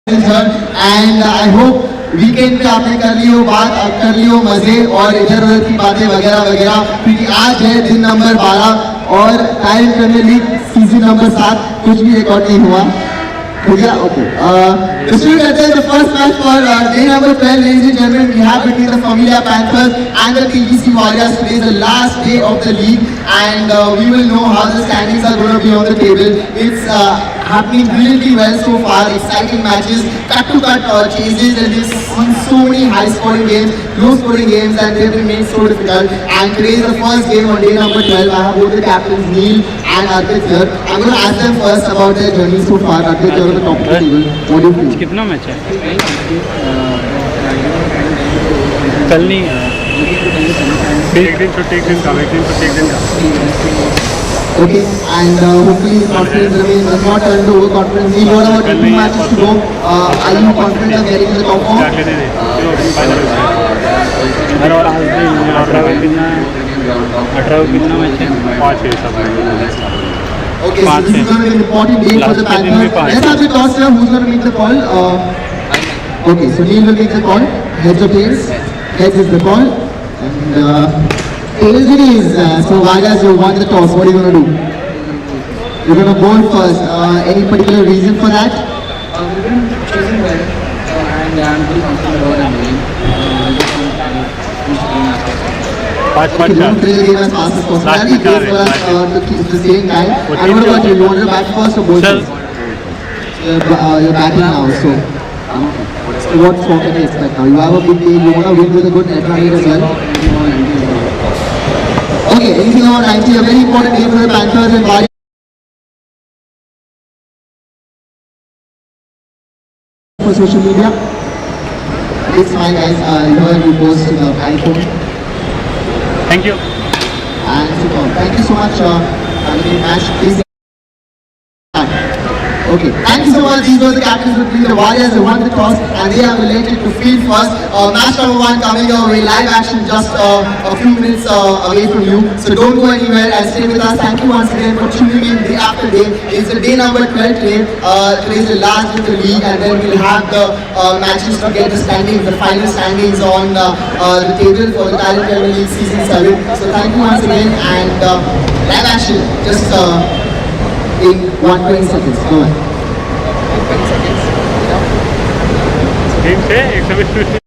And I hope weekend पे आपने कर ली हो बात, अब कर ली हो मजे और इधर उधर की बातें वगैरह वगैरह, क्योंकि आज है दिन नंबर 12 और time premier league season number 7 कुछ भी रिकॉर्ड नहीं हुआ हो गया. ओके, शुरू करते हैं. The first match for day number 12, ladies and gentlemen, we have between the Familia Panthers and the TGC Warriors. Today is the last day of the league, and we will know how the standings are going to be on the table. It's happening really well so far. Exciting matches, cut-to-cut chases, and we've seen so many high-scoring games, low-scoring games, and they've been made so difficult. And today is the first game on day number 12. I have both the captains Neil and Arpit here. I'm going to ask them first about their journey so far. Arpit, you're on the top of the table. What do you feel? कितना match है? कल नहीं है. एक दिन छुट्टी, एक दिन का. Okay, and hopefully confidence remains not turned to overconfidence. Neil, what about 2 matches to go? Are you confident of getting to the top 4? और आज भी 18 कितना मैच है? 5 है सब. Okay, so this is going to be an important day for the Panthers. Let's have the toss here. Who's going to make the call? Okay, so Neil will make the call. Heads or tails? Heads is the call. And tails it is. So Vargas, you won the toss. What are you going to do? You're going to bowl first. Any particular reason for that? We've been choosing well, and I'm really confident about what I'm doing. Okay, don't play the game as fast as possible. That'll be great for us to keep the same time. And what about you? You want to bat first or bowl first? You're batting now, so what score can you expect now? You have a big game, you want to win with a good net run rate as well. Okay, anything around 90, a very important day for the Panthers and Warriors. For social media. It's fine guys, here you post the iPhone. Thank you. And super. Thank you so much. Match, please. Okay, thank you so much. These were the captains between the Warriors. They won the toss and they are related to field first. Match number 1 coming your way. Live action just a few minutes away from you. So don't go anywhere and stay with us. Thank you once again for tuning in day after day. It's the day number 12 today. Today is the last of the league, and then we'll have the matches to get the standings, the final standings on the table for the Tyrant Premier League Season 7. So thank you once again, and live action just in 120 seconds. Go ahead. 20 seconds. Game से 120.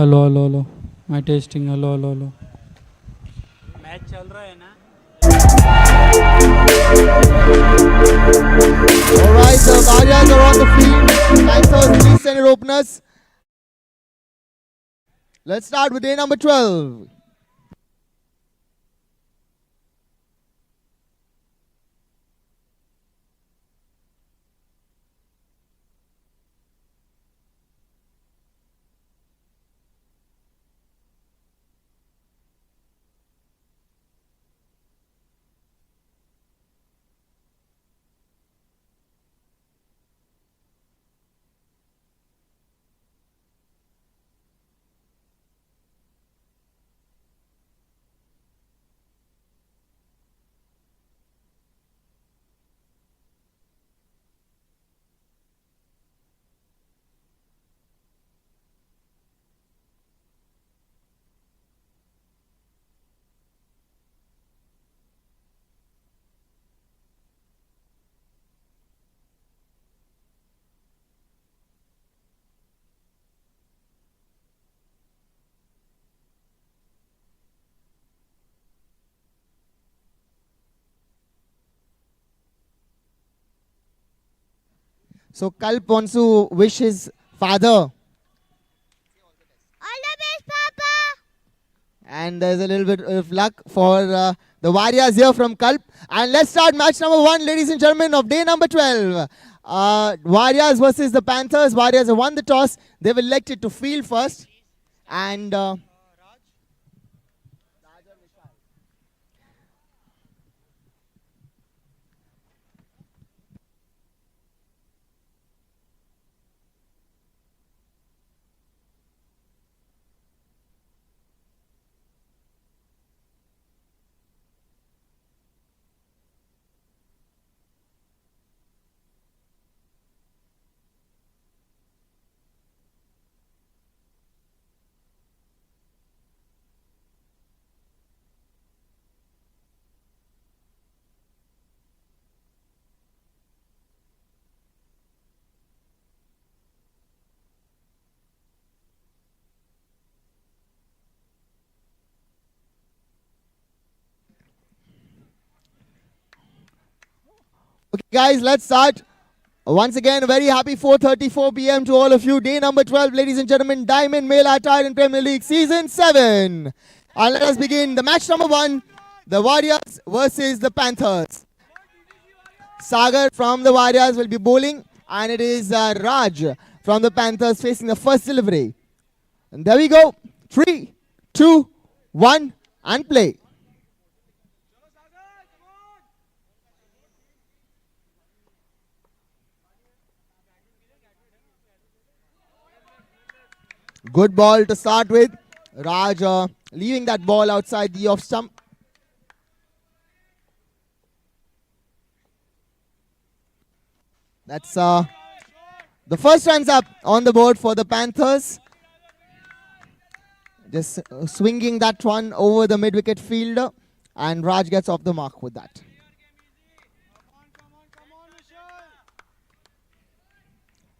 Hello hello hello my testing hello hello hello match चल रहा है ना Alright, the Warriors are on the field. Panthers release center openers. Let's start with day number 12. So Kalp wants to wish his father. All the best, Papa. And there's a little bit of luck for the Warriors here from Kalp. And let's start match number 1, ladies and gentlemen, of day number 12. Warriors versus the Panthers. Warriors have won the toss. They've elected to field first. And Okay, guys, let's start. Once again, a very happy 4:34 p.m. to all of you. Day number 12, ladies and gentlemen, Diamond Mela Tyrant Premier League Season 7. And let us begin the match number 1, the Warriors versus the Panthers. Sagar from the Warriors will be bowling, and it is Raj from the Panthers facing the first delivery. And there we go. 3, 2, 1, and play. Good ball to start with. Raj leaving that ball outside the off stump. That's the first runs up on the board for the Panthers. Just swinging that one over the mid-wicket fielder, and Raj gets off the mark with that.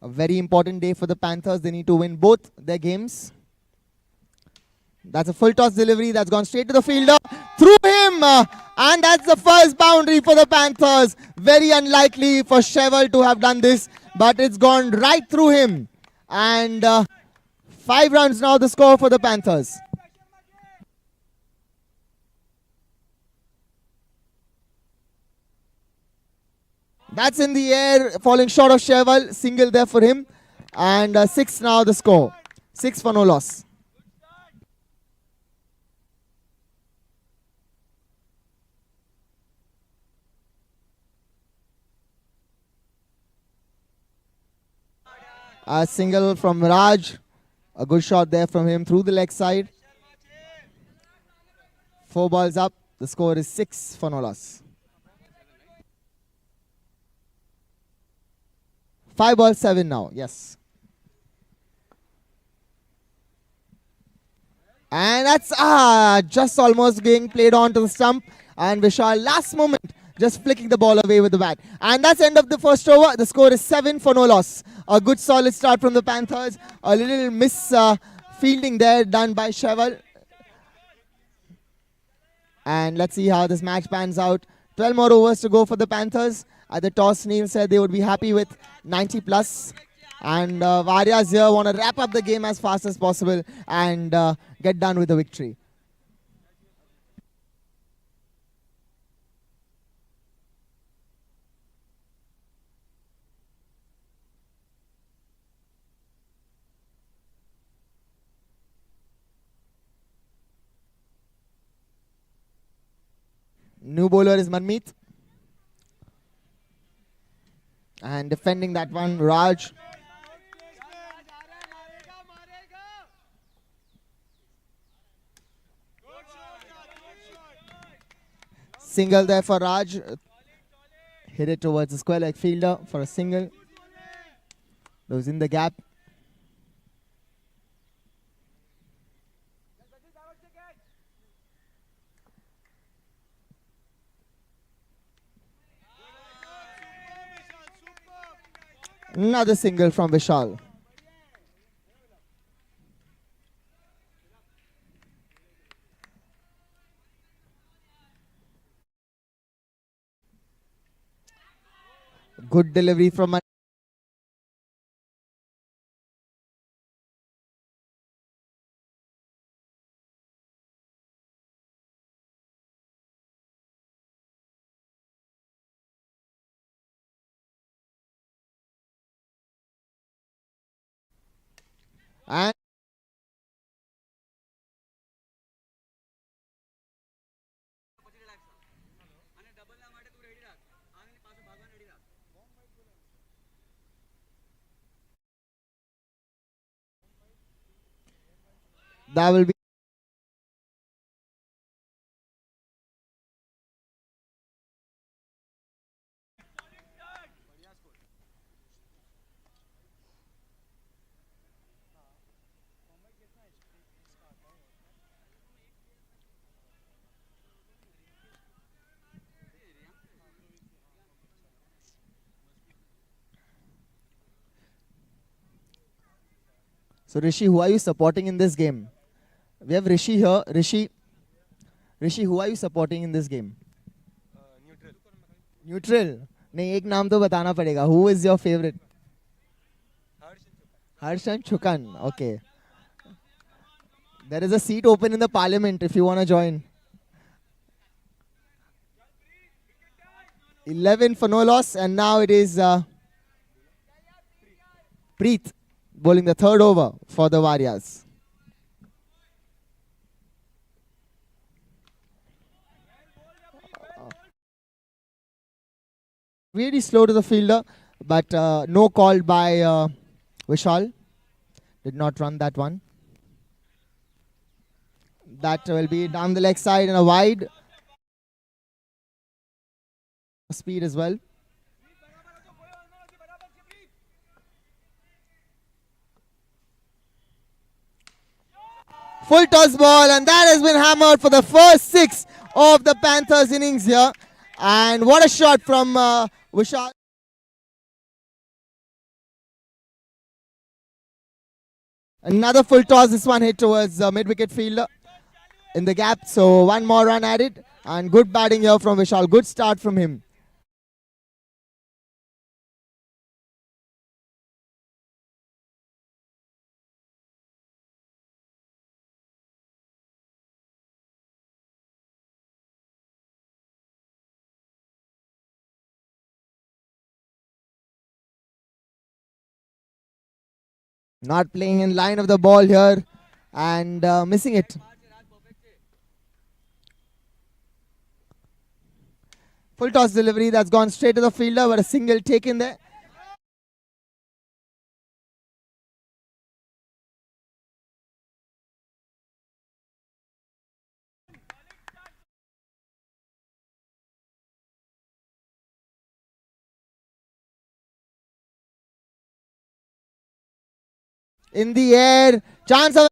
A very important day for the Panthers. They need to win both their games. That's a full toss delivery that's gone straight to the fielder. Through him! And that's the first boundary for the Panthers. Very unlikely for Sheval to have done this, but it's gone right through him. And 5 runs now the score for the Panthers. That's in the air, falling short of Sheval. Single there for him. And 6 now the score. 6 for no loss. A single from Raj. A good shot there from him through the leg side. 4 balls up. The score is 6 for no loss. 5 balls, 7 now. Yes. And that's just almost being played on to the stump. And Vishal, last moment, just flicking the ball away with the bat. And that's end of the first over. The score is 7 for no loss. A good solid start from the Panthers. A little miss fielding there done by Sheval. And let's see how this match pans out. 12 more overs to go for the Panthers. At the toss, Neil said they would be happy with 90 plus. And Warriors here want to wrap up the game as fast as possible and get done with the victory. New bowler is Manmeet. And defending that one, Raj. Single there for Raj. Hit it towards the square leg fielder for a single. Those in the gap. Another single from Vishal. Good delivery from and that will be So Rishi, who are you supporting in this game? We have Rishi here. Rishi, who are you supporting in this game? Neutral. नहीं एक नाम तो बताना पड़ेगा. Who is your favorite? Harshan Chukan. Okay. There is a seat open in the parliament if you want to join. 11 for no loss, and now it is Preet bowling the third over for the Warriors. Really slow to the fielder, but no call by Vishal. Did not run that one. That will be down the leg side and a wide. Speed as well. Full toss ball, and that has been hammered for the first 6 of the Panthers innings here. And what a shot from Vishal. Another full toss. This one hit towards mid-wicket fielder in the gap. So one more run added, and good batting here from Vishal. Good start from him. Not playing in line of the ball here and missing it. Full toss delivery that's gone straight to the fielder, but a single taken there. In the air, chance of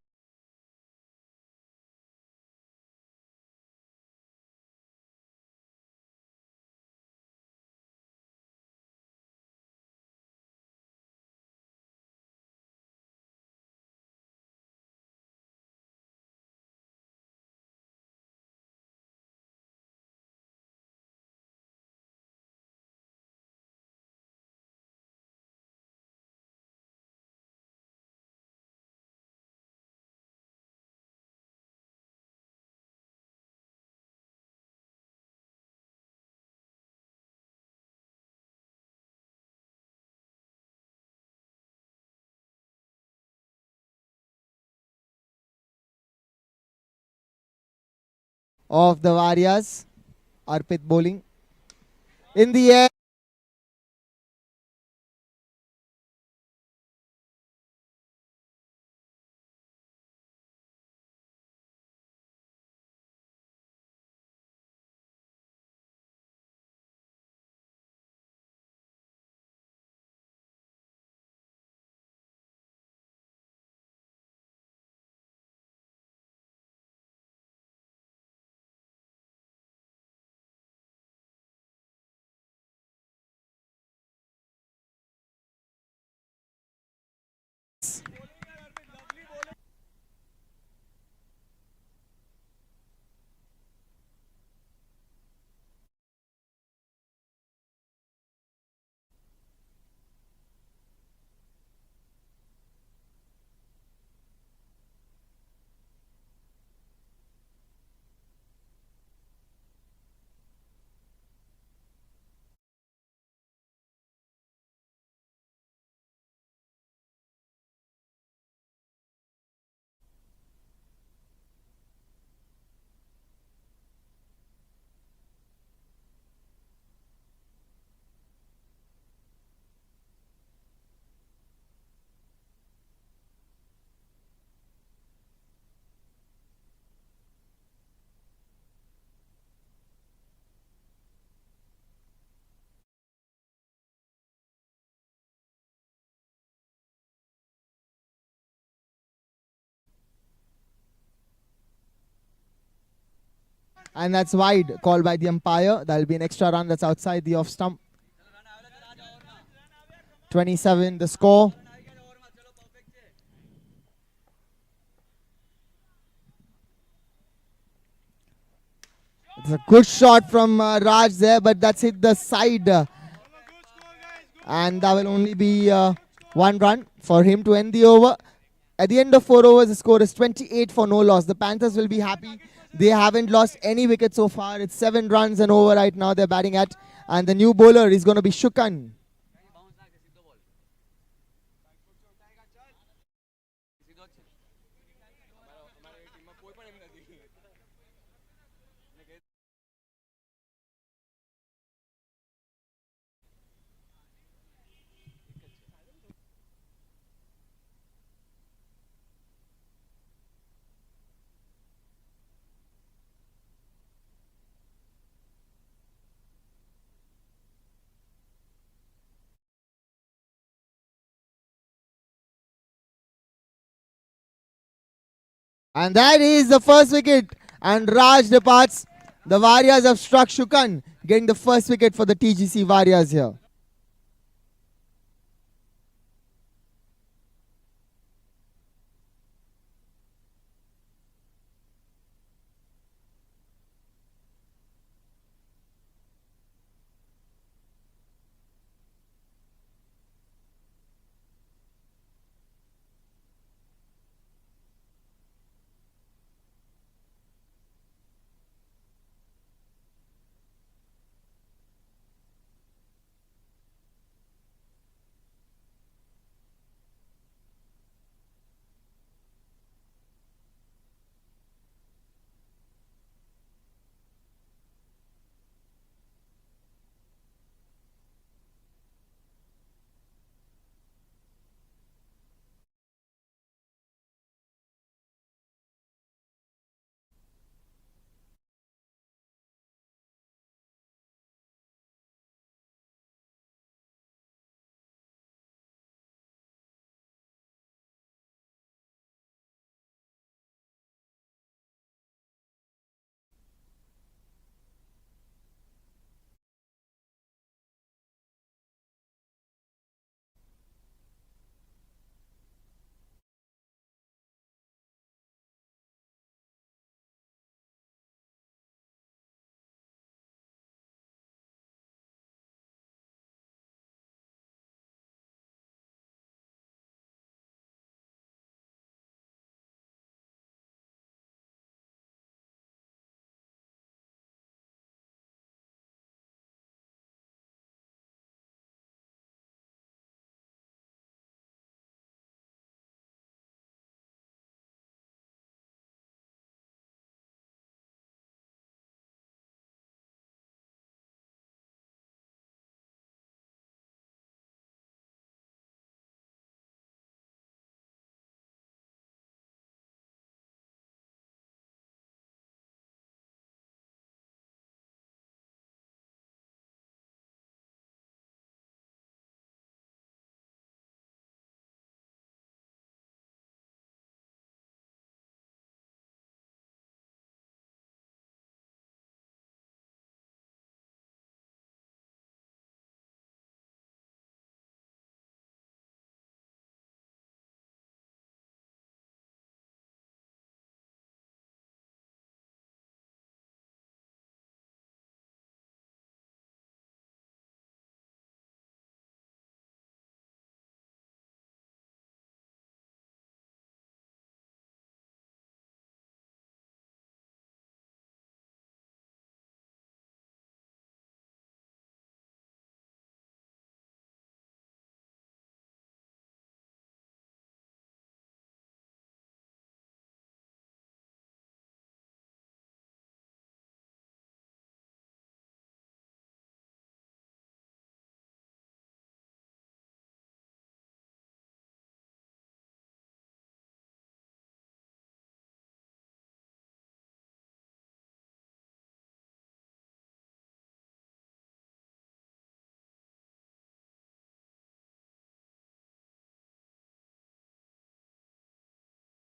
of the Warriors. Arpit bowling. In the air. And that's wide, called by the umpire. That'll be an extra run that's outside the off stump. 27 the score. It's a good shot from Raj there, but that's hit the side and that will only be 1 run for him to end the over. At the end of 4 overs, the score is 28 for no loss. The Panthers will be happy. They haven't lost any wicket so far. It's 7 runs and over right now they're batting at. And the new bowler is going to be Shukan. And that is the first wicket. And Raj departs. The Warriors have struck Shukan, getting the first wicket for the TGC Warriors here.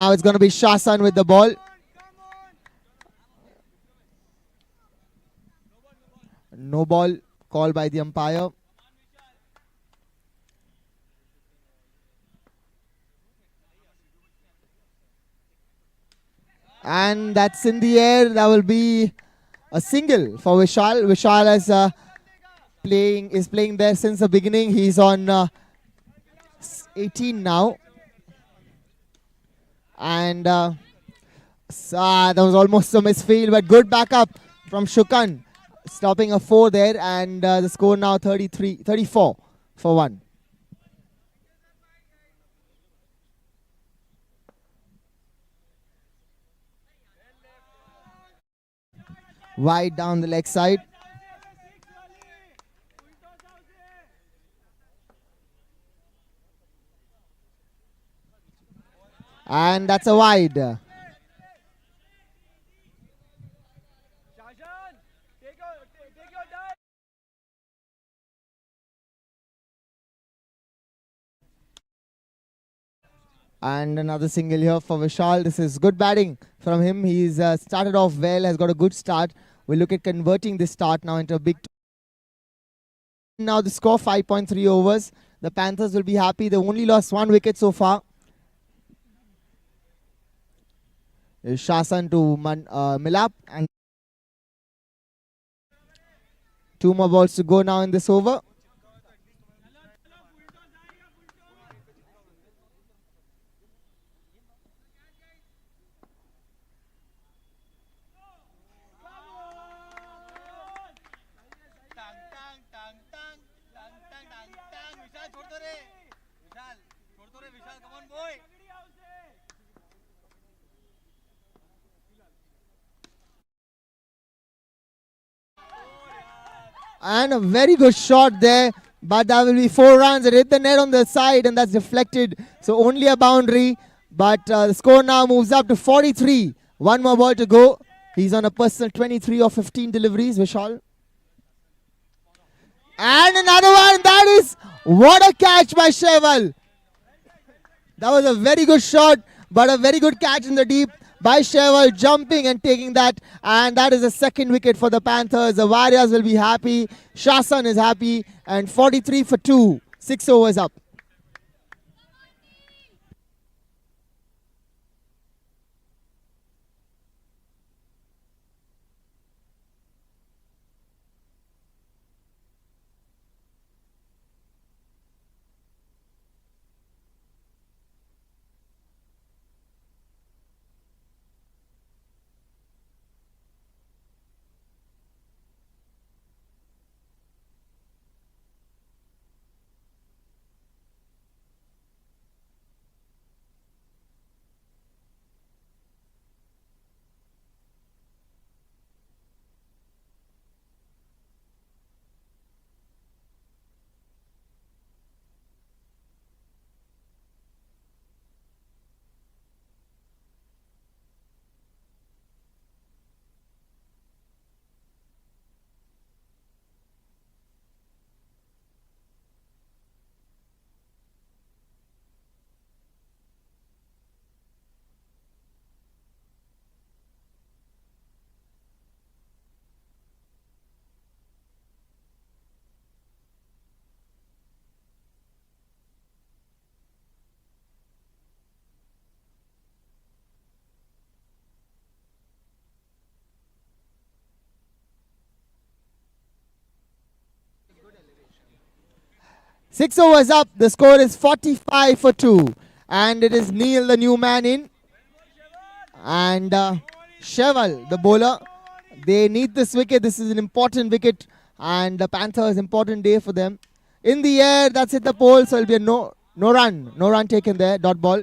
Now it's going to be Shasan with the ball. No ball called by the umpire. And that's in the air. That will be a single for Vishal. Vishal has is playing there since the beginning. He's on 18 now. And that was almost a misfield, but good backup from Shukan, stopping a 4 there, and the score now 34 for 1. Wide down the leg side. And that's a wide. And another single here for Vishal. This is good batting from him. He's started off well, has got a good start. We'll look at converting this start now into a big... Now the score 5.3 overs. The Panthers will be happy. They've only lost 1 wicket so far. Shasan to Milap. And 2 more balls to go now in this over. And a very good shot there, but that will be 4 runs. It hit the net on the side and that's deflected, so only a boundary. But the score now moves up to 43. 1 more ball to go. He's on a personal 23 of 15 deliveries, Vishal. And another one. That is, what a catch by Sheval. That was a very good shot, but a very good catch in the deep by Sheval, jumping and taking that. And that is the 2nd wicket for the Panthers. The Warriors will be happy. Shasan is happy. And 43 for 2. 6 overs up. Six overs up. The score is 45 for 2. And it is Neil, the new man in. And Sheval, the bowler. They need this wicket. This is an important wicket. And the Panthers, important day for them. In the air, that's hit the pole. So it will be a no run. No run taken there. Dot ball.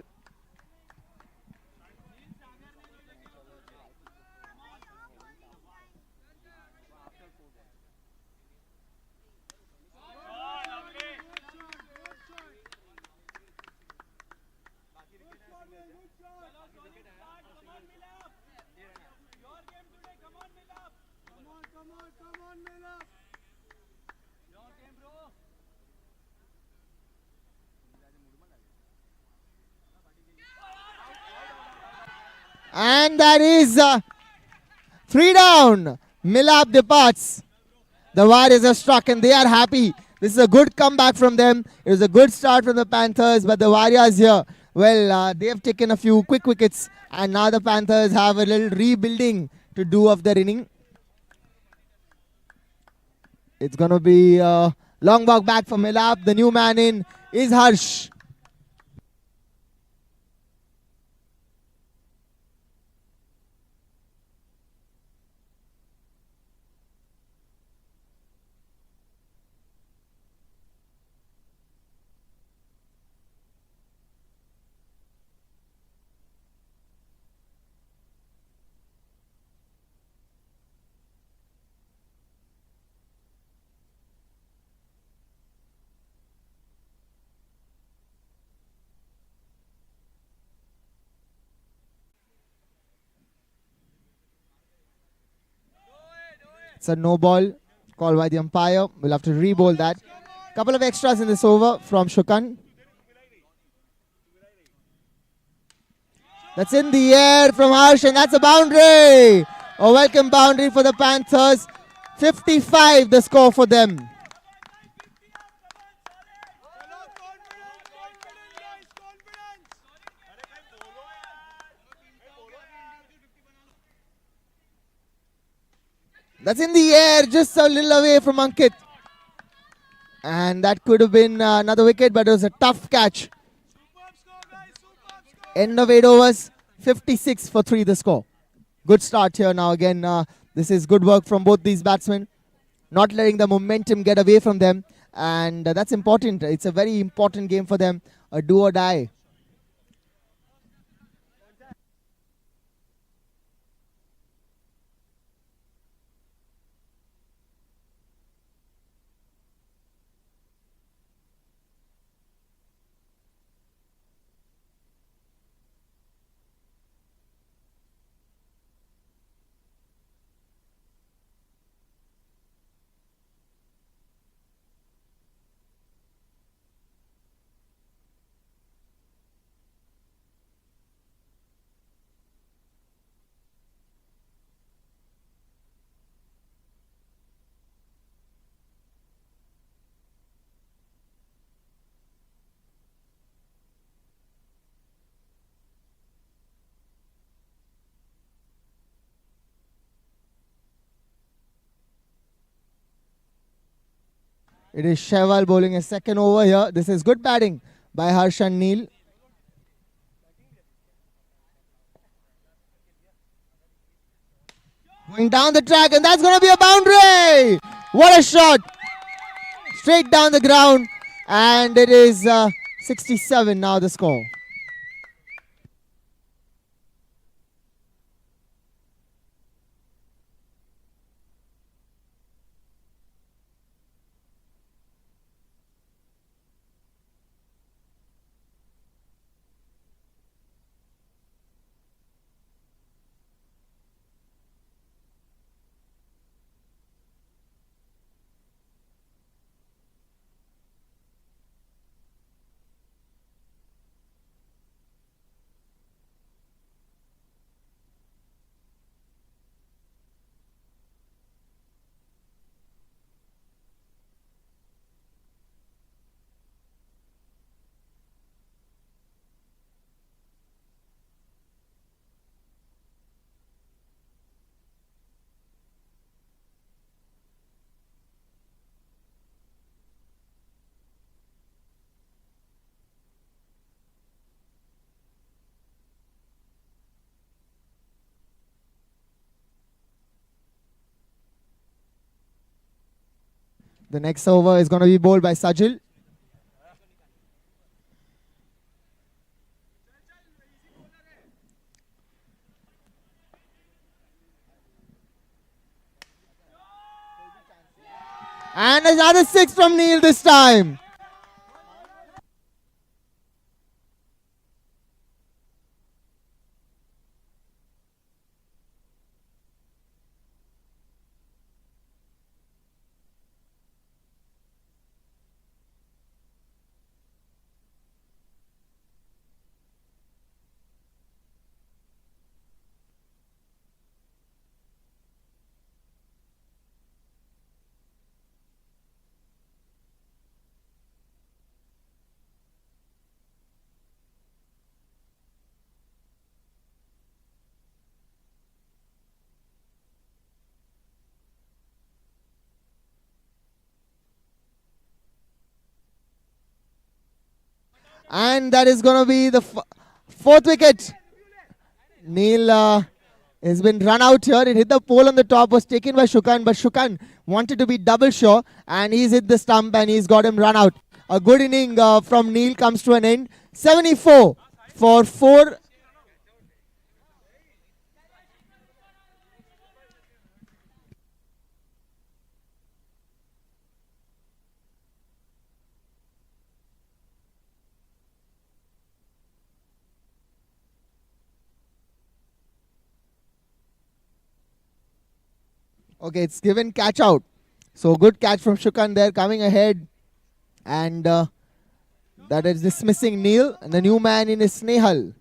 And that is 3 down. Milap departs. The Warriors are struck and they are happy. This is a good comeback from them. It was a good start from the Panthers, but the Warriors here, well, they have taken a few quick wickets and now the Panthers have a little rebuilding to do of their inning. It's going to be a long walk back for Milap. The new man in is Harsh. It's a no ball called by the umpire. We'll have to re-bowl that. Couple of extras in this over from Shukan. That's in the air from Harsh, and that's a boundary. A welcome boundary for the Panthers. 55 the score for them. That's in the air, just a little away from Ankit. And that could have been another wicket, but it was a tough catch. End of 8 overs, 56 for 3 the score. Good start here now again. This is good work from both these batsmen. Not letting the momentum get away from them. And that's important. It's a very important game for them. A do or die. It is Shehwal bowling a second over here. This is good batting by Harsh and Neil. Going down the track, and that's going to be a boundary. What a shot. Straight down the ground. And it is 67 now the score. The next over is going to be bowled by Sajil. And another 6 from Neil this time. And that is going to be the fourth wicket. Neil has been run out here. It hit the pole on the top, was taken by Shukan, but Shukan wanted to be double sure, and he's hit the stump and he's got him run out. A good inning from Neil comes to an end. 74 for 4. Okay, it's given catch out. So good catch from Shukan there, coming ahead. And that is dismissing Neil. And the new man in is Snehal.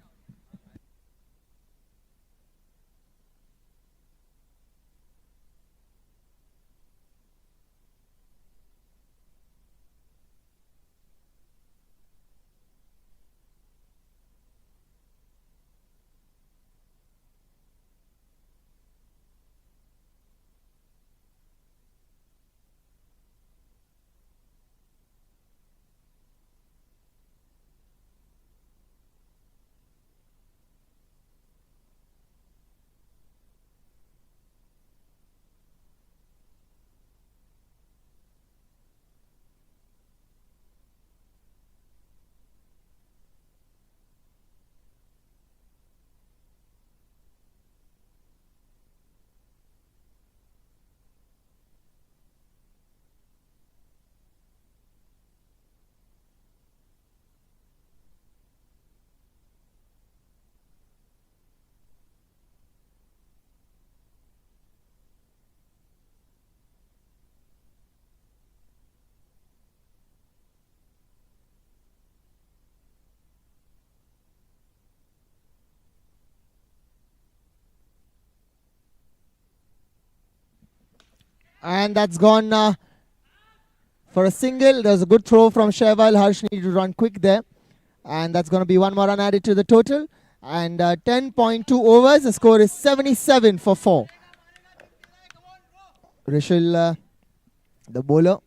And that's gone for a single. There's a good throw from Shehwal. Harsh needed to run quick there. And that's going to be one more run added to the total. And 10.2 overs. The score is 77 for 4. Rishil, the bowler.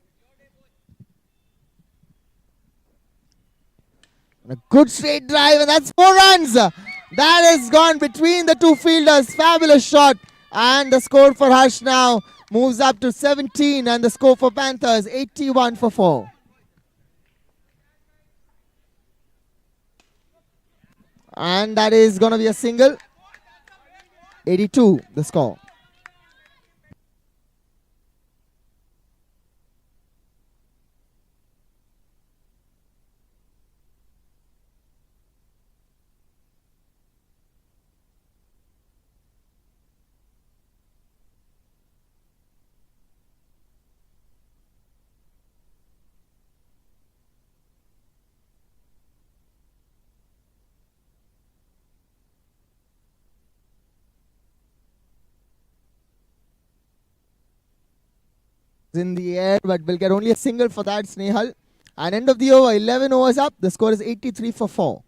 A good straight drive, and that's 4 runs. That has gone between the two fielders. Fabulous shot. And the score for Harsh now moves up to 17, and the score for Panthers 81 for 4. And that is going to be a single. 82 the score. In the air, but will get only a single for that, Snehal. And end of the over, 11 overs up. The score is 83 for 4.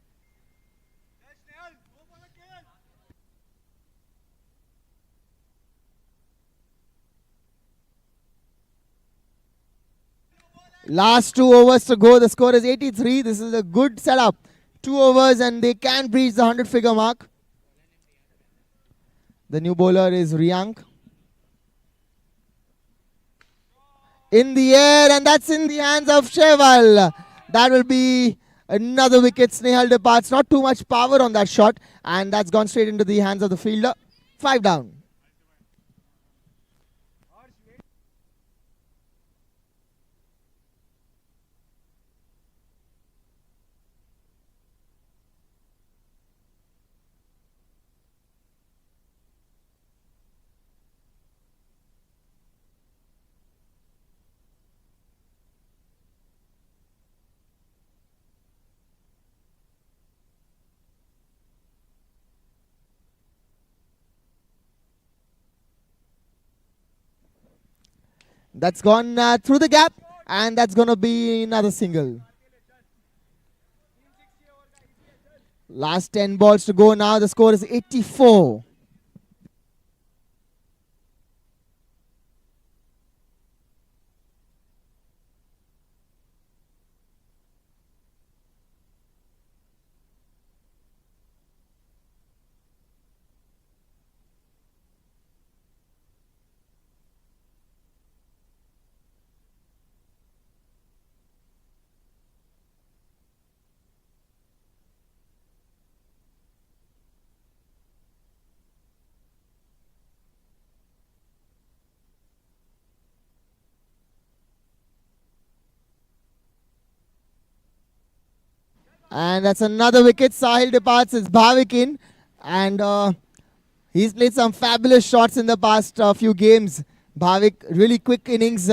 Last 2 overs to go. The score is 83. This is a good setup. 2 overs and they can breach the 100-figure mark. The new bowler is Riyank. In the air, and that's in the hands of Shehwal. That will be another wicket. Snehal departs. Not too much power on that shot, and that's gone straight into the hands of the fielder. 5 down. That's gone through the gap, and that's going to be another single. Last 10 balls to go now. The score is 84. And that's another wicket. Sahil departs. It's Bhavik in. And he's played some fabulous shots in the past few games. Bhavik, really quick innings,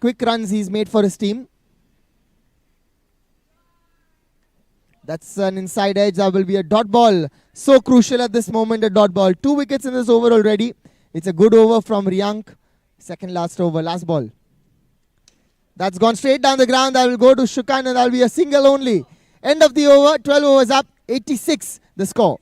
quick runs he's made for his team. That's an inside edge. That will be a dot ball. So crucial at this moment, a dot ball. 2 wickets in this over already. It's a good over from Riyank. Second last over, last ball. That's gone straight down the ground. That will go to Shukan and that will be a single only. End of the over. 12 overs up. 86 the score.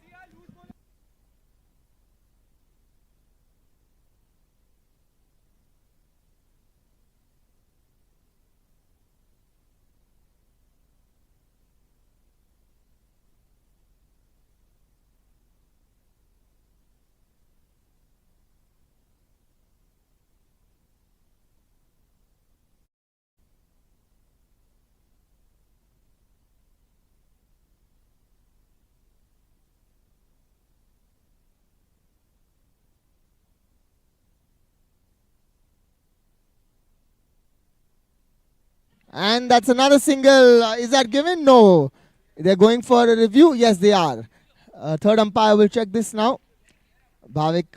And that's another single. Is that given? No. They're going for a review? Yes, they are. Third umpire will check this now. Bhavik,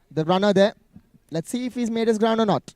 the runner there. Let's see if he's made his ground or not.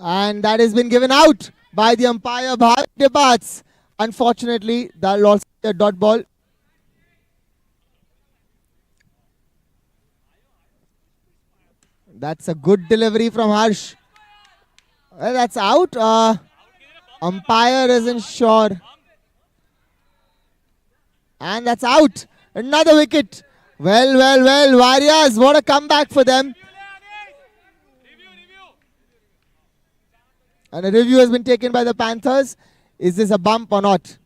And that has been given out by the umpire. Bhavik departs. Unfortunately, that will also be a dot ball. That's a good delivery from Harsh. Well, that's out. Umpire isn't sure. And that's out. Another wicket. Well, Warriors, what a comeback for them. And a review has been taken by the Panthers. Is this a bump or not?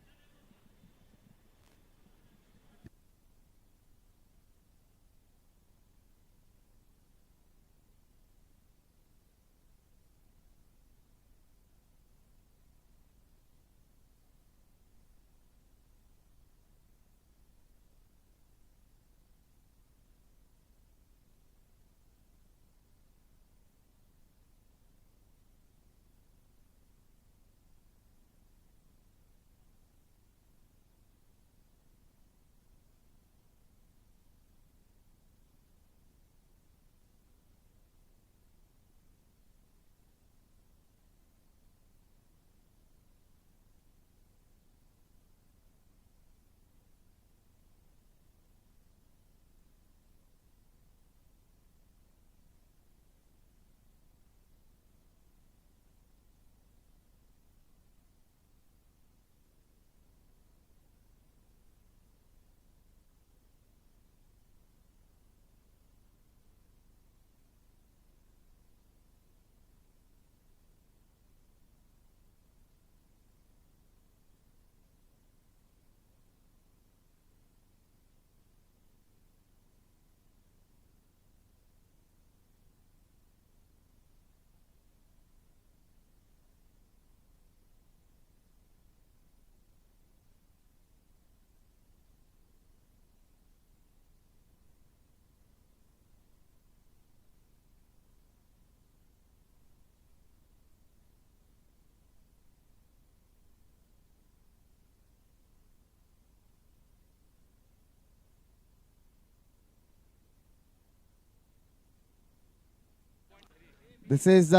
This is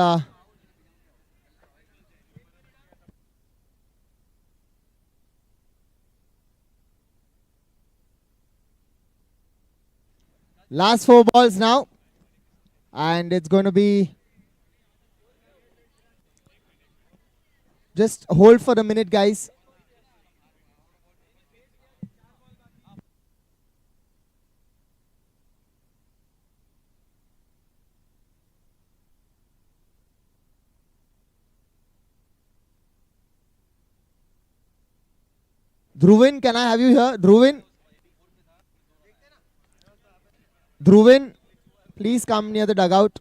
last 4 balls now, and it's going to be just hold for a minute, guys. Dhruvin, can I have you here? Dhruvin? Dhruvin, please come near the dugout.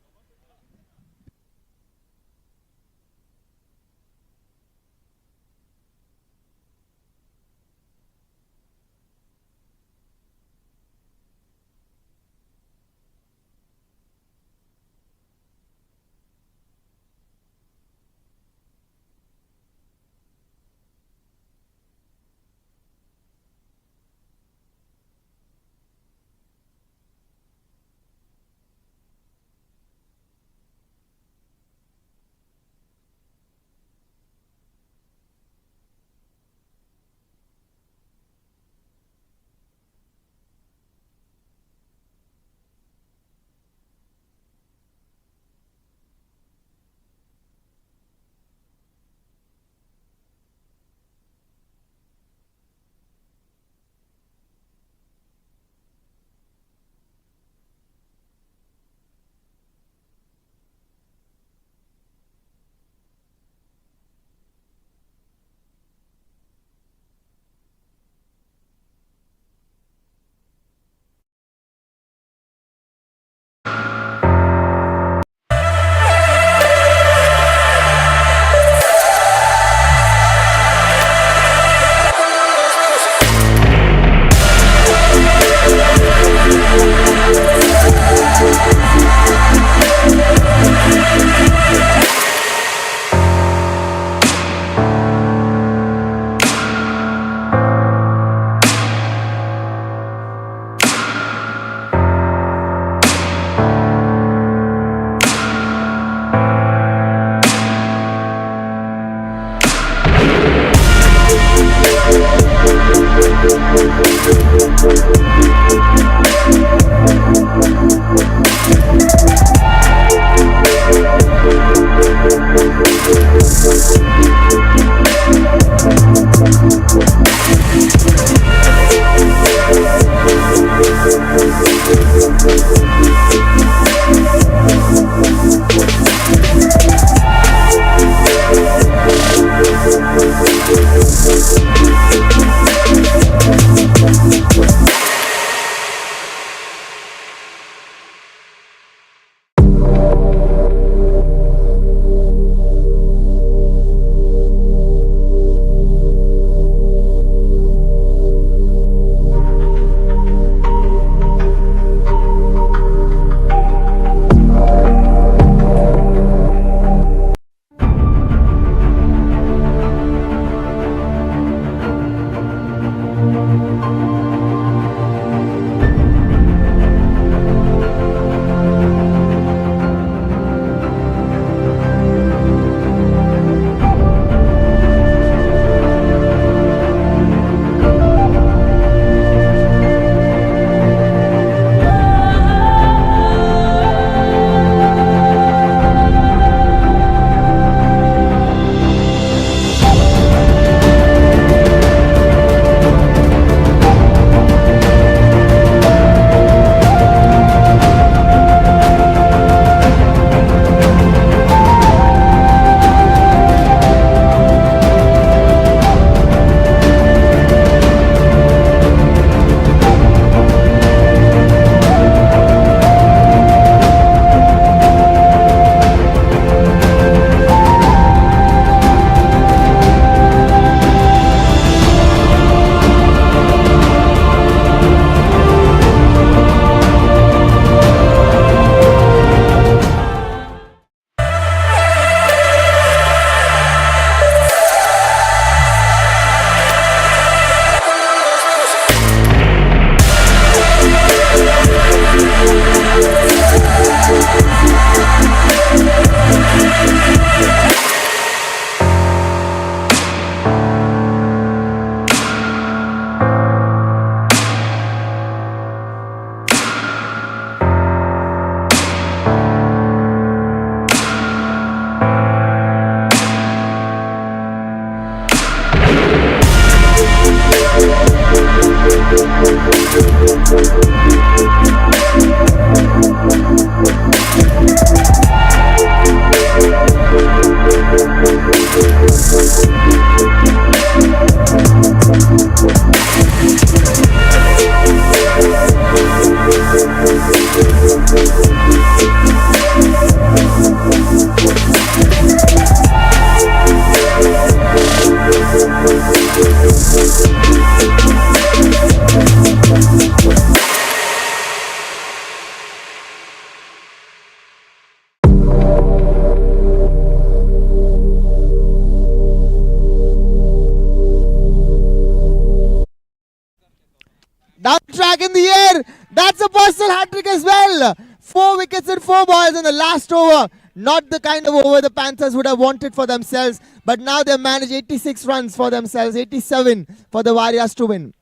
a personal hat-trick as well. 4 wickets and 4 balls in the last over. Not the kind of over the Panthers would have wanted for themselves, but now they've managed 86 runs for themselves, 87 for the Warriors to win.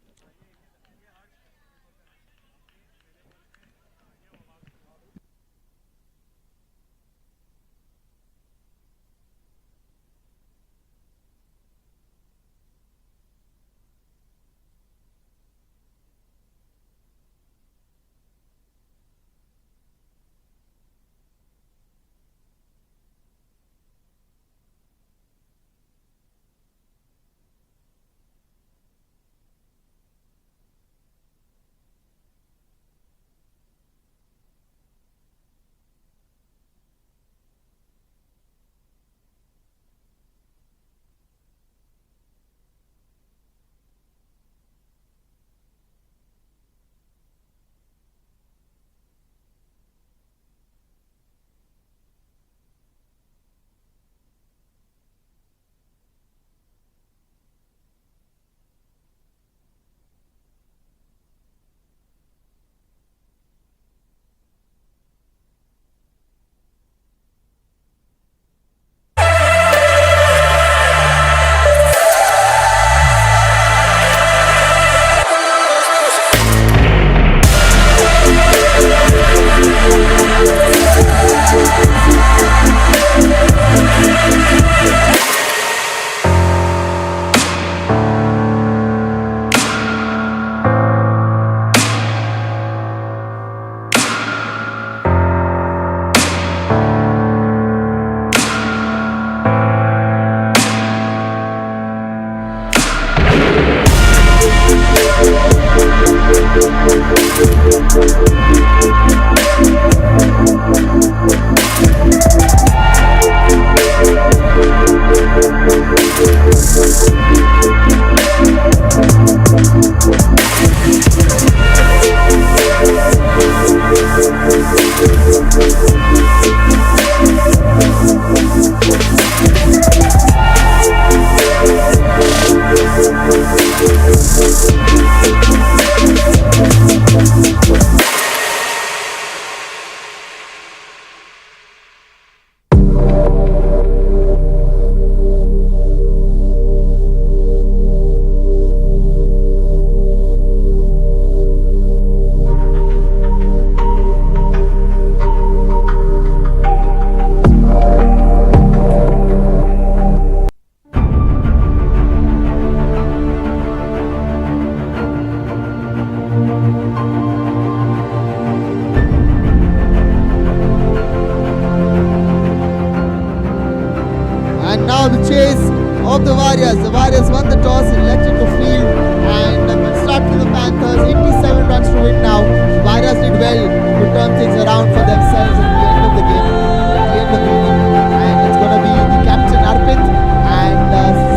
And now the chase of the Warriors. The Warriors won the toss and elected to field, and will start with the Panthers. 87 runs to win now. Warriors did well to turn things around for themselves at the end of the game, at the end of the inning. And it's going to be the captain Arpit and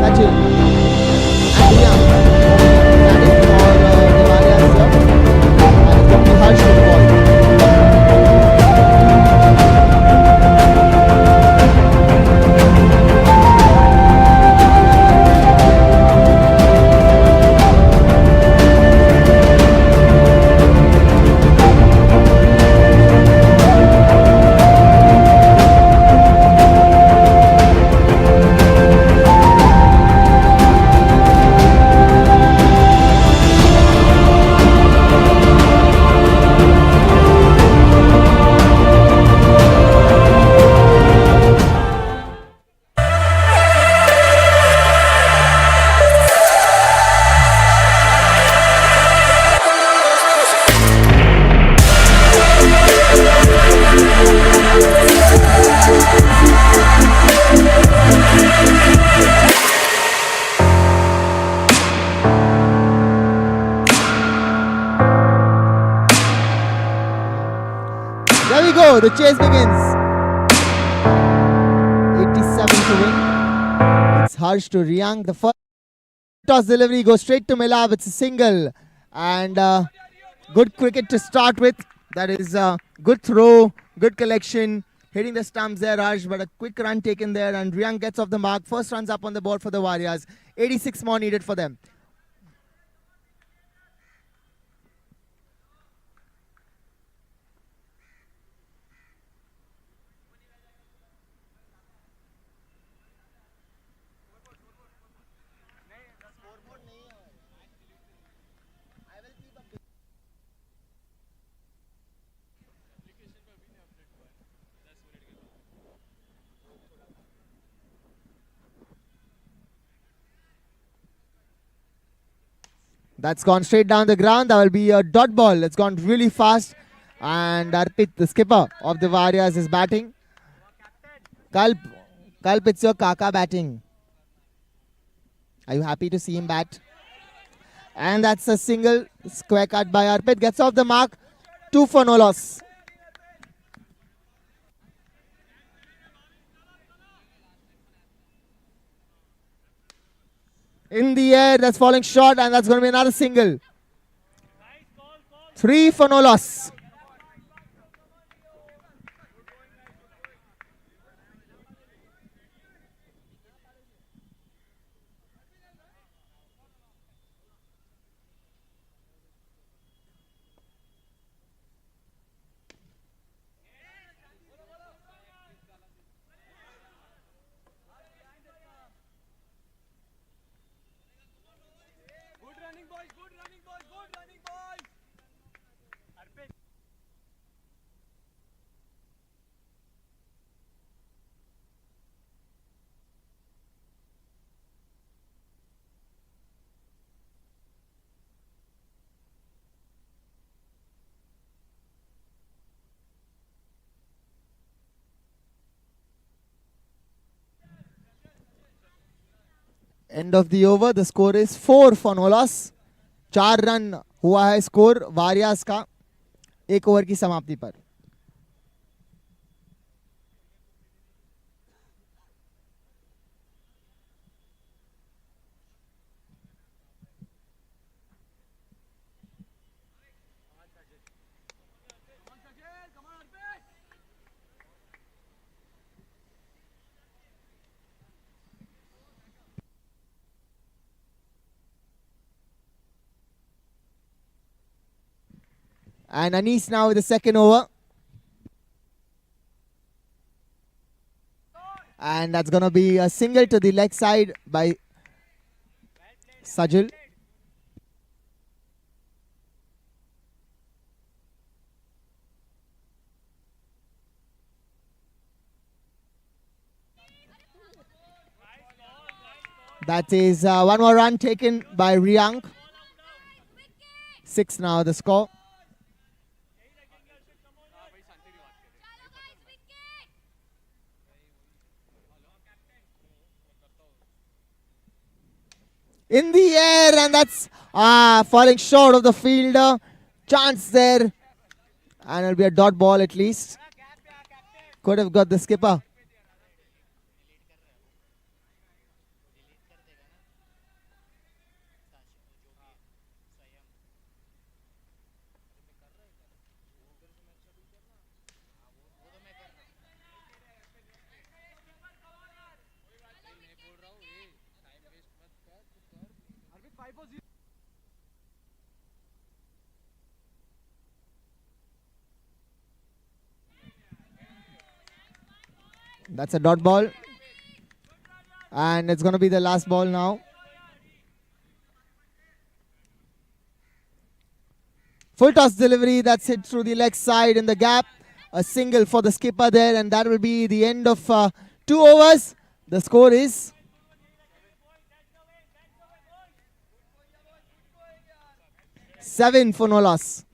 Sachin and Liam batting for the Warriors here. And it's going to be Harsh with the ball. There we go, the chase begins. 87 to win. It's Harsh to Riyang. The first toss delivery goes straight to Milab. It's a single. And good cricket to start with. That is good throw, good collection. Hitting the stumps there, Harsh, but a quick run taken there. And Riyang gets off the mark. First runs up on the board for the Warriors. 86 more needed for them. That's gone straight down the ground. That will be a dot ball. It's gone really fast. And Arpit, the skipper of the Warriors, is batting. Kalp, it's your Kaka batting. Are you happy to see him bat? And that's a single square cut by Arpit. Gets off the mark. 2 for no loss. In the air, that's falling short, and that's going to be another single. 3 for no loss. End of the over. The score is 4 for no loss. 4 run हुआ है score वारियास का 1 over की समाप्ति पर. And Anis now with the second over. And that's going to be a single to the leg side by Sajil. That is one more run taken by Riyank. 6 now the score. In the air, and that's falling short of the fielder. Chance there. And it'll be a dot ball at least. Could have got the skipper. That's a dot ball. And it's going to be the last ball now. Full toss delivery. That's hit through the leg side in the gap. A single for the skipper there. And that will be the end of 2 overs. The score is 7 for no loss.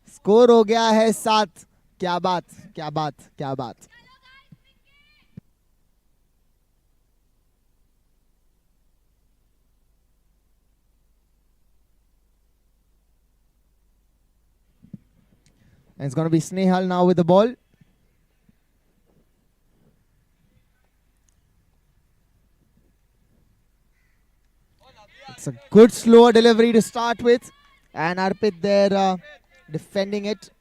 Score हो गया है 7. क्या बात, क्या बात, क्या बात. And it's going to be Snehal now with the ball. It's a good slower delivery to start with. And Arpit there defending it.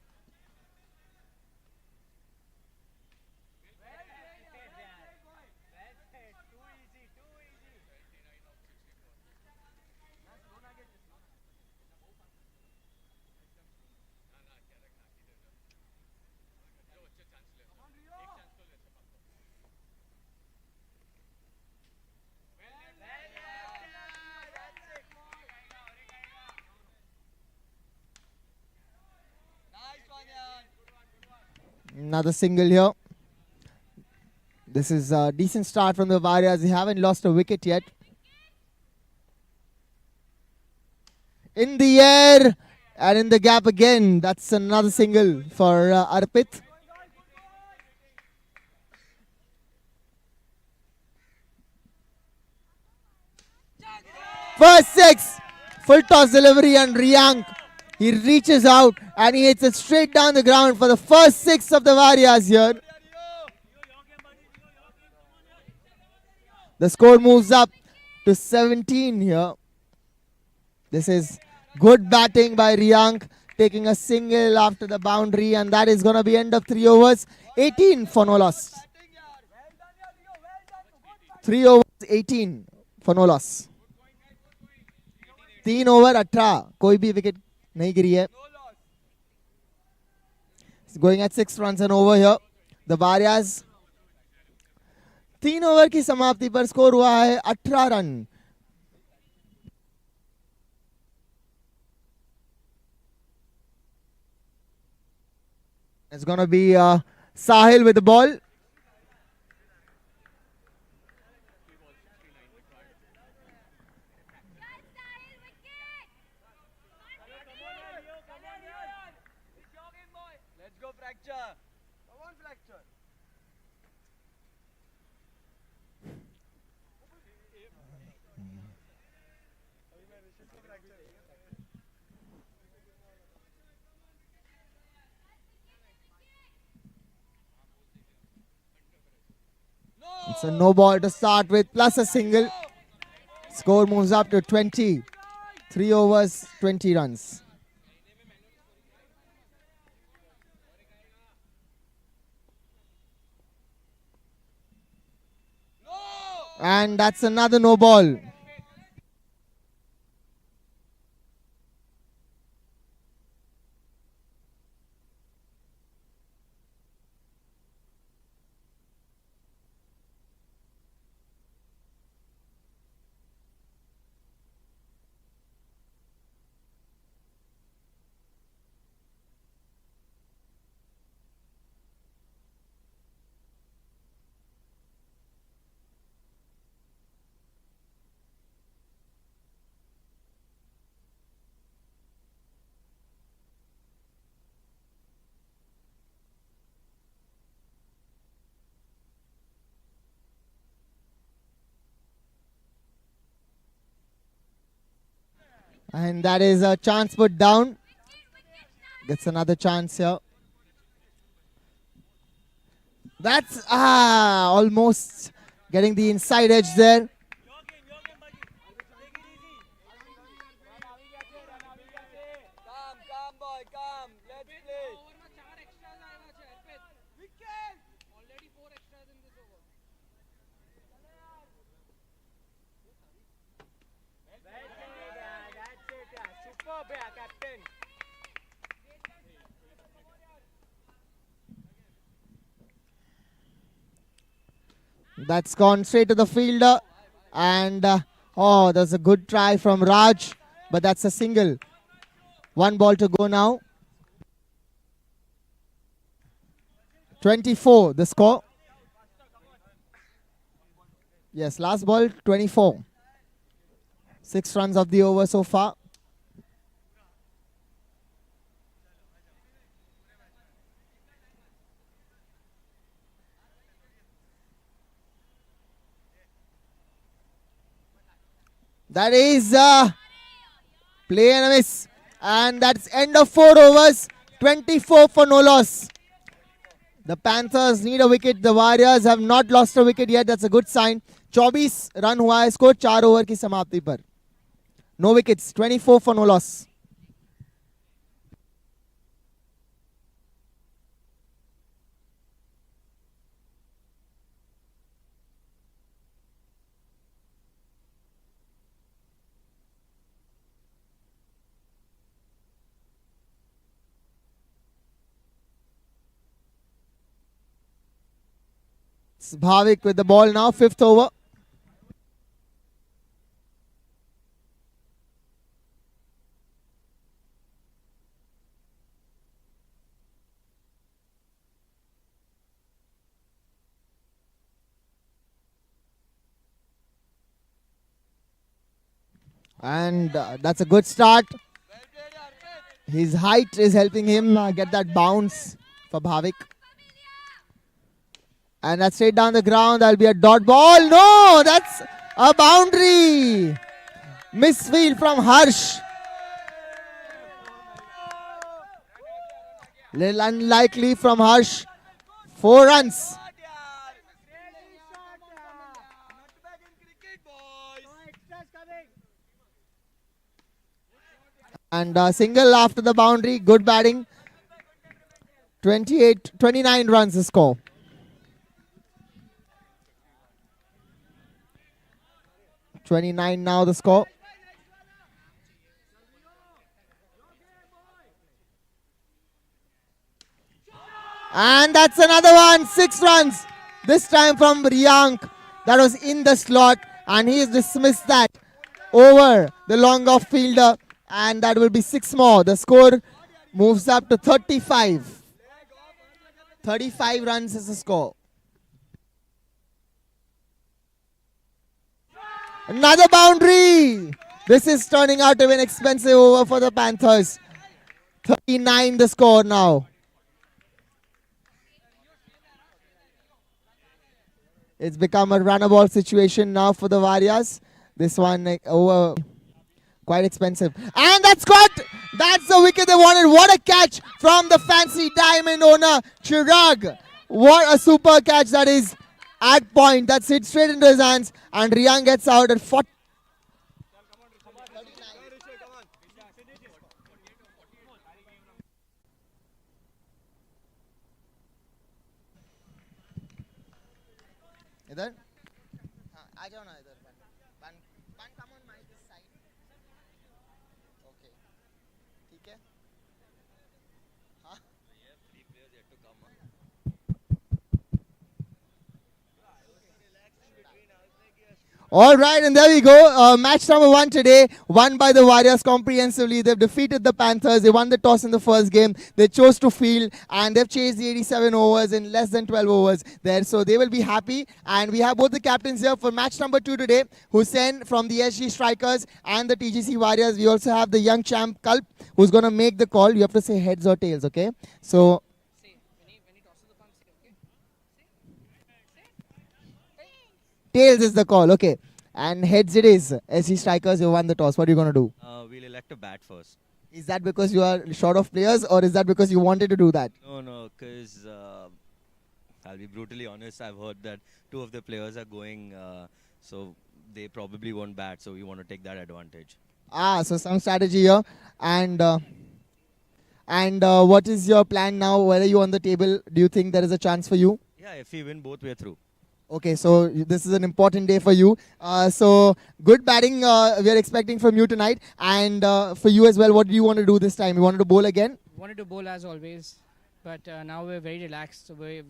Another single here. This is a decent start from the Warriors. They haven't lost a wicket yet. In the air and in the gap again. That's another single for Arpit. First six. Full toss delivery and Riyank. He reaches out and he hits it straight down the ground for the first six of the Warriors here. The score moves up to 17 here. This is good batting by Riyank, taking a single after the boundary, and that is going to be end of 3 overs. 18 for no loss. 3 overs, 18 for no loss. 3 over 18, कोई भी wicket नहीं गिरी है. It's going at 6 runs and over here. The Warriors 3 over की समाप्ति पर score हुआ है 18 run. It's going to be Sahil with the ball. Let's go fracture. Come on, fracture. It's a no ball to start with, plus a single. Score moves up to 20. 3 overs, 20 runs. And that's another no ball. And that is a chance put down. Gets another chance here. That's almost getting the inside edge there. Calm, boy, calm. Let's play. Already 4 extras in this over. That's it, superb, captain. That's gone straight to the fielder. And there's a good try from Raj, but that's a single. 1 ball to go now. 24 the score. Yes, last ball 24. 6 runs of the over so far. That is play and a miss. And that's end of 4 overs. 24 for no loss. The Panthers need a wicket. The Warriors have not lost a wicket yet. That's a good sign. 24 run हुआ है score 4 over की समाप्ति पर. No wickets. 24 for no loss. Bhavik with the ball now, 5th over. And that's a good start. His height is helping him get that bounce for Bhavik. And that's straight down the ground. That'll be a dot ball. No, that's a boundary. Misfield from Harsh. Little unlikely from Harsh. 4 runs. And a single after the boundary. Good batting. 29 runs the score. (29) now the score. And that's another one. 6 runs. This time from Riyank. That was in the slot. And he has dismissed that over the long off fielder. And that will be 6 more. The score moves up to 35. 35 runs is the score. Another boundary. This is turning out to be an expensive over for the Panthers. 39 the score now. It's become a runner ball situation now for the Warriors. This one over quite expensive. And that's the wicket they wanted. What a catch from the fancy diamond owner, Chirag. What a super catch that is at point. That's hit straight into his hands. And Riyan gets out at 40. इधर आ जाओ ना इधर बन come on my this side. Okay, ठीक है. हाँ. All right, and there we go. Match number 1 today, won by the Warriors comprehensively. They've defeated the Panthers. They won the toss in the first game. They chose to field, and they've chased the 87 overs in less than 12 overs there. So they will be happy. And we have both the captains here for match number 2 today. Hussain from the SG Strikers and the TGC Warriors. We also have the young champ Kalp, who's going to make the call. You have to say heads or tails, okay? So tails is the call, okay. And heads it is. SC Strikers, you won the toss. What are you going to do? We'll elect a bat first. Is that because you are short of players, or is that because you wanted to do that? No, because I'll be brutally honest. I've heard that 2 of the players are going, so they probably won't bat. So we want to take that advantage. So some strategy here. And what is your plan now? Where are you on the table? Do you think there is a chance for you? Yeah, if we win both, we're through. Okay, so this is an important day for you. So good batting we are expecting from you tonight. And for you as well, what do you want to do this time? You wanted to bowl again? Wanted to bowl as always, but now we're very relaxed. So we're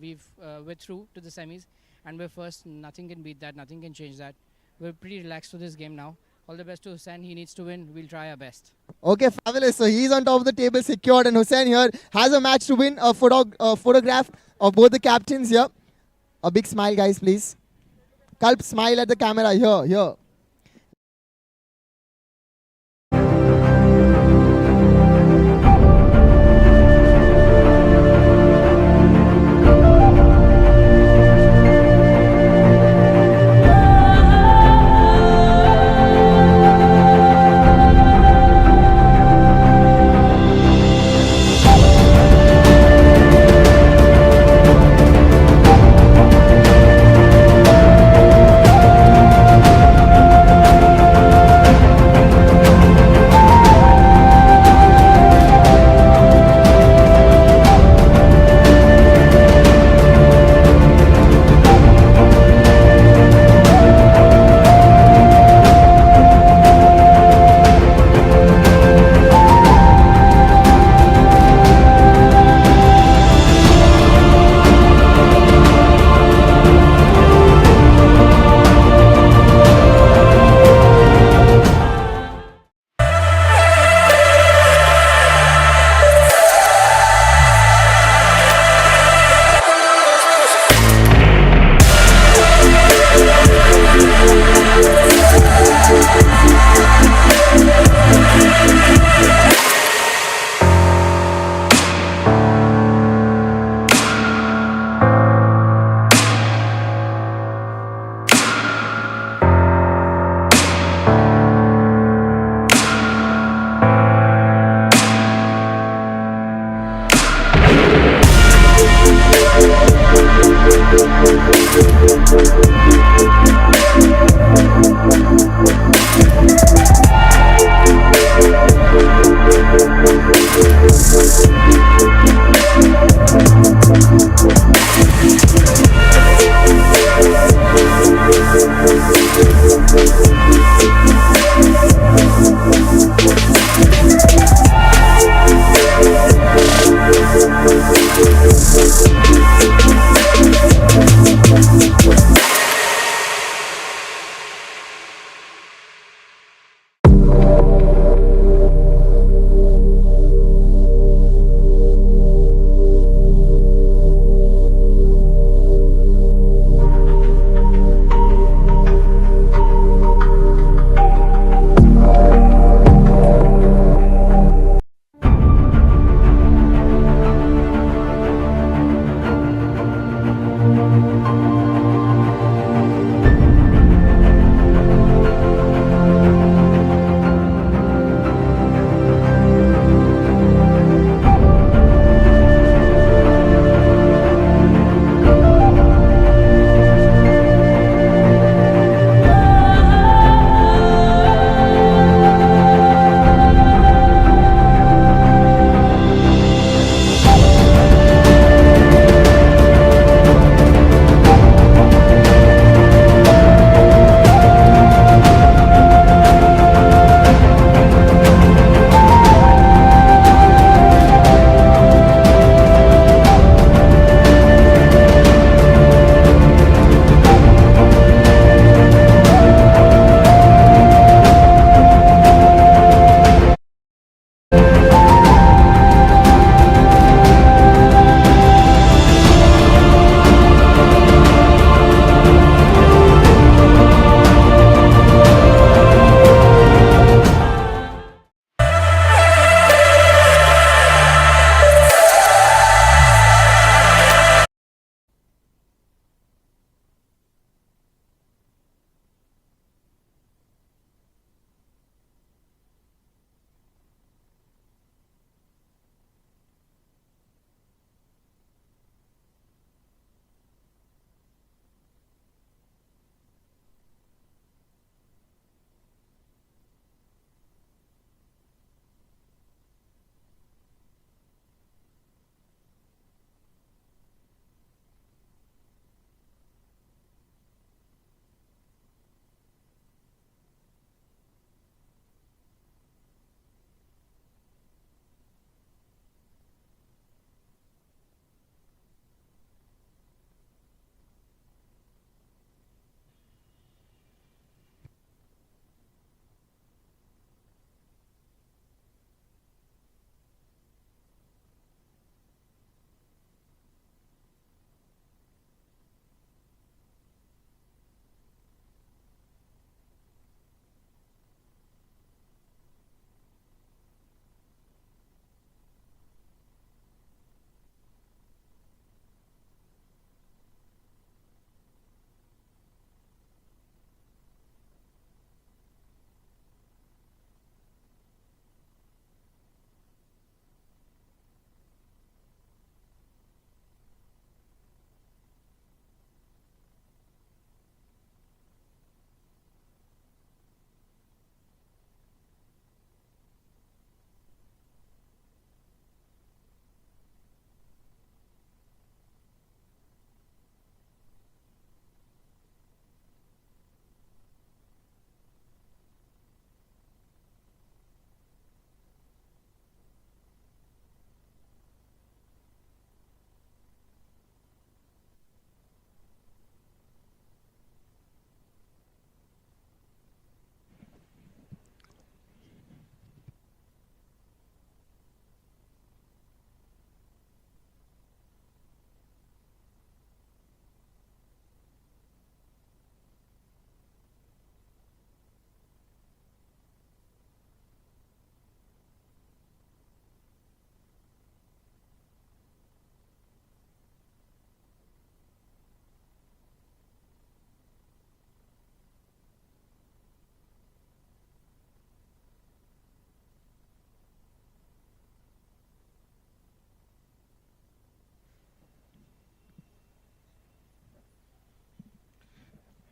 through to the semis, and we're first. Nothing can beat that. Nothing can change that. We're pretty relaxed to this game now. All the best to Hussain. He needs to win. We'll try our best. Okay, fabulous. So he's on top of the table, secured, and Hussain here has a match to win. A photograph of both the captains here. A big smile, guys, please. Kalp, smile at the camera. Here.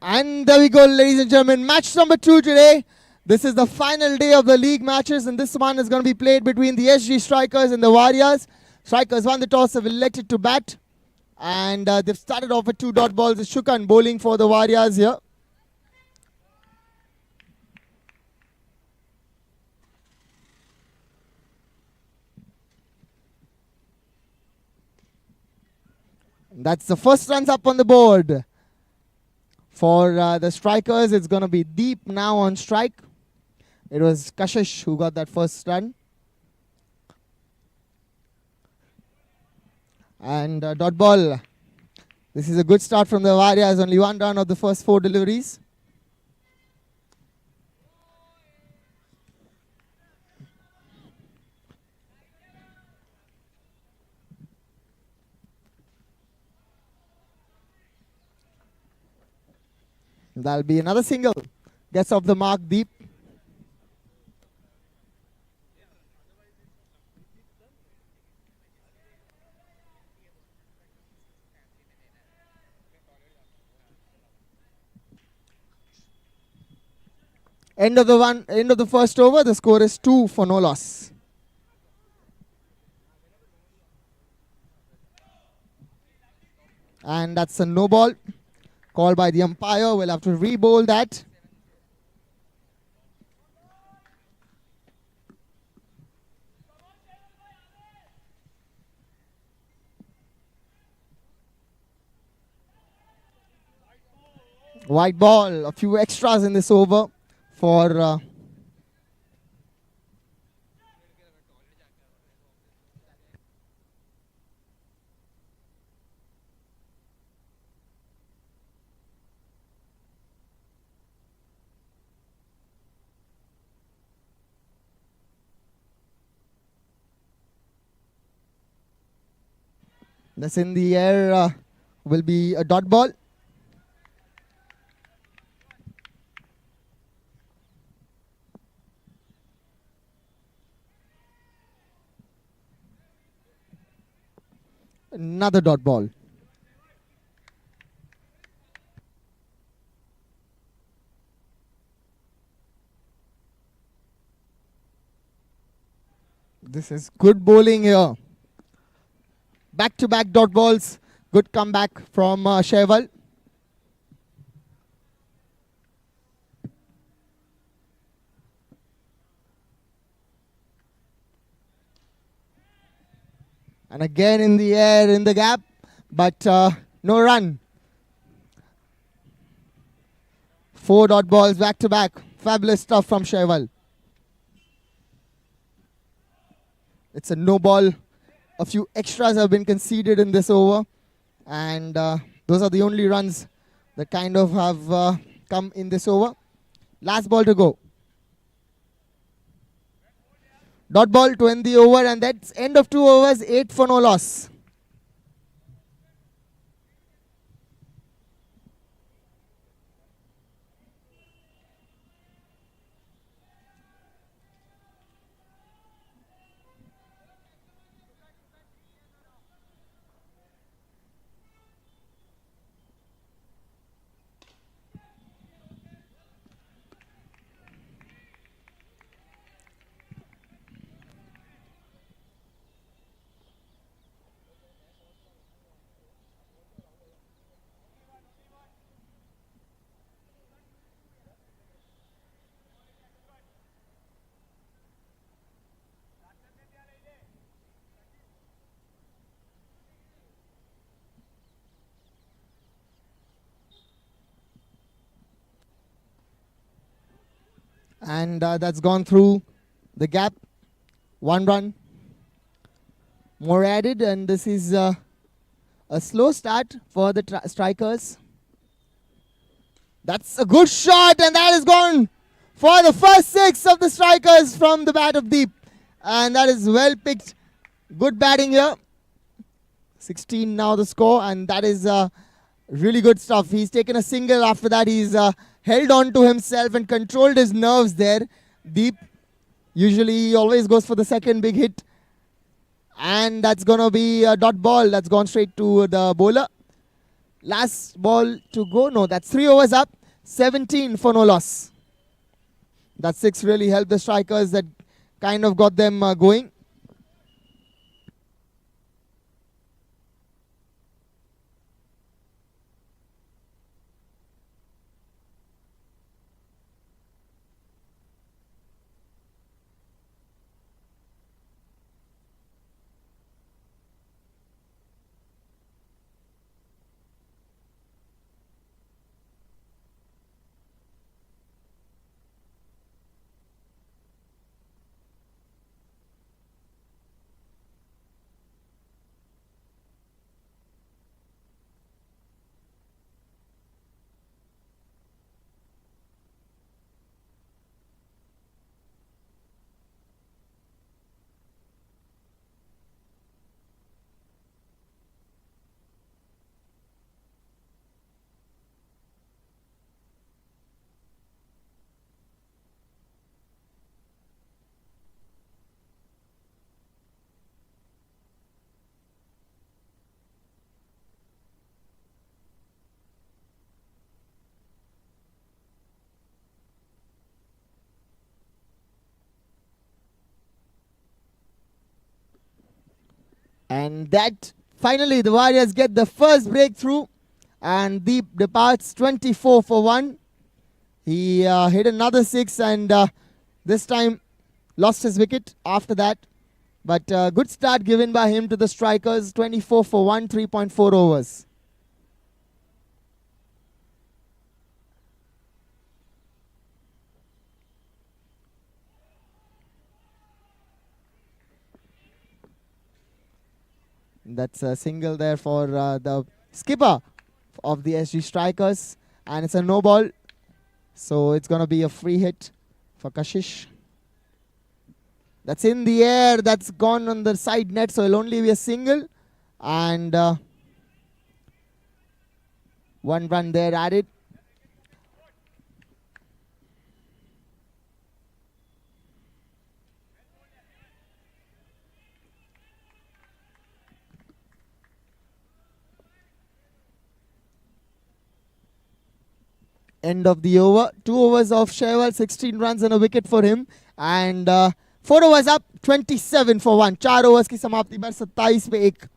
And there we go, ladies and gentlemen. Match number 2 today. This is the final day of the league matches, and this one is going to be played between the SG Strikers and the Warriors. Strikers won the toss, have elected to bat, and they've started off with 2 dot balls. It's Shukan bowling for the Warriors here. That's the first runs up on the board. For the Strikers, it's going to be Deep now on strike. It was Kashish who got that first run. And dot ball. This is a good start from the Warriors. Only 1 run of the first 4 deliveries. That'll be another single. Gets off the mark, Deep. End of the first over. The score is 2 for no loss. And that's a no ball. Called by the umpire. We'll have to re-bowl that. White ball. A few extras in this over for that's in the air. Will be a dot ball. Another dot ball. This is good bowling here. Back-to-back dot balls. Good comeback from Shehwal. And again in the air, in the gap, but no run. 4 dot balls back to back. Fabulous stuff from Shehwal. It's a no ball. A few extras have been conceded in this over. And those are the only runs that kind of have come in this over. Last ball to go. Dot ball to end the over, and that's end of 2 overs, 8 for no loss. And that's gone through the gap. 1 run. More added, and this is a slow start for the Strikers. That's a good shot, and that is gone for the first 6 of the Strikers from the bat of Deep. And that is well picked. Good batting here. 16 now the score, and that is really good stuff. He's taken a single. After that, he's held on to himself and controlled his nerves there. Deep, usually he always goes for the second big hit. And that's going to be a dot ball. That's gone straight to the bowler. Last ball to go. No, that's 3 overs up. 17 for no loss. That 6 really helped the strikers. That kind of got them going. And that finally the Warriors get the first breakthrough, and Deep departs 24 for 1. He hit another 6 and this time lost his wicket after that. But good start given by him to the strikers. 24 for 1, 3.4 overs. That's a single there for the skipper of the SG Strikers. And it's a no ball. So it's going to be a free hit for Kashish. That's in the air. That's gone on the side net. So it'll only be a single. And 1 run there added. End of the over. 2 overs of Shehwal, 16 runs and a wicket for him. And 4 overs up, 27 for 1. 4 overs की समाप्ति पर 27 पे 1.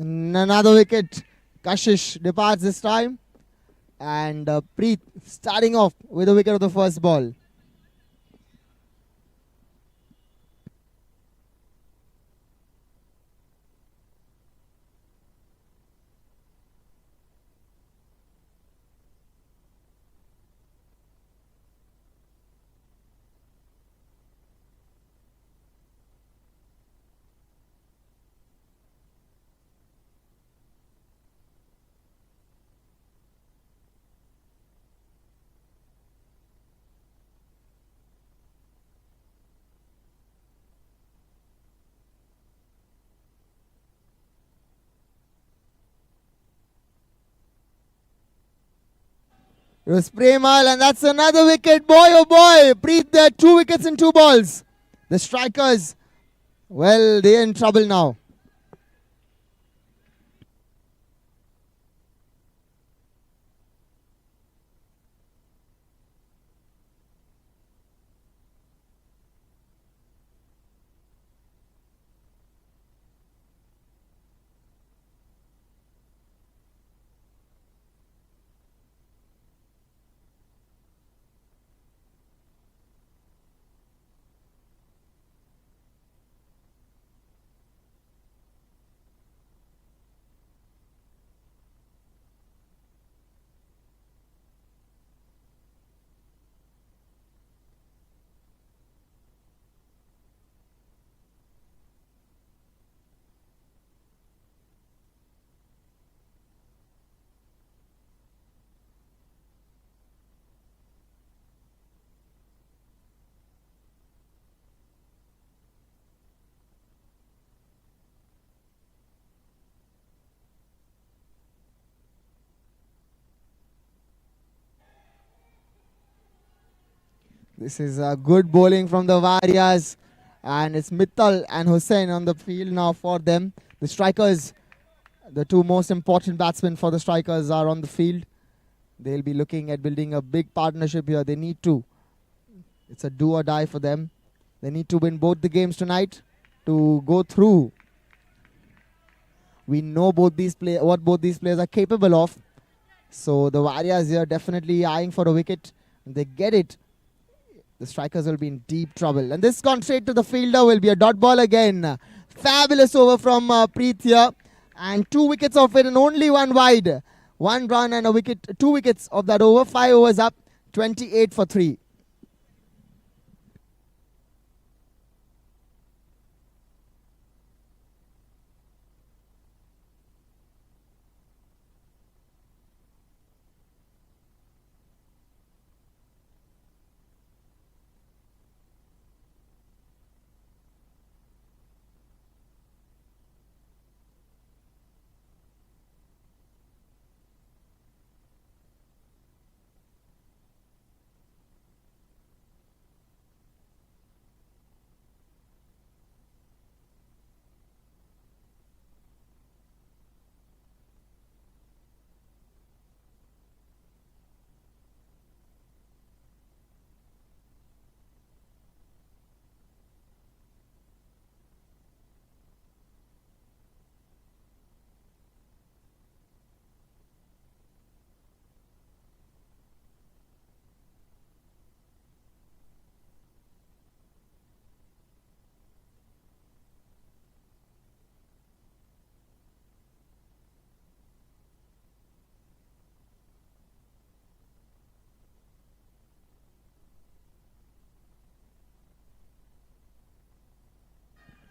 Another wicket. Kashish departs this time. And Preet starting off with a wicket of the first ball. It was Premal, and that's another wicket. Boy, oh boy. Preet there, 2 wickets in 2 balls. The strikers, well, they're in trouble now. This is a good bowling from the Warriors, and it's Mittal and Hussain on the field now for them. The strikers, the 2 most important batsmen for the strikers, are on the field. They'll be looking at building a big partnership here. They need to. It's a do or die for them. They need to win both the games tonight to go through. We know what both these players are capable of. So the Warriors here definitely eyeing for a wicket. If they get it, the strikers will be in deep trouble. And this gone straight to the fielder, will be a dot ball again. Fabulous over from Preet here. And 2 wickets off it and only 1 wide. 1 run and a wicket, 2 wickets of that over. 5 overs up, 28 for 3.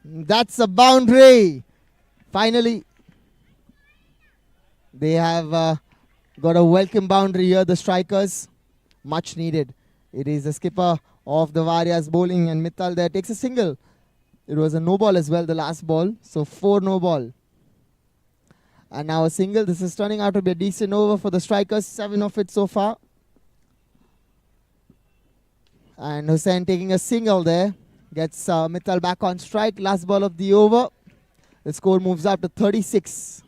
That's a boundary. Finally, they have got a welcome boundary here, the strikers. Much needed. It is the skipper of the Warriors bowling, and Mittal there takes a single. It was a no ball as well, the last ball. So 4 no ball. And now a single. This is turning out to be a decent over for the strikers. 7 of it so far. And Hussain taking a single there. Gets Mittal back on strike. Last ball of the over. The score moves up to 36.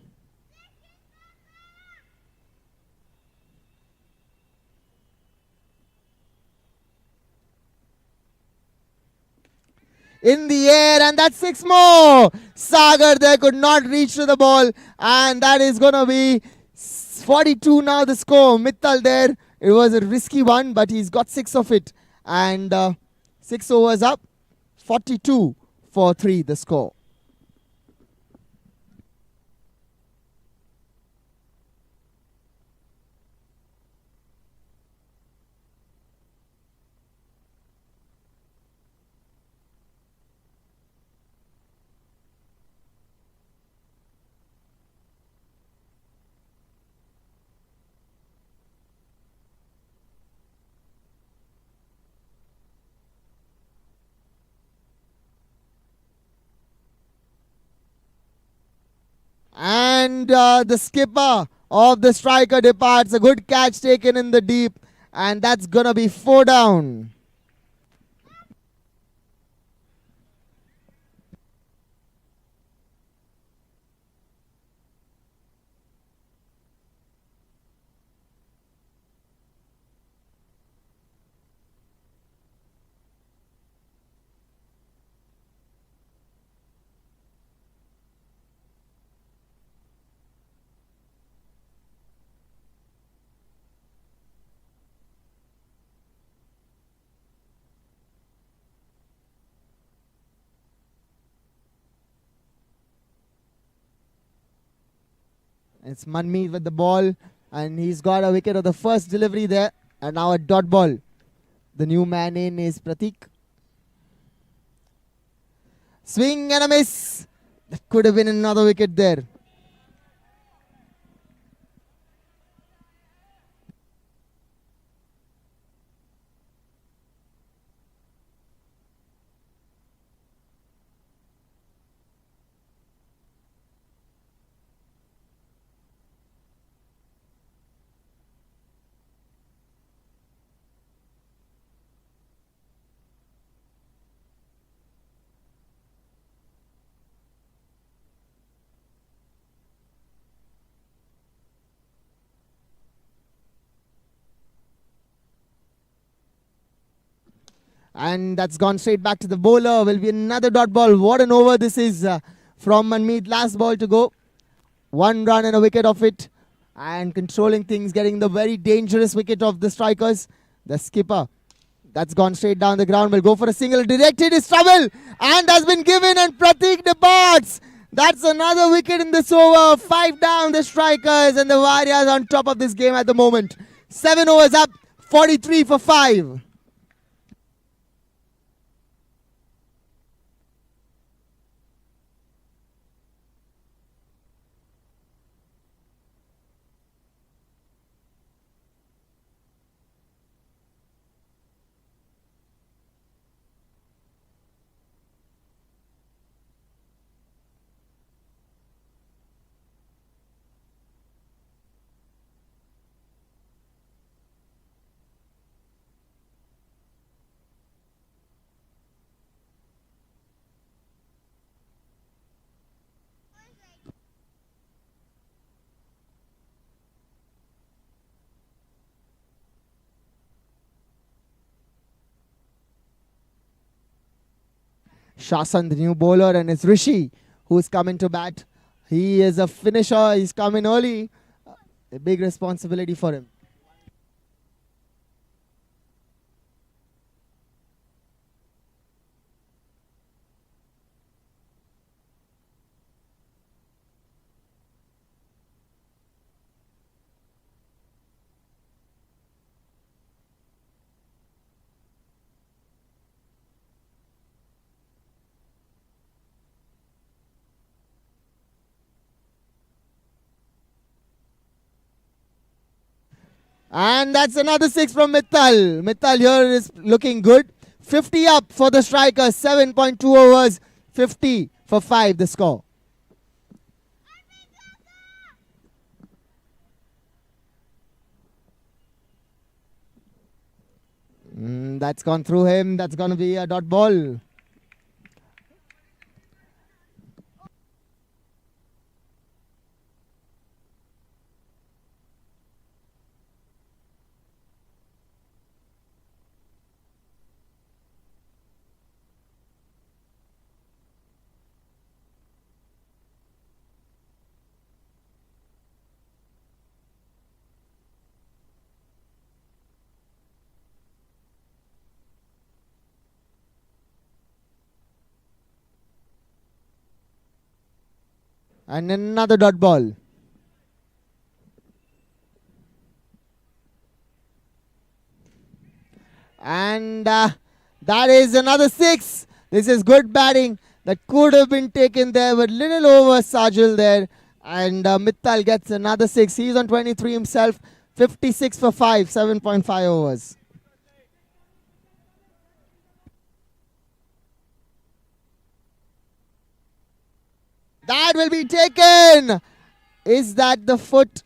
In the air, and that's 6 more. Sagar there could not reach to the ball, and that is going to be 42 now the score. Mittal there, it was a risky one, but he's got 6 of it, and 6 overs up, 42 for 3 the score. And the skipper of the striker departs. A good catch taken in the deep, and that's gonna be 4 down. It's Manmeet with the ball, and he's got a wicket of the first delivery there, and now a dot ball. The new man in is Pratik. Swing and a miss. That could have been another wicket there. And that's gone straight back to the bowler. Will be another dot ball. What an over this is from Manmeet. Last ball to go. 1 run and a wicket of it. And controlling things, getting the very dangerous wicket of the strikers. The skipper. That's gone straight down the ground. Will go for a single. Directed is trouble. And has been given, and Pratik departs. That's another wicket in this over. 5 down the strikers, and the Warriors on top of this game at the moment. 7 overs up. 43 for 5. Shasan, the new bowler, and it's Rishi who's coming to bat. He is a finisher. He's coming early. A big responsibility for him. And that's another 6 from Mittal. Mittal here is looking good. 50 up for the strikers. 7.2 overs. 50 for 5 the score. That's gone through him. That's going to be a dot ball. And another dot ball. And that is another 6. This is good batting. That could have been taken there, but little over Sajal there. And Mittal gets another 6. He's on 23 himself. 56 for 5. 7.5 overs. That will be taken. Is that the foot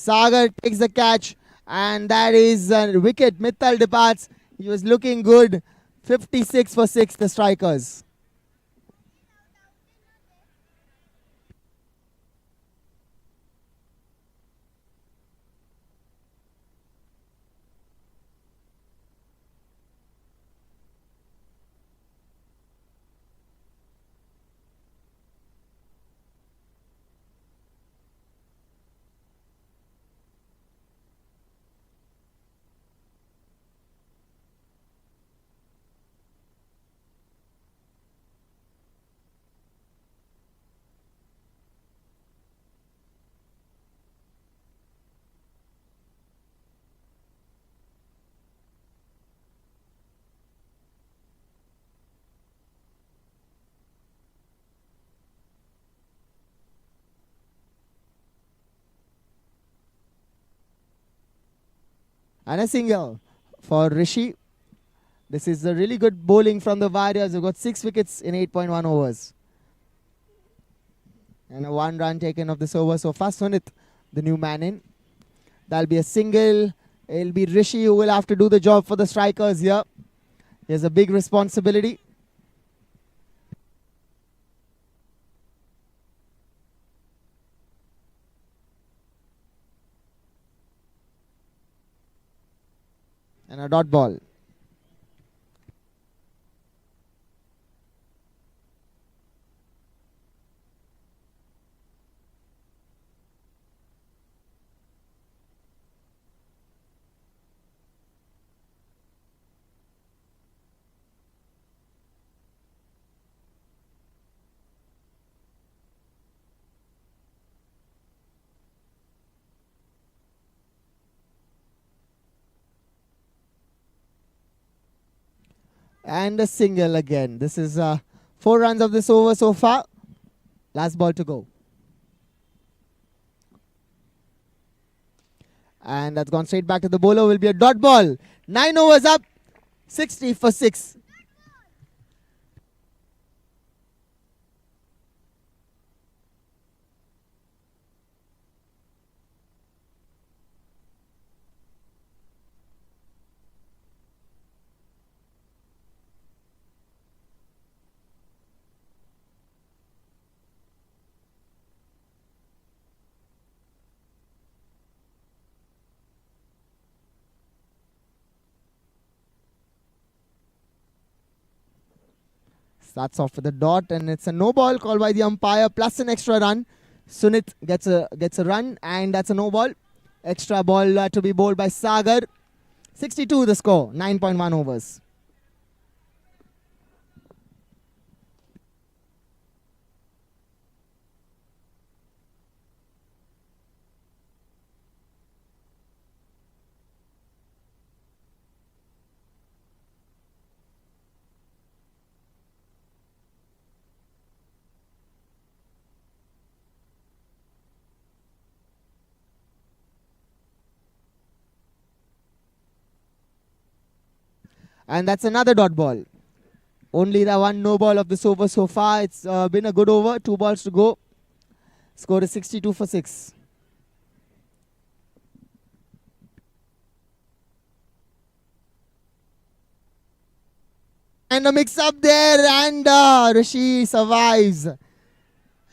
Sagar takes the catch, and that is a wicket. Mittal departs. He was looking good. 56 for 6, the strikers. And a single for Rishi. This is a really good bowling from the Warriors. They've got 6 wickets in 8.1 overs. And a 1 run taken of this over so far. Sunith, the new man in. That'll be a single. It'll be Rishi who will have to do the job for the strikers here. He has a big responsibility. And a dot ball. And a single again. This is 4 runs of this over so far. Last ball to go. And that's gone straight back to the bowler. Will be a dot ball. 9 overs up. 60 for 6. Starts off with a dot, and it's a no ball called by the umpire plus an extra run. Sunith gets a run, and that's a no ball. Extra ball to be bowled by Sagar. 62 the score, 9.1 overs. And that's another dot ball. Only the 1 no ball of this over so far. It's been a good over. 2 balls to go. Score is 62 for 6. And a mix up there, and Rishi survives.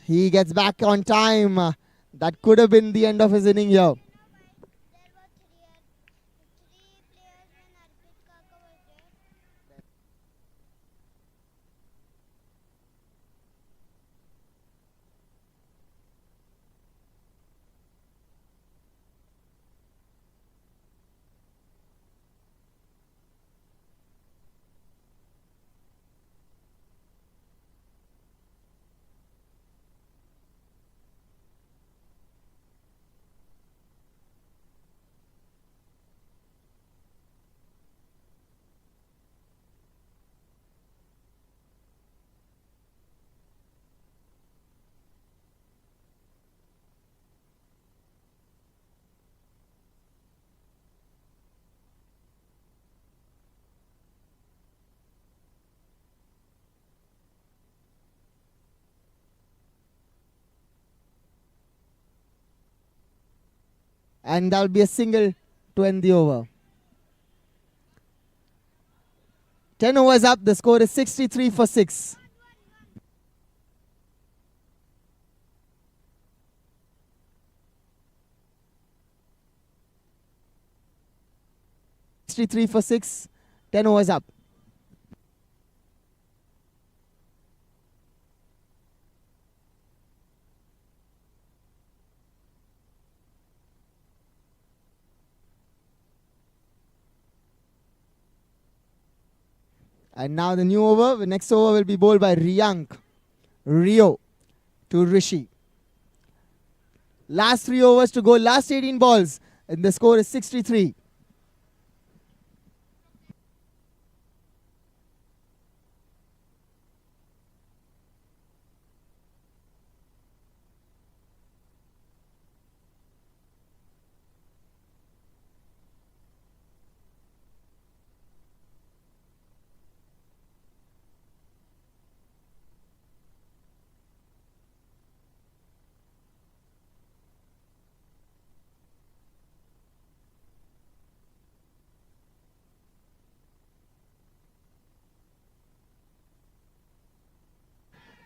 He gets back on time. That could have been the end of his inning here. And that will be a single to end the over. 10 overs up. The score is 63 for 6. Three for 6. 10 overs up. And now the new over. The next over will be bowled by Rio to Rishi. Last 3 overs to go. Last 18 balls. And the score is 63.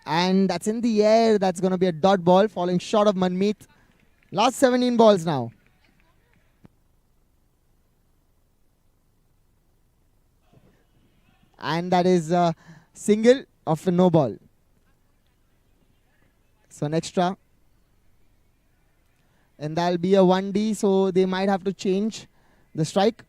And that's in the air. That's going to be a dot ball falling short of Manmeet. Last 17 balls now. And that is a single of a no ball. So an extra. And that'll be a 1D. So they might have to change the strike.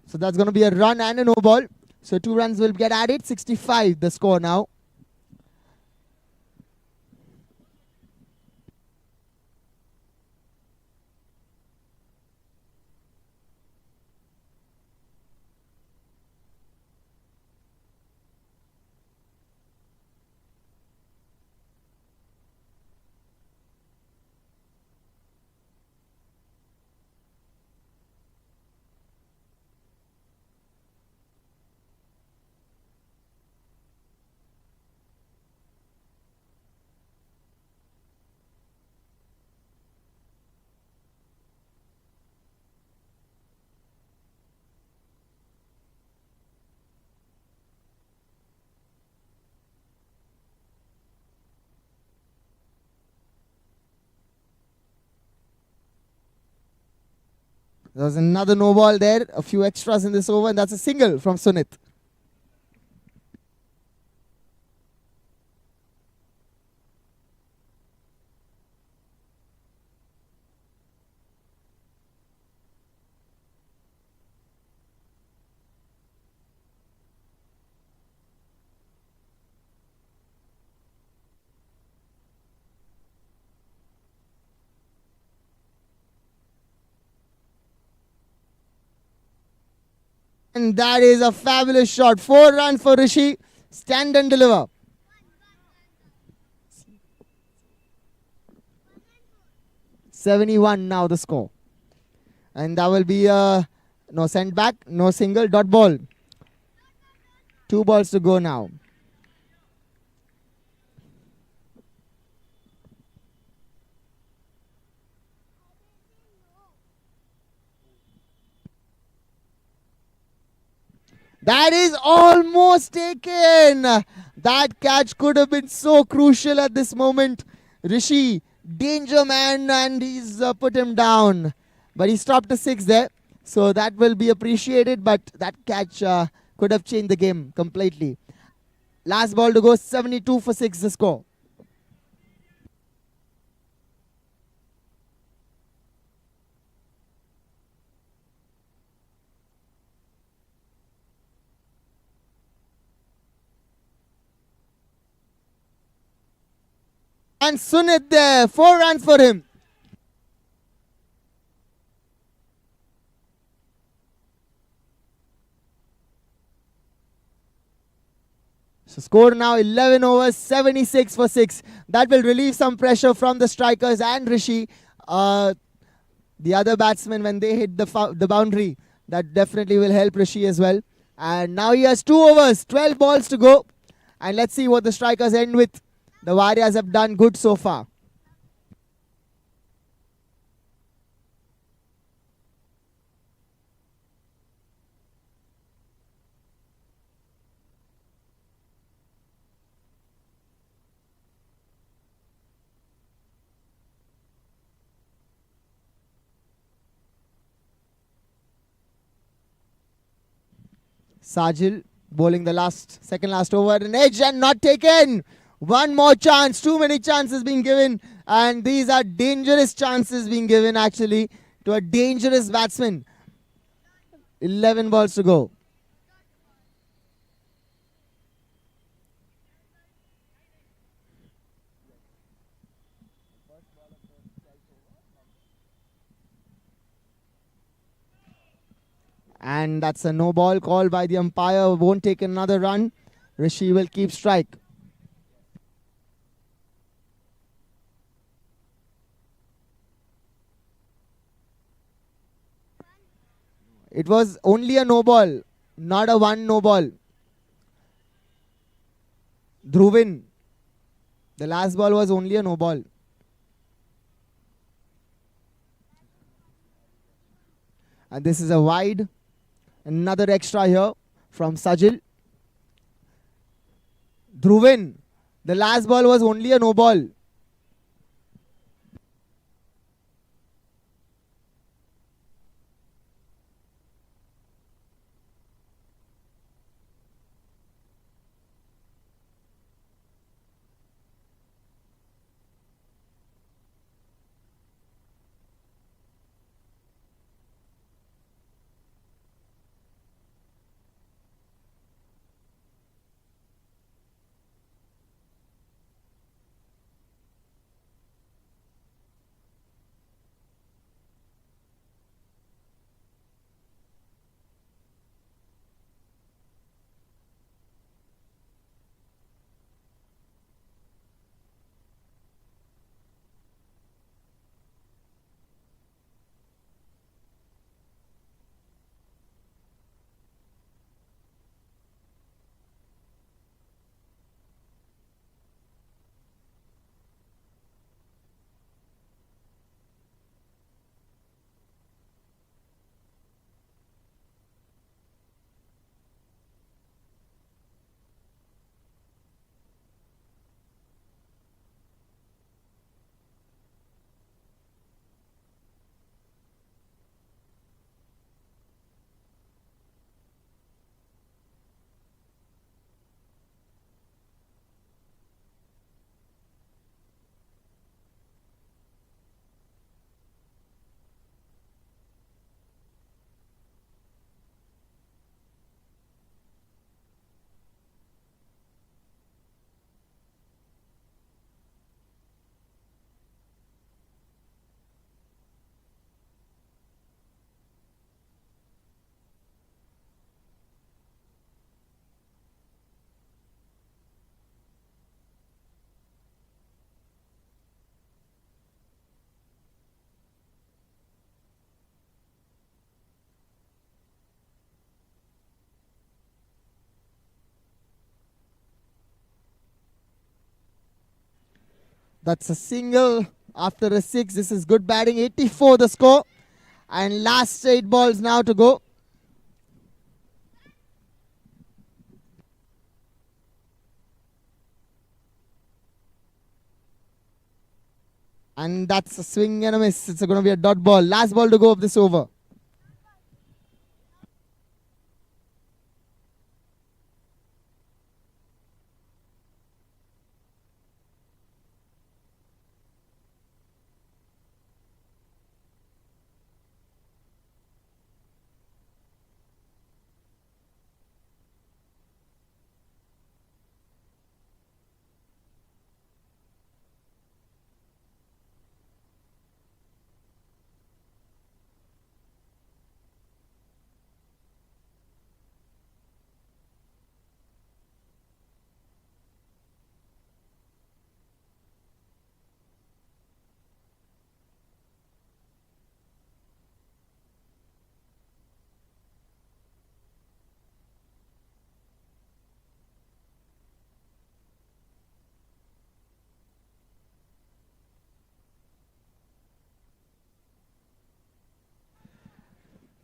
So that's going to be a run and a no ball. So 2 runs will get added. 65 the score now. There was another no ball there. A few extras in this over. And that's a single from Sunit. And that is a fabulous shot. 4 runs for Rishi. Stand and deliver. $71 now the score. And that will be a no send back, no single, dot ball. 2 balls to go now. That is almost taken. That catch could have been so crucial at this moment. Rishi, danger man, and he's put him down. But he stopped a 6 there. So that will be appreciated. But that catch could have changed the game completely. Last ball to go, 72 for 6 the score. And Sunit there, 4 runs for him. So score now 11 overs, 76 for 6. That will relieve some pressure from the strikers and Rishi, the other batsmen, when they hit the boundary. That definitely will help Rishi as well. And now he has 2 overs, 12 balls to go. And let's see what the strikers end with. The Warriors have done good so far. Sajil bowling the second last over, an edge and not taken. One more chance, too many chances being given, and these are dangerous chances being given actually to a dangerous batsman. 11 balls to go. And that's a no ball called by the umpire. Won't take another run. Rishi will keep strike. It was only a no ball, not a one no ball. Dhruvin. The last ball was only a no ball. And this is a wide. Another extra here from Sajil. Dhruvin. The last ball was only a no ball. That's a single after a 6. This is good batting. 84 the score. And last 8 balls now to go. And that's a swing and a miss. It's going to be a dot ball. Last ball to go of this over.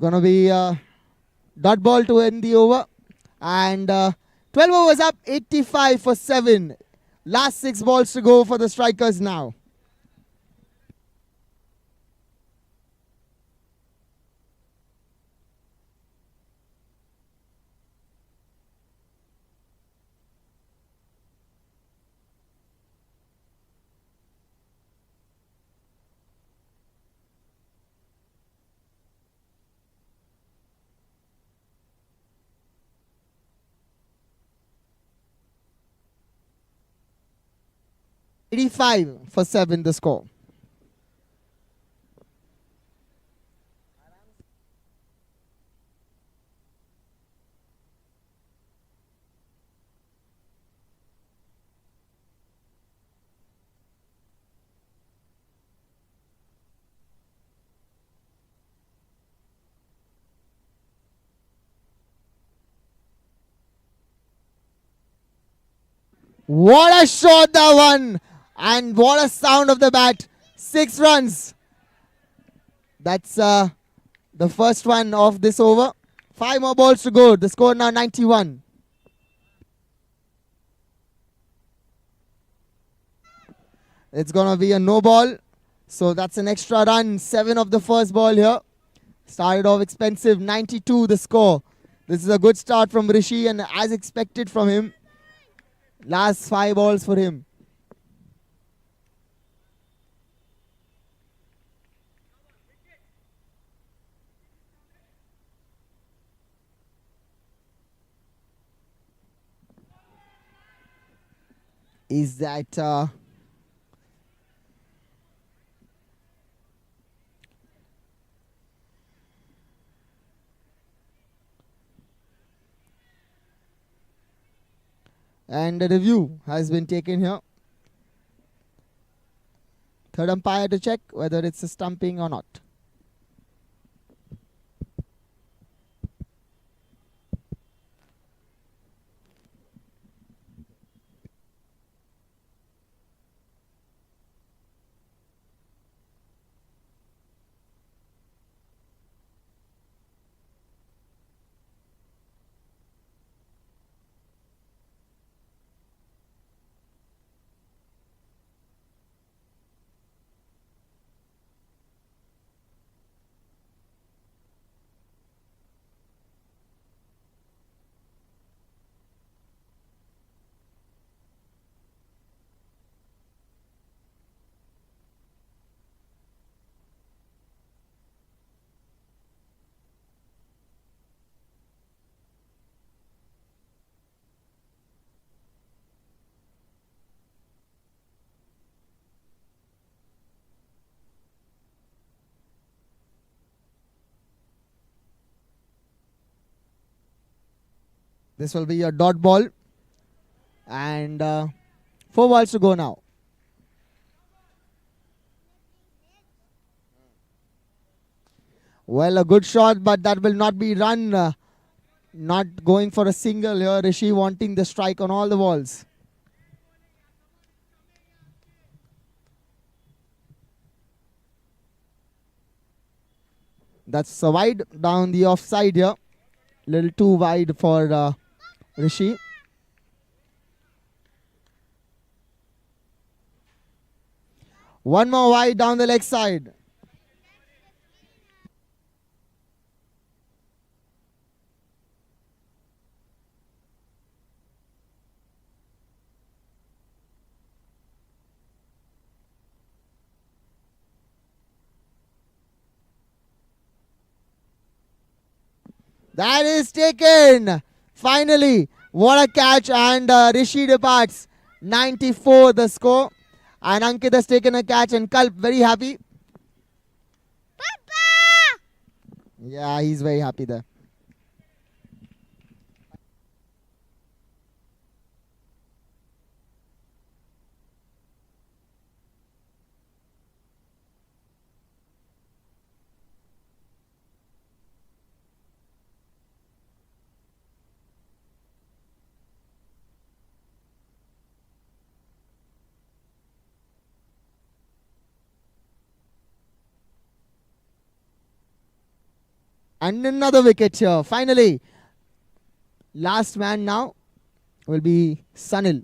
Gonna be dot ball to end the over. And 12 overs up, 85 for 7. Last 6 balls to go for the strikers now. $85 for 7 the score. What a shot that one! And what a sound of the bat. 6 runs. That's the first one of this over. 5 more balls to go. The score now 91. It's going to be a no ball. So that's an extra run. 7 of the first ball here. Started off expensive. 92 the score. This is a good start from Rishi, and as expected from him. Last 5 balls for him. Is that and a review has been taken here. Third umpire to check whether it's a stumping or not. This will be a dot ball. And 4 balls to go now. Well, a good shot, but that will not be run. Not going for a single here. Rishi wanting the strike on all the balls. That's a wide down the offside here. Little too wide for Rishi. One more wide down the leg side. That is taken. Finally, what a catch, and Rishi departs. 94 the score. And Ankit has taken a catch, and Kalp very happy. Papa! Yeah, he's very happy there. And another wicket here. Finally, last man now will be Sunil.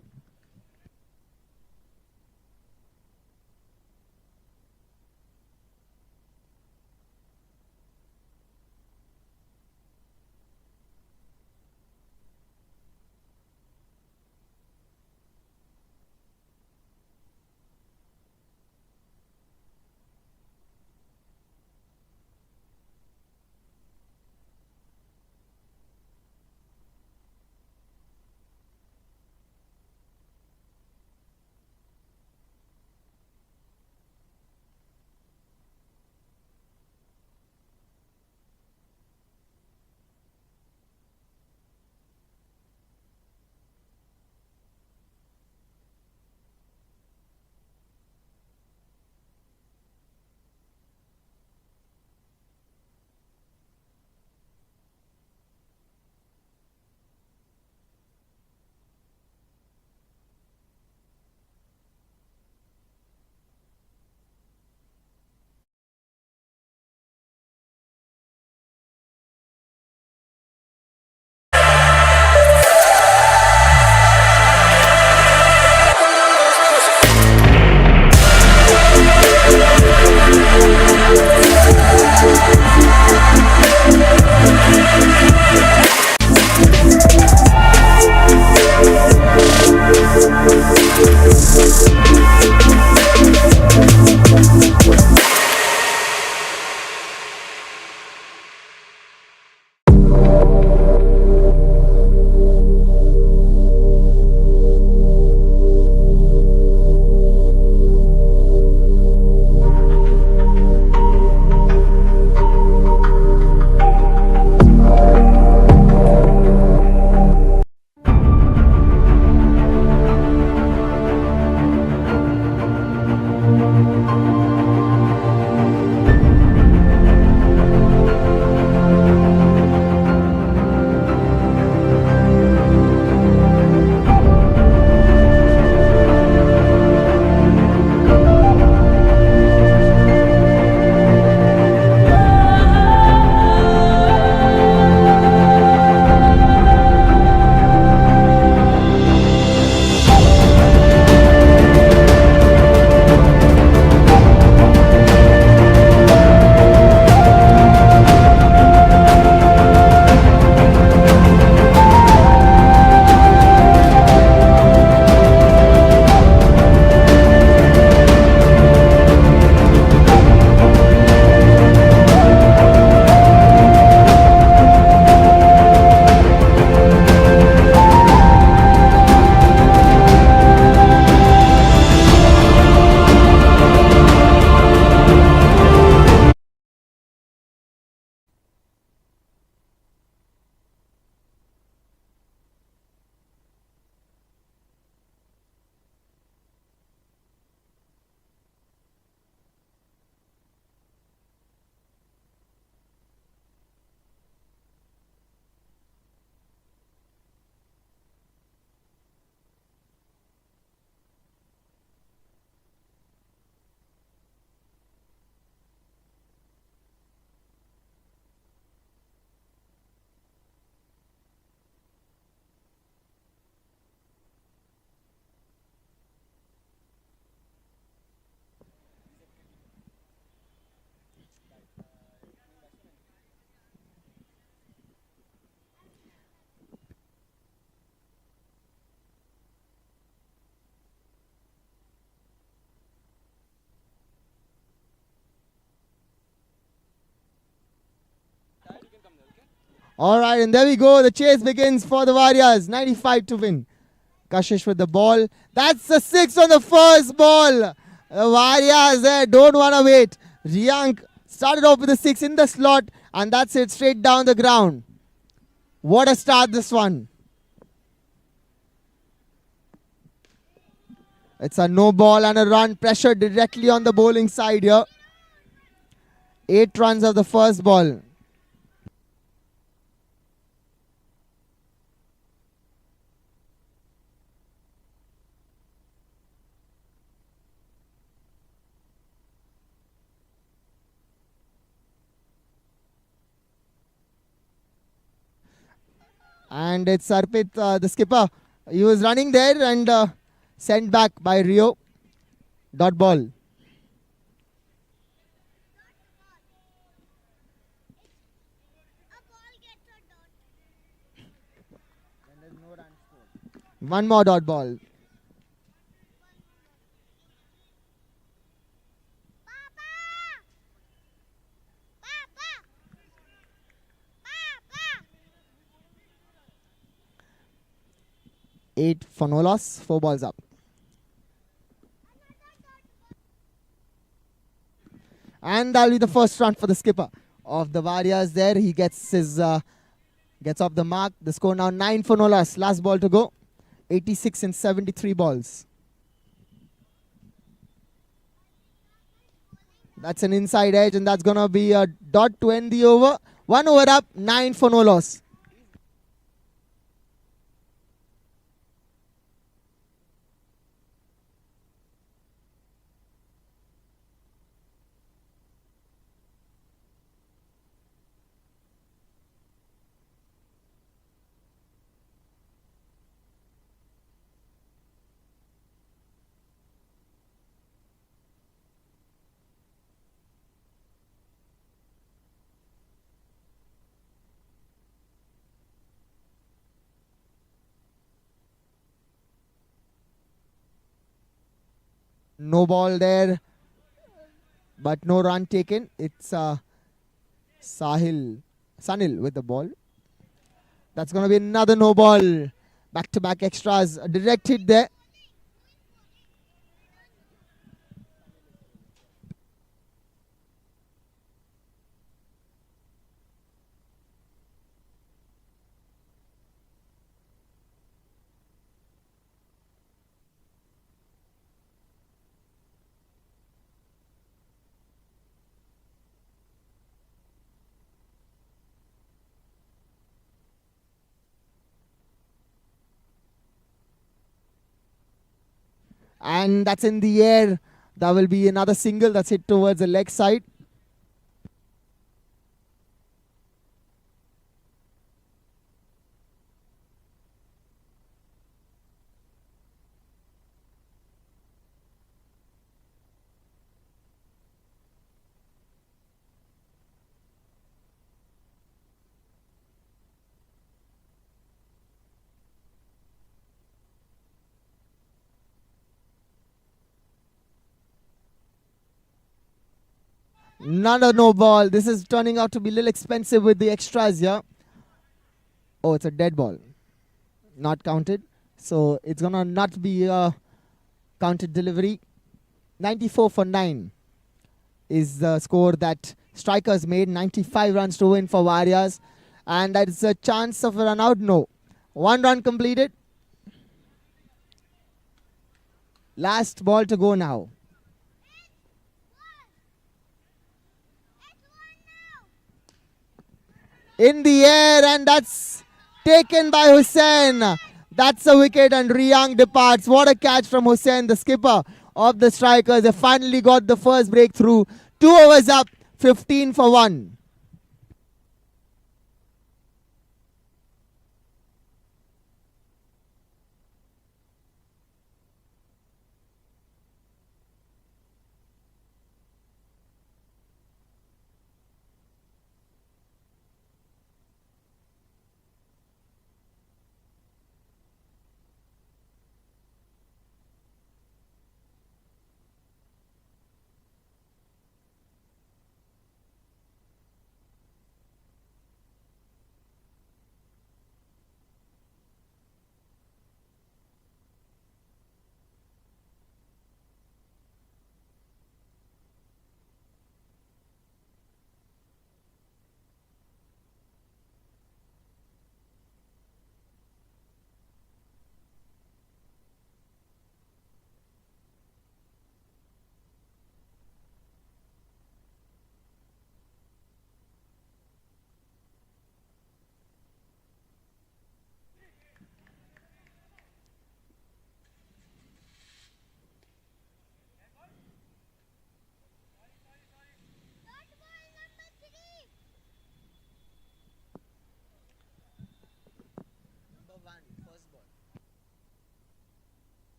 All right, and there we go. The chase begins for the Warriors. 95 to win. Kashish with the ball. That's the 6 on the first ball. The Warriors don't want to wait. Riyank started off with the 6 in the slot, and that's it, straight down the ground. What a start this one. It's a no ball and a run. Pressure directly on the bowling side here. 8 runs of the first ball. And it's Arpit, the skipper. He was running there and sent back by Rio. Dot ball. One more dot ball. Eight for no loss. 4 balls up. And that'll be the first run for the skipper of the Warriors there. He gets his gets off the mark. The score now 9 for no loss. Last ball to go. 86 in 73 balls. That's an inside edge, and that's going to be a dot to end the over. 1 over up, 9 for no loss. No ball there, but no run taken. It's Sunil with the ball. That's going to be another no ball. Back-to-back extras. A direct hit there. And that's in the air. That will be another single that's hit towards the leg side. Another no ball. This is turning out to be a little expensive with the extras here. Oh, it's a dead ball. Not counted. So it's going to not be a counted delivery. 94 for 9 is the score that Strikers made. 95 runs to win for Warriors. And that is a chance of a run out. No. 1 run completed. Last ball to go now. In the air, and that's taken by Hussain. That's a wicket, and Riyang departs. What a catch from Hussain, the skipper of the Strikers. They finally got the first breakthrough. 2 overs up, 15 for 1.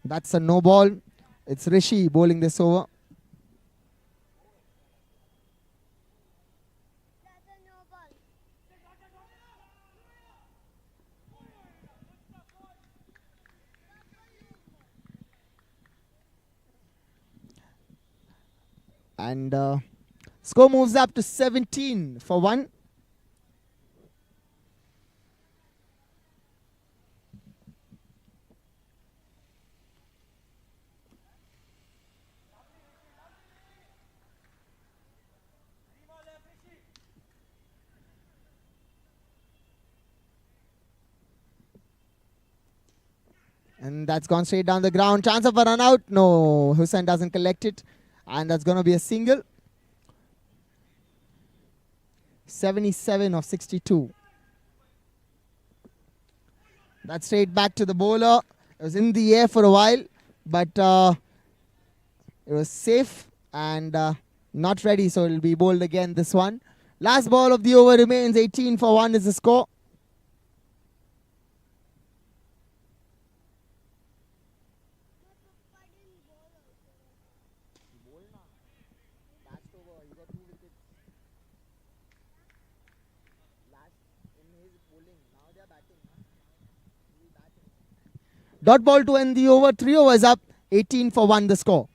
That's a no ball. It's Rishi bowling this over. And score moves up to 17 for 1. And that's gone straight down the ground. Chance of a run out. No, Hussain doesn't collect it. And that's going to be a single. 77 of 62. That's straight back to the bowler. It was in the air for a while, but it was safe and not ready, so it will be bowled again, this one. Last ball of the over remains. 18 for 1 is the score. Dot ball to end the over. 3 overs up. 18 for 1 the score.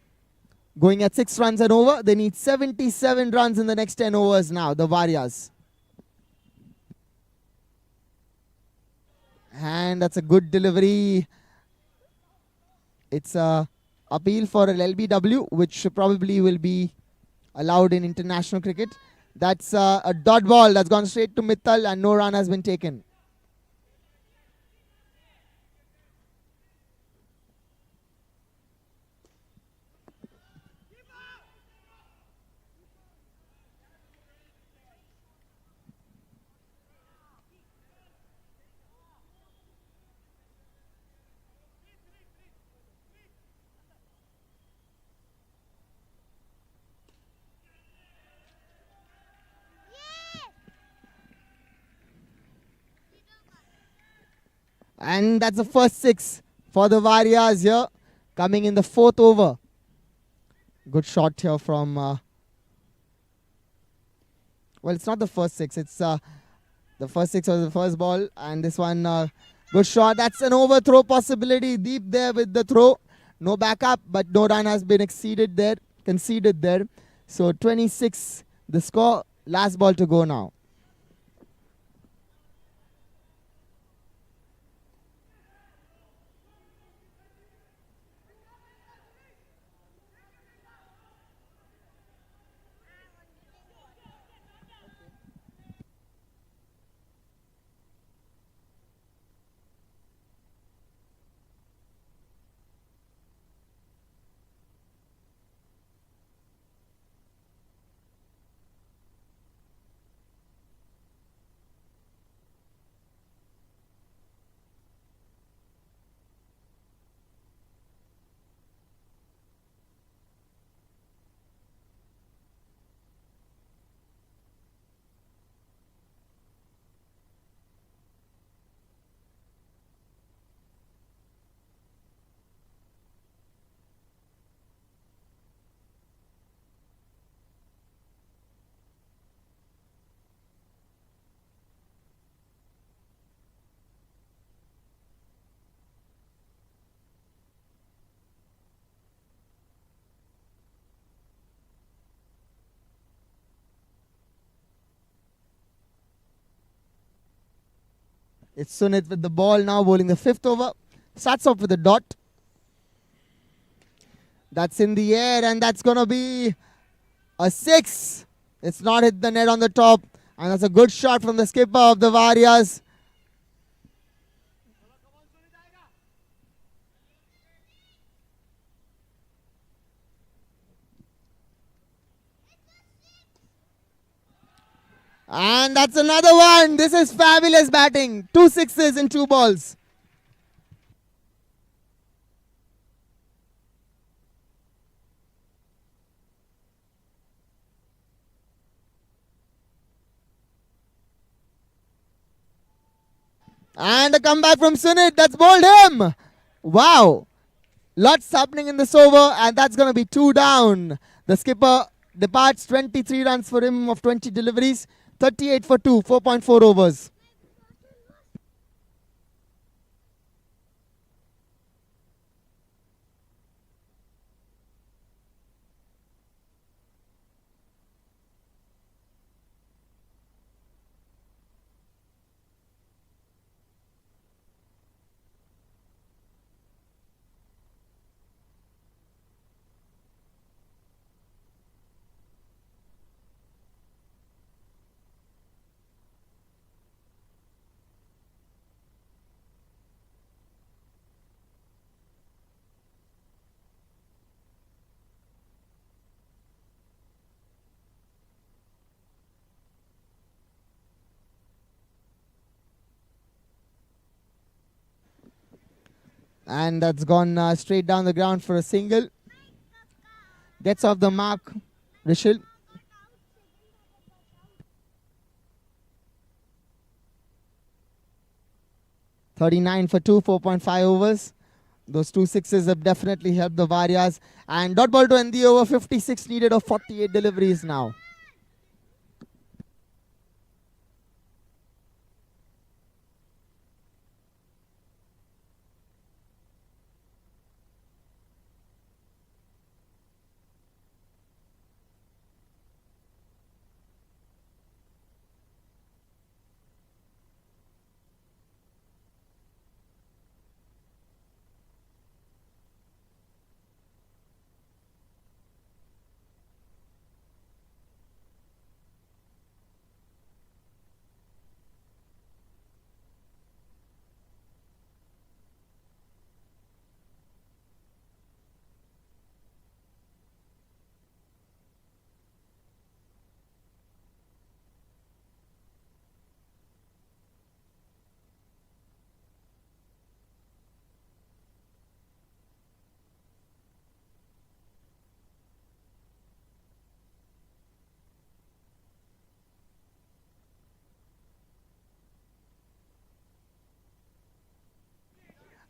Going at 6 runs and over. They need 77 runs in the next 10 overs now, the Warriors. And that's a good delivery. It's a appeal for an LBW, which probably will be allowed in international cricket. That's a dot ball that's gone straight to Mittal and no run has been taken. And that's the first 6 for the Warriors here. Coming in the 4th over. Good shot here from... well, it's not the first 6. It's the first 6 was the first ball. And this one, good shot. That's an overthrow possibility. Deep there with the throw. No backup, but no run has been conceded there. So 26 the score. Last ball to go now. It's Sunit with the ball now, bowling the 5th over. Starts off with a dot. That's in the air and that's going to be a 6. It's not hit the net on the top. And that's a good shot from the skipper of the Warriors. And that's another one. This is fabulous batting. 2 sixes in 2 balls. And a comeback from Sunit. That's bowled him. Wow. Lots happening in this over, and that's going to be 2 down. The skipper departs, 23 runs for him of 20 deliveries, 38 for 2, 4.4 overs. And that's gone straight down the ground for a single. Gets off the mark, Rishil. .39 for 2, 4.5 overs. Those 2 sixes have definitely helped the Warriors. And dot ball to end the over, 56 needed of 48 deliveries now.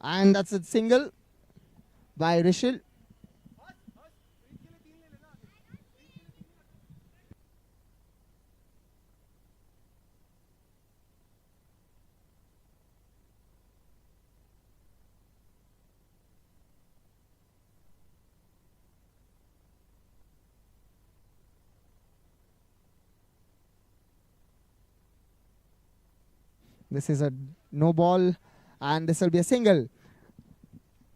And that's a single by Rishil. This is a no ball, and this will be a single.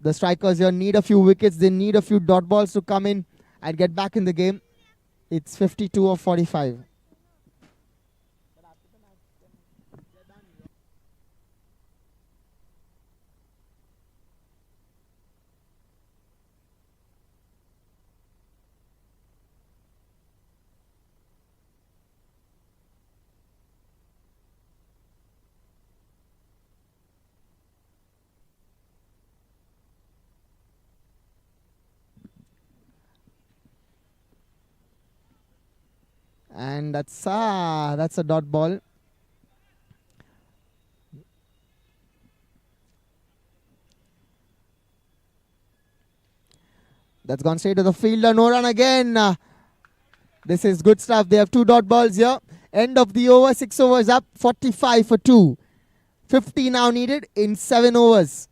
The strikers here need a few wickets. They need a few dot balls to come in and get back in the game. It's 52 of 45. And that's a dot ball. That's gone straight to the fielder. No run again. This is good stuff. They have 2 dot balls here. End of the over. 6 overs up. 45 for 2. 50 now needed in 7 overs.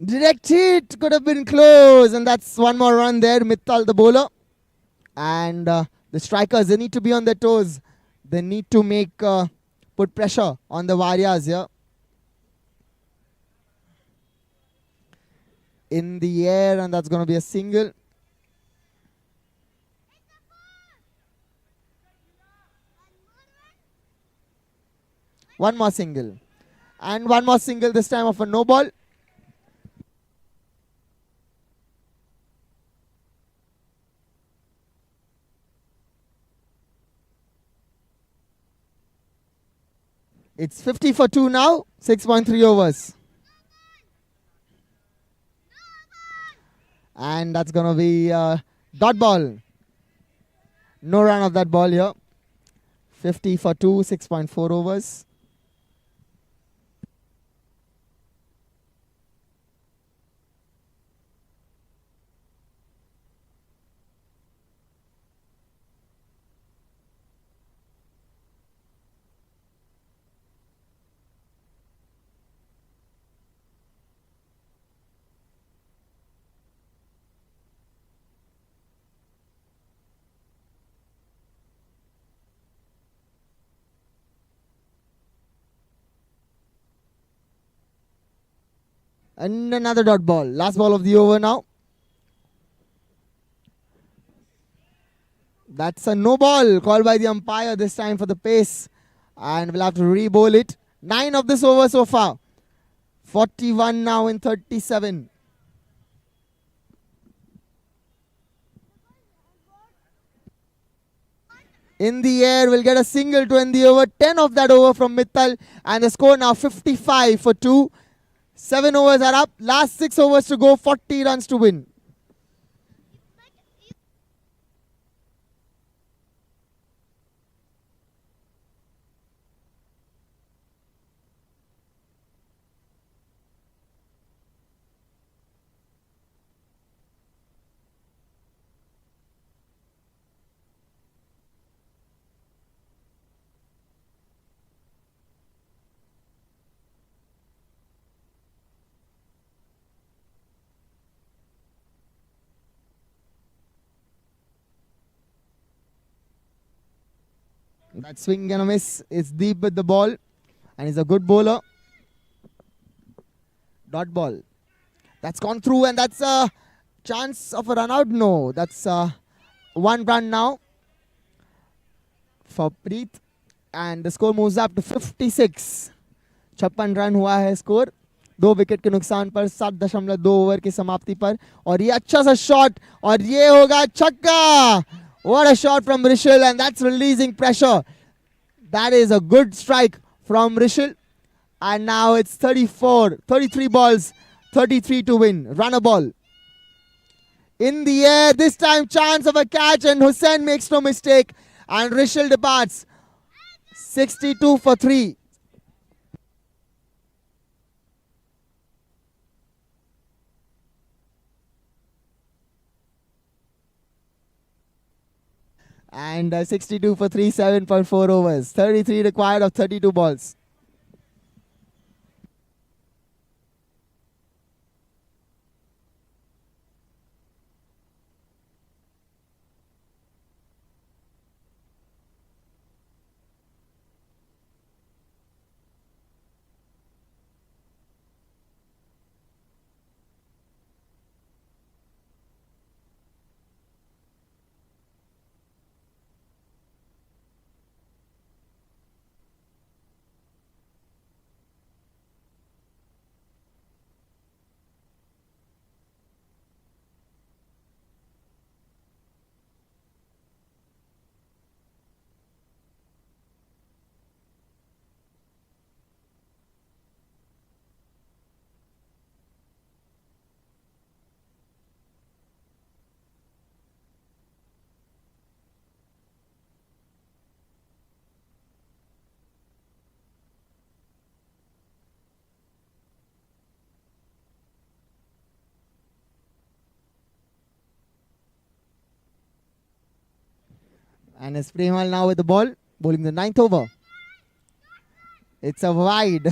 Direct hit, could have been close, and that's one more run there. Mittal, the bowler, and the strikers, they need to be on their toes They need to make put pressure on the Warriors here. In the air, and that's going to be a single. One more single. And one more single, this time of a no ball. It's 50 for 2 now, 6.3 overs. And that's going to be dot ball. No run of that ball here. 50 for 2, 6.4 overs. And another dot ball. Last ball of the over now. That's a no ball called by the umpire this time for the pace. And we'll have to re-bowl it. 9 of this over so far. 41 now in 37. In the air, we'll get a single to end the over. 10 of that over from Mittal. And the score now 55 for 2. 7 overs are up. Last 6 overs to go. 40 runs to win. That swing gonna miss. It's deep with the ball. And he's a good bowler. Dot ball. That's gone through, and that's a chance of a run out. No, that's 1 run now for Preet. And the score moves up to 56. 56 run हुआ है score. 2 wicket के नुकसान पर 7.2 over की समाप्ति पर. और ये अच्छा सा शॉट, और ये होगा छक्का. What a shot from Rishal, and that's releasing pressure. That is a good strike from Rishal. And now it's 33 balls, 33 to win. Run a ball. In the air, this time chance of a catch, and Hussain makes no mistake. And Rishal departs. 62 for 3. And 62 for 3, 7.4 overs. 33 required of 32 balls. And it's Premal now with the ball, bowling the 9th over. It's a wide,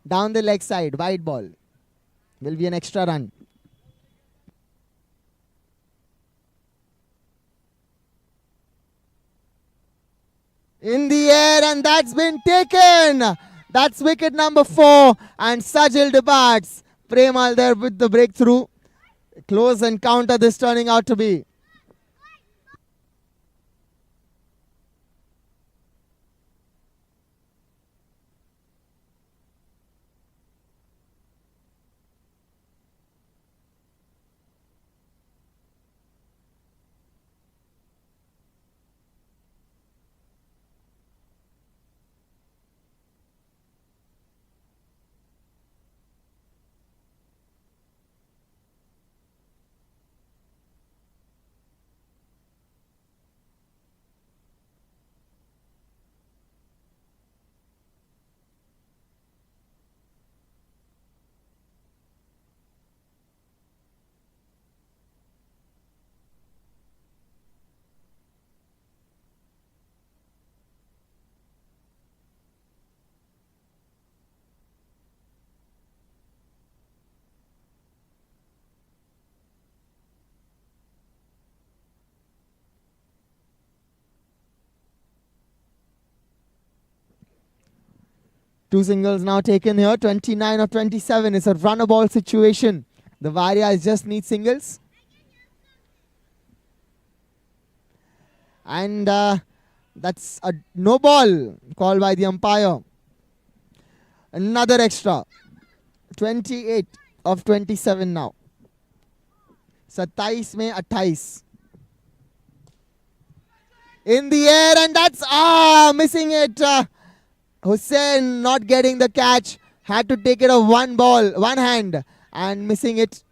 down the leg side, wide ball. Will be an extra run. In the air, and that's been taken. That's wicket number 4, and Sajil departs. Premal there with the breakthrough. Close encounter this turning out to be. Two singles now taken here. 29 of 27. It's a run-a-ball situation. The Warriors just need singles. And that's a no ball called by the umpire. Another extra. 28 of 27 now. 27 में 28. In the air, and that's missing it. Hussain not getting the catch. Had to take it off one hand, and missing it.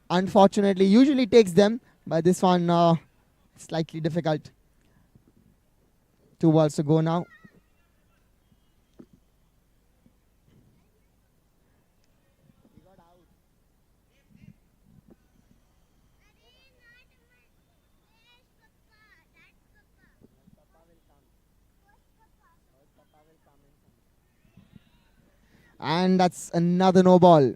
Unfortunately, usually takes them, but this one slightly difficult. 2 balls to go now. And that's another no ball.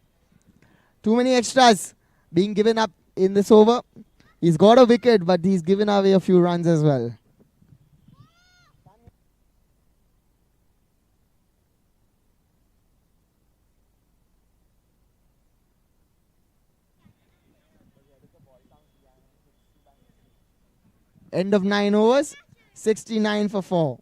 Too many extras being given up in this over. He's got a wicket, but he's given away a few runs as well. End of 9 overs, 69 for 4.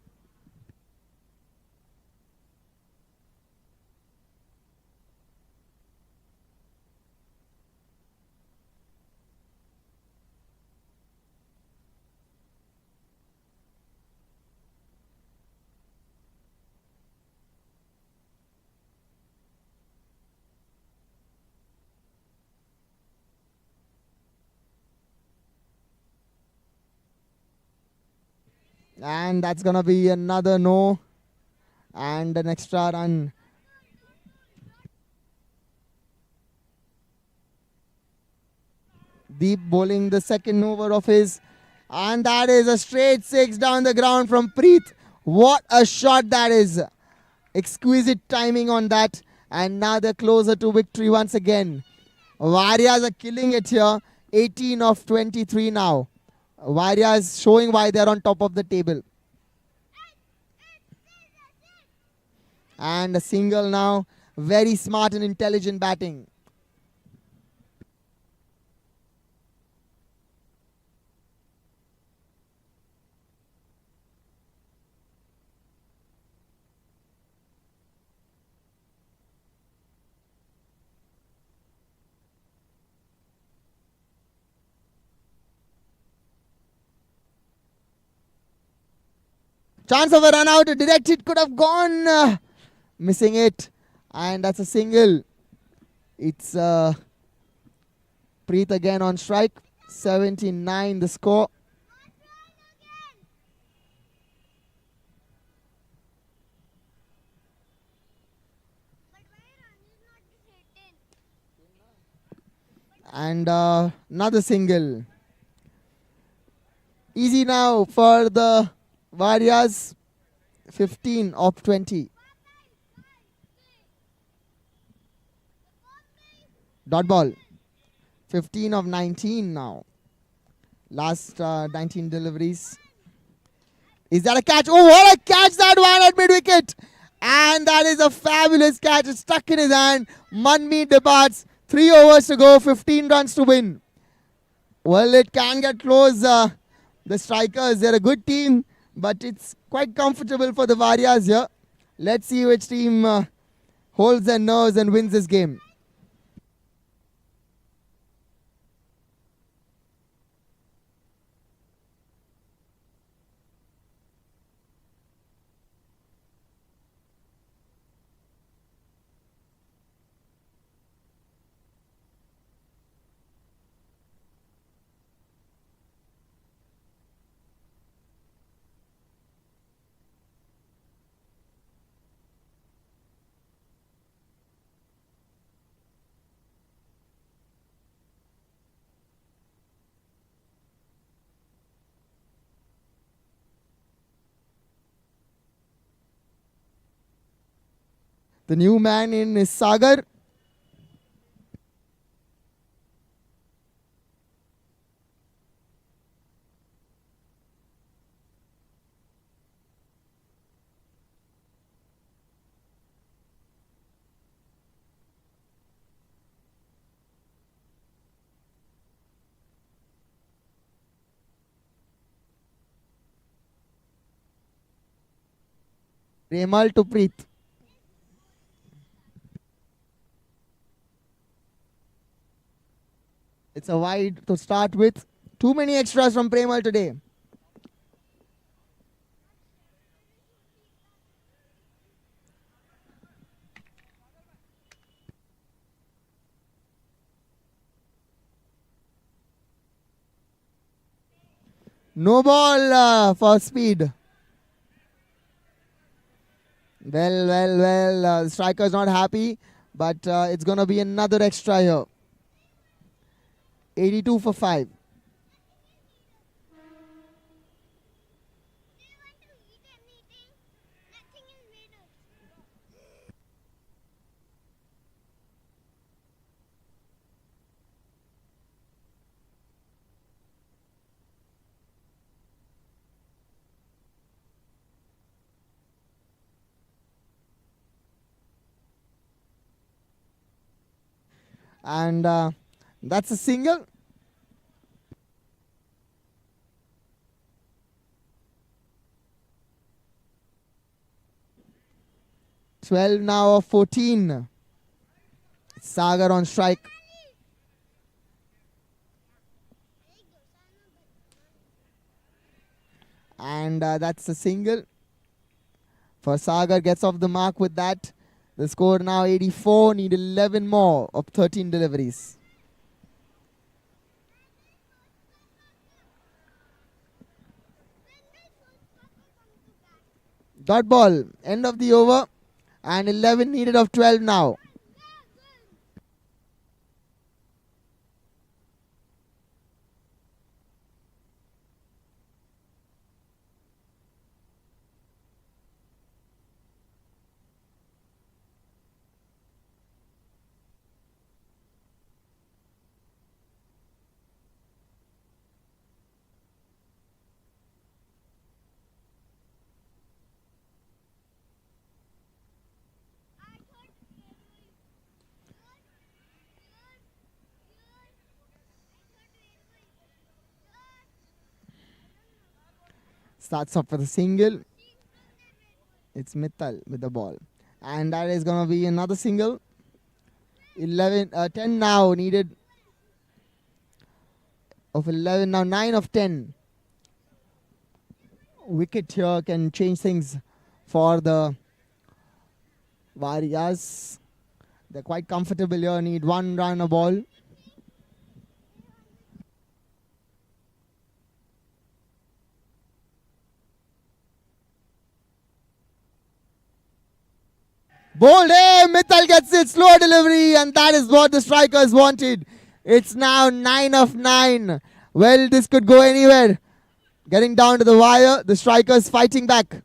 And that's going to be another no. And an extra run. Deep bowling the second over of his. And that is a straight 6 down the ground from Preet. What a shot that is. Exquisite timing on that. And now they're closer to victory once again. Warriors are killing it here. 18 of 23 now. Warriors showing why they're on top of the table. And a single now. Very smart and intelligent batting. Chance of a run out, direct hit could have gone. Missing it. And that's a single. It's Preet again on strike. 79 the score. And another single. Easy now for the Warriors. 15 of 20. Dot ball. 15 of 19 now. Last 19 deliveries. Is that a catch? Oh, what a catch that one at mid-wicket. And that is a fabulous catch. It's stuck in his hand. Manmeet departs. 3 overs to go, 15 runs to win. Well, it can get close. The strikers, they're a good team, but it's quite comfortable for the Warriors here. Let's see which team holds their nerves and wins this game. The new man in is Sagar. Remal to Preet. It's a wide to start with. Too many extras from Premal today. No ball for speed. Well. The striker's not happy, but it's going to be another extra here. 82 for 5. And that's a single. Twelve now of 14. Sagar on strike. And that's a single. For Sagar, gets off the mark with that. The score now 84, need 11 more of 13 deliveries. Dot ball, end of the over, and 11 needed of 12 now. Starts off with a single. It's Mittal with the ball. And that is going to be another single. 10 now needed of 11. Now 9 of 10. Wicket here can change things for the Warriors. They're quite comfortable here. Need 1 run a ball. Bowled, hey, Mittal gets it, slow delivery, and that is what the strikers wanted. It's now 9 of 9. Well, this could go anywhere. Getting down to the wire, the strikers fighting back.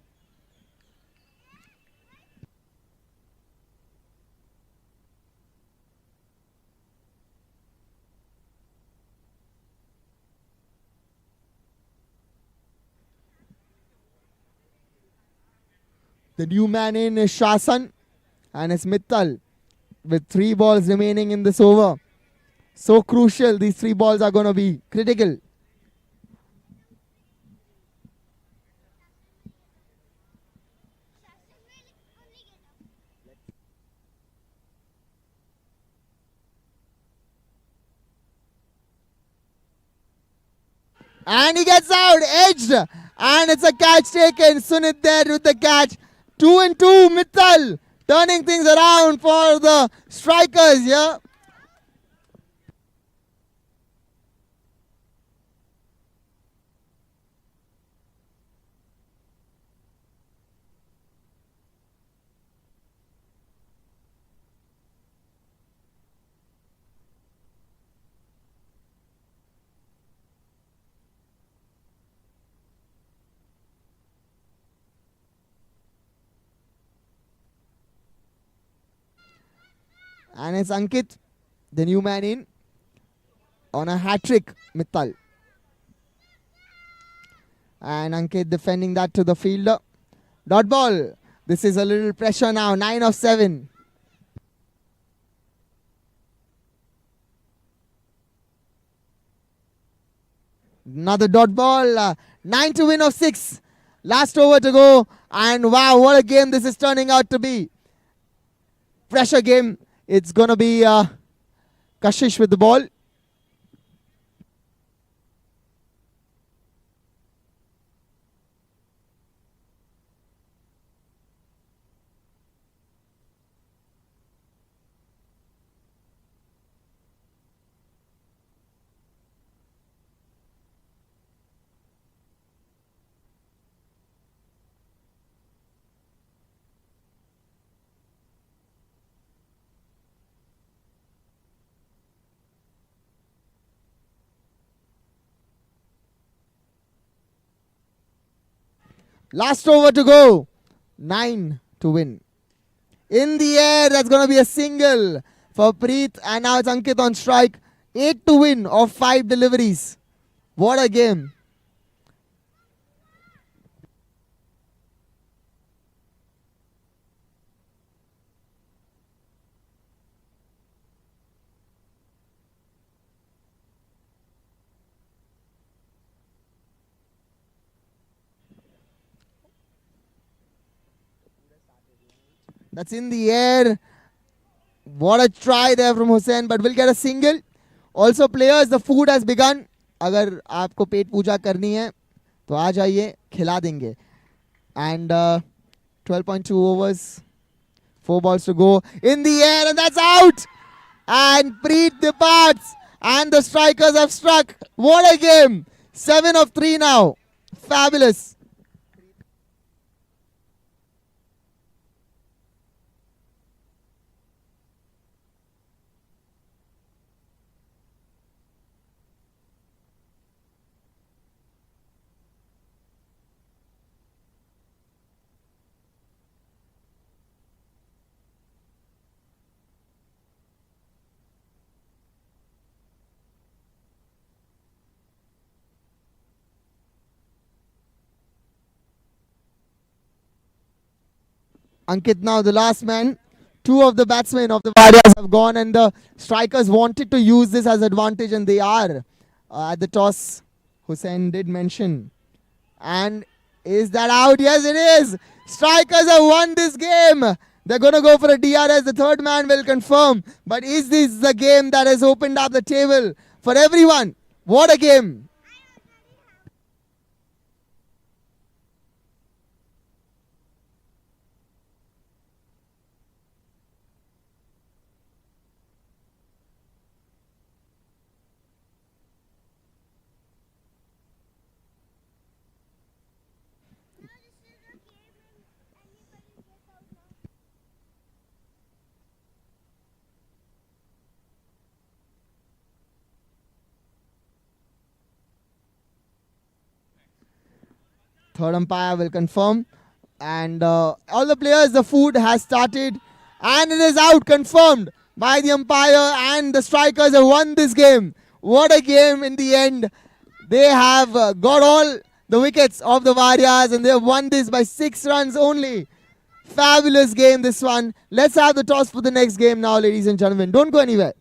The new man in is Shasan, and it's Mittal with 3 balls remaining in this over. So crucial, these 3 balls are going to be critical. And he gets out, edged, and it's a catch taken. Sunit there with the catch. 2 and 2, Mittal turning things around for the strikers here. And it's Ankit, the new man in, on a hat-trick, Mittal. And Ankit defending that to the fielder. Dot ball. This is a little pressure now. 9 of 7. Another dot ball. 9 to win of 6. Last over to go. And wow, what a game this is turning out to be. Pressure game. It's going to be Kashish with the ball. Last over to go. 9 to win. In the air, that's going to be a single for Preet. And now it's Ankit on strike. 8 to win of 5 deliveries. What a game. That's in the air. What a try there from Hussain, but we'll get a single. Also players, the food has begun. अगर आपको पेट पूजा करनी है तो आ जाइए, खिला देंगे. And 12.2 overs, 4 balls to go. In the air, and that's out. And Preet departs, and the strikers have struck. What a game. 7 of 3 now. Fabulous. Ankit now the last man. 2 of the batsmen of the Warriors have gone, and the strikers wanted to use this as advantage, and they are. At the toss, Hussain did mention. And is that out? Yes, it is. Strikers have won this game. They're going to go for a DRS. The third man will confirm. But is this the game that has opened up the table for everyone? What a game. Third umpire will confirm. And all the players, the food has started. And it is out, confirmed by the umpire. And the strikers have won this game. What a game in the end. They have got all the wickets of the Warriors, and they have won this by 6 runs only. Fabulous game, this one. Let's have the toss for the next game now, ladies and gentlemen. Don't go anywhere.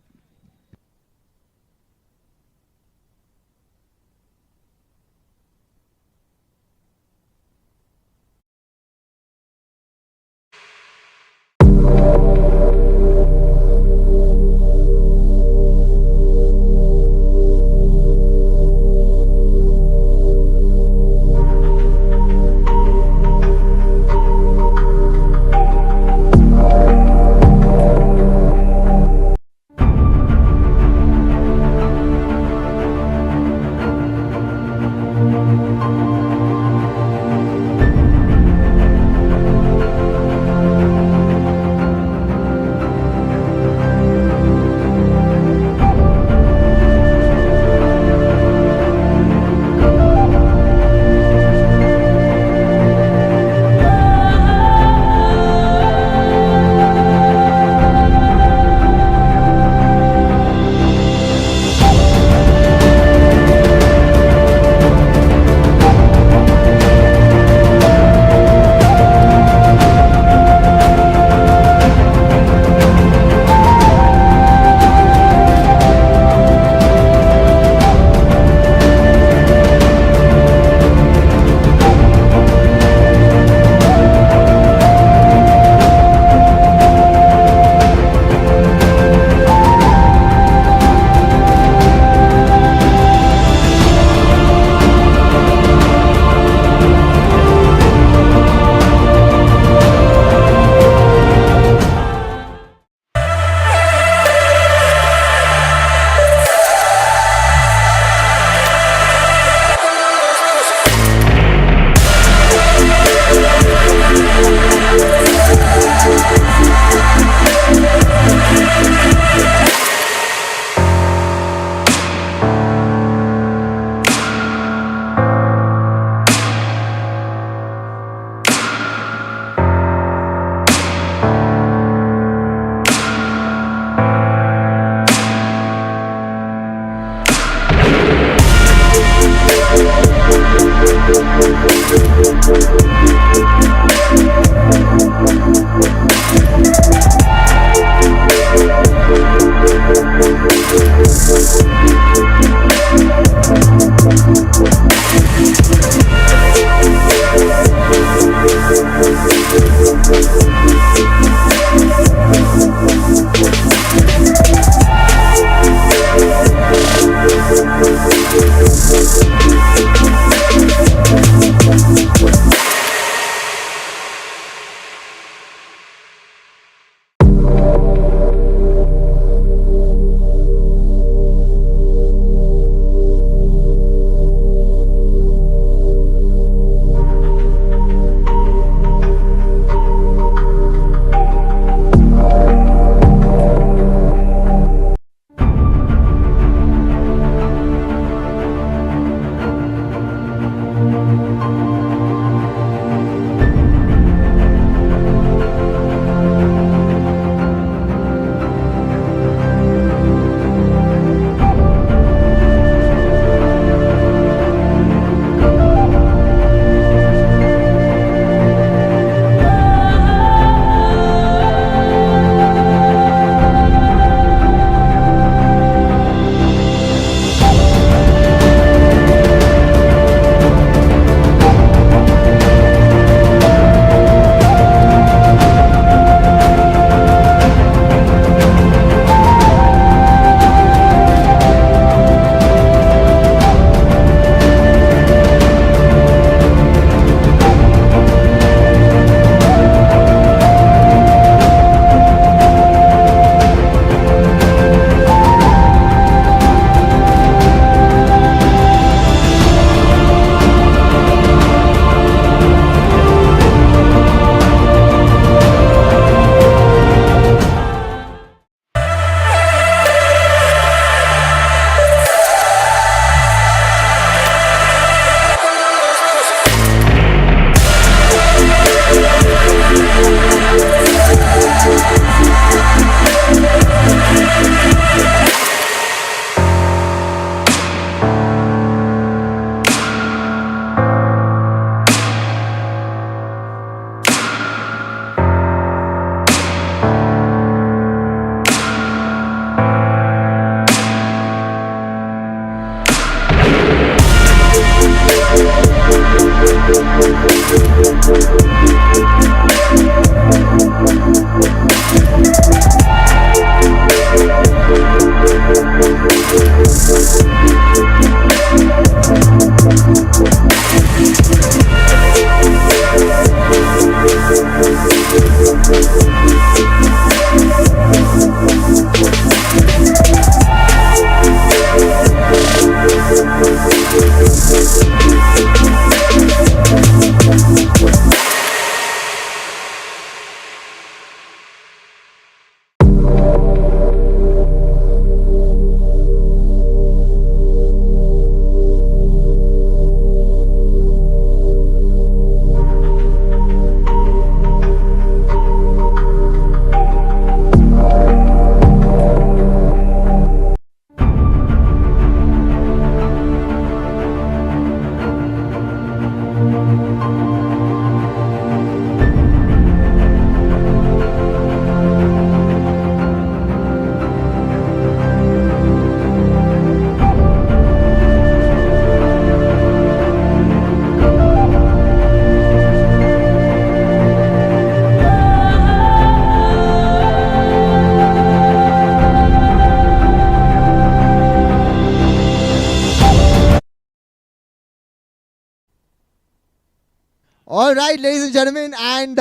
All right, ladies and gentlemen, and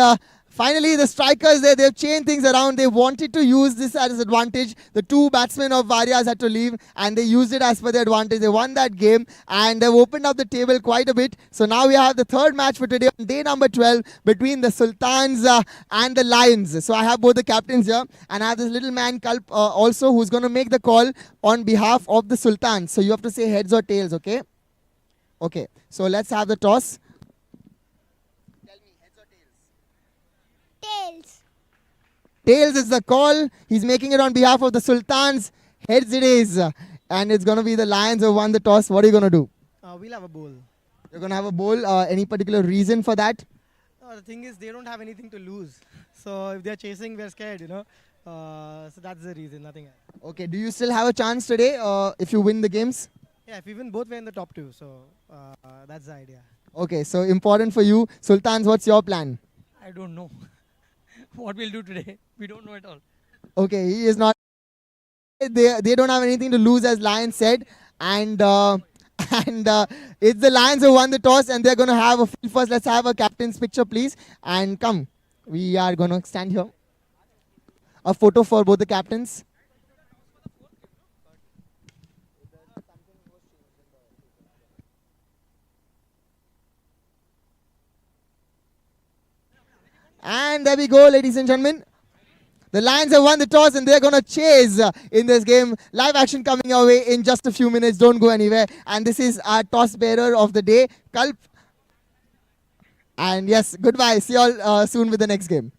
finally the strikers there, they've changed things around. They wanted to use this as advantage. The two batsmen of Varias had to leave, and they used it as per their advantage. They won that game, and they've opened up the table quite a bit. So now we have the third match for today, on day number 12, between the Sultans and the Lions. So I have both the captains here, and I have this little man Kalp also, who's going to make the call on behalf of the Sultans. So you have to say heads or tails, okay? Okay, so let's have the toss. Tails. Tails is the call. He's making it on behalf of the Sultans. Heads it is. And it's going to be the Lions who won the toss. What are you going to do? We'll have a bowl. You're going to have a bowl. Any particular reason for that? The thing is, they don't have anything to lose. So if they're chasing, we're scared, you know. So that's the reason, nothing else. Okay, do you still have a chance today if you win the games? Yeah, if we win both, we're in the top two. So that's the idea. Okay, so important for you. Sultans, what's your plan? I don't know what we'll do today. We don't know at all. Okay, he is not. They don't have anything to lose, as Lions said. And it's the Lions who won the toss, and they're going to have a field first. Let's have a captain's picture, please. And come, we are going to stand here. A photo for both the captains. And there we go, ladies and gentlemen. The Lions have won the toss and they're going to chase in this game. Live action coming your way in just a few minutes. Don't go anywhere. And this is our toss bearer of the day, Kalp. And yes, goodbye. See you all soon with the next game.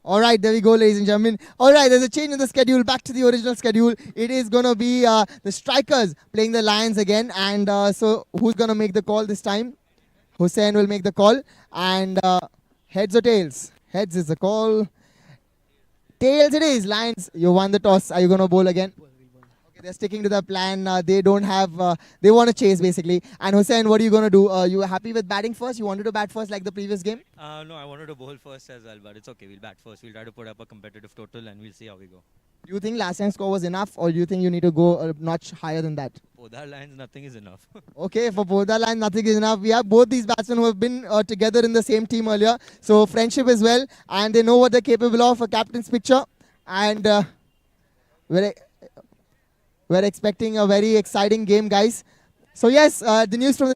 All right, there we go, ladies and gentlemen. All right, there's a change in the schedule. Back to the original schedule. It is going to be the Strikers playing the Lions again. And so who's going to make the call this time? Hussein will make the call. And heads or tails? Heads is the call. Tails it is. Lions, you won the toss. Are you going to bowl again? Okay, they're sticking to the plan. They don't have, they want to chase basically. And Hussein, what are you going to do? You were happy with batting first? You wanted to bat first like the previous game? No, I wanted to bowl first as well, but it's okay. We'll bat first. We'll try to put up a competitive total and we'll see how we go. Do you think last time's score was enough, or do you think you need to go a notch higher than that? For that lines, nothing is enough. Okay, for Podha line, nothing is enough. We have both these batsmen who have been together in the same team earlier. So friendship as well, and they know what they're capable of, a captain's picture. And we're expecting a very exciting game, guys. So yes, the news from the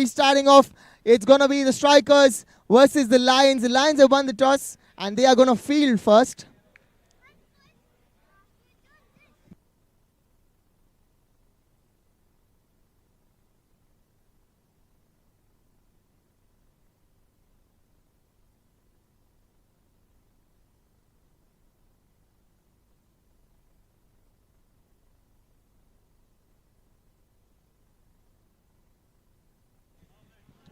starting off, it's going to be the Strikers versus the Lions. The Lions have won the toss and they are going to field first.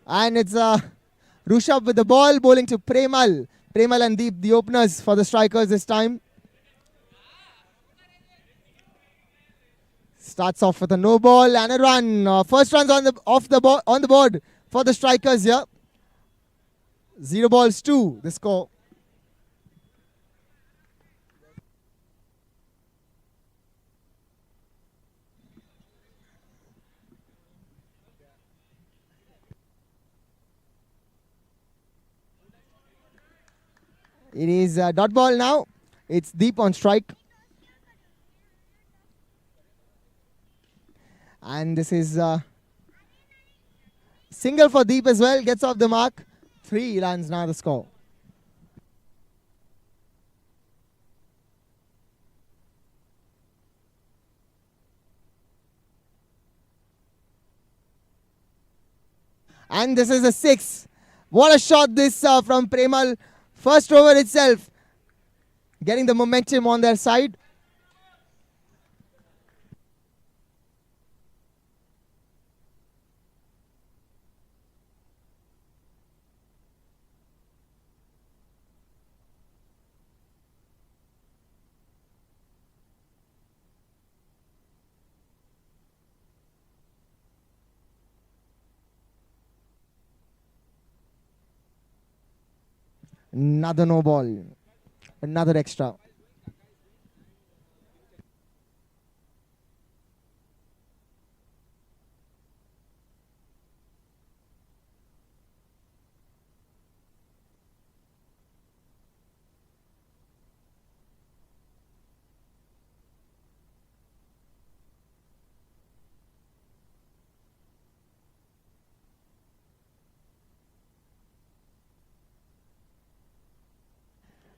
And it's Rushabh with the ball, bowling to Premal. Premal and Deep, the openers for the Strikers this time. Starts off with a no ball and a run. First runs on the board for the strikers here. 0 balls 2 the score. It is a dot ball now. It's deep on strike. And this is single for Deep as well. Gets off the mark. 3 runs now the score. And this is a 6. What a shot this from Premal. First over itself. Getting the momentum on their side. Another no ball. Another extra.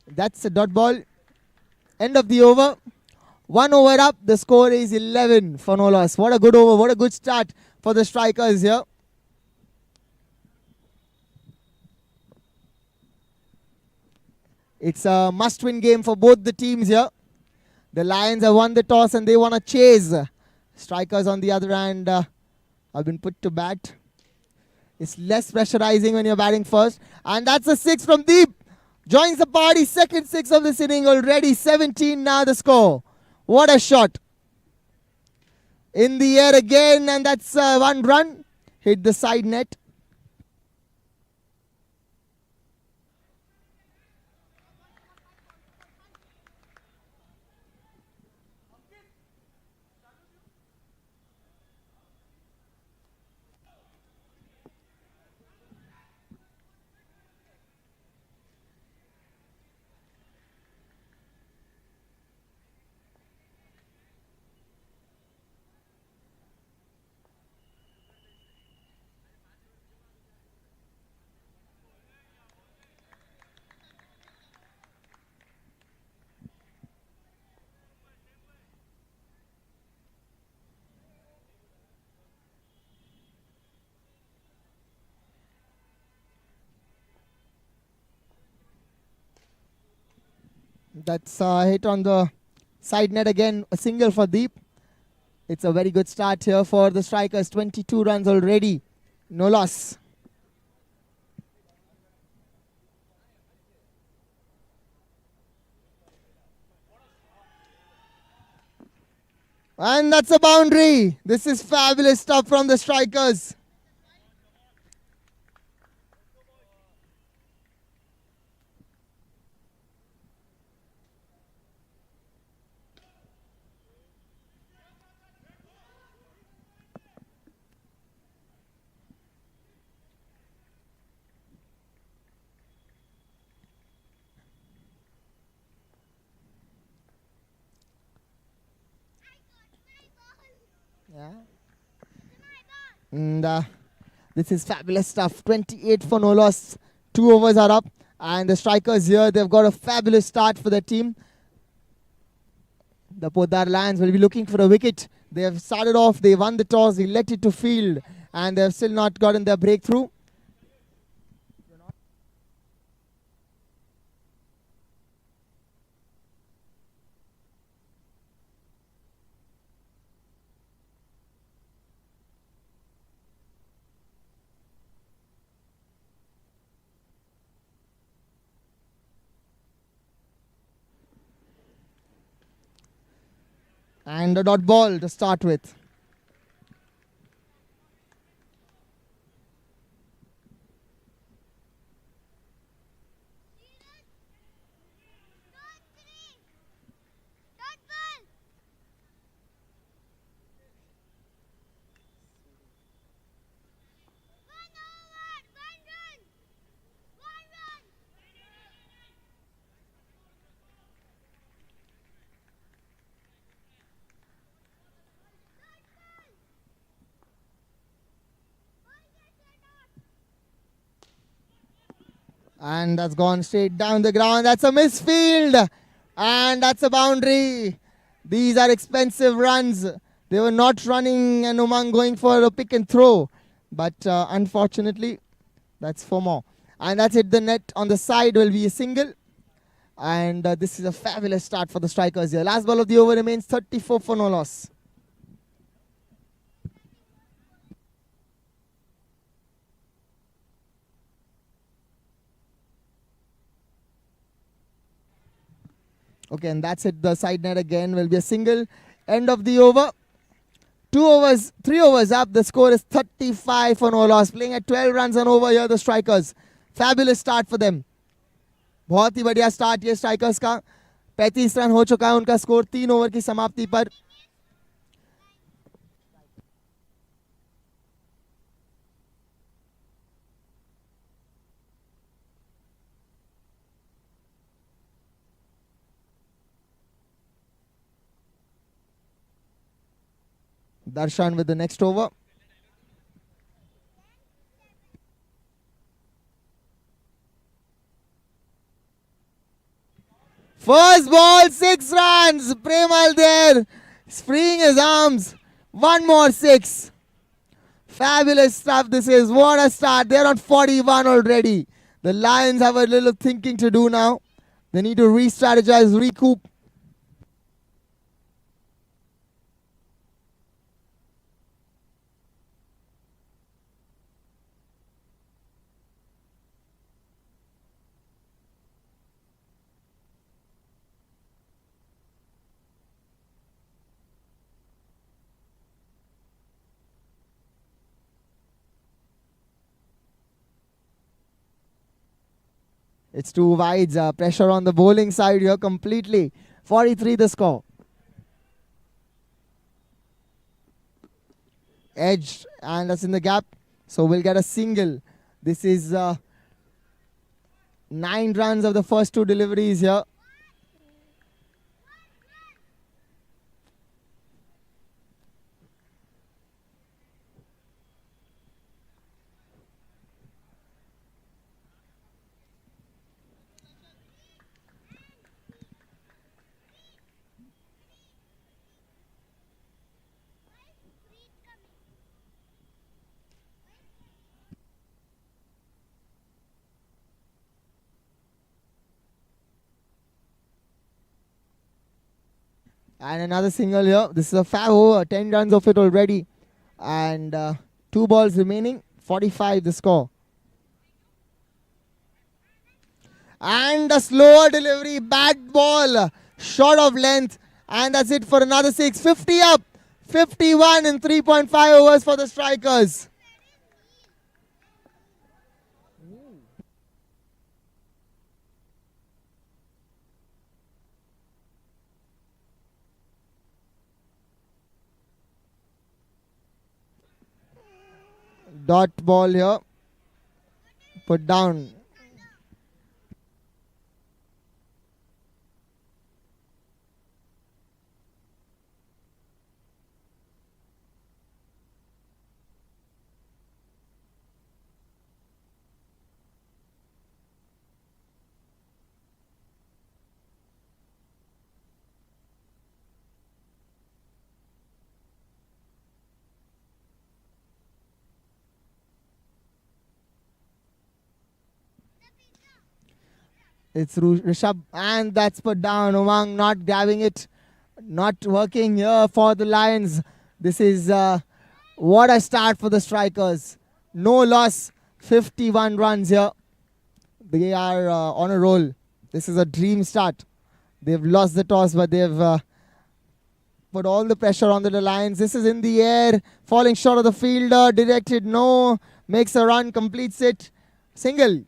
That's a dot ball. End of the over. 1 over up. The score is 11 for no loss. What a good over. What a good start for the strikers here. It's a must-win game for both the teams here. The Lions have won the toss and they want to chase. Strikers on the other hand have been put to bat. It's less pressurizing when you're batting first. And that's a 6 from Deep. Joins the party, second 6 of this inning already. 17 now the score. What a shot. In the air again, and that's 1 run. Hit the side net. That's a hit on the side net again. A single for Deep. It's a very good start here for the strikers. 22 runs already. No loss. And that's a boundary. This is fabulous stuff from the strikers. Yeah. And this is fabulous stuff. 28 for no loss. 2 overs are up. And the strikers here, they've got a fabulous start for their team. The Podar Lions will be looking for a wicket. They have started off, they won the toss, they let it to field. And they have still not gotten their breakthrough. And a dot ball to start with. And that's gone straight down the ground. That's a misfield. And that's a boundary. These are expensive runs. They were not running and Umang going for a pick and throw. But unfortunately, that's 4 more. And that's it. The net on the side will be a single. And this is a fabulous start for the strikers here. Last ball of the over remains 34 for no loss. Okay, and that's it. The side net again will be a single. End of the over. 3 overs up. The score is 35 for no loss. Playing at 12 runs and over here, the strikers. Fabulous start for them. बहुत ही बढ़िया start ये strikers का. 35 run हो चुका है उनका score 3 over की समाप्ति पर. Darshan with the next over. First ball, 6 runs. Premal there, freeing his arms. 1 more 6. Fabulous stuff this is. What a start. They're on 41 already. The Lions have a little thinking to do now. They need to re-strategize, recoup. It's 2 wides. Pressure on the bowling side here completely. 43 the score. Edged, and that's in the gap. So we'll get a single. This is 9 runs of the first 2 deliveries here. And another single here. This is a fab over. 10 runs of it already. And 2 balls remaining. 45 the score. And a slower delivery. Bad ball. Short of length. And that's it for another 6. 50 up. 51 in 3.5 overs for the strikers. Dot ball here. Put down. It's Rishabh, and that's put down. Umang not grabbing it, not working here for the Lions. This is what a start for the strikers. No loss, 51 runs here. They are on a roll. This is a dream start. They've lost the toss, but they've put all the pressure on the Lions. This is in the air, falling short of the fielder, directed no, makes a run, completes it, single.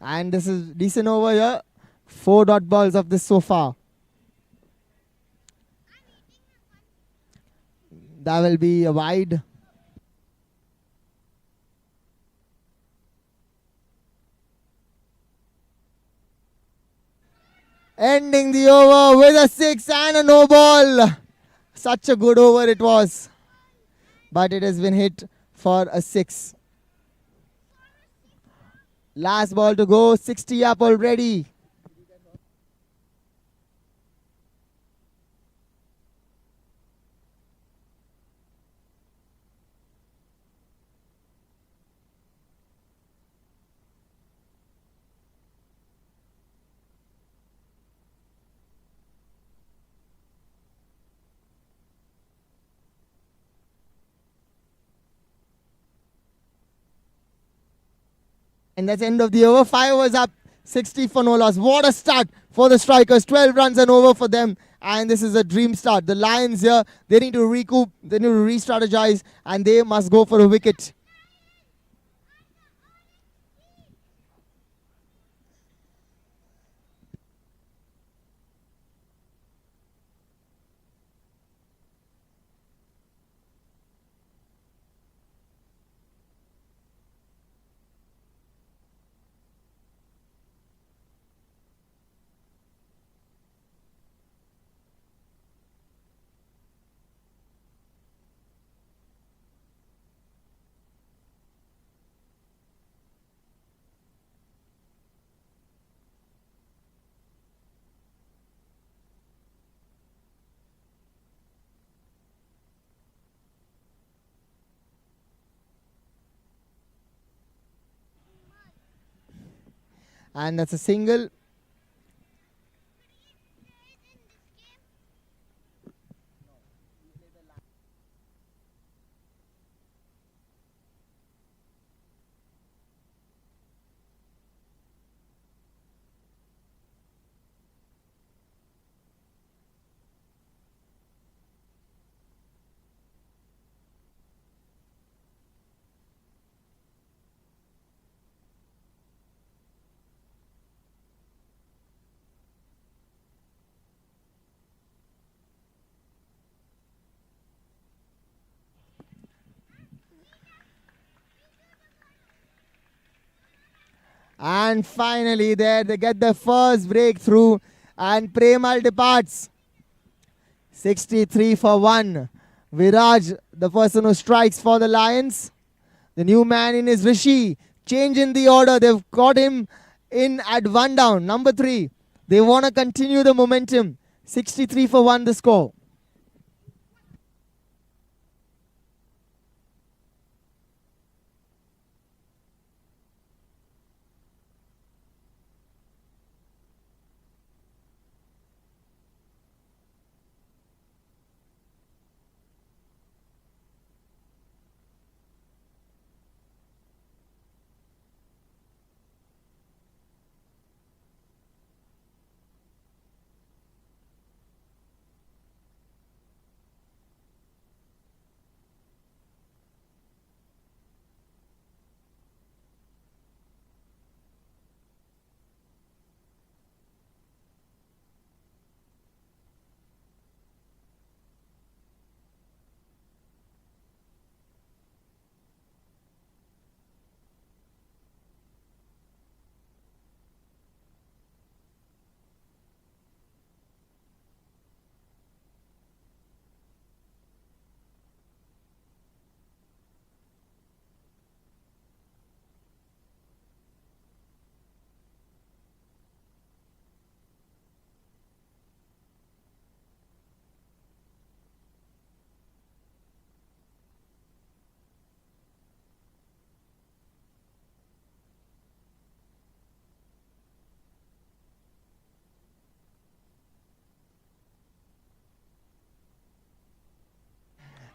And this is decent over here. 4 dot balls of this so far. That will be a wide. Ending the over with a 6 and a no ball. Such a good over it was. But it has been hit for a 6. Last ball to go, 60 up already. And that's end of the over. 5 overs up, 60 for no loss. What a start for the strikers. 12 runs and over for them. And this is a dream start. The Lions here, they need to recoup, they need to re-strategize, and they must go for a wicket. And that's a single. And finally there they get the first breakthrough and Premal departs. 63 for 1. Viraj, the person who strikes for the Lions. The new man in is Rishi. Change in the order. They've got him in at 1 down. Number 3. They want to continue the momentum. 63 for 1 the score.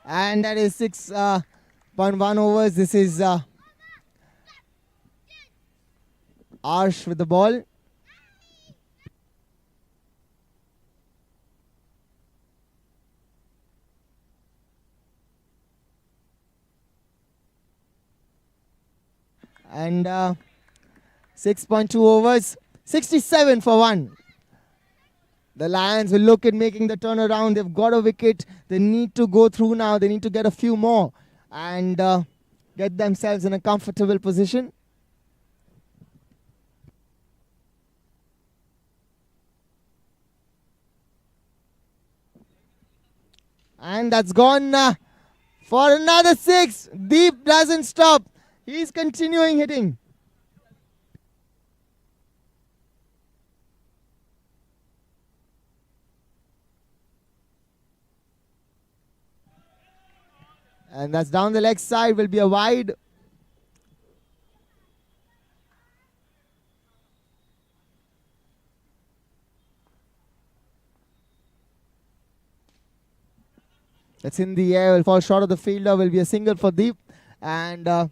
And that is 6.1 overs. This is Arsh with the ball. And 6.2 overs, 67 for 1. The Lions will look at making the turnaround. They've got a wicket. They need to go through now. They need to get a few more and get themselves in a comfortable position. And that's gone for another 6. Deep doesn't stop. He's continuing hitting. And that's down the leg side, will be a wide. That's in the air, will fall short of the fielder, will be a single for Deep. And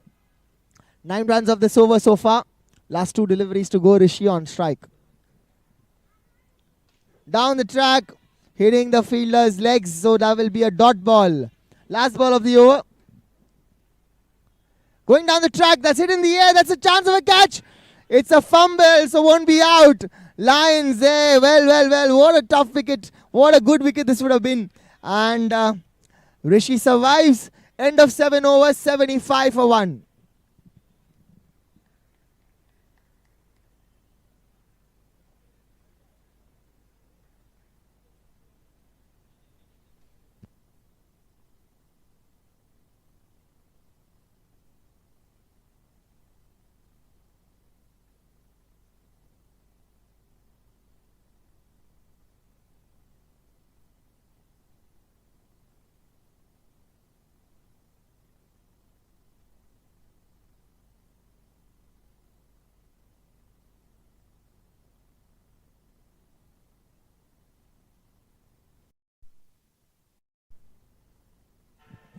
9 runs of this over so far. Last 2 deliveries to go, Rishi on strike. Down the track, hitting the fielder's legs, so that will be a dot ball. Last ball of the over. Going down the track, that's hit in the air, that's a chance of a catch. It's a fumble, so won't be out. Lions there, well, what a tough wicket. What a good wicket this would have been. And Rishi survives. End of 7 overs, 75 for 1.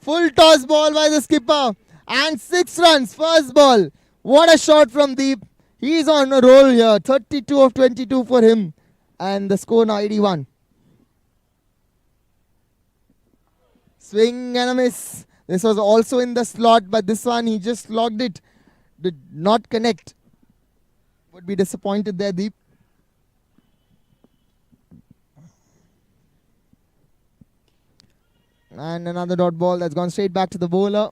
Full toss ball by the skipper. And 6 runs, first ball. What a shot from Deep. He's on a roll here. 32 of 22 for him. And the score now 81. Swing and a miss. This was also in the slot, but this one he just logged it. Did not connect. Would be disappointed there, Deep. And another dot ball that's gone straight back to the bowler.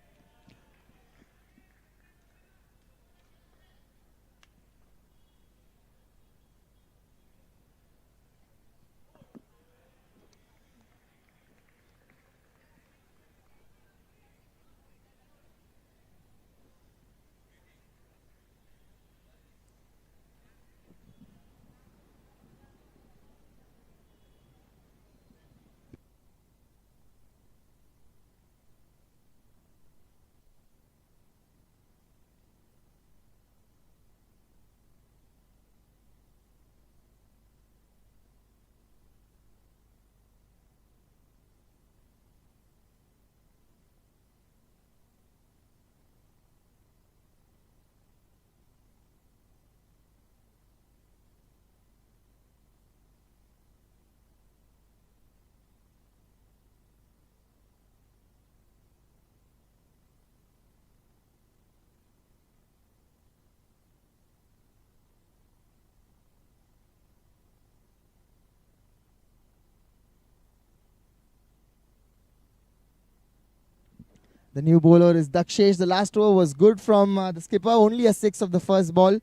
The new bowler is Dakshesh. The last over was good from the skipper. Only a 6 of the first ball.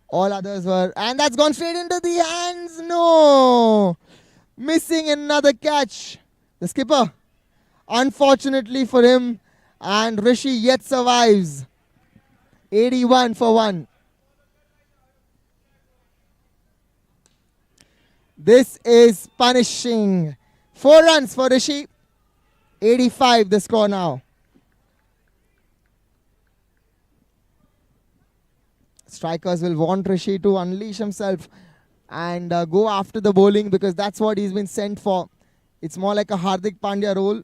All others were... And that's gone straight into the hands. No! Missing another catch. The skipper. Unfortunately for him. And Rishi yet survives. 81 for 1. This is punishing. 4 runs for Rishi. 85 the score now. Strikers will want Rishi to unleash himself and go after the bowling because that's what he's been sent for. It's more like a Hardik Pandya role.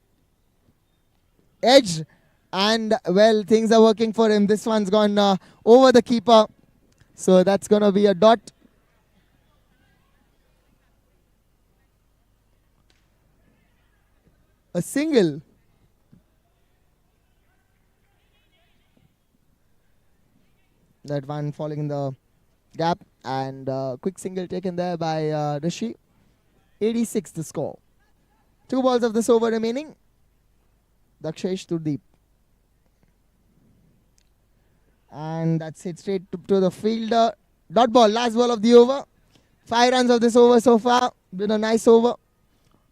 edge. And, well, things are working for him. This one's gone over the keeper. So that's going to be a dot. A single. That one falling in the gap. And quick single taken there by Rishi. 86 the score. 2 balls of this over remaining. Dakshesh to deep. And that's hit straight to the fielder. Dot ball, last ball of the over. 5 runs of this over so far. Been a nice over.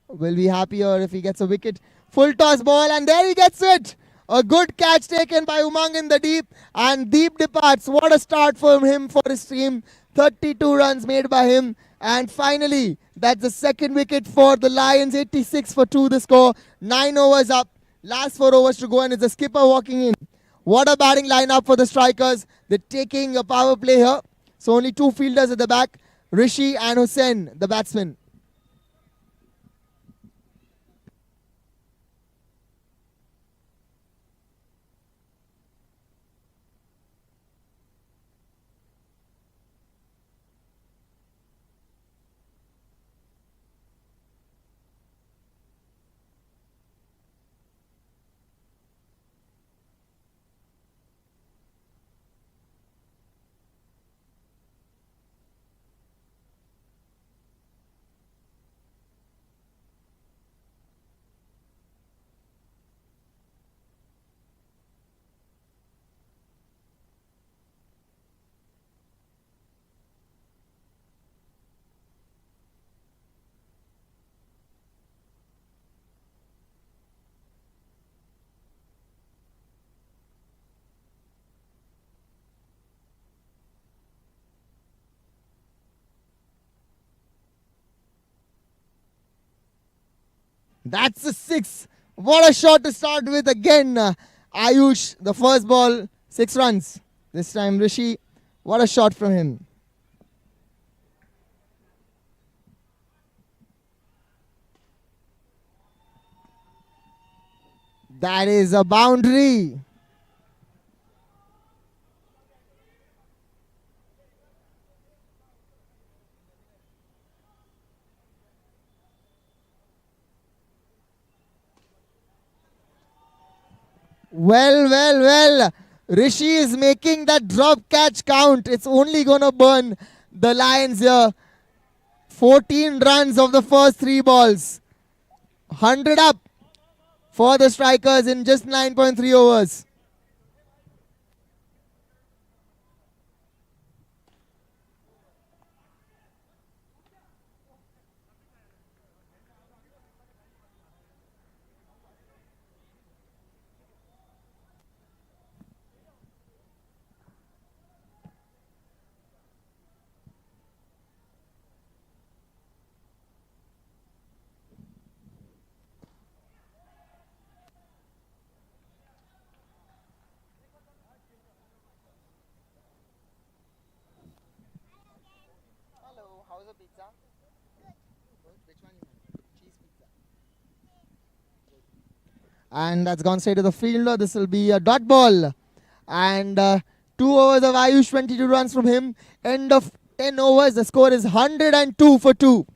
Will be happier if he gets a wicket. Full toss ball, and there he gets it. A good catch taken by Umang in the deep. And Deep departs. What a start from him for his team. 32 runs made by him. And finally, that's the second wicket for the Lions. 86 for 2 the score. 9 overs up. Last 4 overs to go, and it's the skipper walking in. What a batting lineup for the strikers. They're taking a power play here. So only 2 fielders at the back. Rishi and Hussain, the batsman. That's a 6. What a shot to start with again. Ayush, the first ball, 6 runs. This time Rishi, what a shot from him. That is a boundary. Well. Rishi is making that drop catch count. It's only going to burn the Lions here. 14 runs of the first 3 balls. 100 up for the strikers in just 9.3 overs. How's the pizza? Good. Which one you want? Cheese pizza. And that's gone straight to the fielder. This will be a dot ball. And 2 overs of Ayush, 22 runs from him. End of 10 overs. The score is 102 for 2.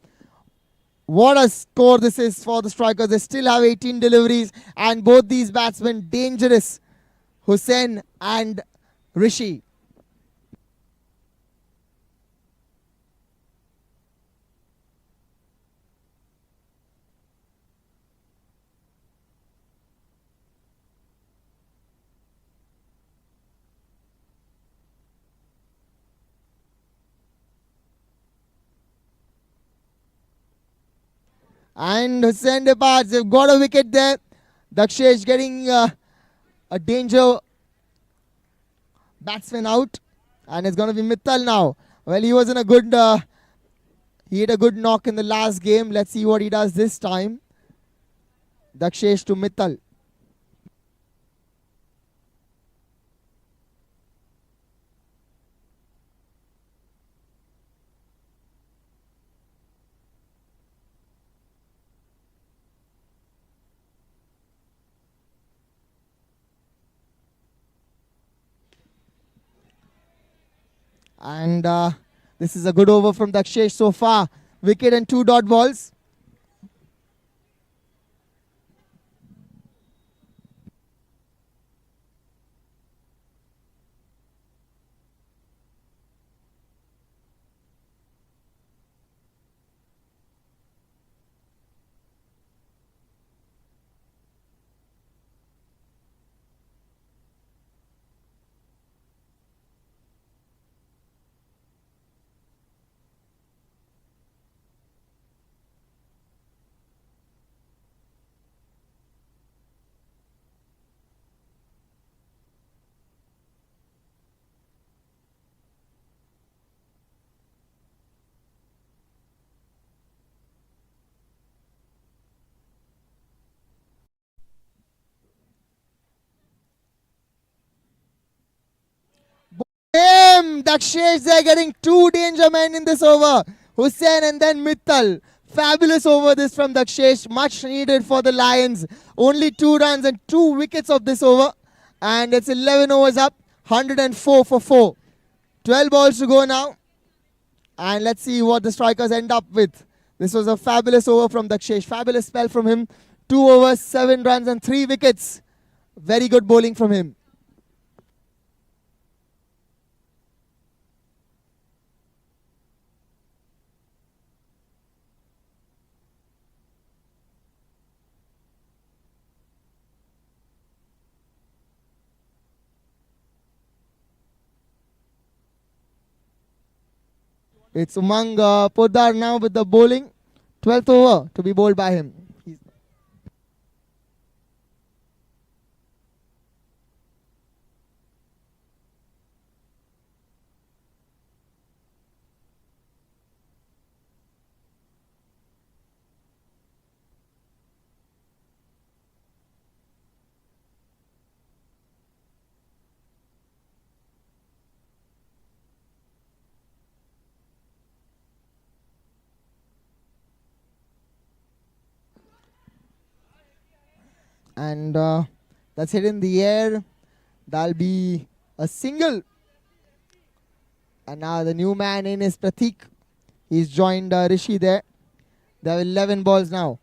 What a score this is for the strikers. They still have 18 deliveries. And both these batsmen dangerous. Hussain and Rishi. And Hussain departs. They've got a wicket there. Dakshesh getting a danger batsman out. And it's going to be Mittal now. Well, he was in a good... he hit a good knock in the last game. Let's see what he does this time. Dakshesh to Mittal. And this is a good over from Dakshesh so far. Wicket and 2 dot balls. Dakshesh, they're getting 2 danger men in this over. Hussain and then Mittal. Fabulous over this from Dakshesh. Much needed for the Lions. Only 2 runs and 2 wickets of this over. And it's 11 overs up. 104 for 4. 12 balls to go now. And let's see what the strikers end up with. This was a fabulous over from Dakshesh. Fabulous spell from him. 2 overs, 7 runs and 3 wickets. Very good bowling from him. It's Umang Poddar now with the bowling. 12th over to be bowled by him. And that's hit in the air. That'll be a single. And now the new man in is Pratik. He's joined Rishi there. They have 11 balls now.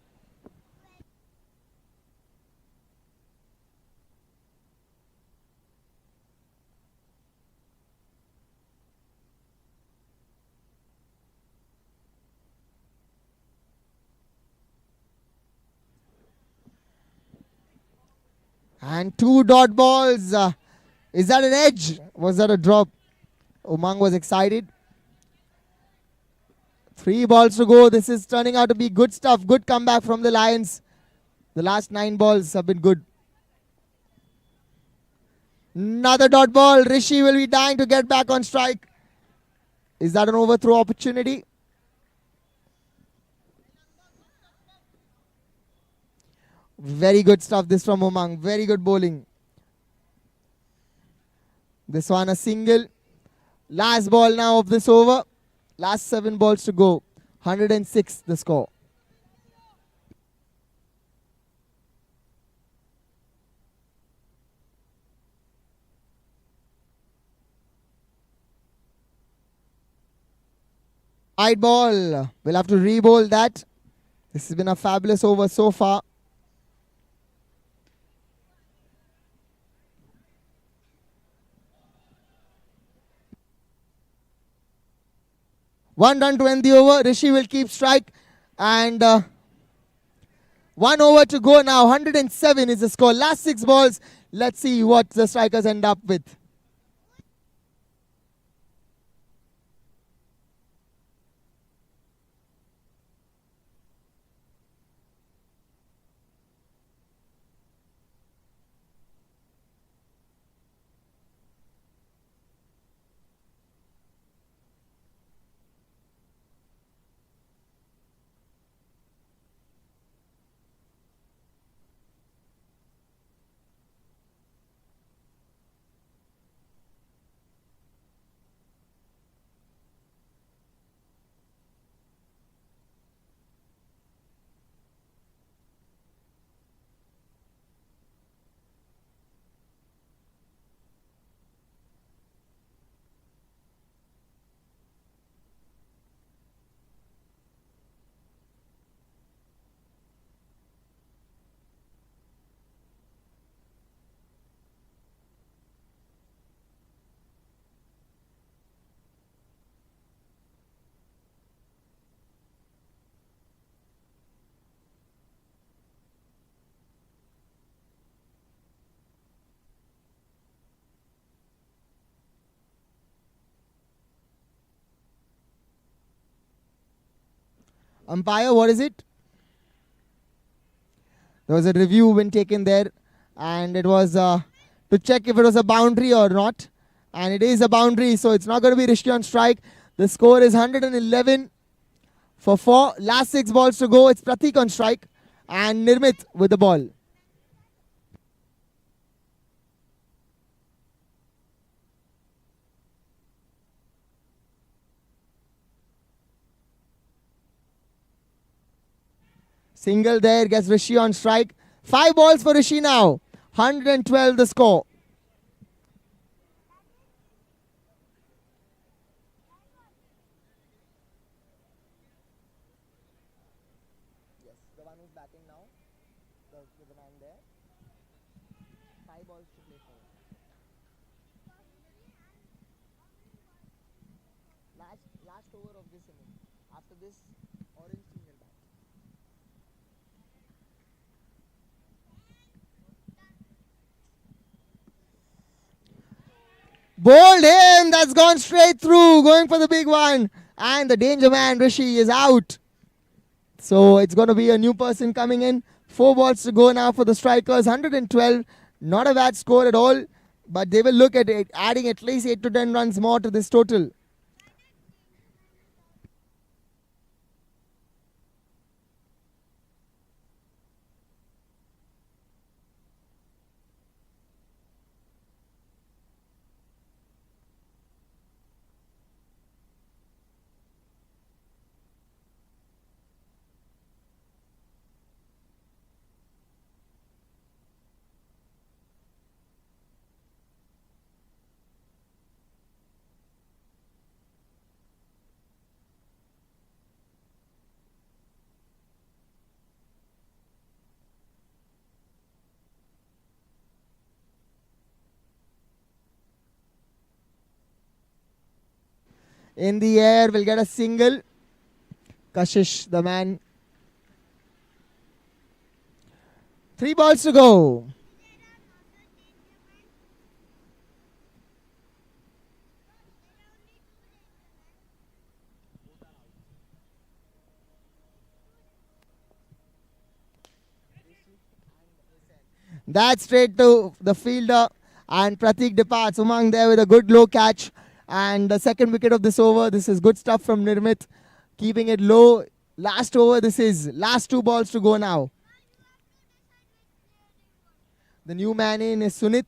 And 2 dot balls. Is that an edge? Was that a drop? Umang was excited. 3 balls to go. This is turning out to be good stuff. Good comeback from the Lions. The last 9 balls have been good. Another dot ball. Rishi will be dying to get back on strike. Is that an overthrow opportunity? Very good stuff this from Umang. Very good bowling. This one a single. Last ball now of this over. Last 7 balls to go. 106 the score. Wide ball. We'll have to re-bowl that. This has been a fabulous over so far. One run to end the over. Rishi will keep strike. And 1 over to go now. 107 is the score. Last 6 balls. Let's see what the strikers end up with. Umpire, what is it? There was a review been taken there, and it was to check if it was a boundary or not. And it is a boundary, so it's not going to be Rishi on strike. The score is 111 for 4. Last 6 balls to go. It's Pratik on strike and Nirmit with the ball. Single there, gets Rishi on strike. 5 balls for Rishi now. 112 the score. Yes, the one who's batting now. The man there. 5 balls to play for. Last over of this inning. After this, orange team will bat. Bowled him, that's gone straight through, going for the big one. And the danger man, Rishi, is out. So it's going to be a new person coming in. 4 balls to go now for the strikers. 112, not a bad score at all. But they will look at it, adding at least 8 to 10 runs more to this total. In the air, will get a single. Kashish, the man. 3 balls to go. That's straight to the fielder, and Pratik departs. Umang there with a good low catch. And the second wicket of this over. This is good stuff from Nirmit. Keeping it low. Last over, this is last 2 balls to go now. The new man in is Sunit.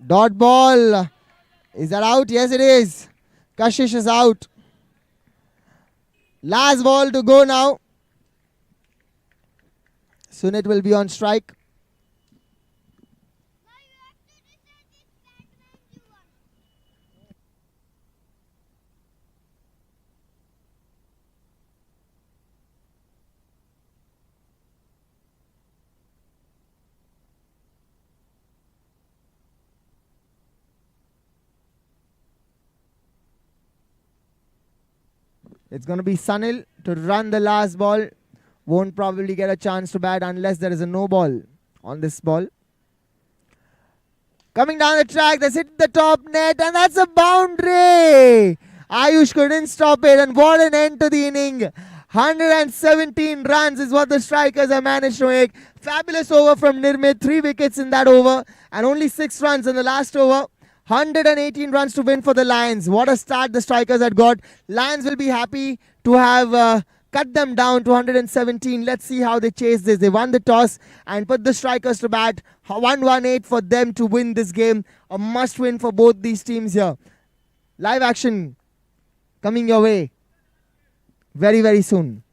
Dot ball. Is that out? Yes, it is. Kashish is out. Last ball to go now. Sunit will be on strike. It's going to be Sunil to run the last ball. Won't probably get a chance to bat unless there is a no ball on this ball. Coming down the track, that's hit the top net, and that's a boundary. Ayush couldn't stop it, and what an end to the inning. 117 runs is what the strikers have managed to make. Fabulous over from Nirmit. 3 wickets in that over, and only 6 runs in the last over. 118 runs to win for the Lions. What a start the strikers had got. Lions will be happy to have cut them down to 117. Let's see how they chase this. They won the toss and put the strikers to bat. 118 for them to win this game. A must win for both these teams here. Live action coming your way very, very soon.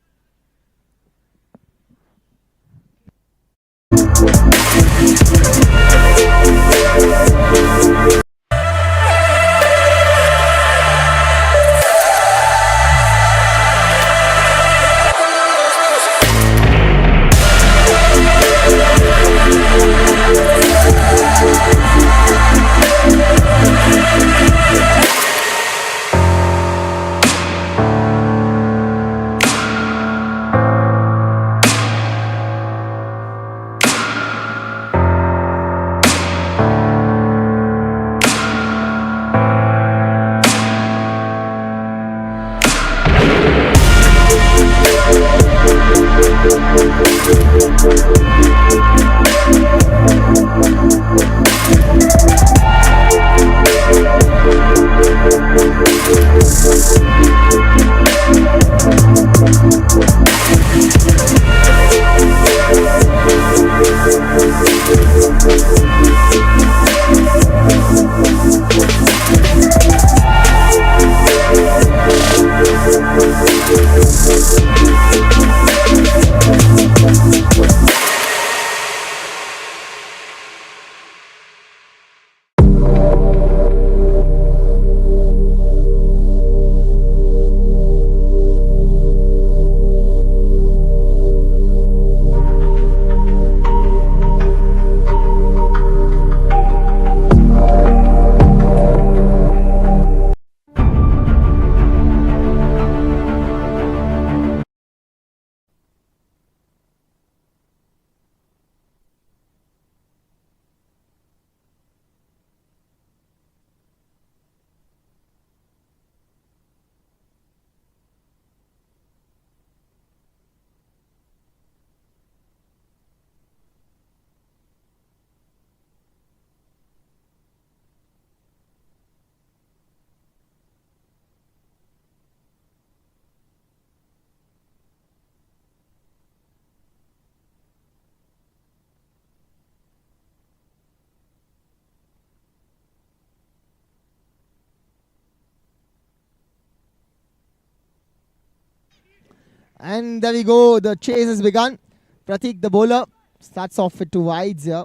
And there we go. The chase has begun. Pratik, the bowler, starts off with 2 wides here.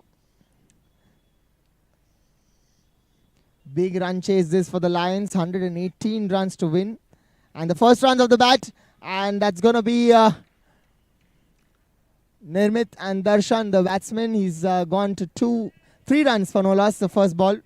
Big run chase this for the Lions. 118 runs to win. And the first runs of the bat. And that's going to be Nirmit and Darshan, the batsman. He's gone to 3 runs for no loss, the first ball.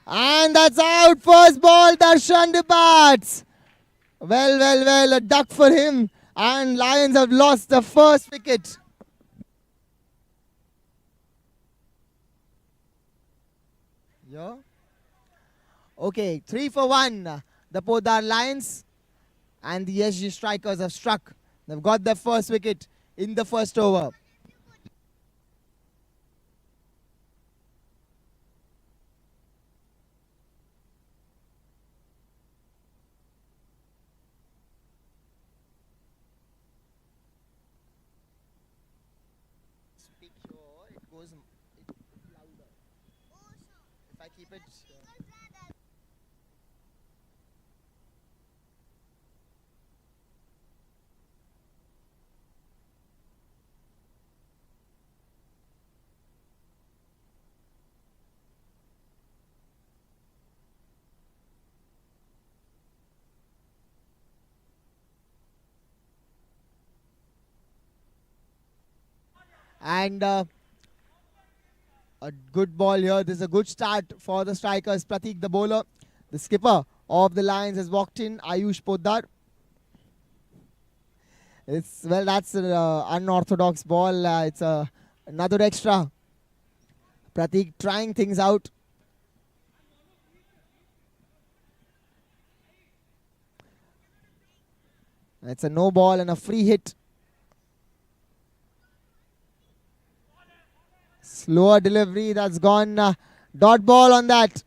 And that's out. First ball, Darshan departs. Well, a duck for him. And Lions have lost the first wicket. Yeah. Okay, 3 for 1. The Podar Lions and the SG Strikers have struck. They've got their first wicket in the first over. If I keep it. And a good ball here. This is a good start for the strikers. Pratik, the bowler, the skipper of the Lions, has walked in. Ayush Poddar. That's an unorthodox ball. It's another extra. Pratik trying things out. It's a no ball and a free hit. Slower delivery, that's gone. Dot ball on that.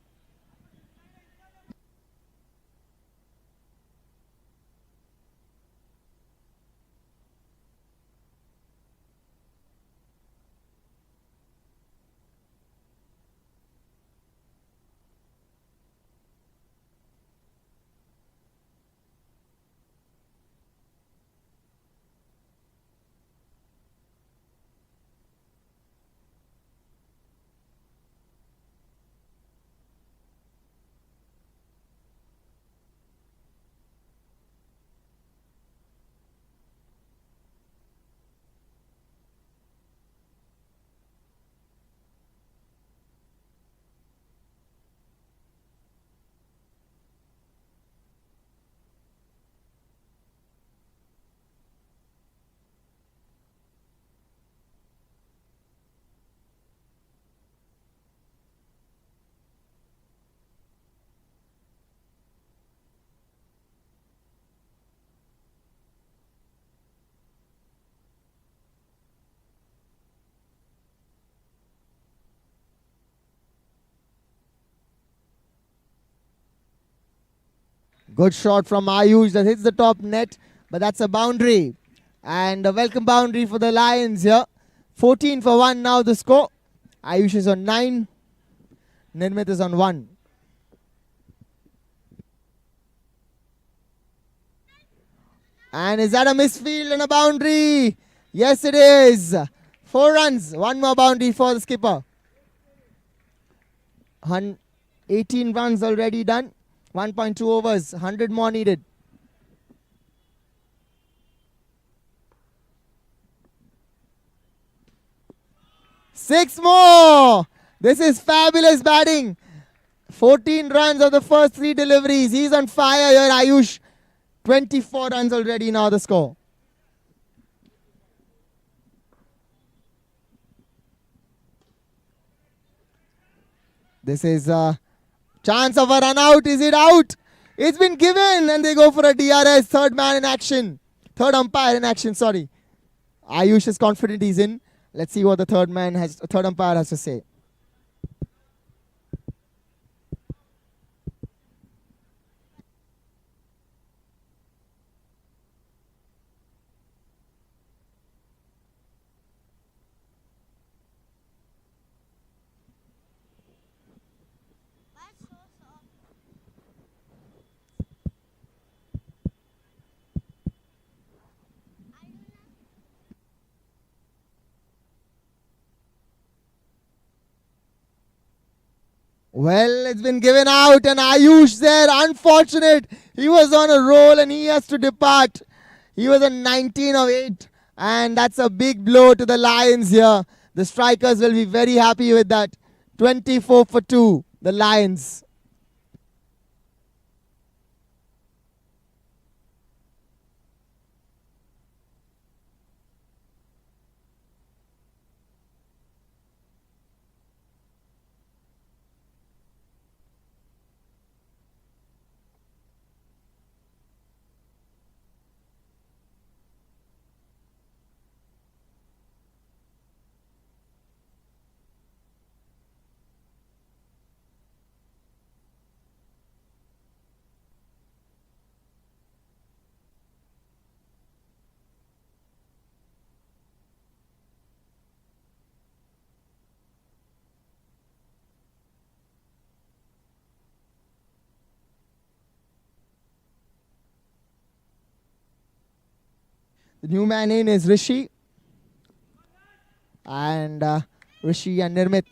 Good shot from Ayush that hits the top net, but that's a boundary. And a welcome boundary for the Lions here. 14 for 1 now the score. Ayush is on 9. Nirmit is on 1. And is that a misfield and a boundary? Yes, it is. 4 runs. 1 more boundary for the skipper. 18 runs already done. 1.2 overs. 100 more needed. Six more. This is fabulous batting. 14 runs of the first 3 deliveries. He's on fire here, Ayush. 24 runs already now the score. This is a chance of a run out. Is it out? It's been given and they go for a DRS. Third man in action. Third umpire in action, sorry. Ayush is confident he's in. Let's see what the third umpire has to say. Well, it's been given out and Ayush there, unfortunate. He was on a roll and he has to depart. He was on 19 of 8 and that's a big blow to the Lions here. The strikers will be very happy with that. 24 for 2, the Lions. The new man in is Rishi. And Rishi and Nirmit.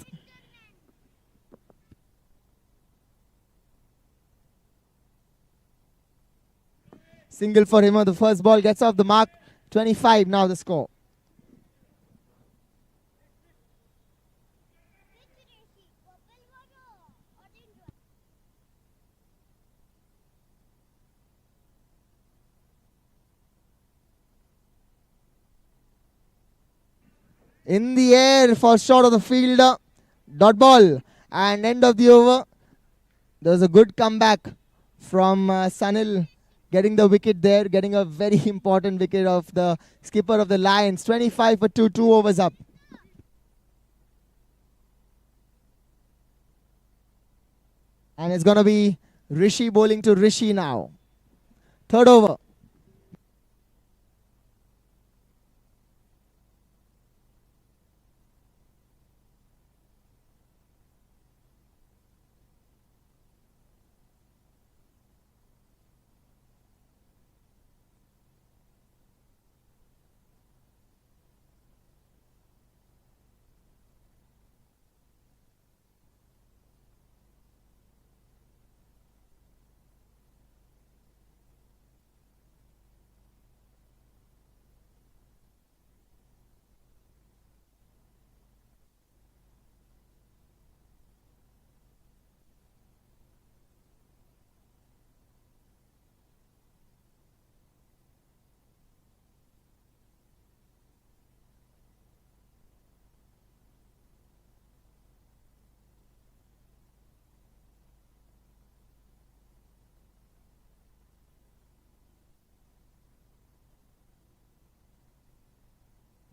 Single for him on the first ball. Gets off the mark. 25 now the score. In the air for short of the fielder. Dot ball. And end of the over. There was a good comeback from Sanil. Getting the wicket there. Getting a very important wicket of the skipper of the Lions. 25 for 2. 2 overs up. And it's going to be Rishi bowling to Rishi now. Third over.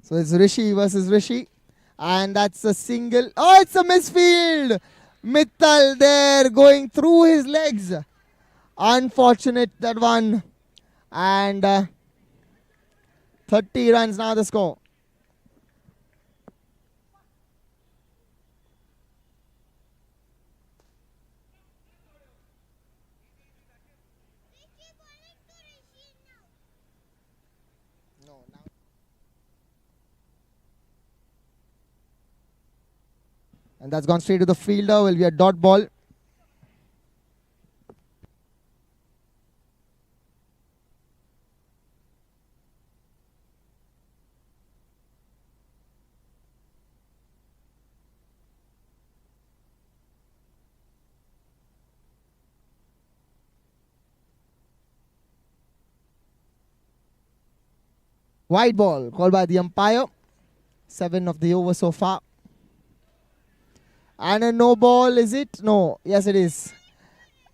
So it's Rishi versus Rishi. And that's a single. Oh, it's a misfield. Mittal there going through his legs. Unfortunate that one. And 30 runs now the score. And that's gone straight to the fielder. Will be a dot ball. White ball called by the umpire. 7 of the over so far. And a no ball, is it? No. Yes, it is.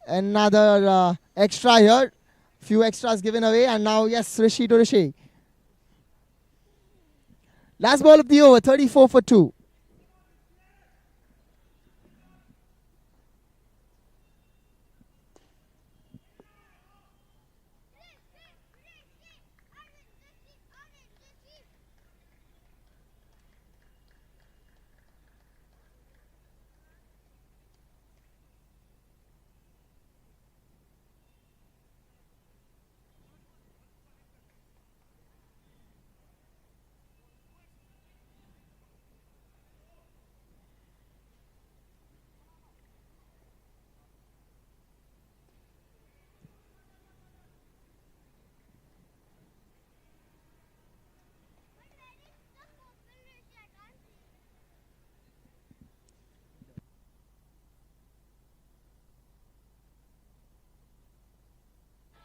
Another extra here. Few extras given away. And now, yes, Rishi to Rishi. Last ball of the over, 34 for 2.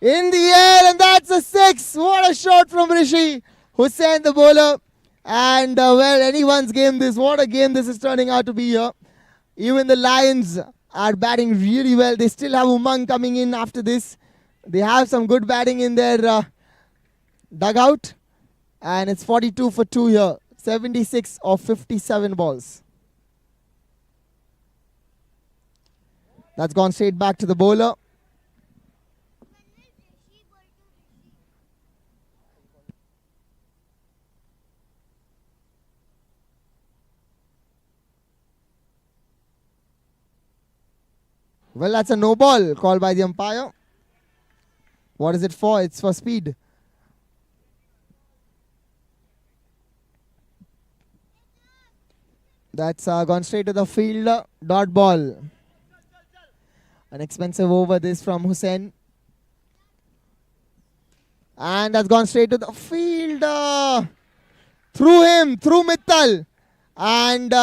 In the air, and that's a 6. What a shot from Rishi Hussain, the bowler. And well, anyone's game this. What a game this is turning out to be here. Even the Lions are batting really well. They still have Umang coming in after this. They have some good batting in their dugout. And it's 42 for 2 here. 76 of 57 balls. That's gone straight back to the bowler. Well, that's a no ball called by the umpire. What is it for? It's for speed. That's gone straight to the fielder. Dot ball. An expensive over this from Hussain. And that's gone straight to the fielder. Through him, through Mittal. And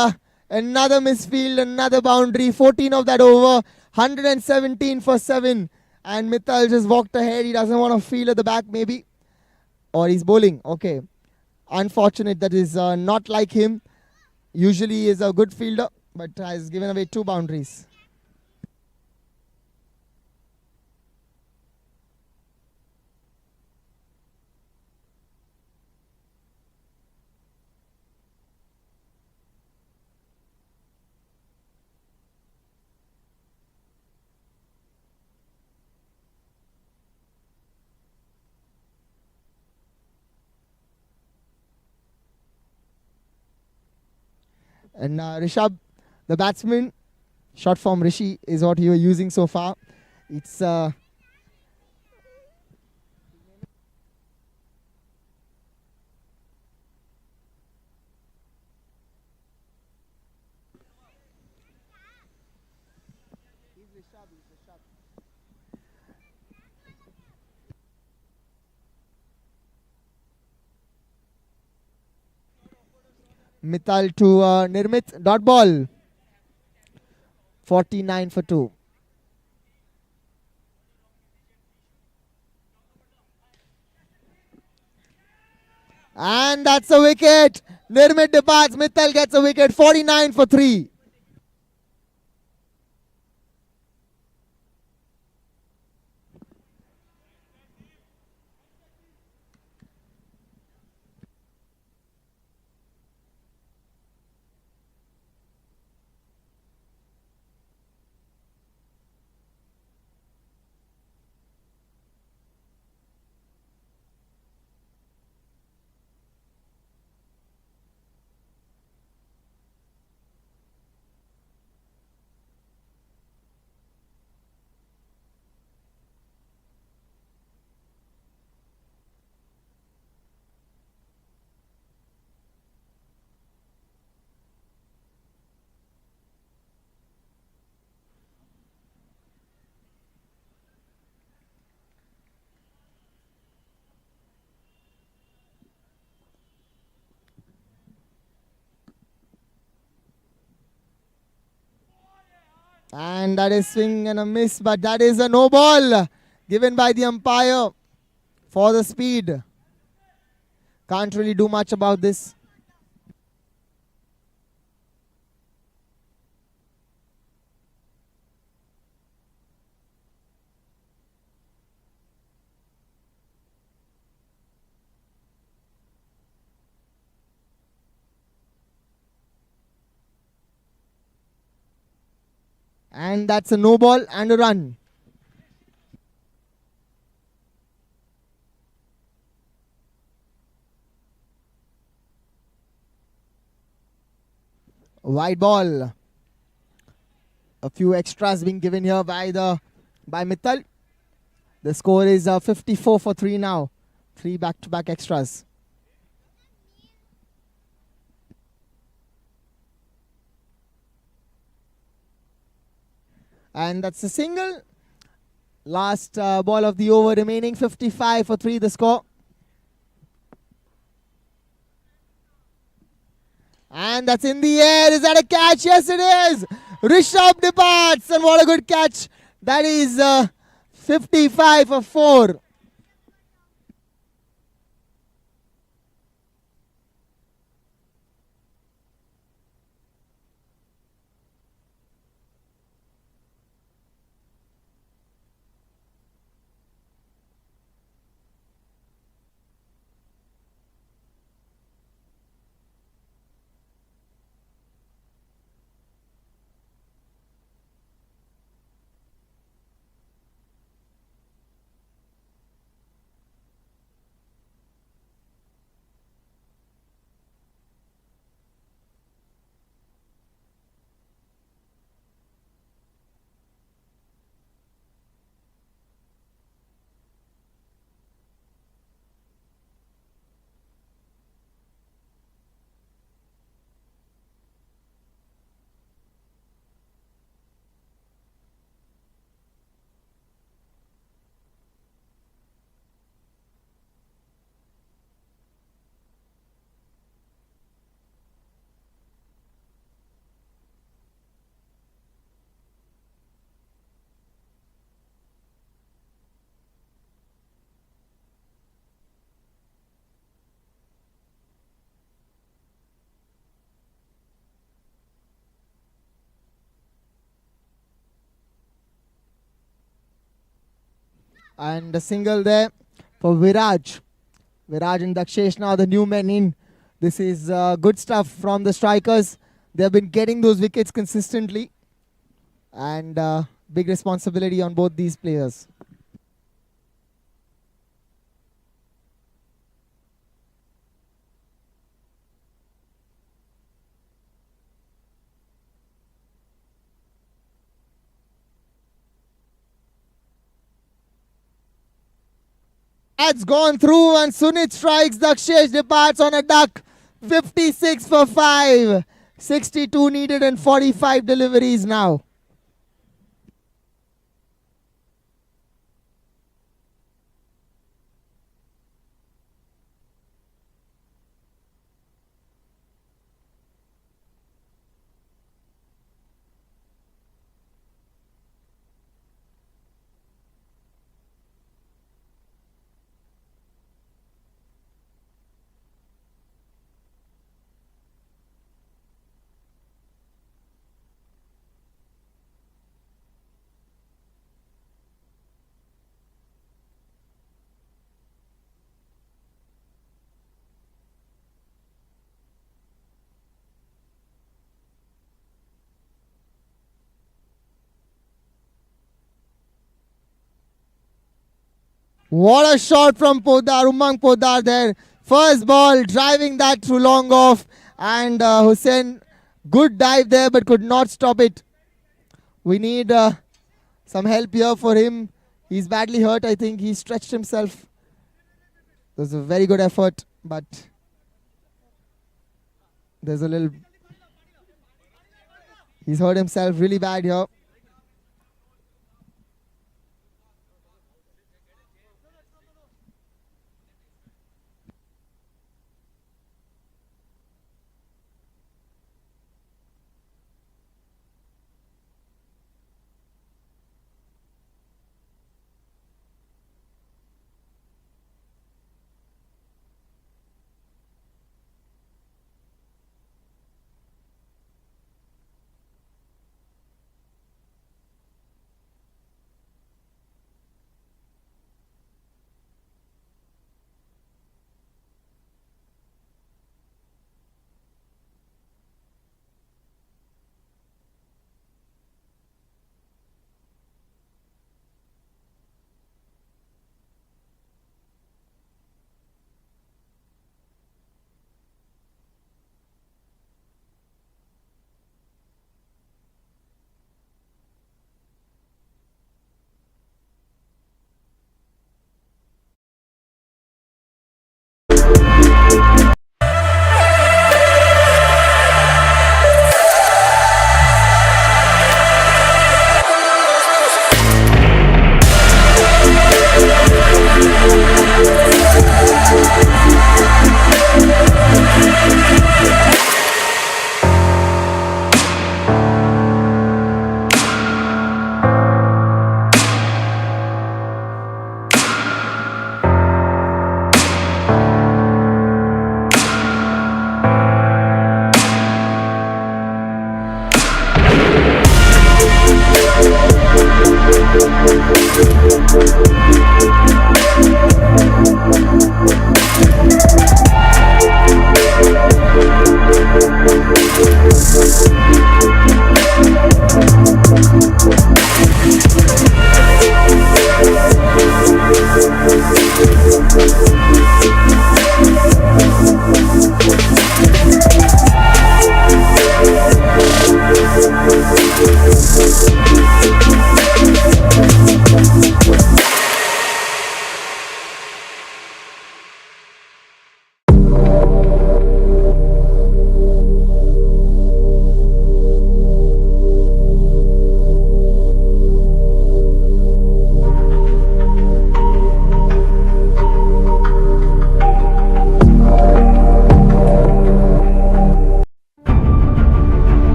another misfield, another boundary. 14 of that over. 117 for 7. And Mittal just walked ahead. He doesn't want to field at the back maybe. Or he's bowling. Okay. Unfortunate, that is not like him. Usually he is a good fielder, but has given away 2 boundaries. And Rishabh, the batsman, short form Rishi is what you were using so far. It's Mittal to Nirmit. Dot ball. 49 for 2. And that's a wicket. Nirmit departs. Mittal gets a wicket. 49 for 3. And that is swing and a miss, but that is a no ball given by the umpire for the speed. Can't really do much about this. And that's a no ball and a run. Wide ball. A few extras being given here by Mittal. The score is 54 for 3 now. 3 back-to-back extras. And that's a single. Last ball of the over remaining. 55 for 3 the score. And that's in the air. Is that a catch? Yes, it is. Rishabh departs. And what a good catch. That is 55 for 4. And a single there for Viraj. Viraj and Dakshesh now the new men in. This is good stuff from the strikers. They have been getting those wickets consistently. And big responsibility on both these players. That's gone through and Sunit strikes. Dakshesh departs on a duck. 56 for 5. 62 needed and 45 deliveries now. What a shot from Podar, Umang Podar there. First ball, driving that through long off. And Hussain, good dive there but could not stop it. We need some help here for him. He's badly hurt, I think. He stretched himself. It was a very good effort, but there's a little... He's hurt himself really bad here.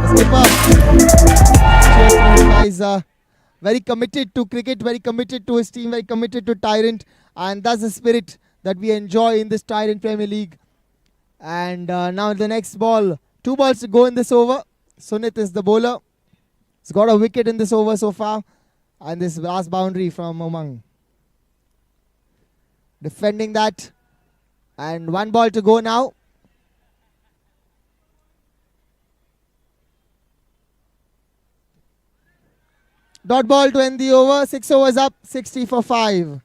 Skipper. Cheers to him, guys. Very committed to cricket, very committed to his team, very committed to Tyrant, and that's the spirit that we enjoy in this Tyrant Premier League. And now the next ball. 2 balls to go in this over. Sunit is the bowler. He's got a wicket in this over so far. And this last boundary from Umang. Defending that. And 1 ball to go now. Dot ball to end the over. 6 overs up. 60 for 5.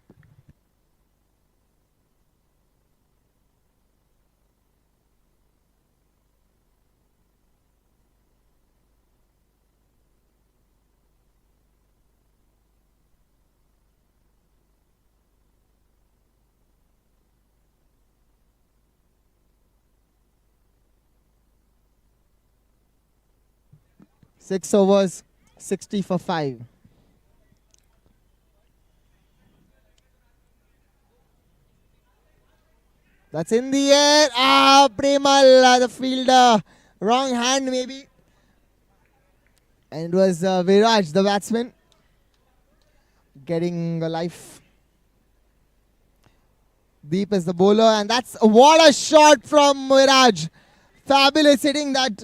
Six overs, 60 for 5. That's in the air. Premal, the fielder. Wrong hand maybe. And it was Viraj, the batsman, getting a life. Deep is the bowler. And that's what a shot from Viraj. Fabulous hitting that.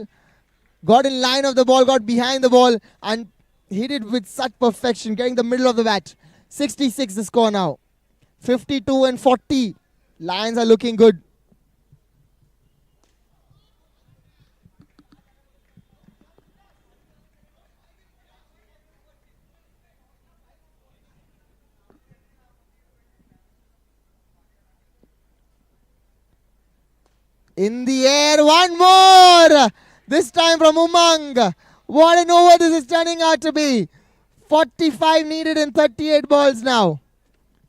Got in line of the ball, got behind the ball and hit it with such perfection, getting the middle of the bat. 66 the score now. 52 and 40. Lions are looking good. In the air, 1 more. This time from Umang. What an over this is turning out to be. 45 needed in 38 balls now.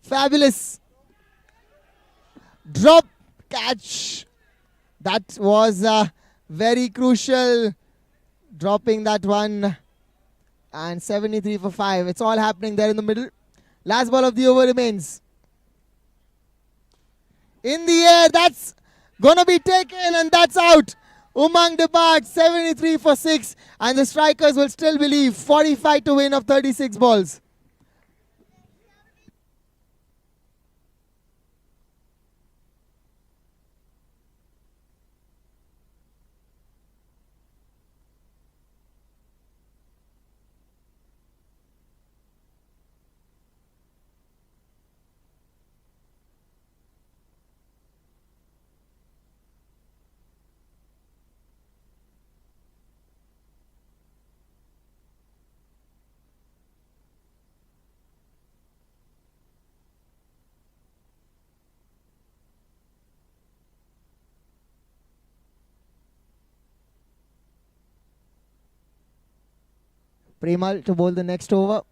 Fabulous. Drop catch. That was very crucial. Dropping that one. And 73 for 5. It's all happening there in the middle. Last ball of the over remains. In the air. That's going to be taken and that's out. Umang departs 73 for 6 and the strikers will still believe 45 to win of 36 balls. Premal to bowl the next over.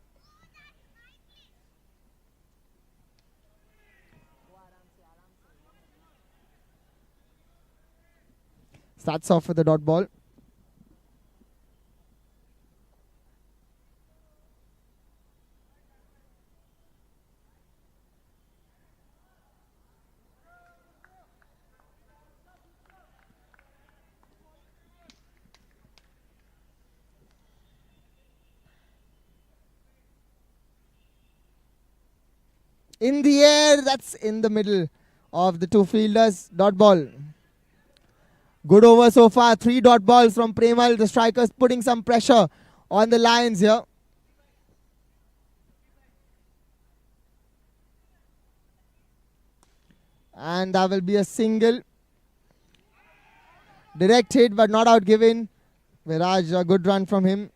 Starts off with the dot ball. In the air, that's in the middle of the 2 fielders. Dot ball. Good over so far. 3 dot balls from Premal. The strikers putting some pressure on the Lions here. And that will be a single. Direct hit but not out given. Viraj, a good run from him.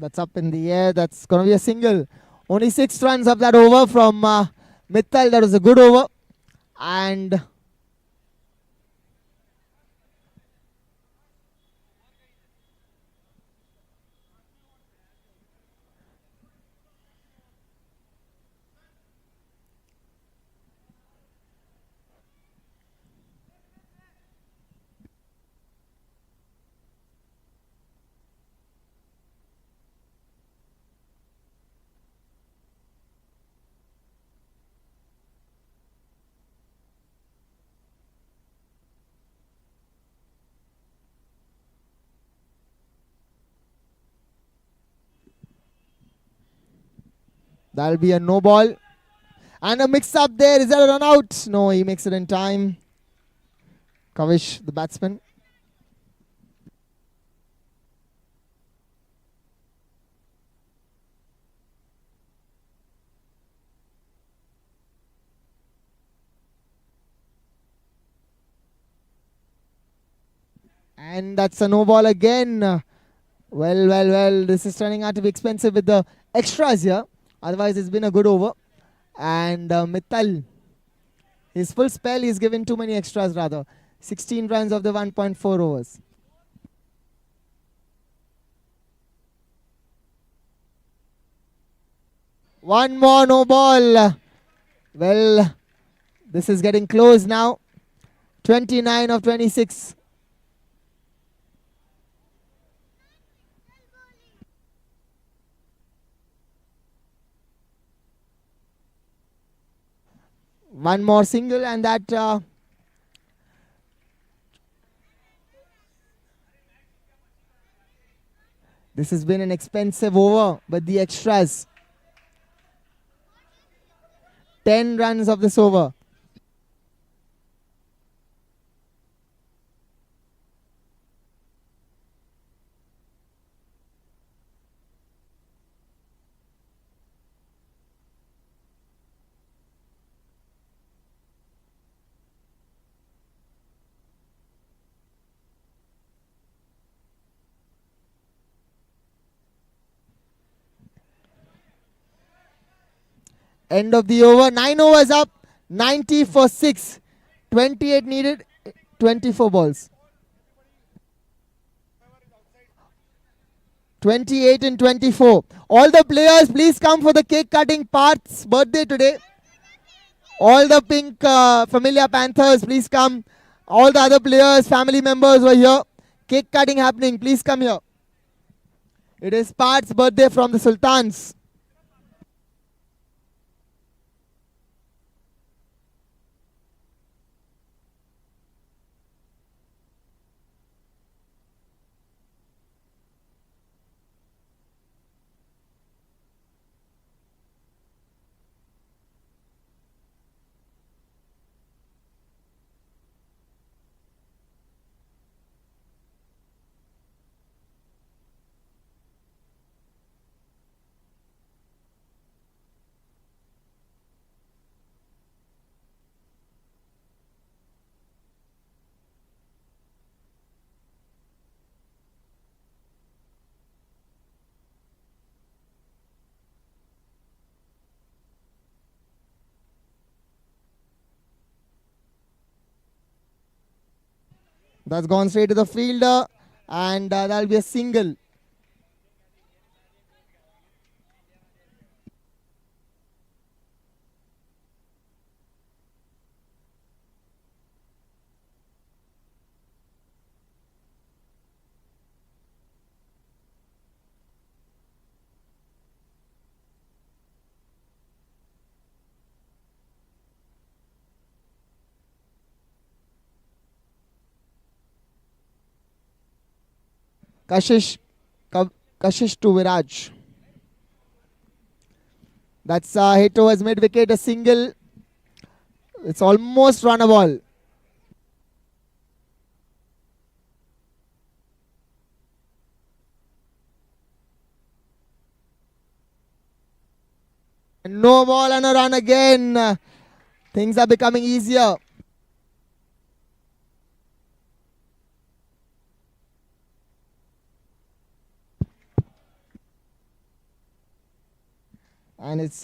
That's up in the air. That's going to be a single. Only 6 runs of that over from Mittal. That was a good over. And that'll be a no ball. And a mix up there. Is that a run out? No, he makes it in time. Kavish, the batsman. And that's a no ball again. Well. This is turning out to be expensive with the extras here. Otherwise, it's been a good over. And Mittal, his full spell, he's given too many extras rather. 16 runs of the 1.4 overs. One more no ball. Well, this is getting close now. 29 of 26. One more single and that this has been an expensive over, but the extras. 10 runs of this over. End of the over. 9 overs up. 90 for 6. 28 needed. 24 balls. 28 and 24. All the players, please come for the cake cutting. Parth's birthday today. All the pink Familia Panthers, please come. All the other players, family members were here. Cake cutting happening. Please come here. It is Parth's birthday from the Sultans. That's gone straight to the fielder and that'll be a single. Kashish to Viraj. That's a hit towards mid wicket, a single. It's almost run a ball. No ball and a run again. Things are becoming easier. And it's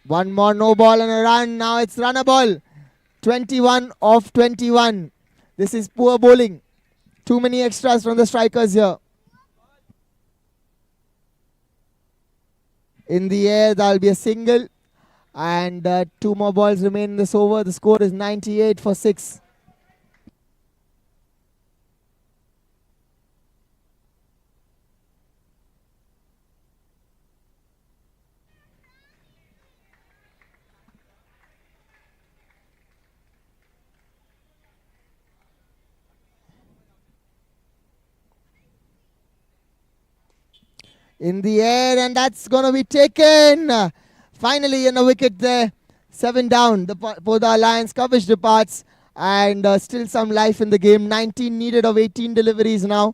one more no ball and a run. Now it's runner ball. 21 of 21. This is poor bowling. Too many extras from the strikers here. In the air, that'll be a single. And 2 more balls remain in this over. The score is 98 for 6. In the air, and that's going to be taken. Finally, in a wicket there. 7 down. The Poda Alliance coverage departs, and still some life in the game. 19 needed of 18 deliveries now.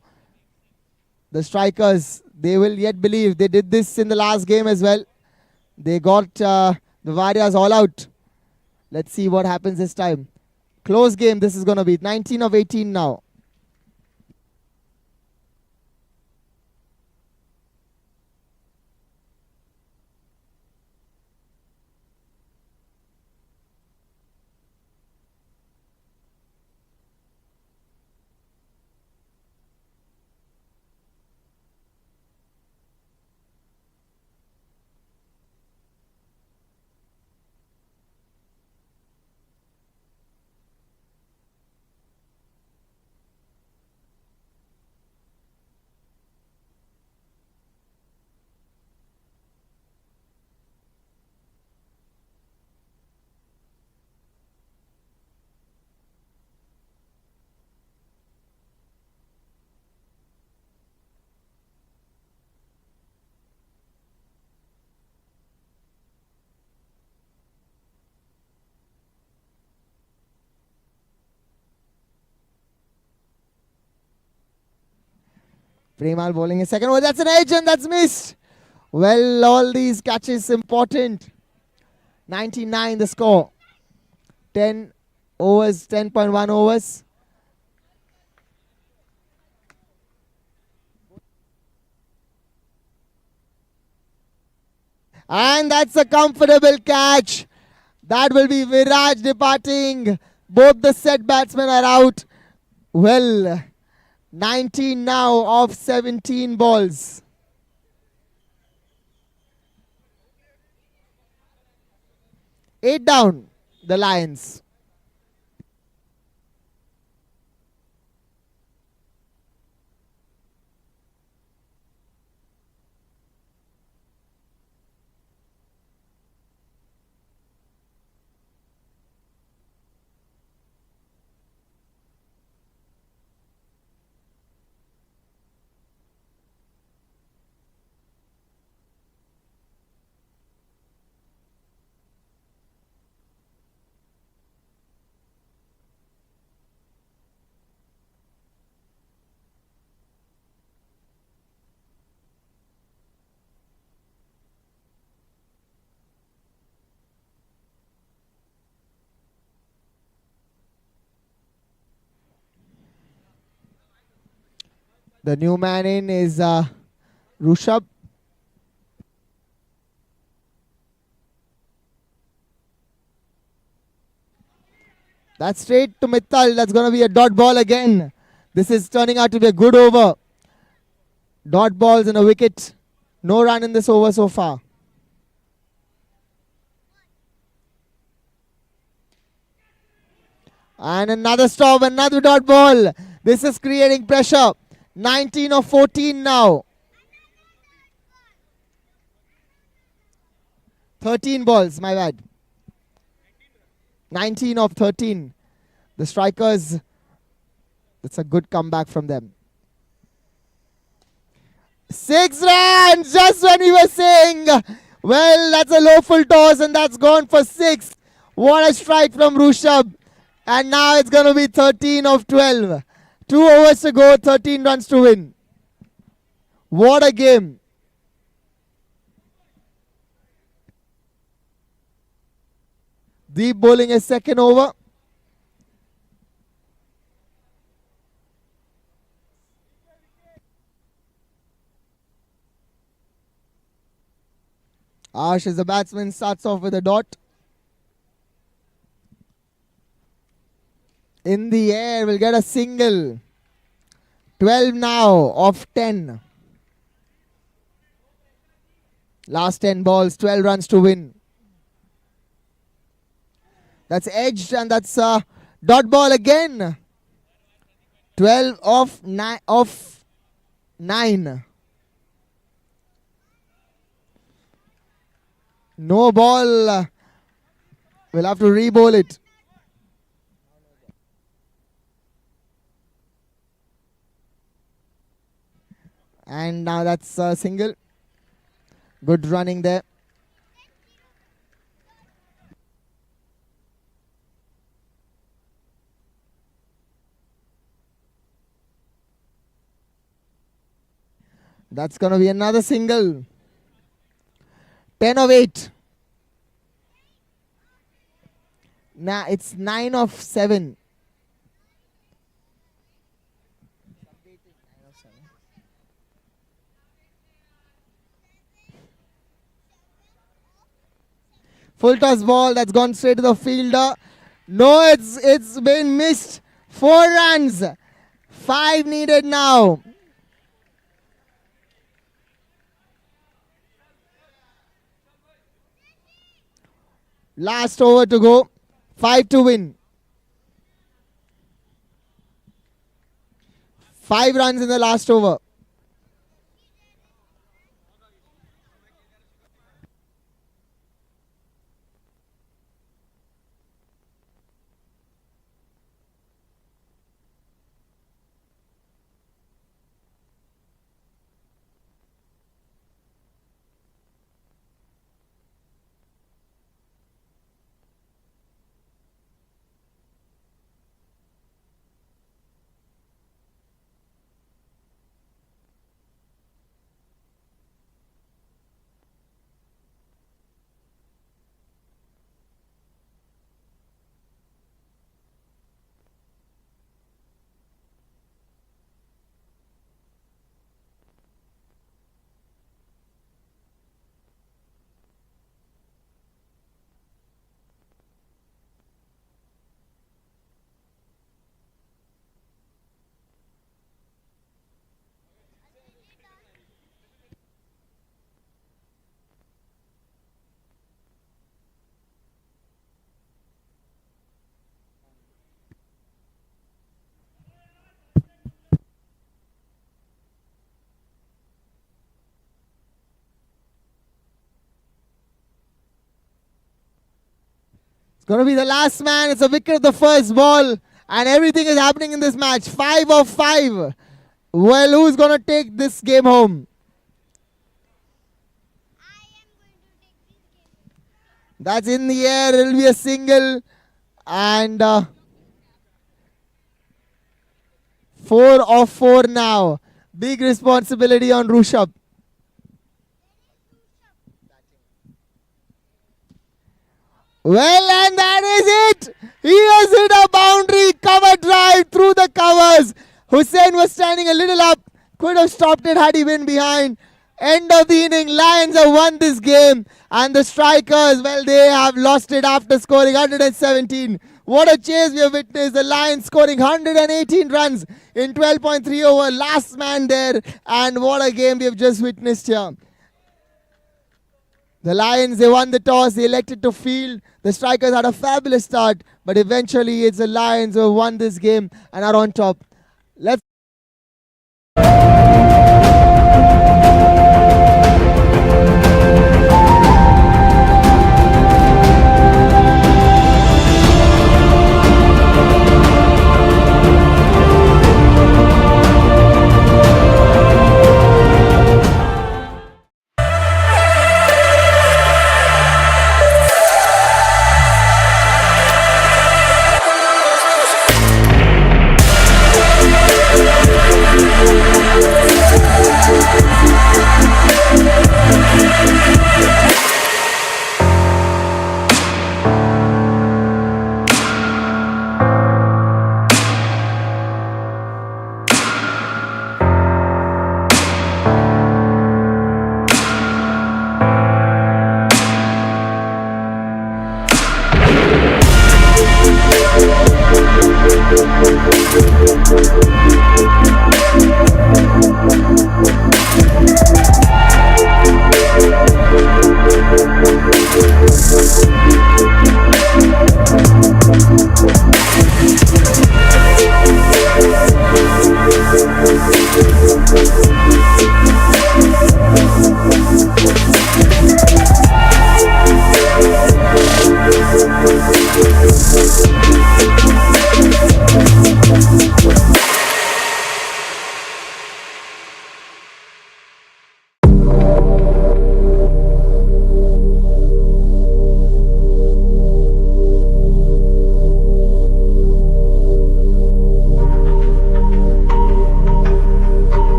The strikers, they will yet believe. They did this in the last game as well. They got the Warriors all out. Let's see what happens this time. Close game this is going to be. 19 of 18 now. Premal bowling his second over. That's an edge and that's missed. Well, all these catches important. 99 the score. 10 overs, 10.1 overs. And that's a comfortable catch. That will be Viraj departing. Both the set batsmen are out. Well, 19 now of 17 balls. Eight down, the Lions. The new man in is Rushabh. That's straight to Mittal. That's going to be a dot ball again. This is turning out to be a good over. Dot balls and a wicket. No run in this over so far. And another stop, another dot ball. This is creating pressure. 19 of 14 now. 13 balls, my bad. 19 of 13. The strikers, that's a good comeback from them. 6 runs, just when we were saying, well, that's a low full toss and that's gone for 6. What a strike from Rushabh. And now it's going to be 13 of 12. 2 overs to go, 13 runs to win. What a game. Deep bowling a second over. Ash as the batsman starts off with a dot. In the air, will get a single. 12 now of 10. Last 10 balls, 12 runs to win. That's edged and that's a dot ball again. 12 of 9. No ball. We'll have to re-bowl it. And now that's a single. Good running there. That's going to be another single. 10 of 8. Nah, it's 9 of 7. Full toss ball that's gone straight to the fielder. No, it's been missed. 4 runs. 5 needed now. Last over to go. 5 to win. 5 runs in the last over. Going to be the last man. It's a wicket of the first ball. And everything is happening in this match. 5 of 5. Well, who's going to take this game home? That's in the air. It will be a single. And 4 of 4 now. Big responsibility on Rushabh. Well, and that is it. He has hit a boundary, cover drive through the covers. Hussain was standing a little up. Could have stopped it had he been behind. End of the inning. Lions have won this game. And the strikers, well, they have lost it after scoring 117. What a chase we have witnessed. The Lions scoring 118 runs in 12.3 over. Last man there. And what a game we have just witnessed here. The Lions, they won the toss, they elected to field. The strikers had a fabulous start, but eventually it's the Lions who have won this game and are on top. Let's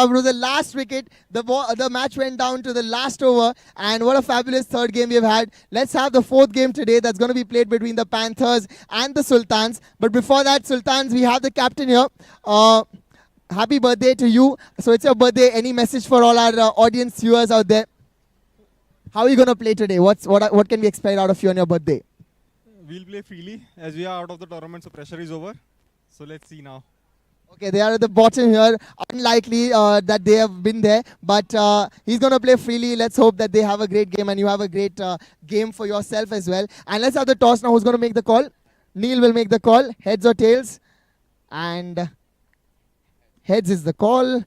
up. It was the last wicket. The match went down to the last over. And what a fabulous third game we've had. Let's have the fourth game today. That's going to be played between the Panthers and the Sultans. But before that, Sultans, we have the captain here. Happy birthday to you. So it's your birthday. Any message for all our audience viewers out there? How are you going to play today? What can we expect out of you on your birthday? We'll play freely as we are out of the tournament, so pressure is over. So let's see now. Okay, they are at the bottom here. Unlikely that they have been there, but he's going to play freely. Let's hope that they have a great game and you have a great game for yourself as well. And let's have the toss now. Who's going to make the call? Neil will make the call. Heads or tails? And heads is the call.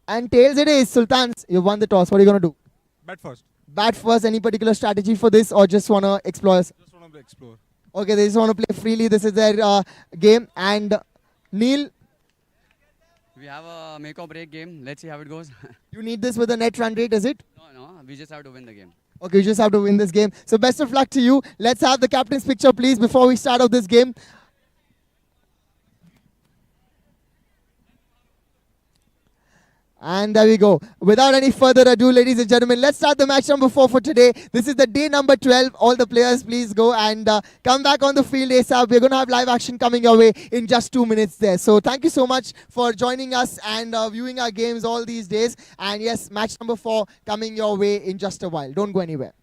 And tails it is. Sultans, you won the toss. What are you going to do? Bat first. Bat first. Any particular strategy for this or just want to explore? Just want to explore. Okay, they just want to play freely. This is their game. And Neil, we have a make or break game. Let's see how it goes. you need this with a net run rate, is it? No, we just have to win the game. Okay, you just have to win this game. So best of luck to you. Let's have the captain's picture, please, before we start off this game. And there we go. Without any further ado, ladies and gentlemen, let's start the match number 4 for today. This is the day number 12. All the players, please go and come back on the field ASAP. We're going to have live action coming your way in just 2 minutes there. So thank you so much for joining us and viewing our games all these days. And yes, match number 4 coming your way in just a while. Don't go anywhere.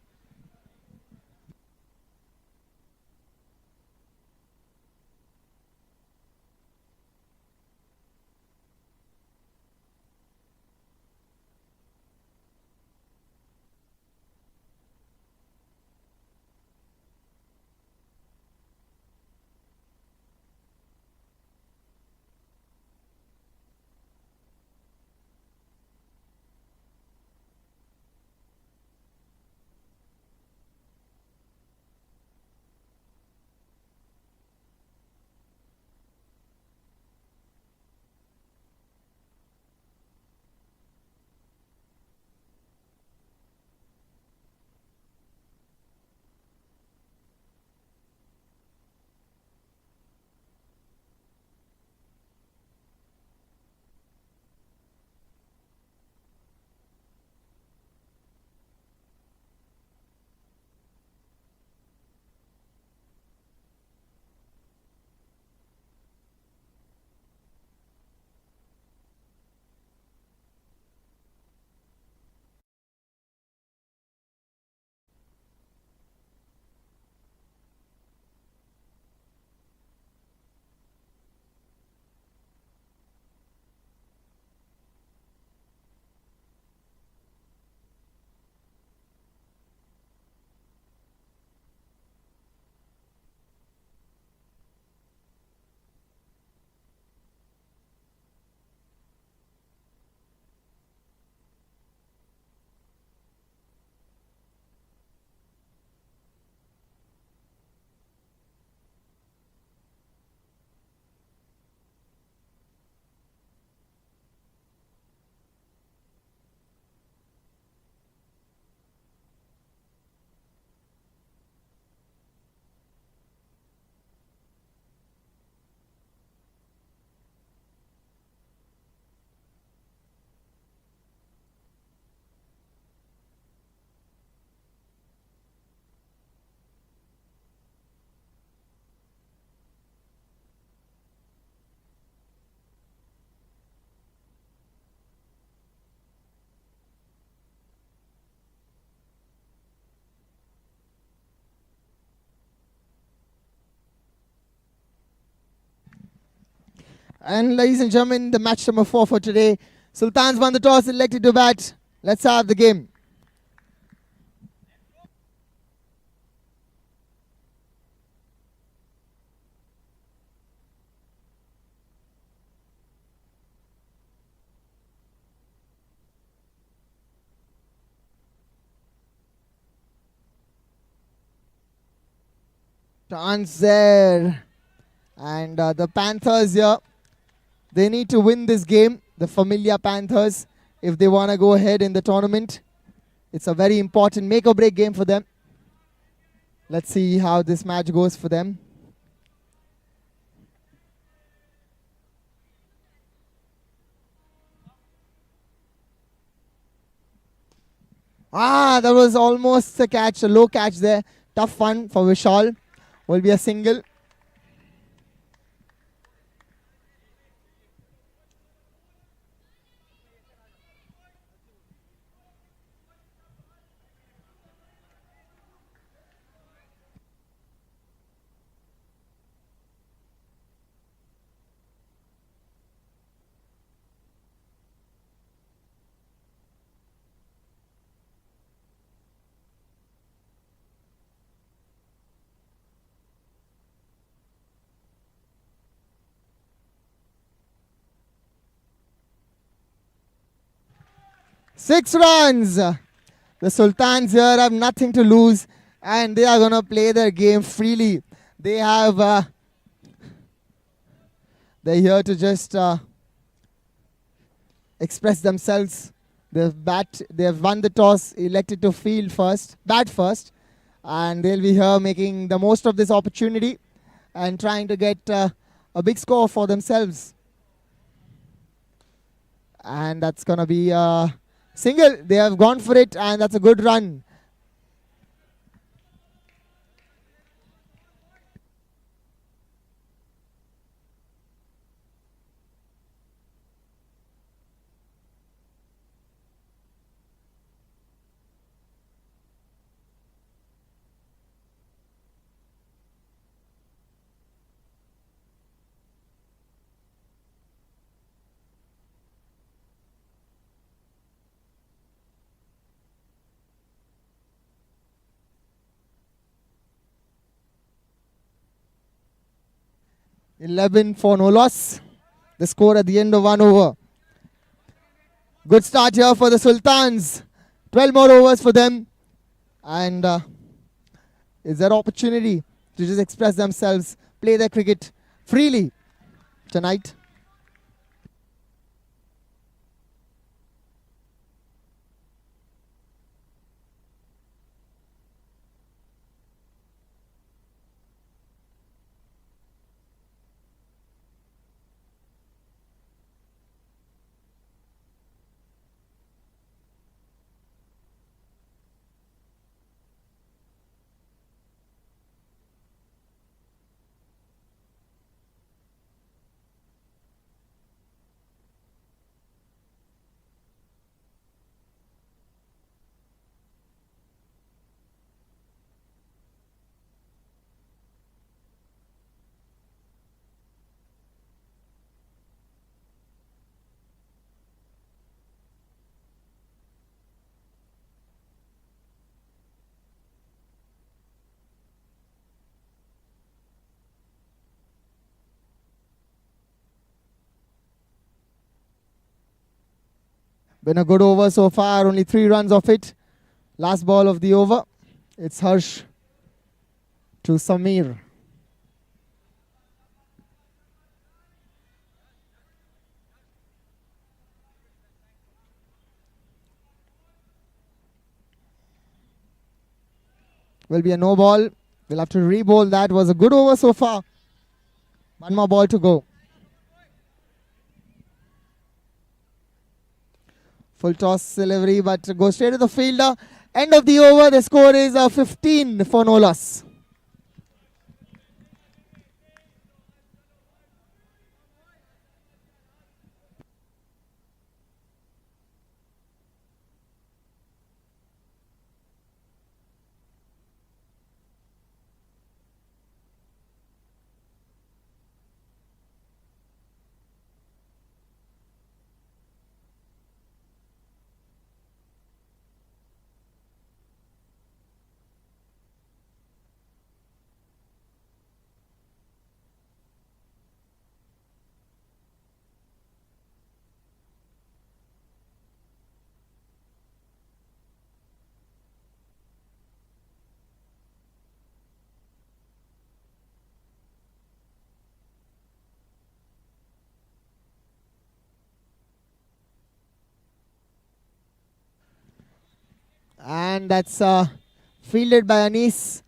And ladies and gentlemen, the match number 4 for today. Sultans won the toss, elected to bat. Let's have the game. Chance there. And the Panthers here, they need to win this game, the familiar Panthers, if they want to go ahead in the tournament. It's a very important make or break game for them. Let's see how this match goes for them. That was almost a catch, a low catch there. Tough one for Vishal. Will be a single. Six runs. The Sultans here have nothing to lose and they are going to play their game freely. They have, they're here to just express themselves. They've won the toss, elected to bat first, and they'll be here making the most of this opportunity and trying to get a big score for themselves. And that's going to be a single. They have gone for it, and that's a good run. $11 for no loss. The score at the end of 1 over. Good start here for the Sultans. 12 more overs for them. And it's their opportunity to just express themselves, play their cricket freely tonight. Been a good over so far, only 3 runs of it. Last ball of the over. It's Harsh to Samir. Will be a no ball. We'll have to re-bowl that. Was a good over so far. 1 more ball to go. Full toss delivery, but goes straight to the fielder. End of the over. The score is 15 for no loss. And that's fielded by Anis.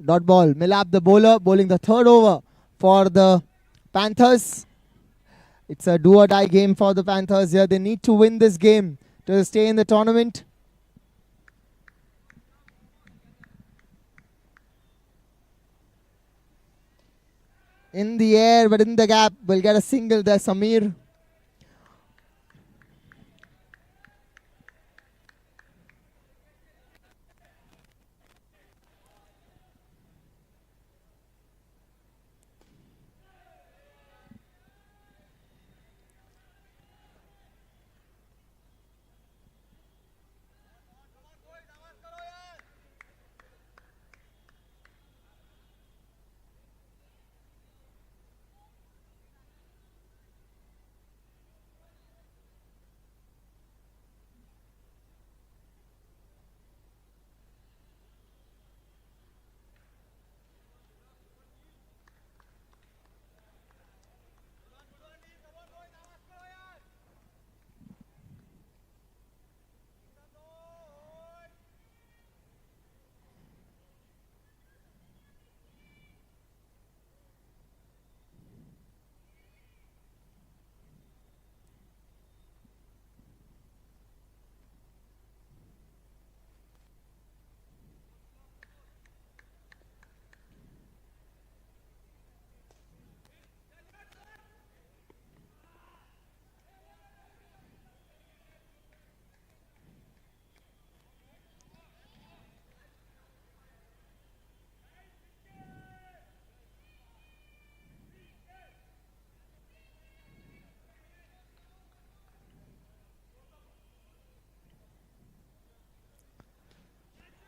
Dot ball. Milap, the bowler, bowling the 3rd over for the Panthers. It's a do or die game for the Panthers here. They need to win this game to stay in the tournament. In the air, but in the gap, will get a single there, Samir.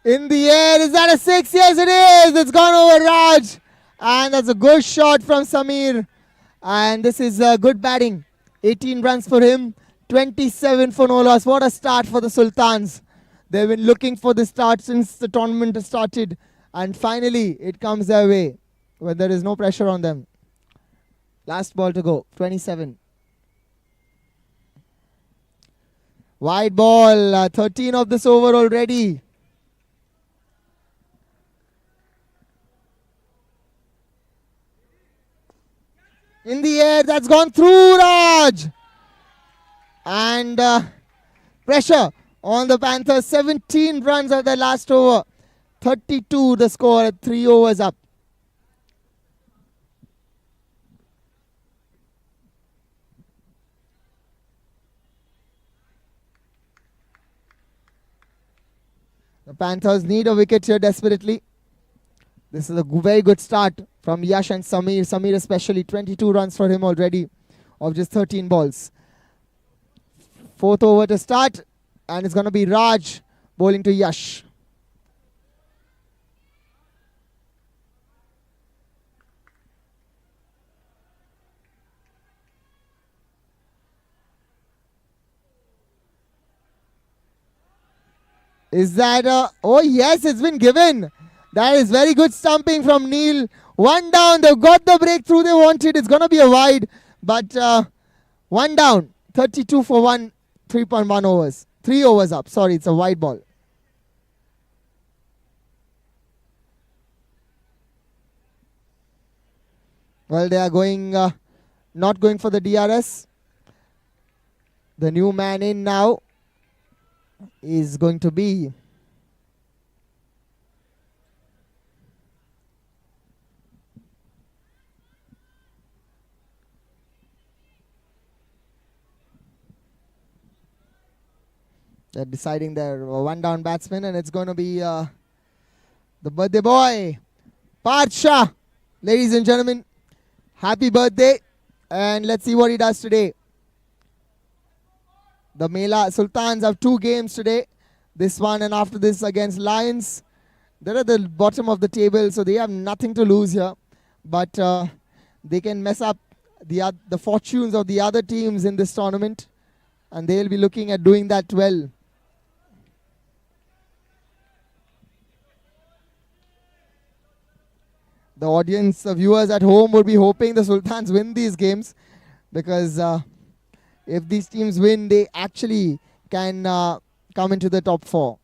In the air, is that a 6? Yes, it is. It's gone over Raj. And that's a good shot from Samir. And this is good batting. 18 runs for him, 27 for no loss. What a start for the Sultans. They've been looking for this start since the tournament has started. And finally, it comes their way when there is no pressure on them. Last ball to go, 27. Wide ball, 13 of this over already. In the air, that's gone through Raj. And pressure on the Panthers. 17 runs of their last over. 32 the score at 3 overs up. The Panthers need a wicket here desperately. This is a very good start from Yash and Samir. Samir especially, 22 runs for him already of just 13 balls. Fourth over to start, and it's going to be Raj bowling to Yash. Is that a... Oh yes, it's been given. That is very good stumping from Neil. One down, they've got the breakthrough they wanted. It's going to be a wide, but one down. 32 for 1, 3.1 overs. 3 overs up, sorry, it's a wide ball. Well, they are going, not going for the DRS. The new man in now is going to be... They're deciding their one-down batsman, and it's going to be the birthday boy, Parsha. Ladies and gentlemen, happy birthday, and let's see what he does today. The Mela Sultans have 2 games today, this one and after this against Lions. They're at the bottom of the table, so they have nothing to lose here, but they can mess up the fortunes of the other teams in this tournament, and they'll be looking at doing that well. The audience, the viewers at home would be hoping the Sultans win these games, because if these teams win, they actually can come into the top 4.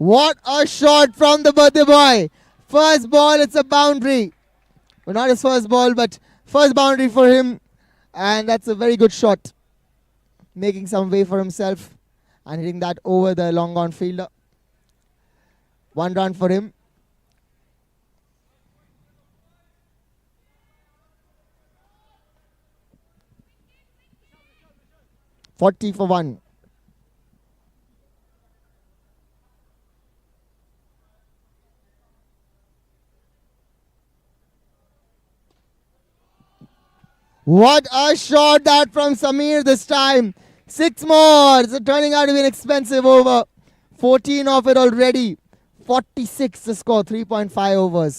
What a shot from the birthday boy. First ball, it's a boundary. Well, not his first ball, but first boundary for him. And that's a very good shot. Making some way for himself and hitting that over the long on fielder. 1 run for him. "40 for 1. What a shot that from Samir this time. 6 more. It's turning out to be an expensive over. 14 of it already. 46 to score. 3.5 overs.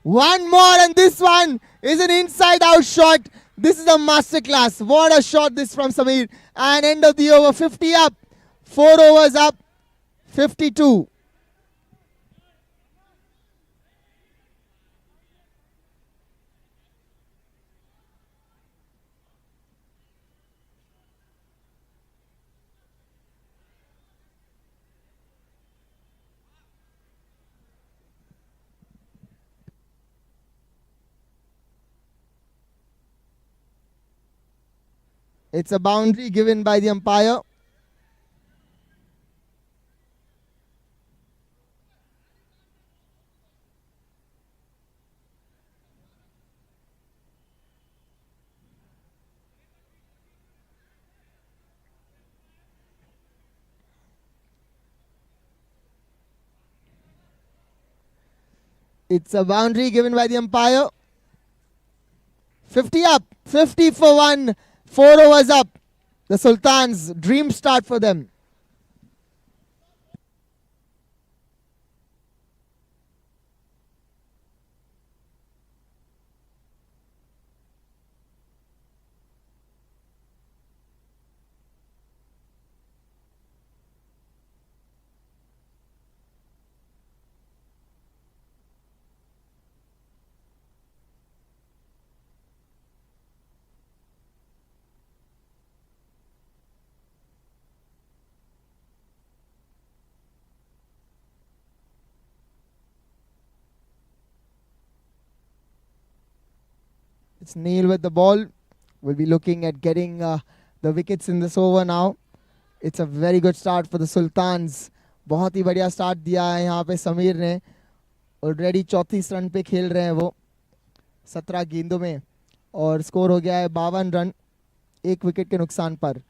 One more, and this one is an inside-out shot. This is a masterclass. What a shot this from Samir. And end of the over. 50 up. 4 overs up. 52. It's a boundary given by the umpire. It's a boundary given by the umpire. 50 up. 50 for 1. 4 overs up. The Sultans, dream start for them. It's Neil with the ball. We'll be looking at getting the wickets in this over now. It's a very good start for the Sultans. बहुत ही बढ़िया start दिया है यहाँ पे समीर ने. Already 34 run पे खेल रहे हैं वो 17 गेंदों में और स्कोर हो गया है 52 रन 1 विकेट के नुकसान पर.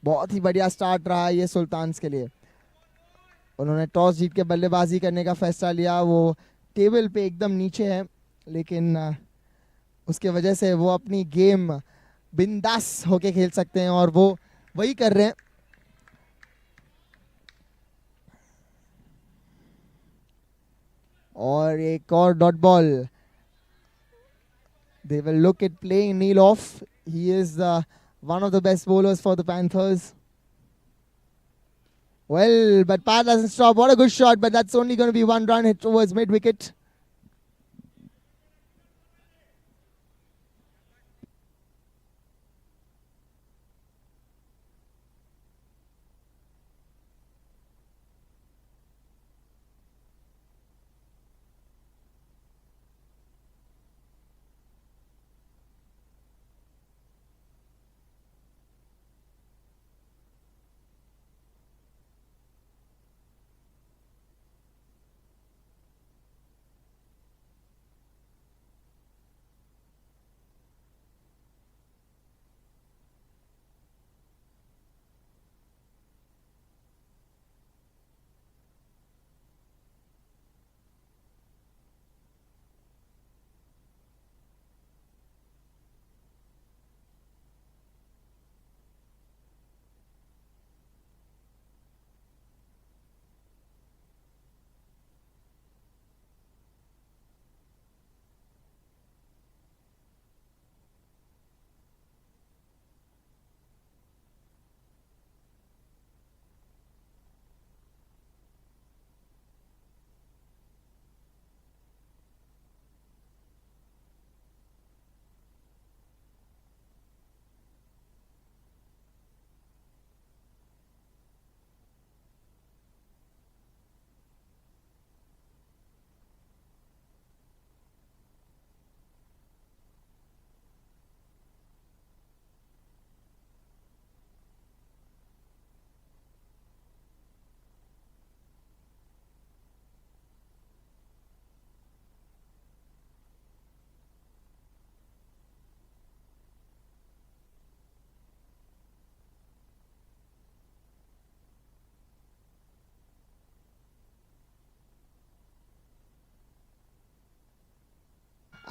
बहुत ही बढ़िया स्टार्ट रहा है ये सुल्तान्स के लिए. उन्होंने टॉस जीत के बल्लेबाजी करने का फैसला लिया. वो टेबल पे एकदम नीचे है लेकिन उसके वजह से वो अपनी गेम बिंदास होके खेल सकते हैं और वो वही कर रहे हैं. और एक और dot ball. They will look at playing Neil off. He is one of the best bowlers for the Panthers. Well, but Pat doesn't stop. What a good shot, but that's only going to be 1 run hit towards mid-wicket.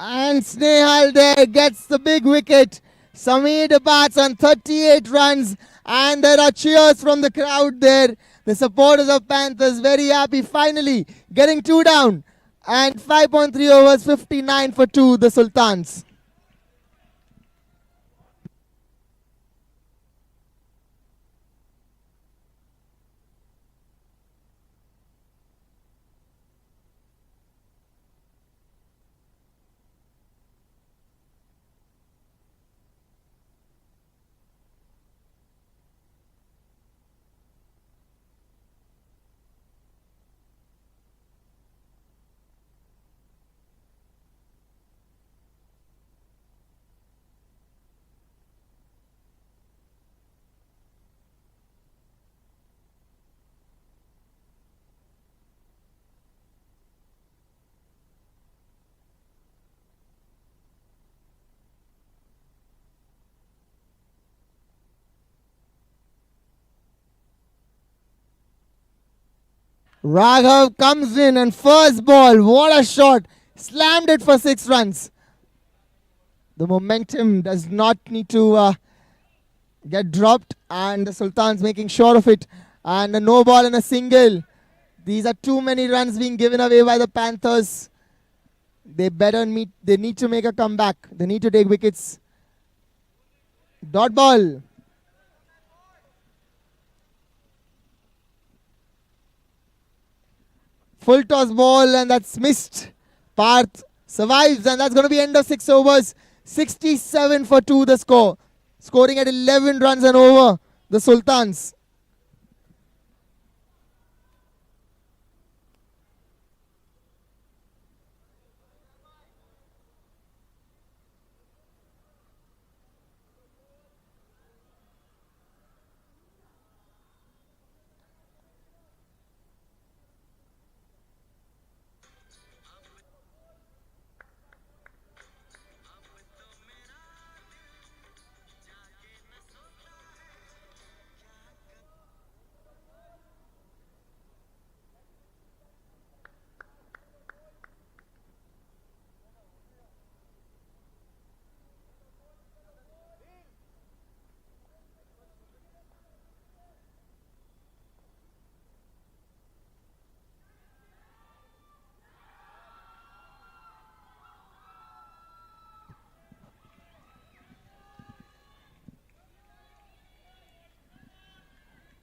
And Snehal there gets the big wicket. Samir bats on 38 runs. And there are cheers from the crowd there. The supporters of Panthers very happy finally getting 2 down. And 5.3 overs, 59 for 2, the Sultans. Raghav comes in and first ball, what a shot. Slammed it for 6 runs. The momentum does not need to get dropped and the Sultans making sure of it. And a no ball and a single. These are too many runs being given away by the Panthers. They need to make a comeback. They need to take wickets. Dot ball. Full toss ball and that's missed. Parth survives and that's going to be end of 6 overs. 67 for 2 the score. Scoring at 11 runs and over the Sultans.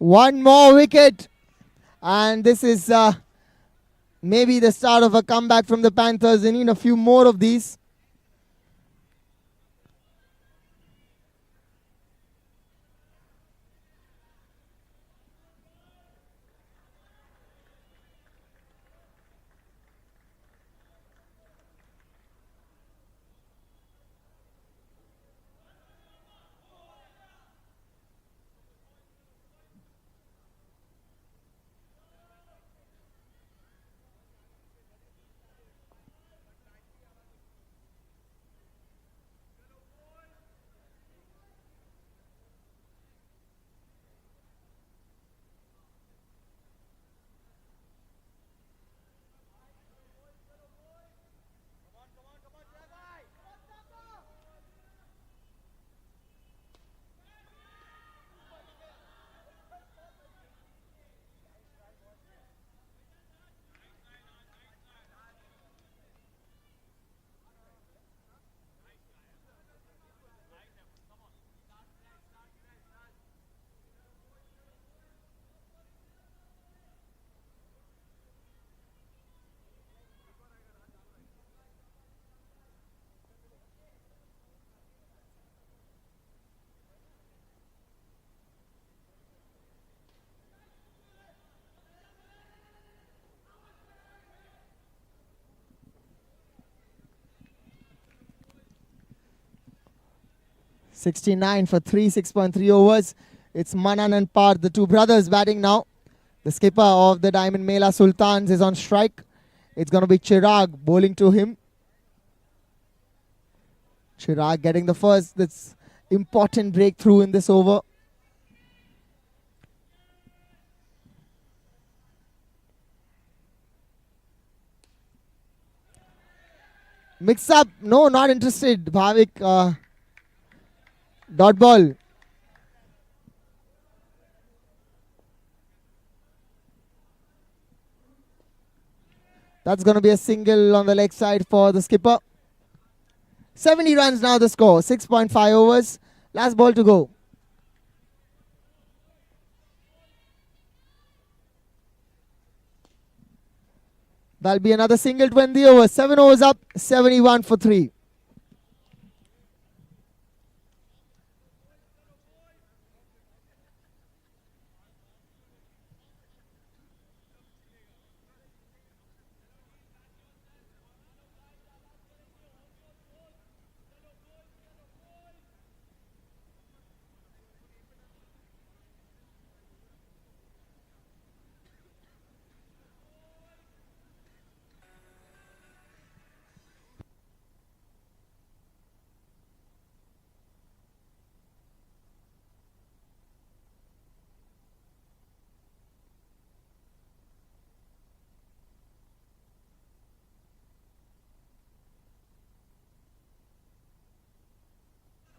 One more wicket. And this is maybe the start of a comeback from the Panthers. They need a few more of these. .69 for 3, 6.3 overs. It's Manan and Parth, the two brothers batting now. The skipper of the Diamond Mela Sultans is on strike. It's going to be Chirag bowling to him. Chirag getting the first, this important breakthrough in this over. Mix up. No, not interested. Bhavik. Dot ball. That's going to be a single on the leg side for the skipper. 70 runs now the score. 6.5 overs. Last ball to go. That'll be another single 20 overs. 7 overs up. 71 for 3.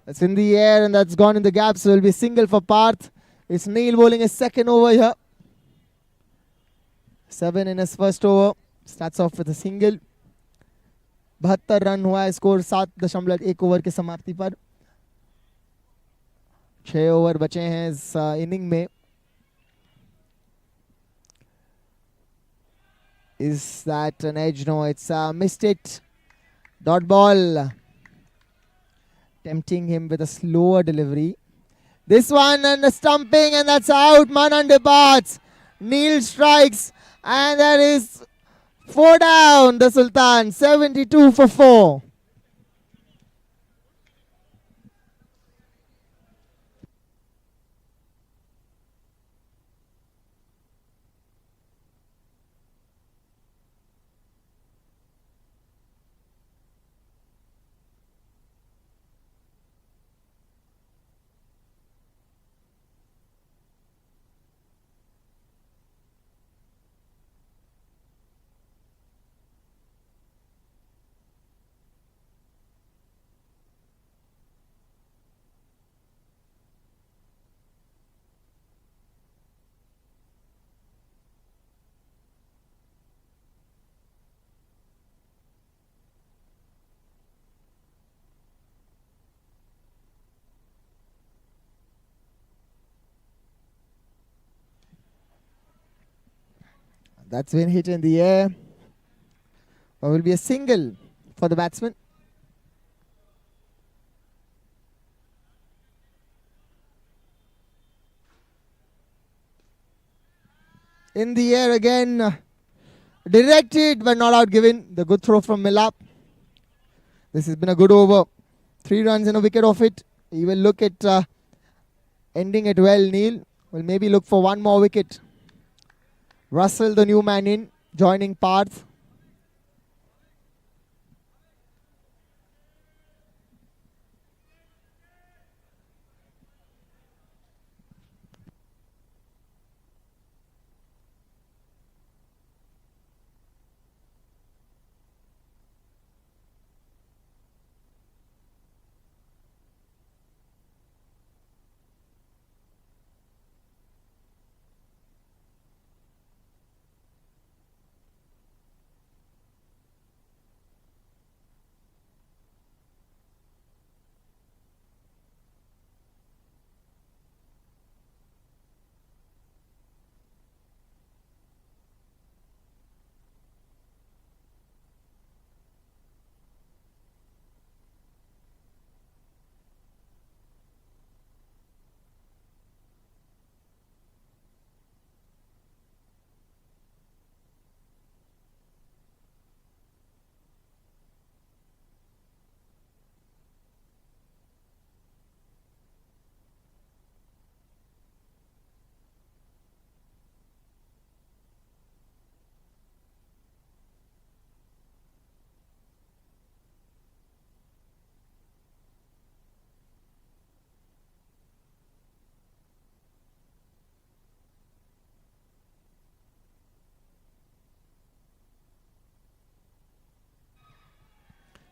It's in the air and that's gone in the gap. So it'll be a single for Parth. It's Neil bowling his second over here. 7 in his first over. Starts off with a single. 72 run हुआ है. Score 7.1 over के समाप्ति पर. 6 over बचे हैं इस inning में. Is that an edge? No, it's missed it. Dot ball. Tempting him with a slower delivery. This one and a stumping and that's out. Manan departs. Neil strikes and that is 4 down. The Sultans 72 for 4. That's been hit in the air. It will be a single for the batsman. In the air again. Directed but not out given. The good throw from Milap. This has been a good over. 3 runs and a wicket off it. He will look at ending it well, Neil. Will maybe look for one more wicket. Russell, the new man in, joining Parth.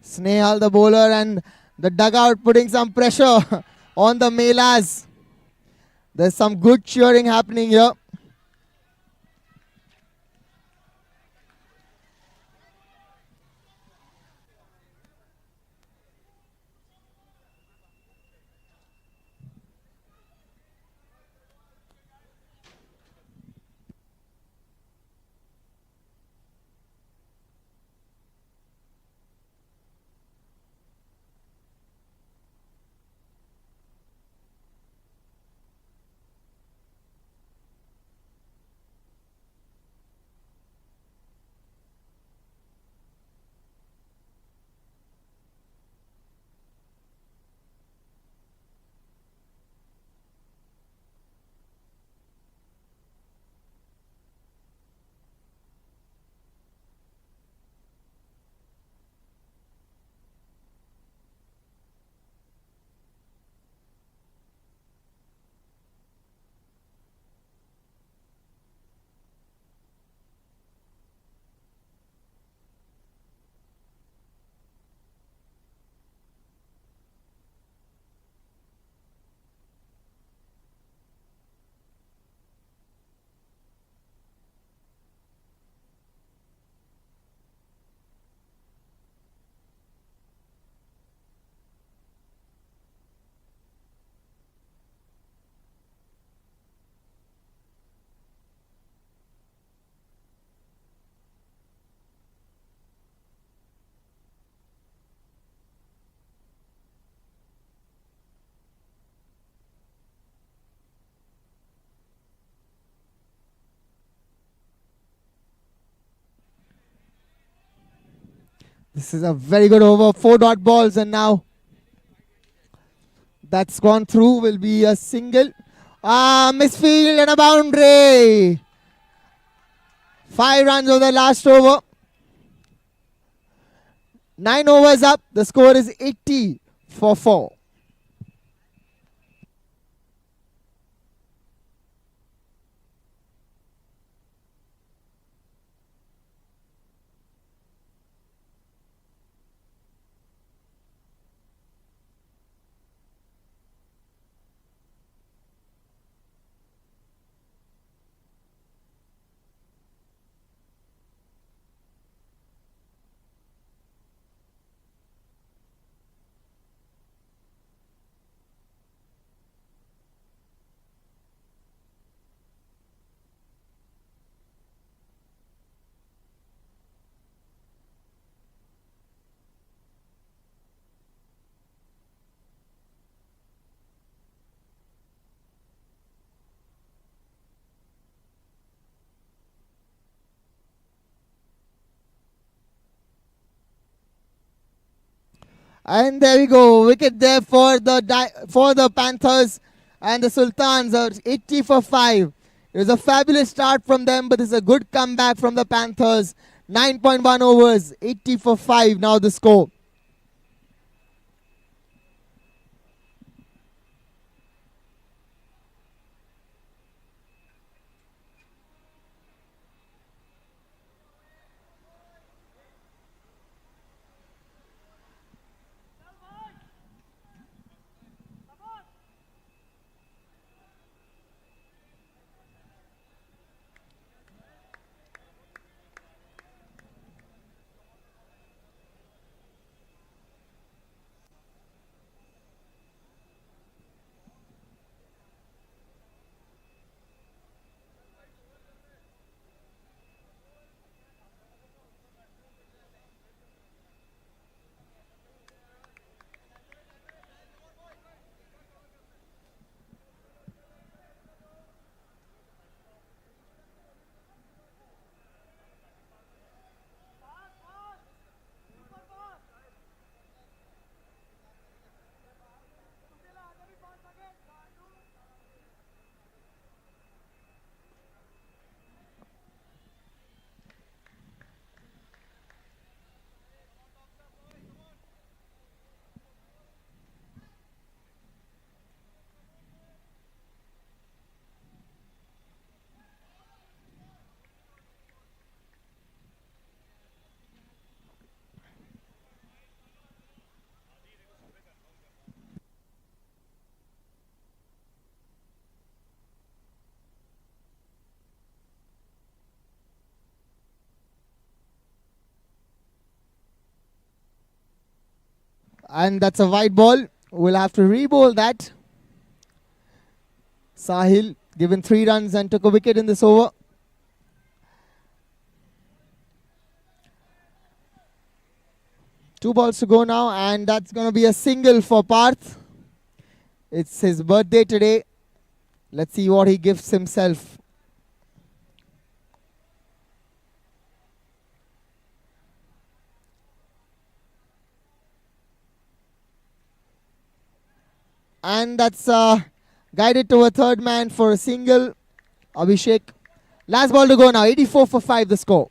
Snehal, the bowler, and the dugout putting some pressure on the Melas. There's some good cheering happening here. This is a very good over. 4 dot balls, and now that's gone through. Will be a single. Misfield and a boundary. 5 runs over the last over. 9 overs up. The score is 80 for 4. And there we go. Wicket there for the Panthers, and the Sultans are 80 for 5. It was a fabulous start from them, but it's a good comeback from the Panthers. 9.1 overs, 80 for 5 now the score. And that's a wide ball. We'll have to re-bowl that. Sahil given 3 runs and took a wicket in this over. Two balls to go now, and that's going to be a single for Parth. It's his birthday today. Let's see what he gives himself. And that's guided to a third man for a single. Abhishek. Last ball to go now. 84 for 5 the score.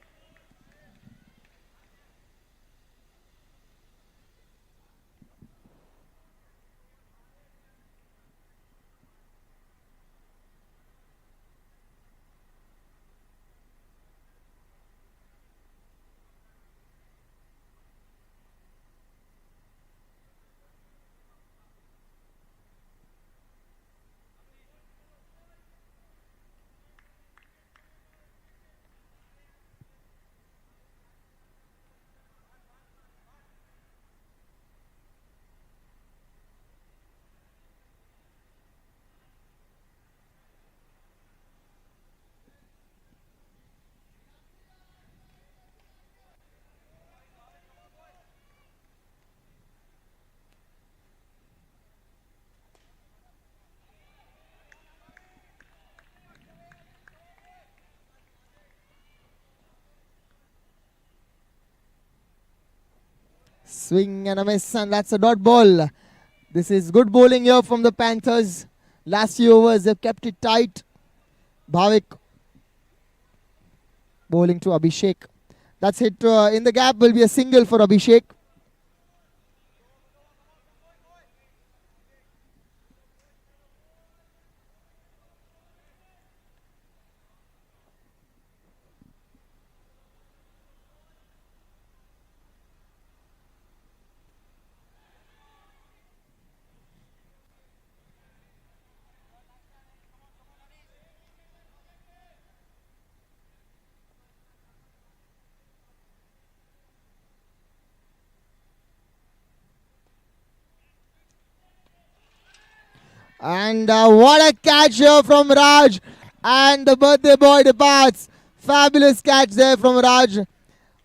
Swing and a miss, and that's a dot ball. This is good bowling here from the Panthers. Last few overs, they've kept it tight. Bhavik bowling to Abhishek. That's hit in the gap, will be a single for Abhishek. And what a catch here from Raj. And the birthday boy departs. Fabulous catch there from Raj.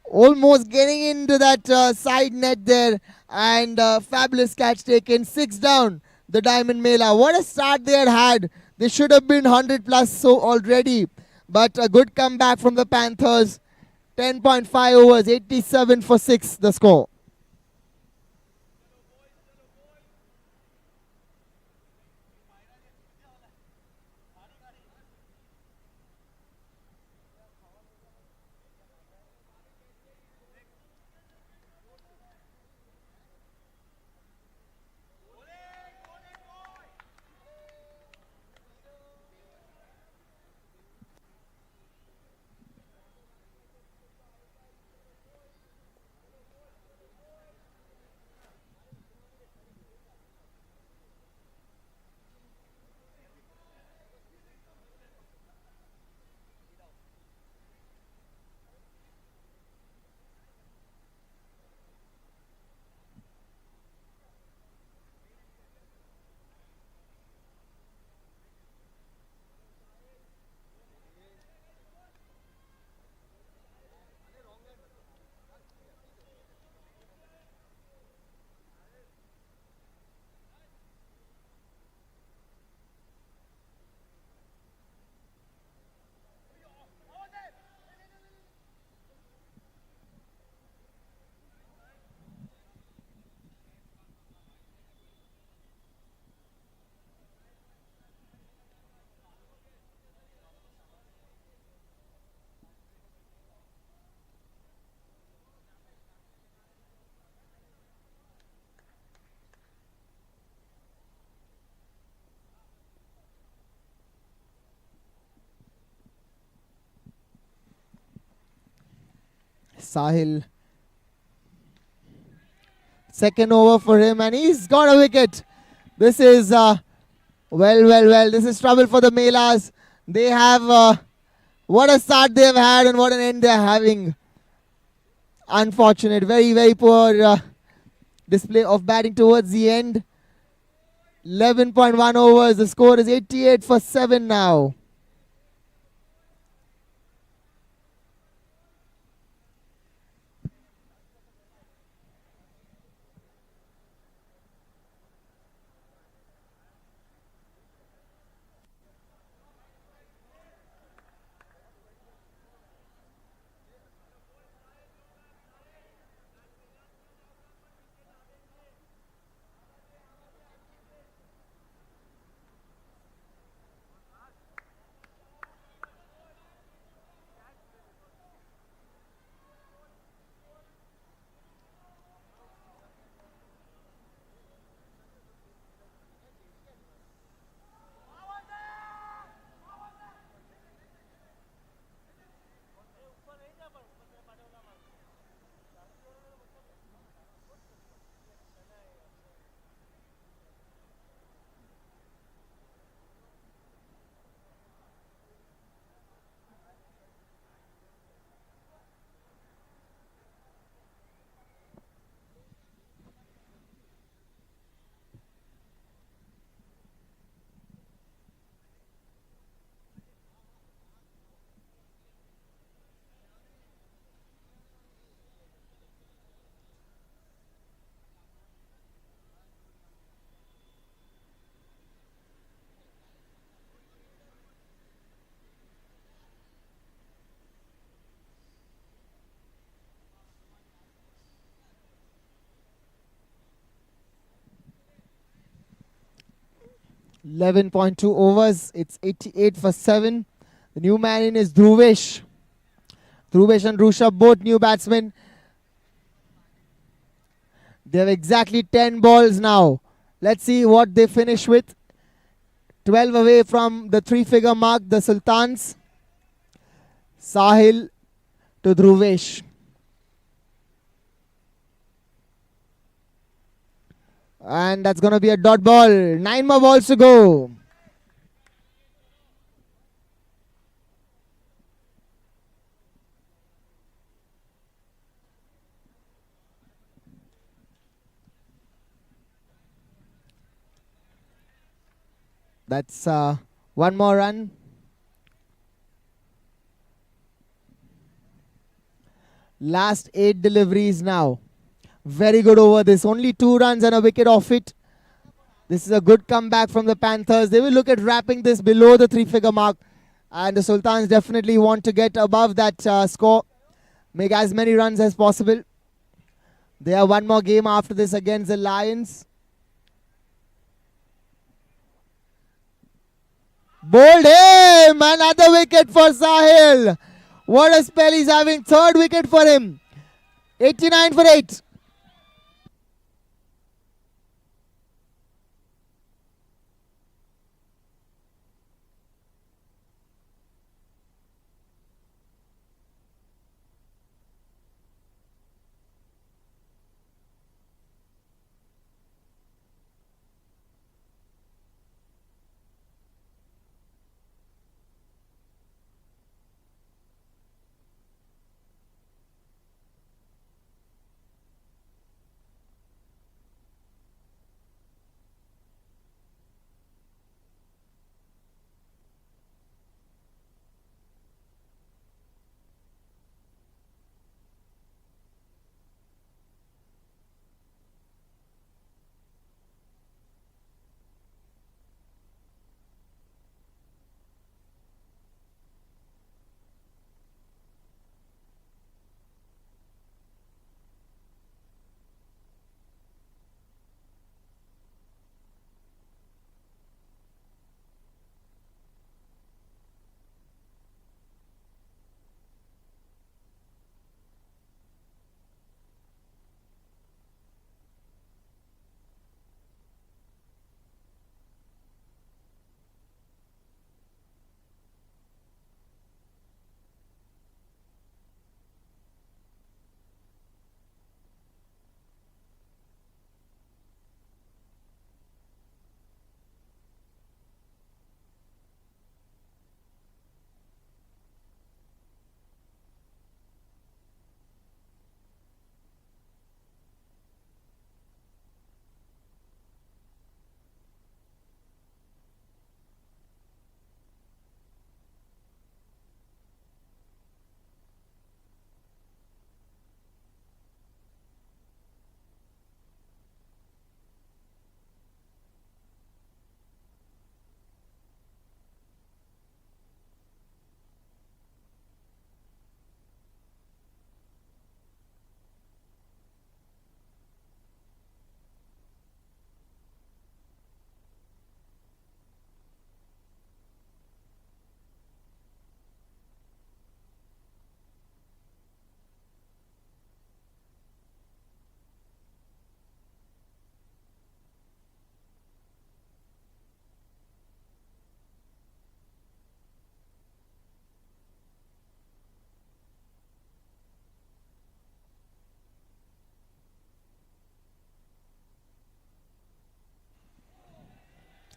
Almost getting into that side net there. And fabulous catch taken. 6 down, the Diamond Mela. What a start they had. They should have been 100 plus so already. But a good comeback from the Panthers. 10.5 overs, 87 for 6 the score. Sahil. Second over for him, and he's got a wicket. This is, well. This is trouble for the Melas. They have, what a start they've had and what an end they're having. Unfortunate, very poor display of batting towards the end. 11.1 overs. The score is 88 for 7 now. .2 overs. It's 88 for 7. The new man in is Dhruvesh. Dhruvesh and Rushabh, both new batsmen. They have exactly 10 balls now. Let's see what they finish with. 12 away from the 3-figure mark, the Sultans. Sahil to Dhruvesh. And that's going to be a dot ball. 9 more balls to go. That's one more run. Last 8 deliveries now. Very good over this. Only 2 runs and a wicket off it. This is a good comeback from the Panthers. They will look at wrapping this below the 3-figure mark. And the Sultans definitely want to get above that score. Make as many runs as possible. They have one more game after this against the Lions. Bowled him! Another wicket for Sahil. What a spell he's having. 3rd wicket for him. 89 for 8.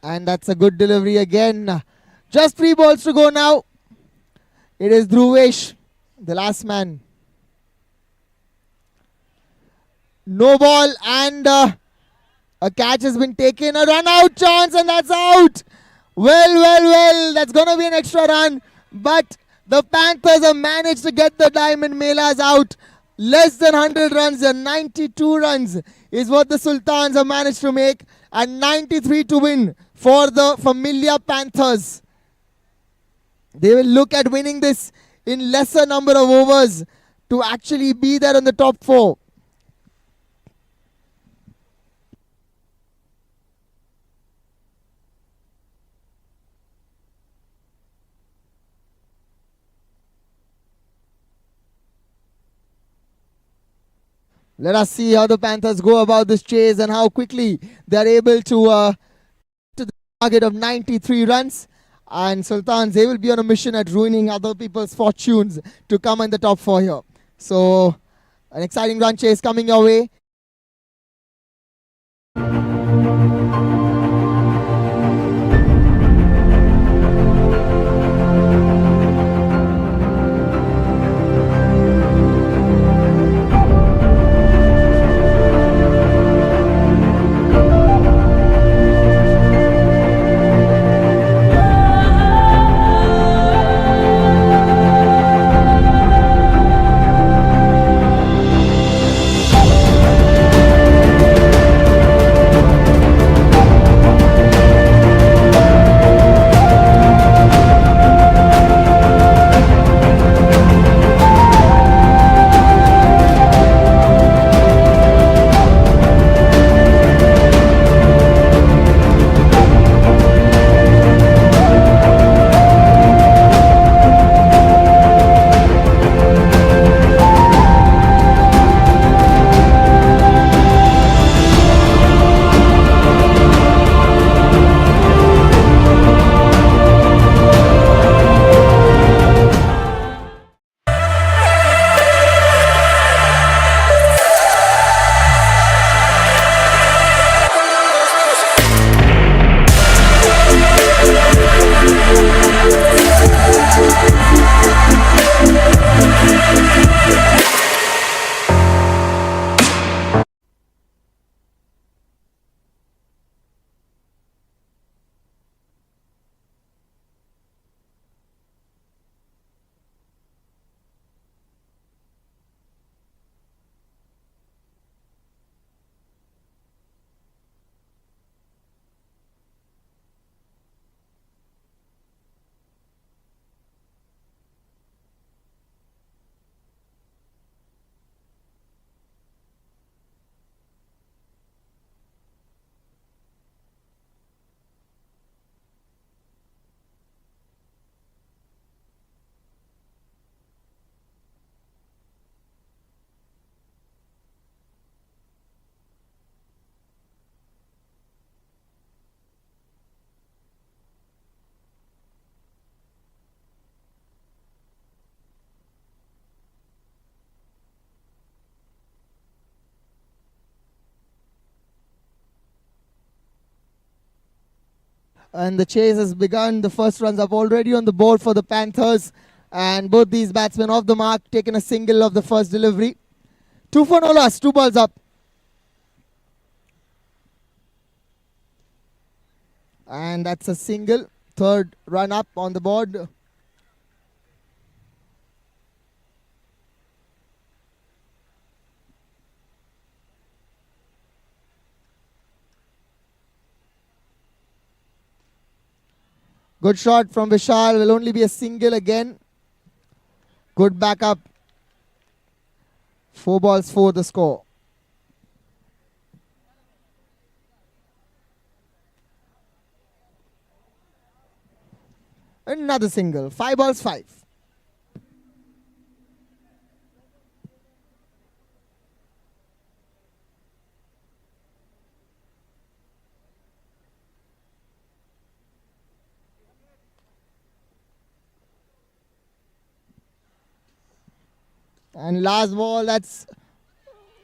And that's a good delivery again. Just 3 balls to go now. It is Dhruvesh, the last man. No ball, and a catch has been taken. A run out chance, and that's out. Well. That's going to be an extra run. But the Panthers have managed to get the Diamond Melas out. Less than 100 runs, and 92 runs is what the Sultans have managed to make. And 93 to win for the familiar Panthers. They will look at winning this in lesser number of overs to actually be there in the top 4. Let us see how the Panthers go about this chase and how quickly they are able to the target of 93 runs. And Sultans, they will be on a mission at ruining other people's fortunes to come in the top 4 here. So, an exciting run chase coming your way. And the chase has begun. The first runs up already on the board for the Panthers. And both these batsmen off the mark, taking a single of the first delivery. 2 for no loss, 2 balls up. And that's a single. Third run up on the board. Good shot from Vishal. Will only be a single again. Good backup. 4 balls for the score. Another single. 5 balls, 5. And last ball, that's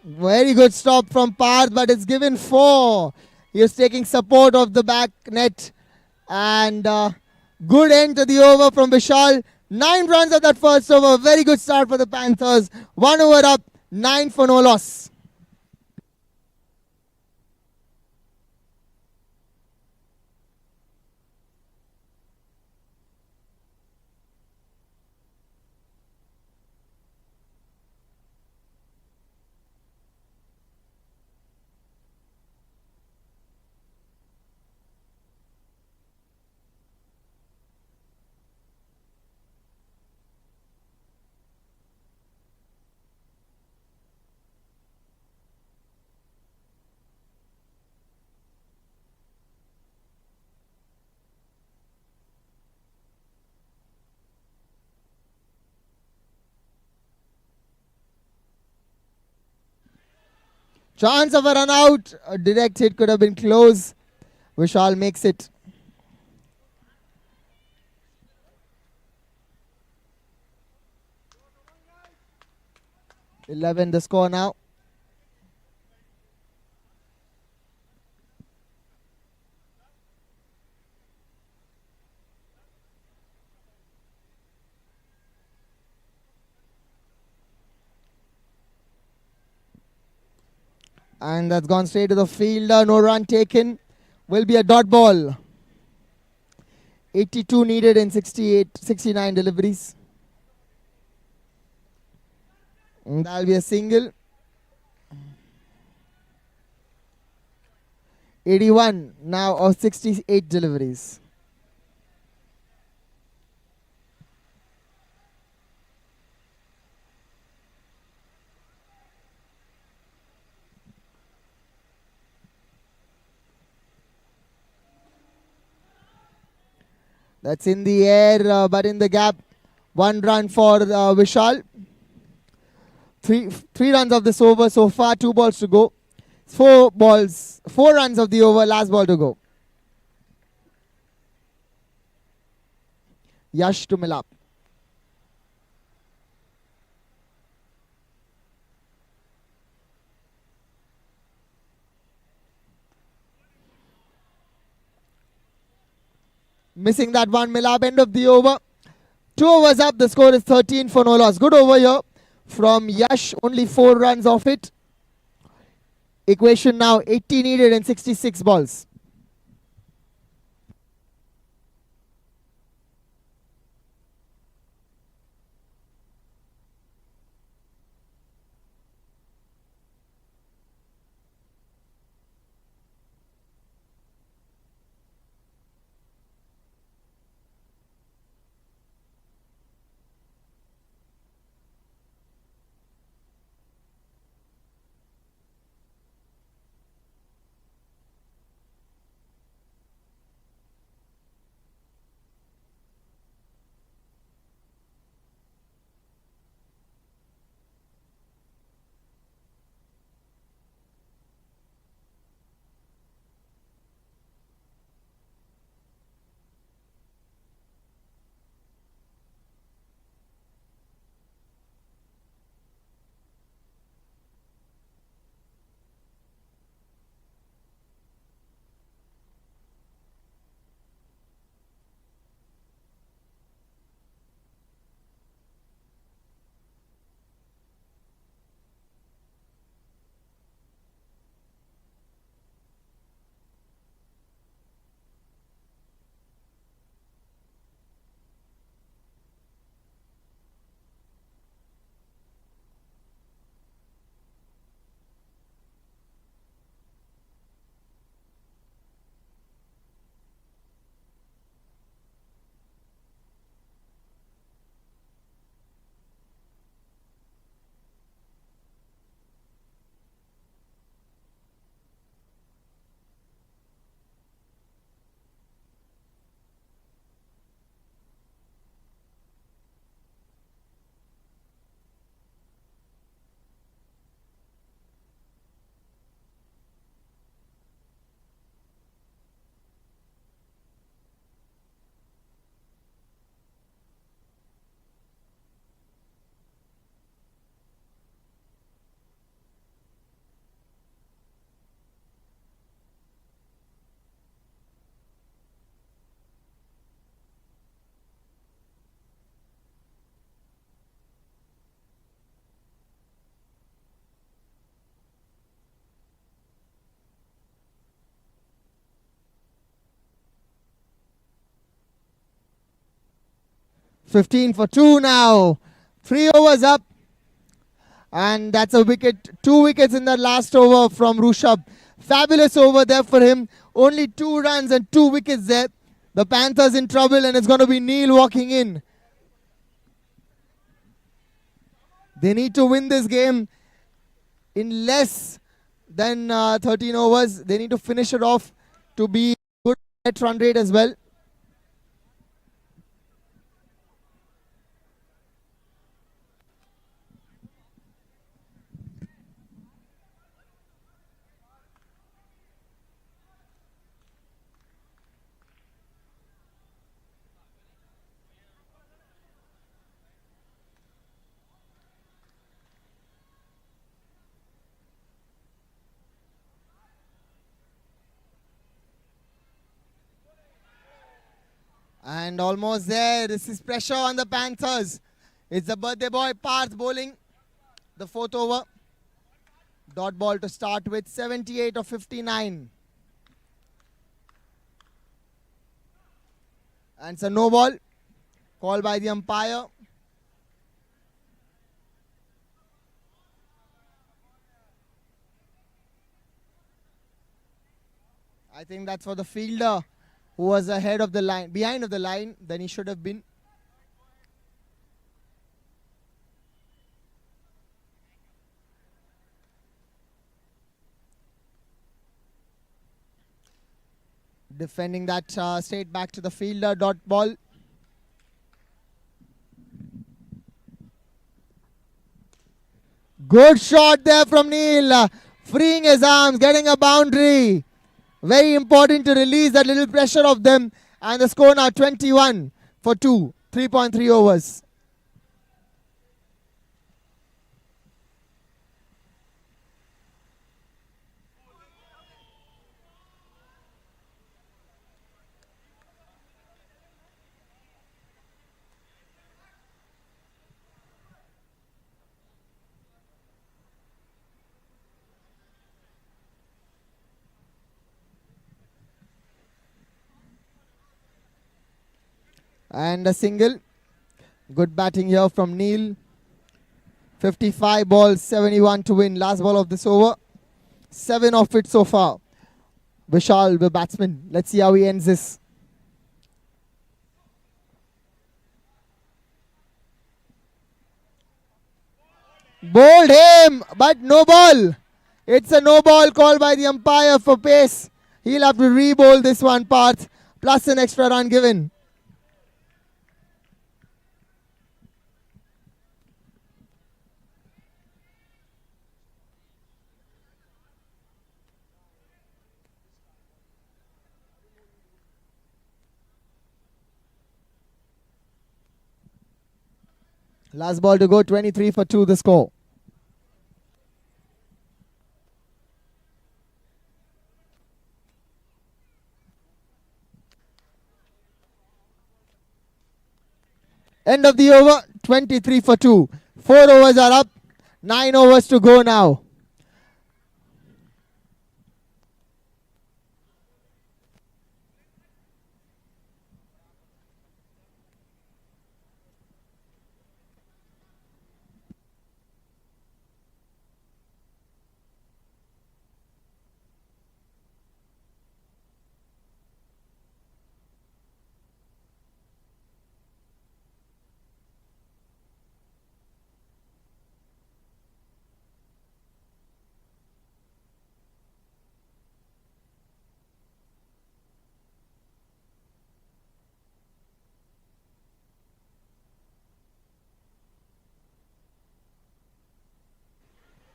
very good stop from Parth, but it's given 4. He is taking support of the back net. And good end to the over from Vishal. 9 runs at that first over. Very good start for the Panthers. 1 over up, 9 for no loss. Chance of a run out. A direct hit could have been close. Vishal makes it. "11" the score now. And that's gone straight to the fielder. No run taken. Will be a dot ball. 82 needed in 69 deliveries. And that'll be a single. 81 now of 68 deliveries. That's in the air, but in the gap. 1 run for Vishal. Three runs of this over so far. 2 balls to go. 4 runs of the over. Last ball to go. Yash to Milap. Missing that one. Milab, end of the over. 2 overs up. The score is 13 for no loss. Good over here from Yash. Only 4 runs off it. Equation now 80 needed and 66 balls. 15 for 2 now. 3 overs up. And that's a wicket. 2 wickets in that last over from Rushabh. Fabulous over there for him. Only 2 runs and 2 wickets there. The Panthers in trouble, and it's going to be Neil walking in. They need to win this game in less than 13 overs. They need to finish it off to be good net run rate as well. And almost there. This is pressure on the Panthers. It's the birthday boy Parth bowling the 4th over. Dot ball to start with. 78 of 59. And it's a no ball. Called by the umpire. I think that's for the fielder who was ahead of the line, behind of the line than he should have been. Defending that straight back to the fielder, dot ball. Good shot there from Neil, freeing his arms, getting a boundary. Very important to release that little pressure of them. And the score now 21 for 2. 3.3 overs. And a single. Good batting here from Neil. 55 balls, 71 to win. Last ball of this over. 7 of it so far. Vishal, the batsman. Let's see how he ends this. Bowled him, but no ball. It's a no ball called by the umpire for pace. He'll have to re-bowl this one, Parth. Plus an extra run given. Last ball to go, 23 for 2 the score. End of the over, 23 for 2. 4 overs are up, 9 overs to go now.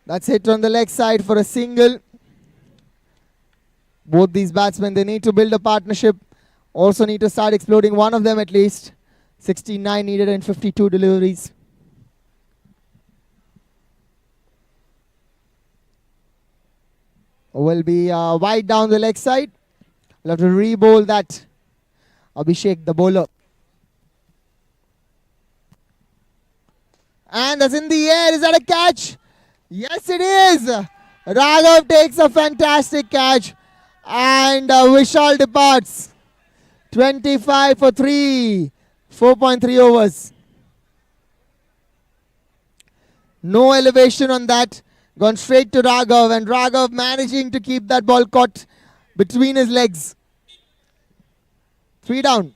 That's hit on the leg side for a single. Both these batsmen, they need to build a partnership. Also need to start exploding one of them at least. 69 needed and 52 deliveries. Will be wide down the leg side. We'll have to re-bowl that. Abhishek, the bowler. And that's in the air. Is that a catch? Yes, it is. Raghav takes a fantastic catch. And Vishal departs. 25 for 3. 4.3 overs. No elevation on that. Gone straight to Raghav, and Raghav managing to keep that ball caught between his legs. 3 down.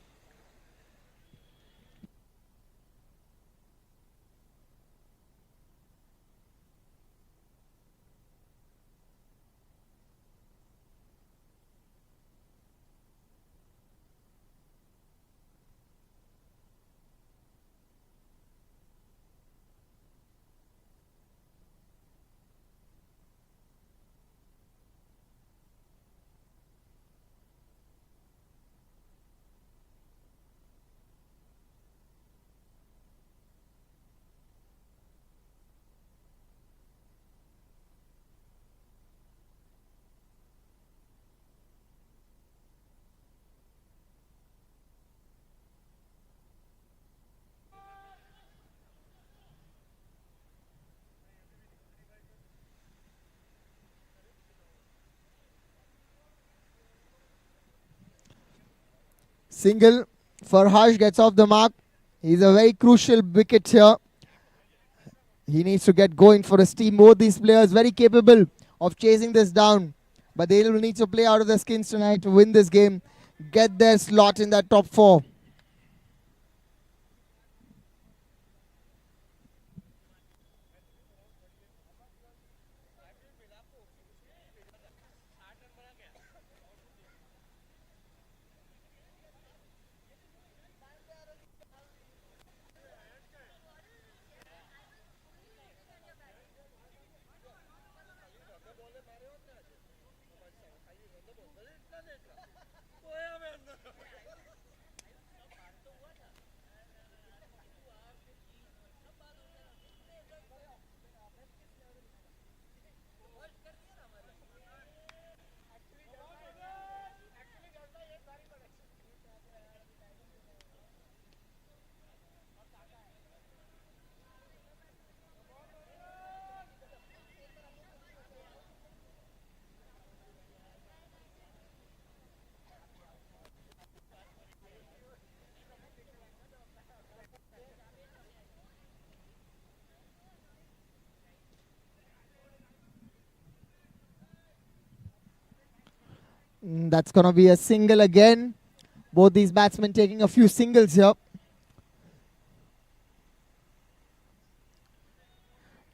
Single for Harsh, gets off the mark. He's a very crucial wicket here. He needs to get going for his team. Both these players very capable of chasing this down. But they will need to play out of their skins tonight to win this game. Get their slot in that top 4. That's going to be a single again. Both these batsmen taking a few singles here.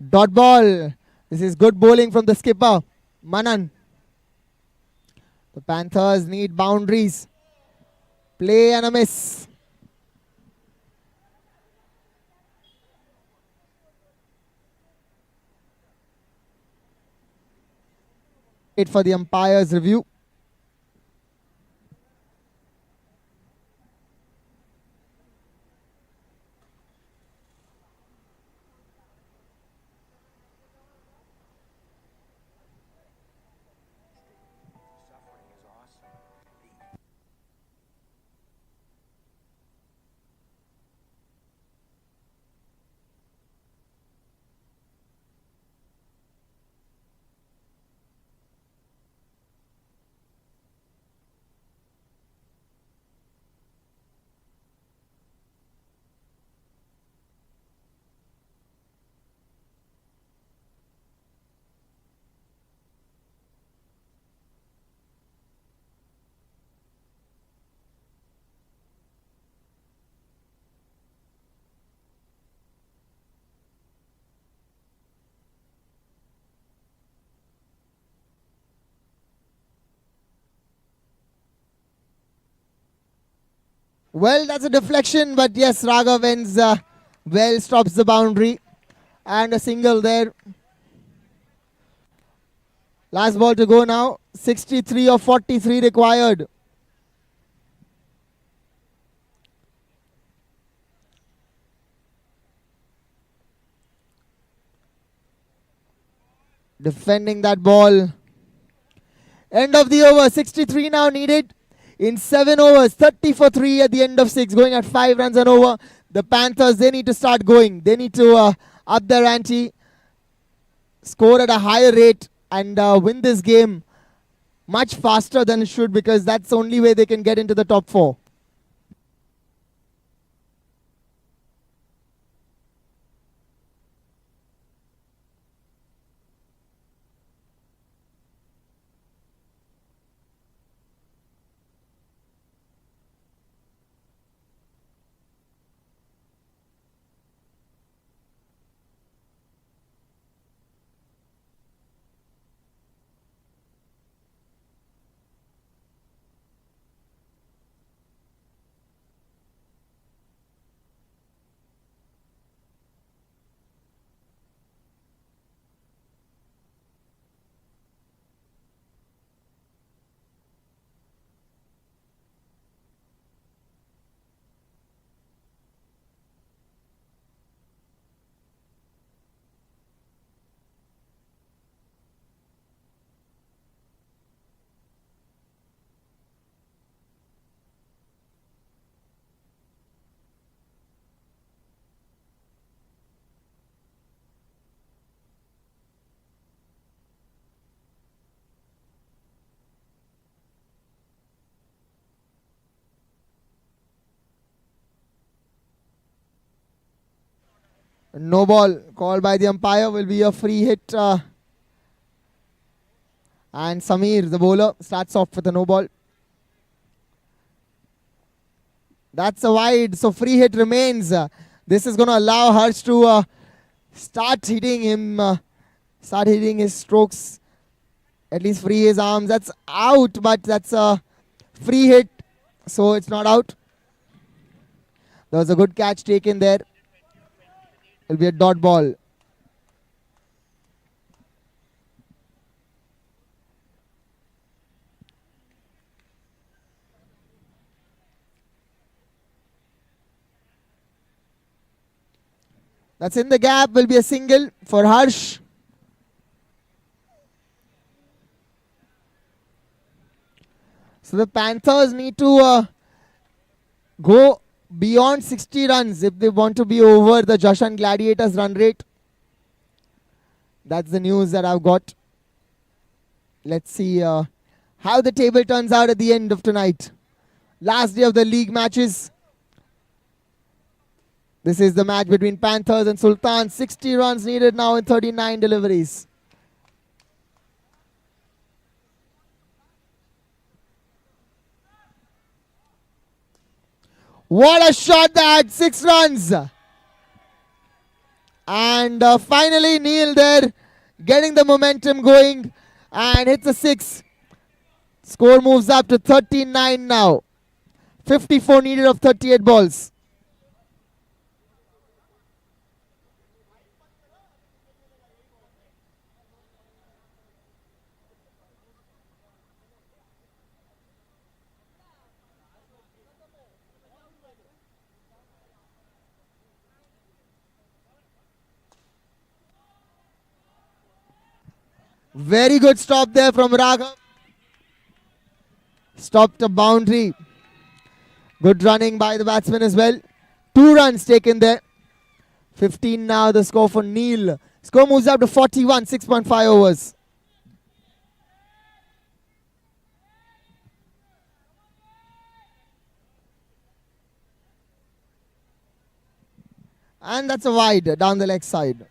Dot ball. This is good bowling from the skipper, Manan. The Panthers need boundaries. Play and a miss. Wait for the umpire's review. Well, that's a deflection, but yes, Raghav ends well, stops the boundary. And a single there. Last ball to go now. 63 of 43 required. Defending that ball. End of the over. 63 now needed. In 7 overs, 30 for 3 at the end of 6, going at 5 runs and over. The Panthers, they need to start going. They need to up their ante, score at a higher rate, and win this game much faster than it should, because that's the only way they can get into the top 4. No ball called by the umpire, will be a free hit. And Samir, the bowler, starts off with a no ball. That's a wide, so free hit remains. This is going to allow Harsh to start hitting his strokes, at least free his arms. That's out, but that's a free hit, so it's not out. There was a good catch taken there. It'll be a dot ball. That's in the gap, will be a single for Harsh. So the Panthers need to go beyond 60 runs if they want to be over the Jashan Gladiators run rate. That's the news that I've got. Let's see how the table turns out at the end of tonight. Last day of the league matches. This is the match between Panthers and Sultans. 60 runs needed now in 39 deliveries. What a shot that! 6 runs. And finally Neil there getting the momentum going and hits a 6. Score moves up to 39 now. 54 needed of 38 balls. Very good stop there from Raghav. Stopped a boundary. Good running by the batsman as well. 2 runs taken there. 15 now the score for Neil. Score moves up to 41, 6.5 overs. And that's a wide down the leg side.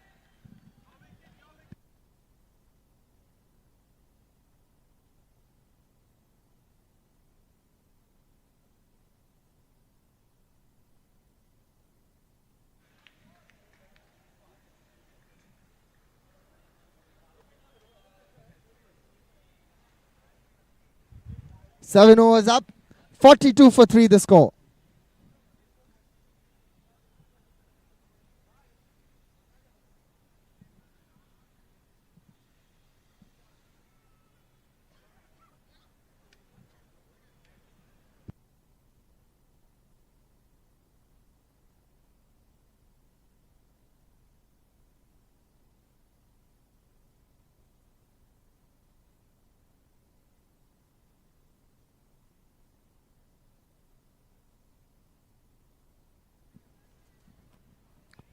Seven overs up, 42 for 3 the score.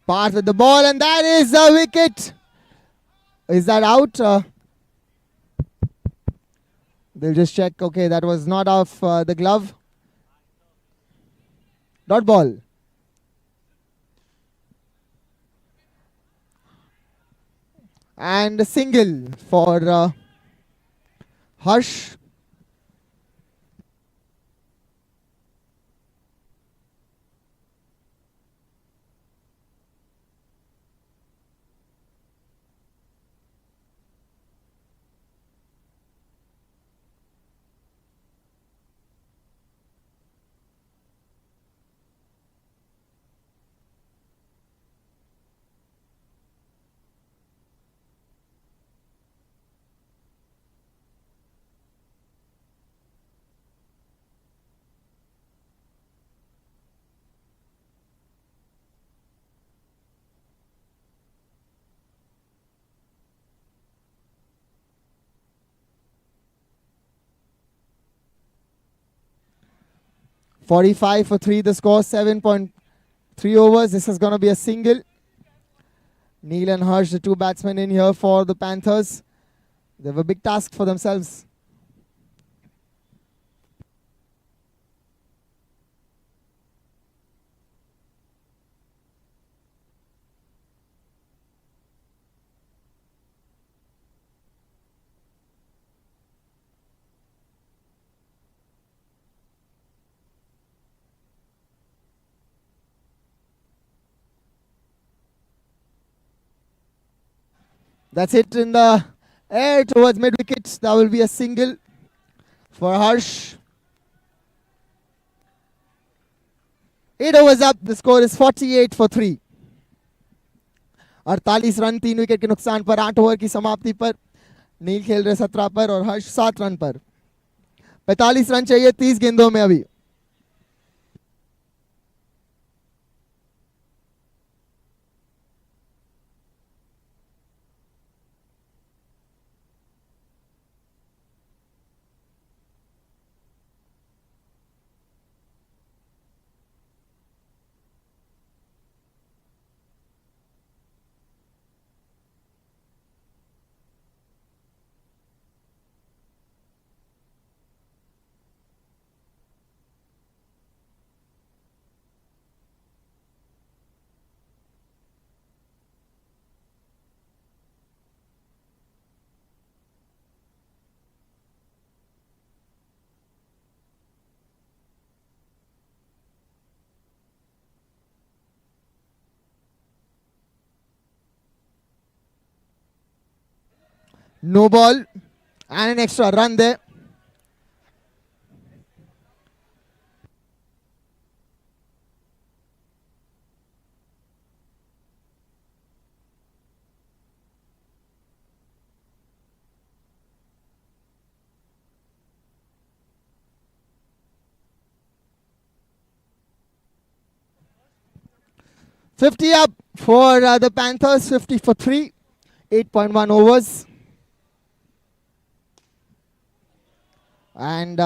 Part with the ball, and that is a wicket. Is that out? They'll just check. Okay, that was not off the glove. Dot ball. And a single for Harsh. .45 for 3 the score, 7.3 overs. This is going to be a single. Neil and Harsh, the 2 batsmen in here for the Panthers. They have a big task for themselves. That's it in the air towards mid wicket. That will be a single for Harsh. 8 overs up. The score is 48 for 3. 48 run 3 wicket के नुकसान पर 8 over की समाप्ति पर नील खेल रहे 17 पर और हर्ष 7 रन पर. 45 रन चाहिए 30 गेंदों में अभी. No ball and an extra run there. $50 up for the Panthers, 50 for 3, 8.1 overs. And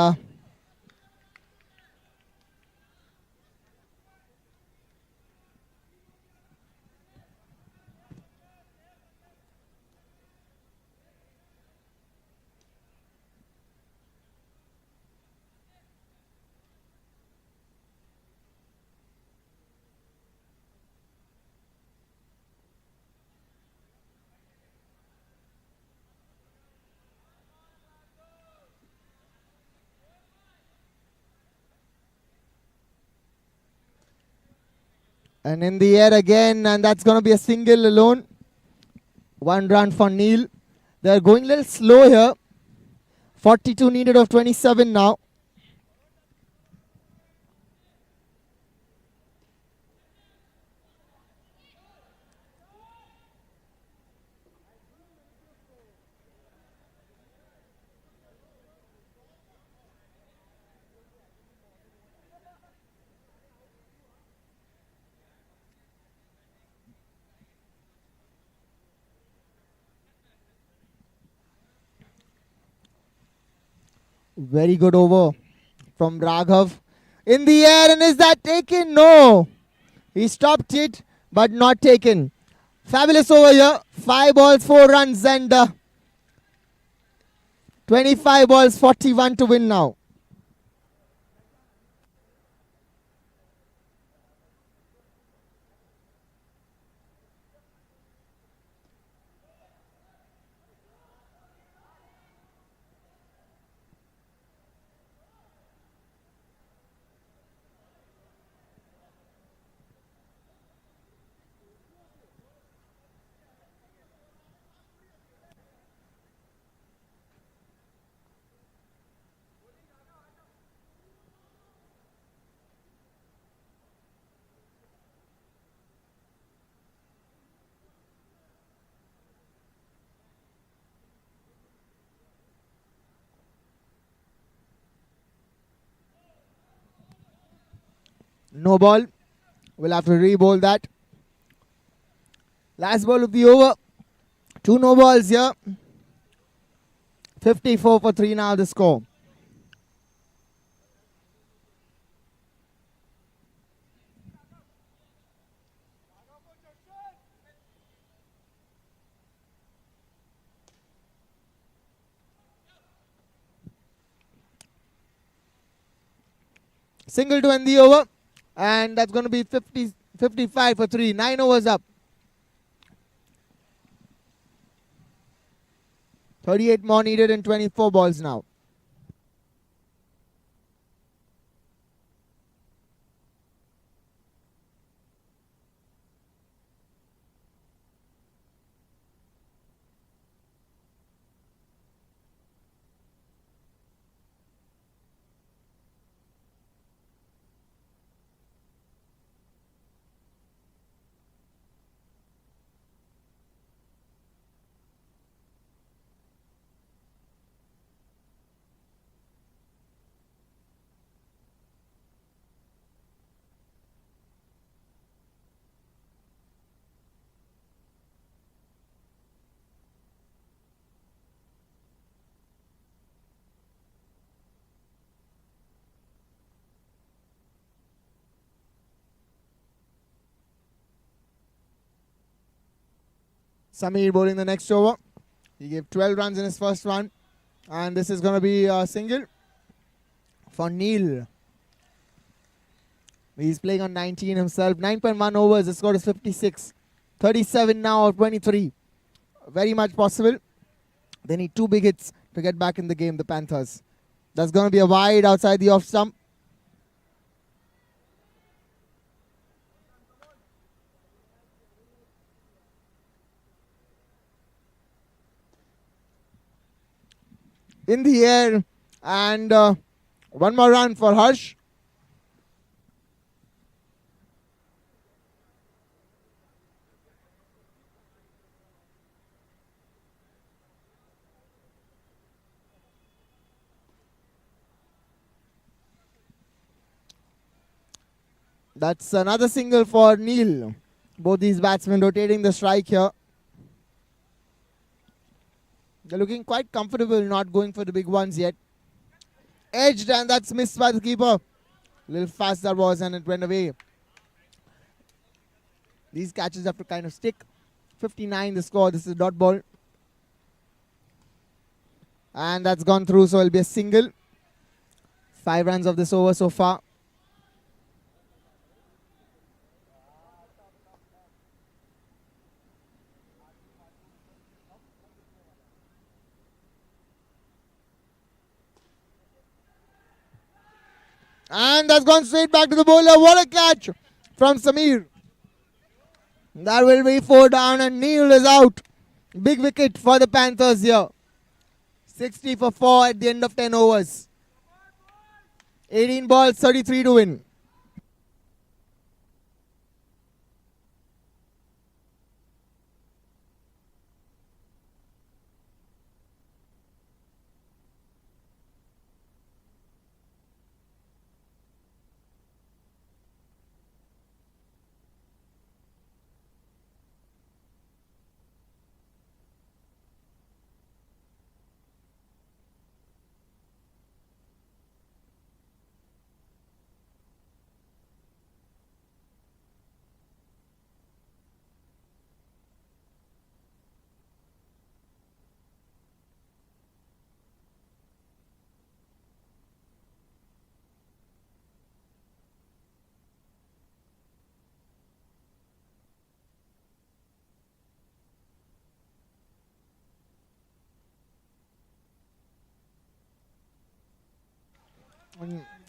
in the air again, and that's going to be a single alone. 1 run for Neil. They're going a little slow here. 42 needed of 27 now. Very good over from Raghav. In the air, and is that taken? No. He stopped it, but not taken. Fabulous over here. 5 balls, 4 runs, and 25 balls, 41 to win now. No ball. We'll have to re-bowl that. Last ball of the over. 2 no balls here. 54 for 3 now the score. Single to end the over. And that's going to be 55 for 3. 9 overs up. 38 more needed and 24 balls now. Samir bowling the next over. He gave 12 runs in his first one. And this is going to be a single for Neil. He's playing on 19 himself. 9.1 overs. The score is 56. 37 now of 23. Very much possible. They need 2 big hits to get back in the game, the Panthers. That's going to be a wide outside the off stump. In the air, and one more run for Harsh. That's another single for Neil. Both these batsmen rotating the strike here. They're looking quite comfortable, not going for the big ones yet. Edged, and that's missed by the keeper. A little fast that was, and it went away. These catches have to kind of stick. 59 the score. This is a dot ball. And that's gone through, so it'll be a single. 5 runs of this over so far. And that's gone straight back to the bowler. What a catch from Samir. That will be 4 down, and Neil is out. Big wicket for the Panthers here. 60 for 4 at the end of 10 overs. 18 balls, 33 to win.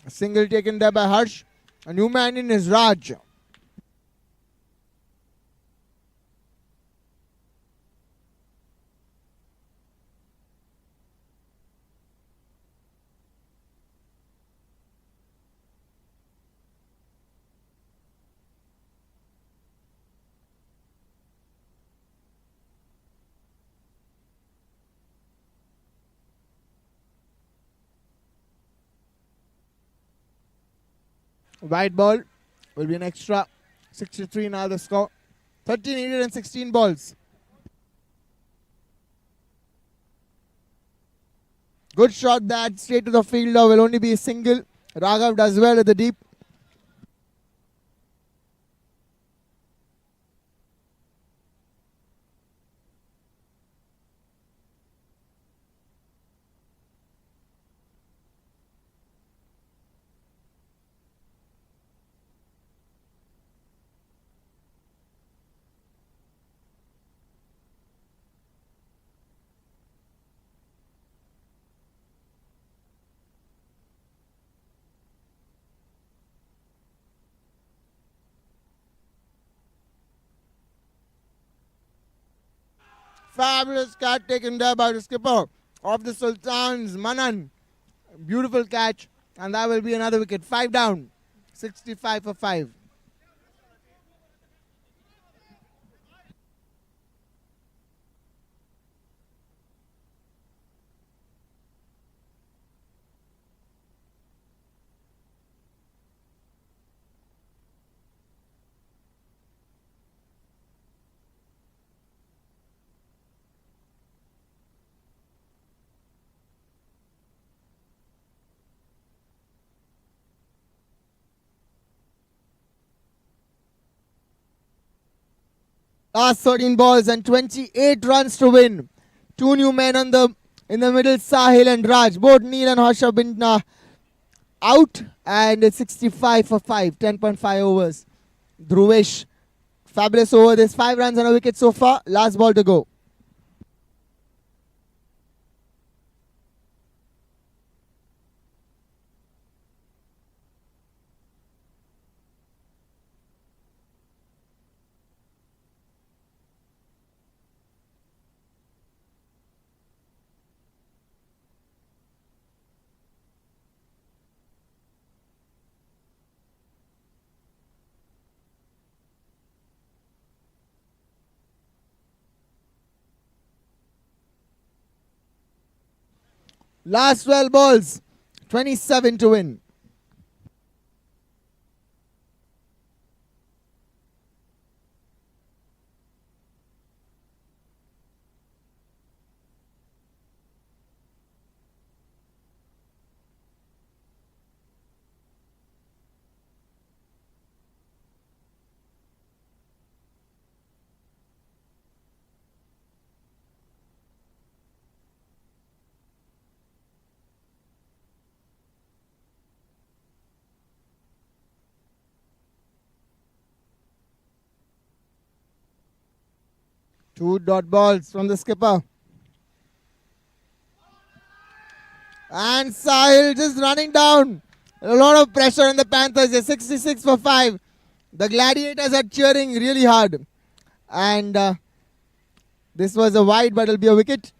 A single taken there by Harsh. A new man in is Raj. White ball will be an extra. 63 now the score. 13 needed and 16 balls. Good shot that straight to the fielder. Will only be a single. Raghav does well at the deep. Fabulous catch taken there by the skipper of the Sultans, Manan. Beautiful catch, and that will be another wicket. 5 down. 65 for 5. Last 13 balls and 28 runs to win. Two new men in the middle, Sahil and Raj. Both Neil and Harsha been out, and it's 65 for 5, 10.5 overs. Dhruvesh, fabulous over. There's 5 runs and a wicket so far. Last ball to go. Last 12 balls, 27 to win. Two dot balls from the skipper. And Sahil just running down. A lot of pressure on the Panthers. They're 66 for 5. The Gladiators are cheering really hard. And this was a wide, but it'll be a wicket.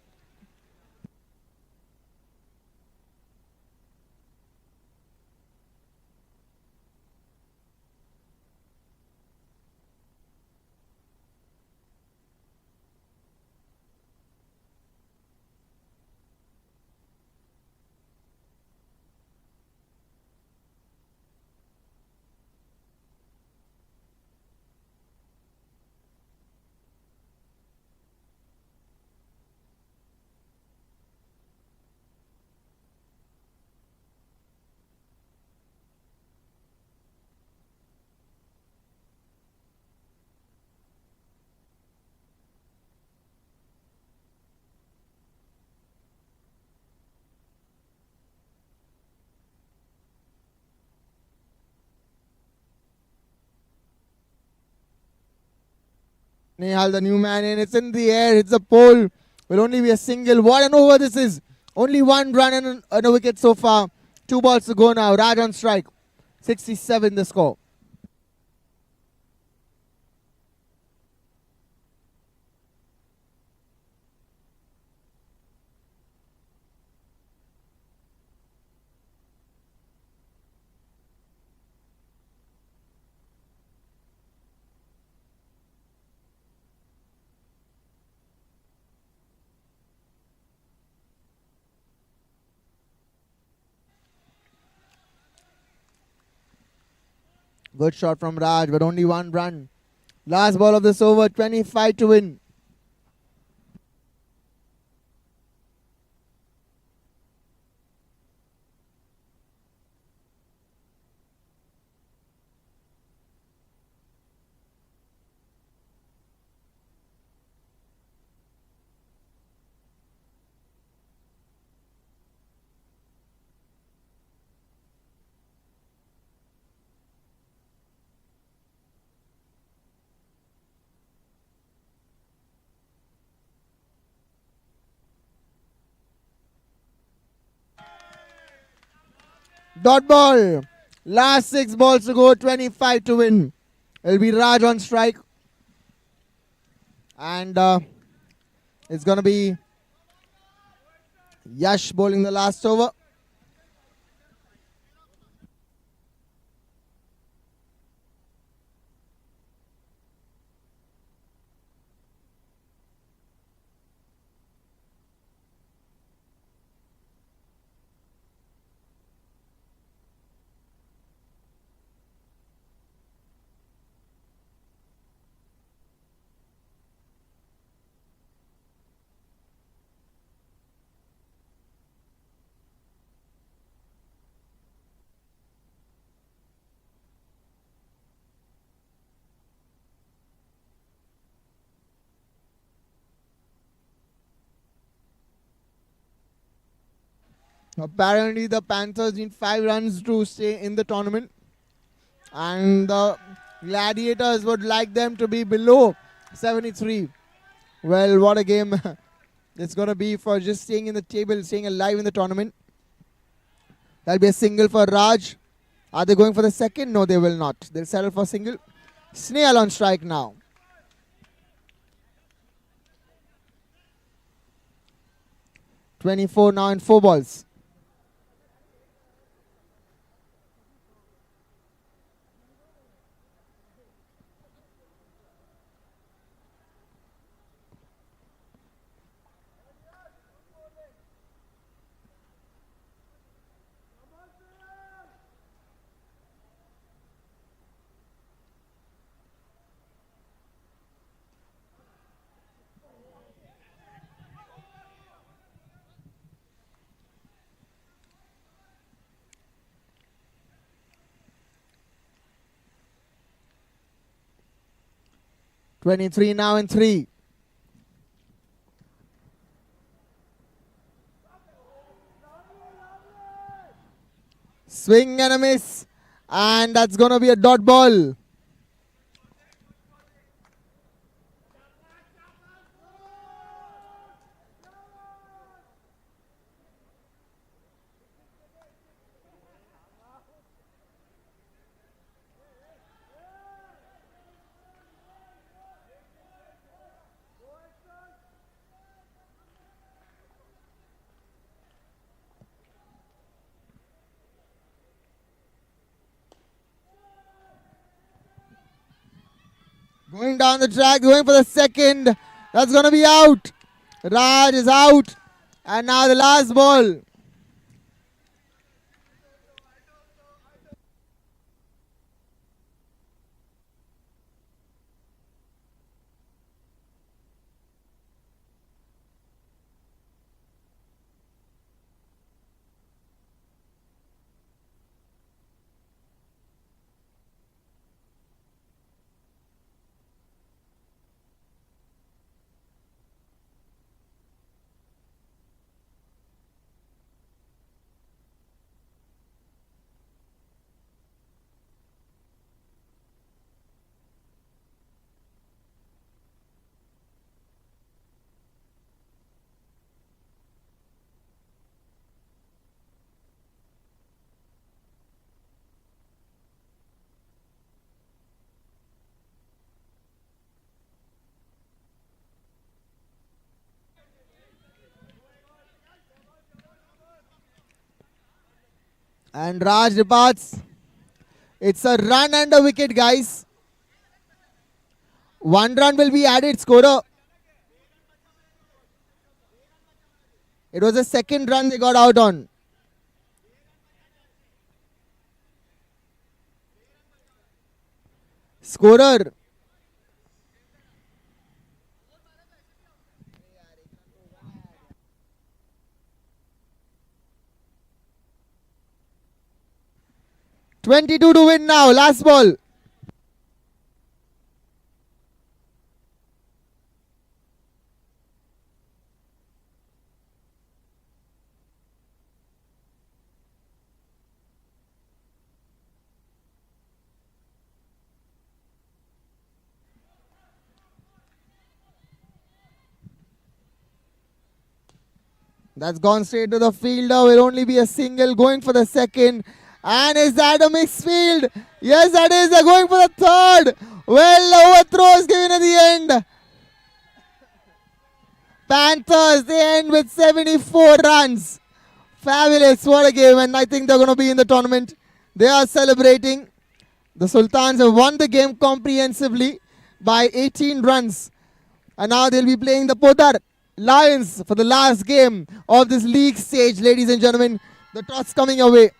Nehal, the new man in. It's in the air. It's a pole. Will only be a single. What an over this is. Only 1 run and a wicket so far. 2 balls to go now. Raj on strike. 67 the score. Good shot from Raj, but only 1 run. Last ball of this over, 25 to win. Dot ball. Last 6 balls to go, 25 to win. It'll be Raj on strike. And it's going to be Yash bowling the last over. Apparently, the Panthers need 5 runs to stay in the tournament. And the Gladiators would like them to be below 73. Well, what a game it's going to be for just staying in the table, staying alive in the tournament. That'll be a single for Raj. Are they going for the second? No, they will not. They'll settle for single. Snail on strike now. .24 now in 4 balls. .23 now in 3. Swing and a miss. And that's going to be a dot ball. Going down the track, going for the second. That's going to be out. Raj is out. And now the last ball. And Raj departs. It's a run and a wicket, guys. 1 run will be added, scorer. It was the second run they got out on. Scorer. .22 to win now. Last ball. That's gone straight to the fielder. Will only be a single. Going for the second. And is that a mixed field? Yes, that is. They're going for the third. Well, overthrow is given at the end. Panthers, they end with 74 runs. Fabulous. What a game. And I think they're going to be in the tournament. They are celebrating. The Sultans have won the game comprehensively by 18 runs. And now they'll be playing the Podar Lions for the last game of this league stage, ladies and gentlemen. The toss coming away.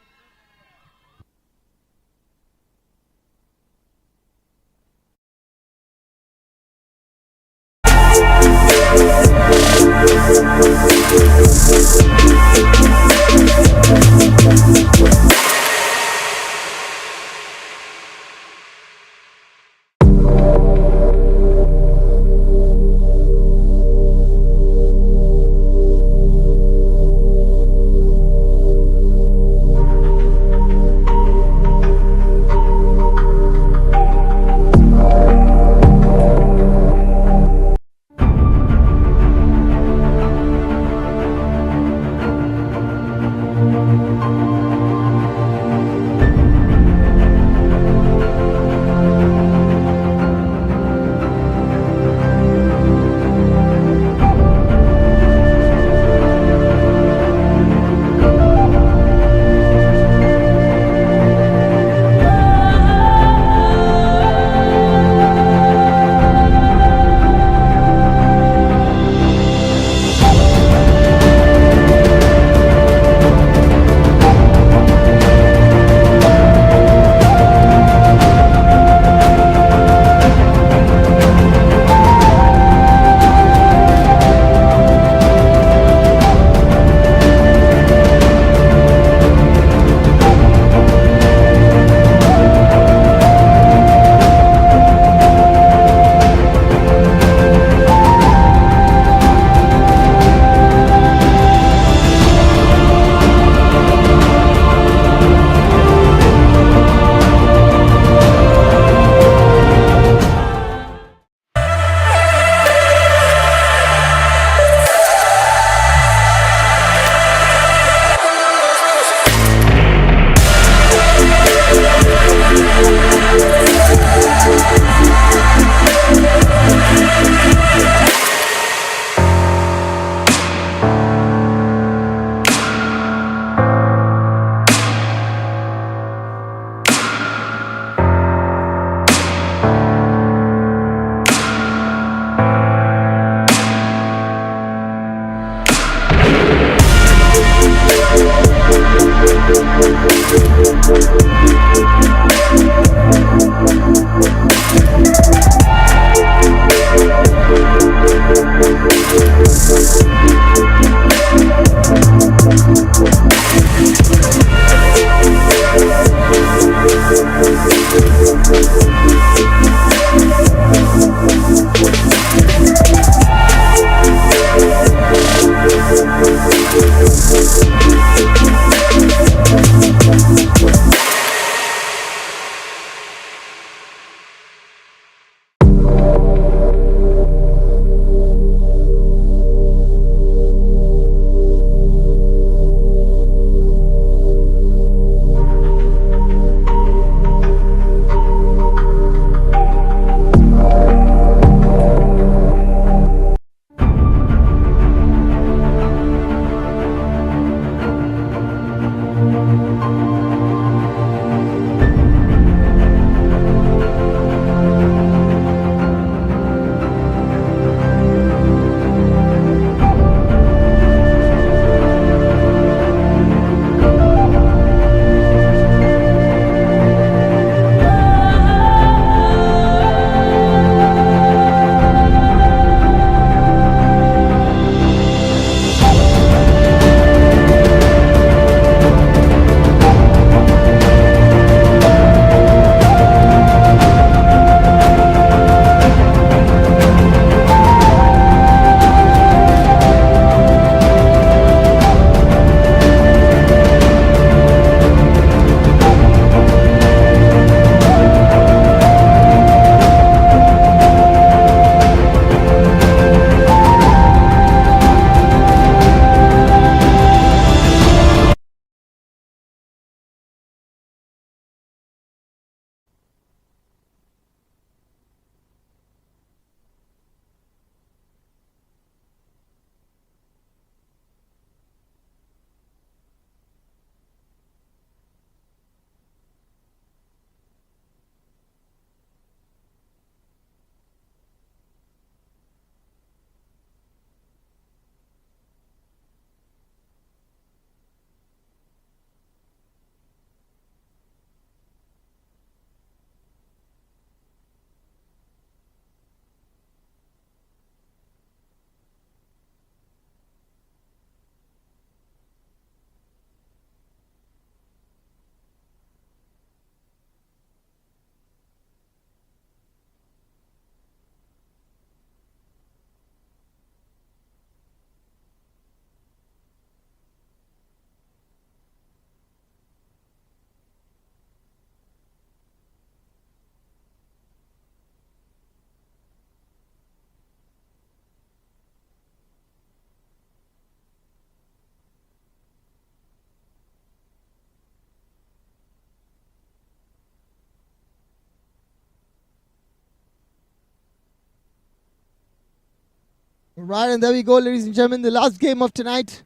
Right, and there we go, ladies and gentlemen, the last game of tonight.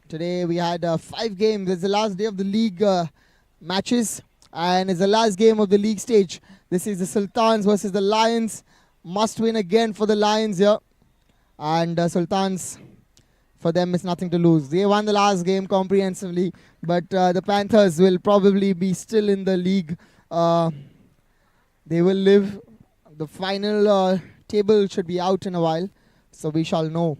Today we had 5 games. It's the last day of the league matches, and it's the last game of the league stage. This is the Sultans versus the Lions. Must win again for the Lions here. And Sultans, for them, it's nothing to lose. They won the last game comprehensively, but the Panthers will probably be still in the league. They will live. The final table should be out in a while, so we shall know.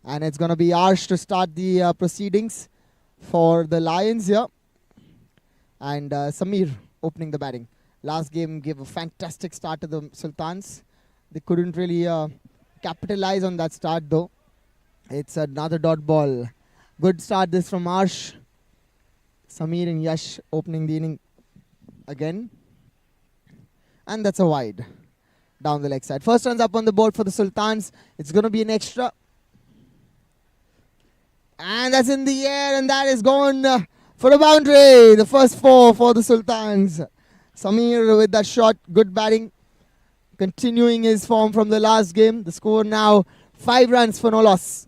And it's going to be Arsh to start the proceedings for the Lions here. And Samir opening the batting. Last game gave a fantastic start to the Sultans. They couldn't really capitalize on that start though. It's another dot ball. Good start this from Arsh. Samir and Yash opening the inning again. And that's a wide down the leg side. First runs up on the board for the Sultans. It's going to be an extra. And that's in the air, and that is gone for a boundary. The first 4 for the Sultans. Samir with that shot, good batting. Continuing his form from the last game. The score now 5 runs for no loss.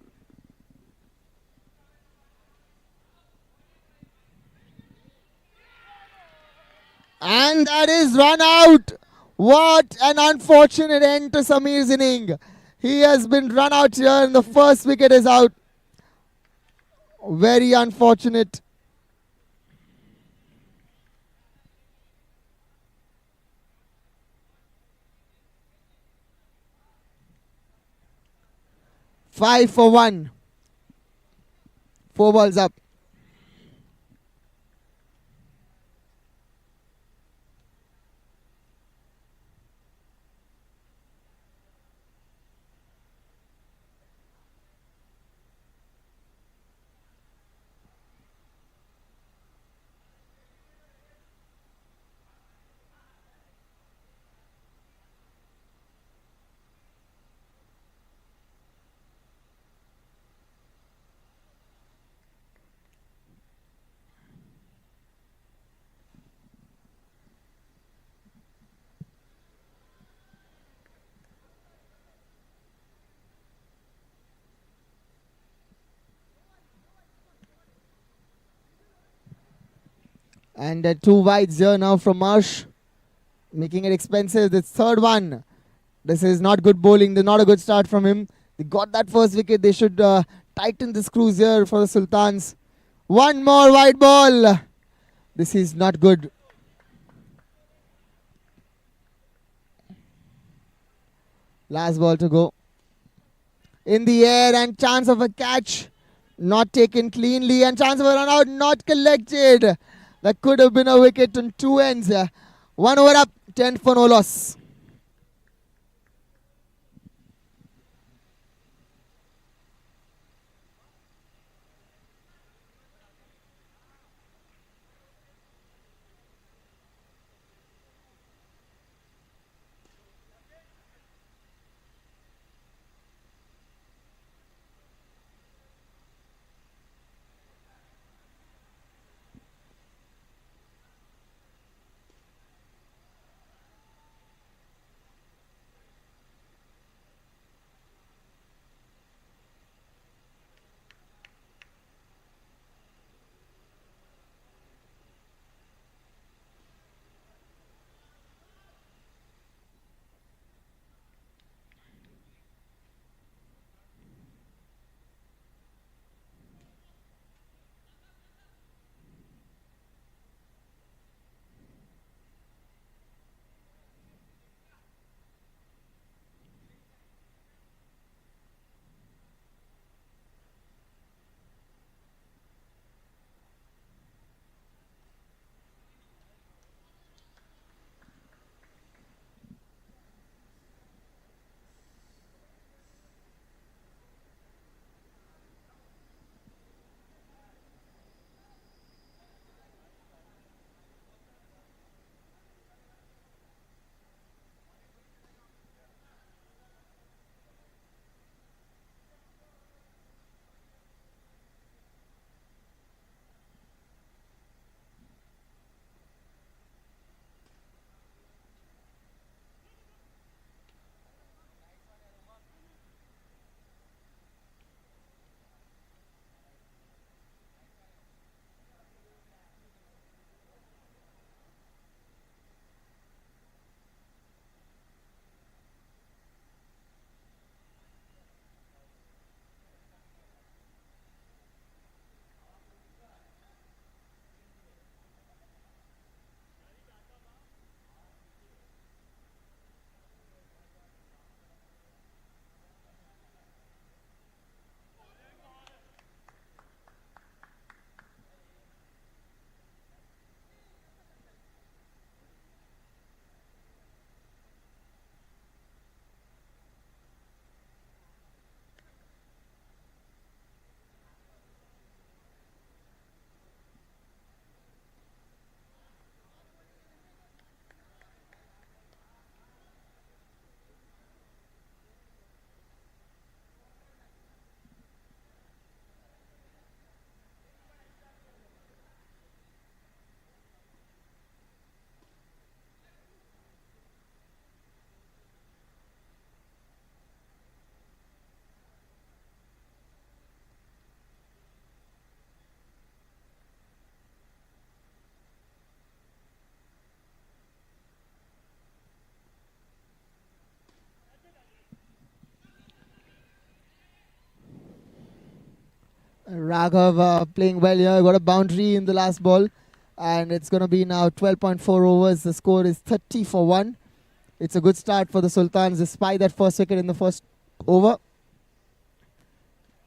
And that is run out. What an unfortunate end to Samir's inning. He has been run out here and the first wicket is out. Very unfortunate. Five for one. 4 balls up. And 2 wides here now from Marsh, making it expensive. This third one. This is not good bowling. This is not a good start from him. They got that first wicket. They should tighten the screws here for the Sultans. One more wide ball. This is not good. Last ball to go. In the air and chance of a catch. Not taken cleanly and chance of a run out not collected. That could have been a wicket on 2 ends. 1 over up, 10 for no loss. Raghav playing well here. Got a boundary in the last ball. And it's going to be now 12.4 overs. The score is 30 for 1. It's a good start for the Sultans despite that first wicket in the first over.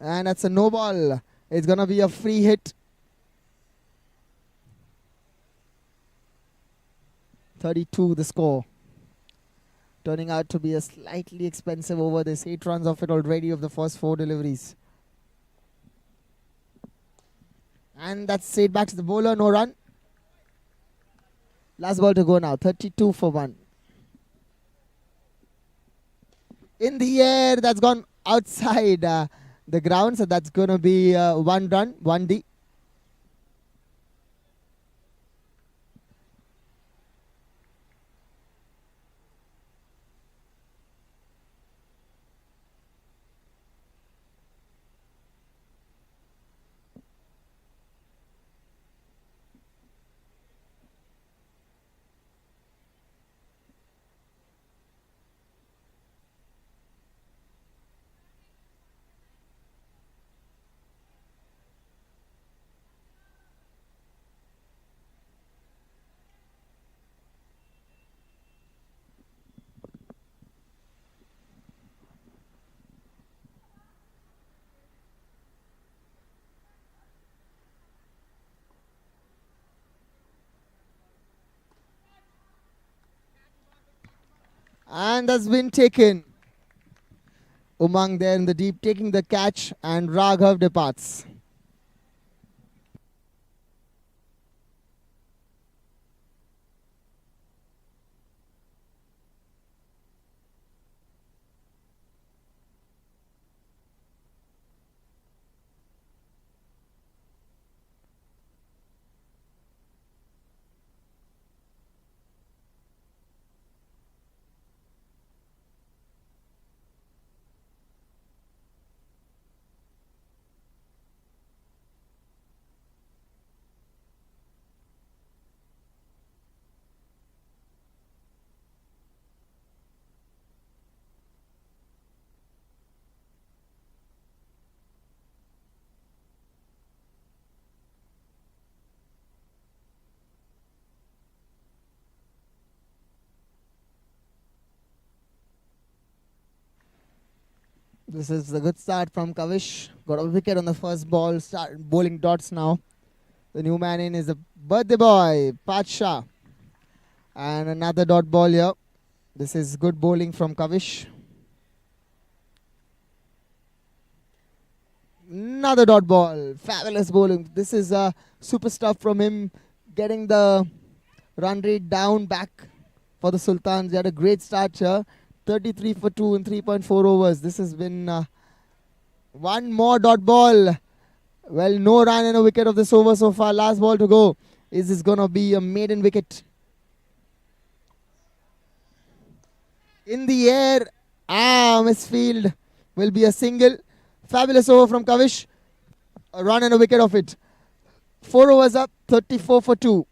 And that's a no ball. It's going to be a free hit. 32 the score. Turning out to be a slightly expensive over. There's 8 runs off it already of the first 4 deliveries. And that's straight back to the bowler. No run. Last ball to go now. 32 for 1. In the air. That's gone outside the ground. So that's going to be 1 run. 1D. And that's been taken. Umang there in the deep taking the catch and Raghav departs. This is a good start from Kavish. Got a wicket on the first ball. Start bowling dots now. The new man in is the birthday boy, Patsha. And another dot ball here. This is good bowling from Kavish. Another dot ball. Fabulous bowling. This is super stuff from him. Getting the run rate down back for the Sultans. They had a great start here. 33 for 2 in 3.4 overs. This has been one more dot ball. Well, no run and a wicket of this over so far. Last ball to go. Is this going to be a maiden wicket? In the air. Misfield. Will be a single. Fabulous over from Kavish. A run and a wicket of it. 4 overs up. 34 for 2.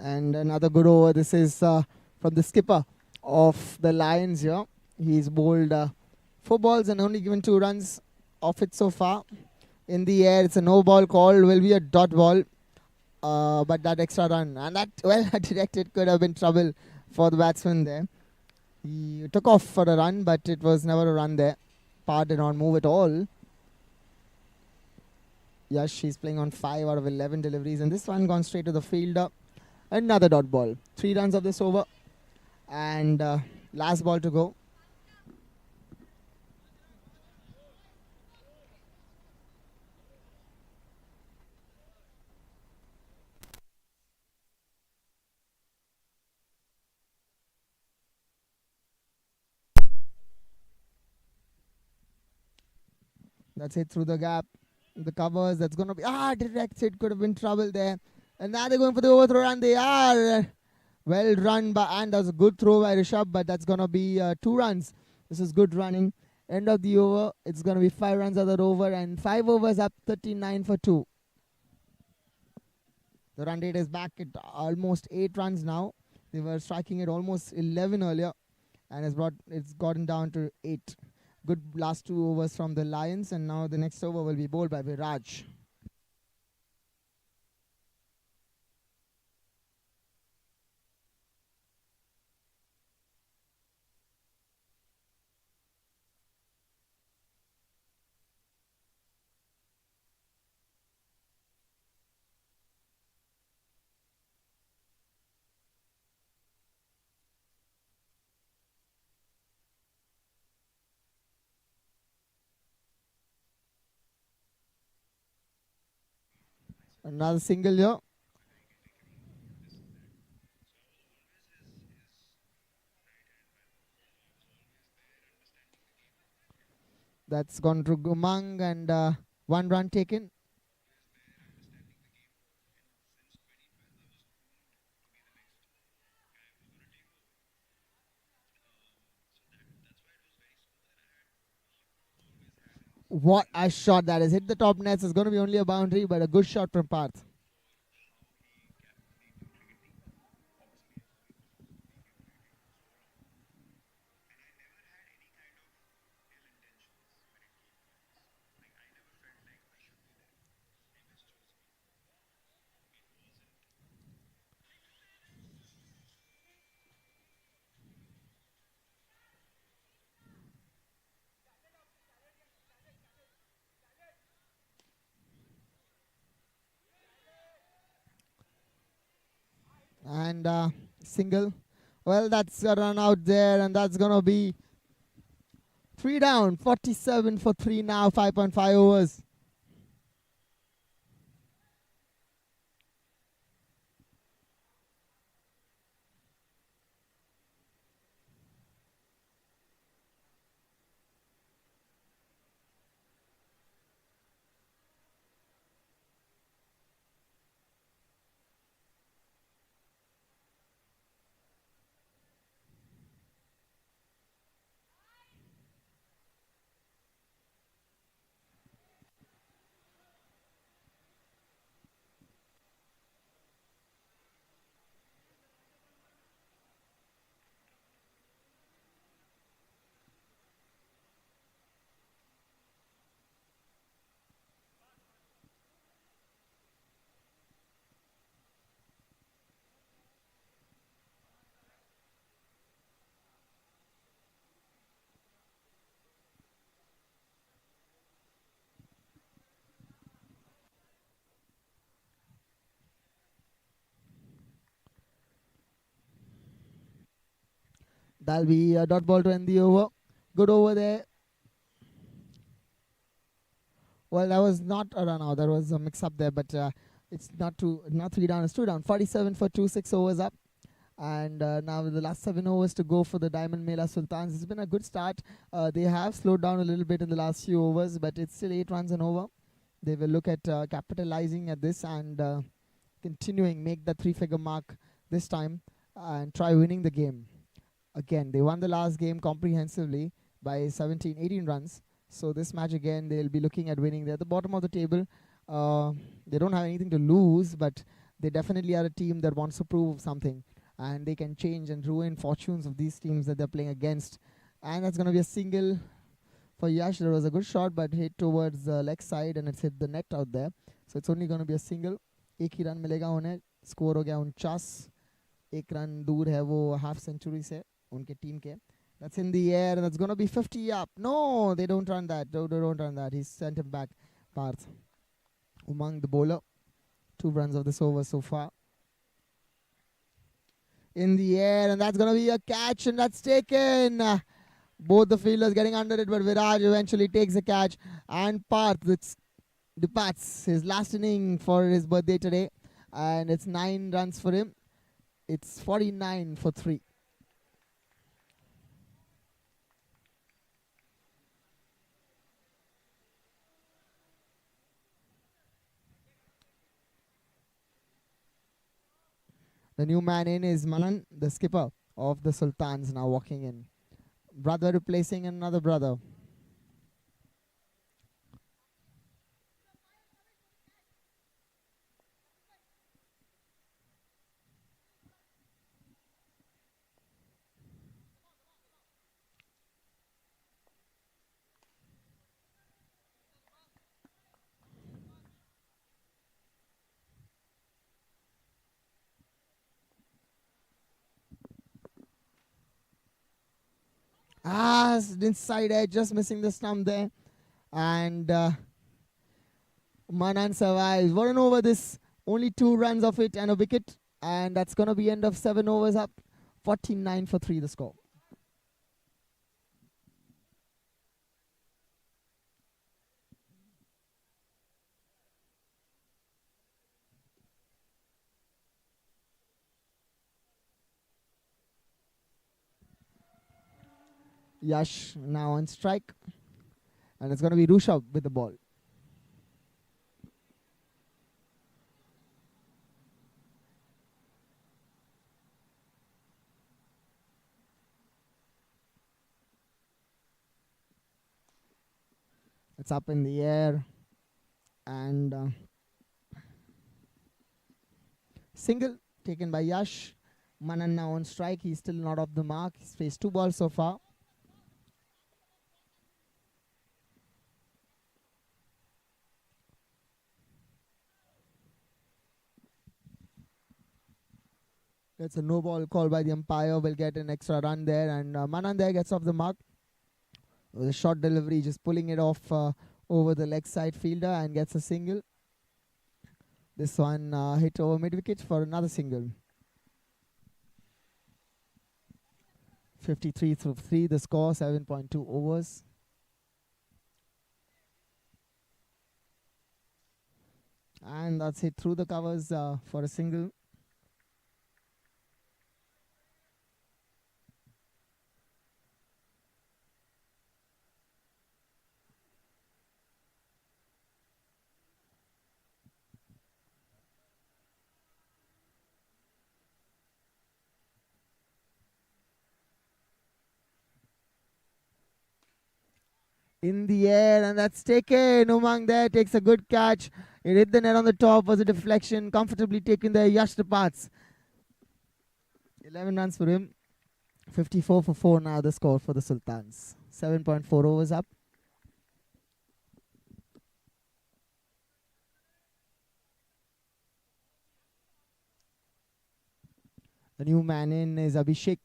And another good over. This is from the skipper of the Lions here. He's bowled 4 balls and only given 2 runs off it so far in the air. It's a no ball call. Will be a dot ball. But that extra run and that well directed could have been trouble for the batsman there. He took off for a run, but it was never a run there. Par did not move at all. Yash, he's playing on 5 out of 11 deliveries, and this one gone straight to the fielder. Another dot ball. 3 runs of this over, and last ball to go. That's it through the gap. The covers, that's going to be direct hit, could have been trouble there. And now they're going for the overthrow, and they are well run by, and that's a good throw by Rishabh, but that's going to be 2 runs. This is good running. End of the over, it's going to be 5 runs of that over, and 5 overs up, 39 for 2. The run rate is back at almost 8 runs now. They were striking at almost 11 earlier, and it's gotten down to 8. Good last 2 overs from the Lions, and now the next over will be bowled by Viraj. Another single here. That's gone to Gumang, and 1 run taken. What a shot that is. Hit the top nets. It's going to be only a boundary, but a good shot from Parth. And single. Well, that's a run out there, and that's going to be 3 down. 47 for 3 now, 5.5 overs. That'll be a dot ball to end the over. Good over there. Well, that was not a run out. That was a mix-up there, but it's not 3 down. It's 2 down. 47 for 2, 6 overs up. And now with the last 7 overs to go for the Diamond Mela Sultans. It's been a good start. They have slowed down a little bit in the last few overs, but it's still 8 runs and over. They will look at capitalizing at this and continuing, make the 3-figure mark this time and try winning the game. Again, they won the last game comprehensively by 17, 18 runs. So this match again, they'll be looking at winning. They're at the bottom of the table. They don't have anything to lose, but they definitely are a team that wants to prove something. And they can change and ruin fortunes of these teams that they're playing against. And that's going to be a single for Yash. There was a good shot, but hit towards the leg side and it's hit the net out there. So it's only going to be a single. एक ही run मिलेगा उन्हें. Score हो गया 49. एक run दूर है वो half century से उनके टीम के. That's in the air and that's going to be 50 up. No, they don't run that. They don't run that. He's sent him back. Parth. Umang the bowler. 2 runs of this over so far. In the air and that's going to be a catch and that's taken. Both the fielders getting under it, but Viraj eventually takes the catch and Parth departs his last inning for his birthday today and it's 9 runs for him. It's 49 for 3. The new man in is Manan, the skipper of the Sultans, now walking in. Brother replacing another brother. Inside edge, just missing the stump there. And Manan survives. What an over this. Only 2 runs of it and a wicket. And that's going to be end of 7 overs up. 49 for 3 the score. Yash now on strike. And it's going to be Rushabh with the ball. It's up in the air. And single taken by Yash. Manan now on strike. He's still not off the mark. He's faced 2 balls so far. It's a no ball call by the umpire. Will get an extra run there. And Manan there gets off the mark. With a short delivery, just pulling it off over the leg side fielder and gets a single. This one hit over mid wicket for another single. 53 through 3 the score, 7.2 overs. And that's hit through the covers for a single. In the air and that's taken. Umang there takes a good catch. It hit the net on the top, was a deflection, comfortably taken there. Yash departs. 11 runs for him. 54 for 4 now the score for the Sultans. 7.4 overs up. The new man in is Abhishek.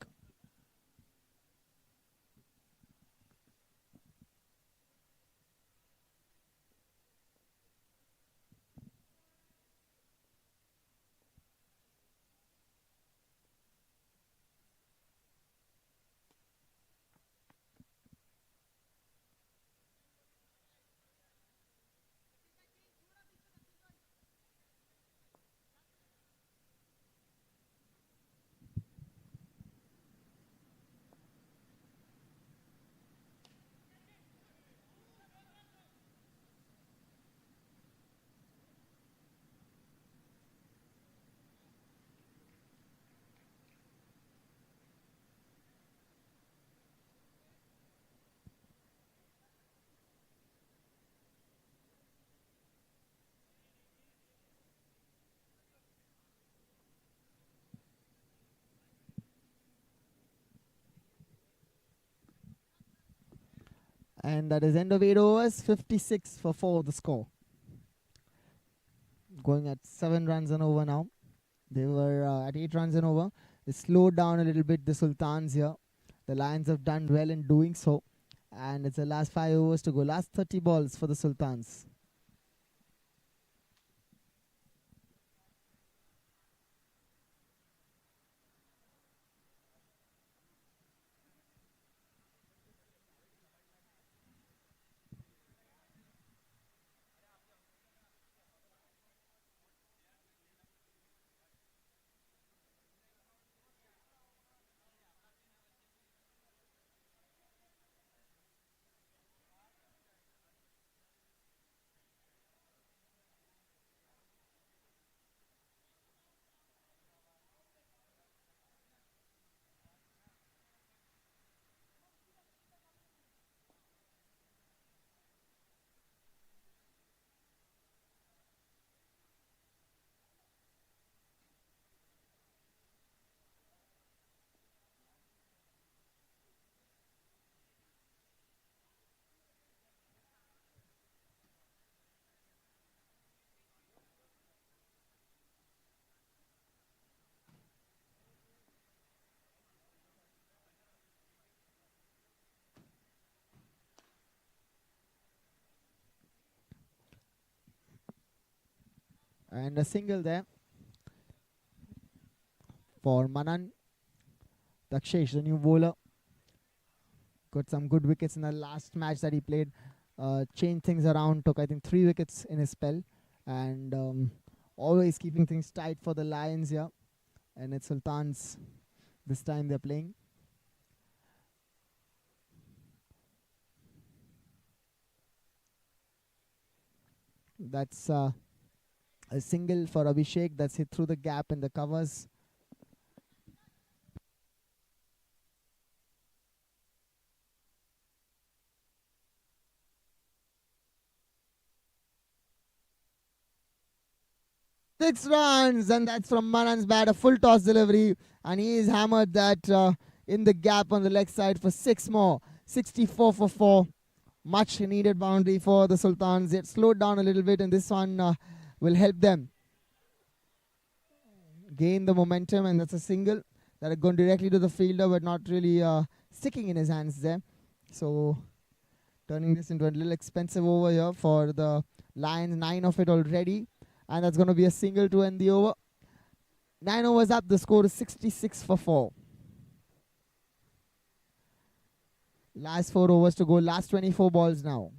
And that is end of 8 overs, 56 for 4 the score. Going at 7 runs and over now. They were at 8 runs and over. They slowed down a little bit, the Sultans here. The Lions have done well in doing so. And it's the last 5 overs to go. Last 30 balls for the Sultans. And a single there for Manan. Dakshesh, the new bowler, got some good wickets in the last match that he played. Changed things around, took I think 3 wickets in his spell. And always keeping things tight for the Lions here. And it's Sultans this time they're playing. That's a single for Abhishek that's hit through the gap in the covers. Six runs, and that's from Manan's bat, a full toss delivery, and he is hammered that in the gap on the leg side for 6 more. 64 for 4. Much needed boundary for the Sultans. It slowed down a little bit, and this one will help them gain the momentum, and that's a single that had gone directly to the fielder but not really sticking in his hands there. So turning this into a little expensive over here for the Lions. 9 of it already, and that's going to be a single to end the over. 9 overs up, the score is 66 for 4. Last 4 overs to go, last 24 balls now.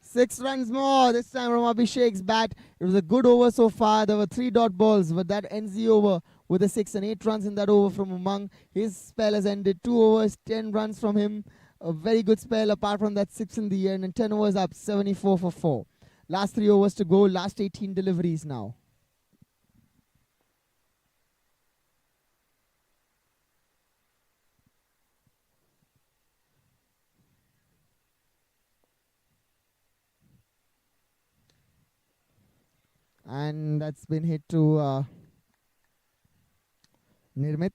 Six runs more, this time from Abhishek's bat. It was a good over so far. There were 3 dot balls, but that ends the over with a 6 and 8 runs in that over from Umang. His spell has ended. 2 overs, 10 runs from him. A very good spell apart from that 6 in the end. And 10 overs up, 74 for 4. Last 3 overs to go. Last 18 deliveries now. And that's been hit to Nirmit.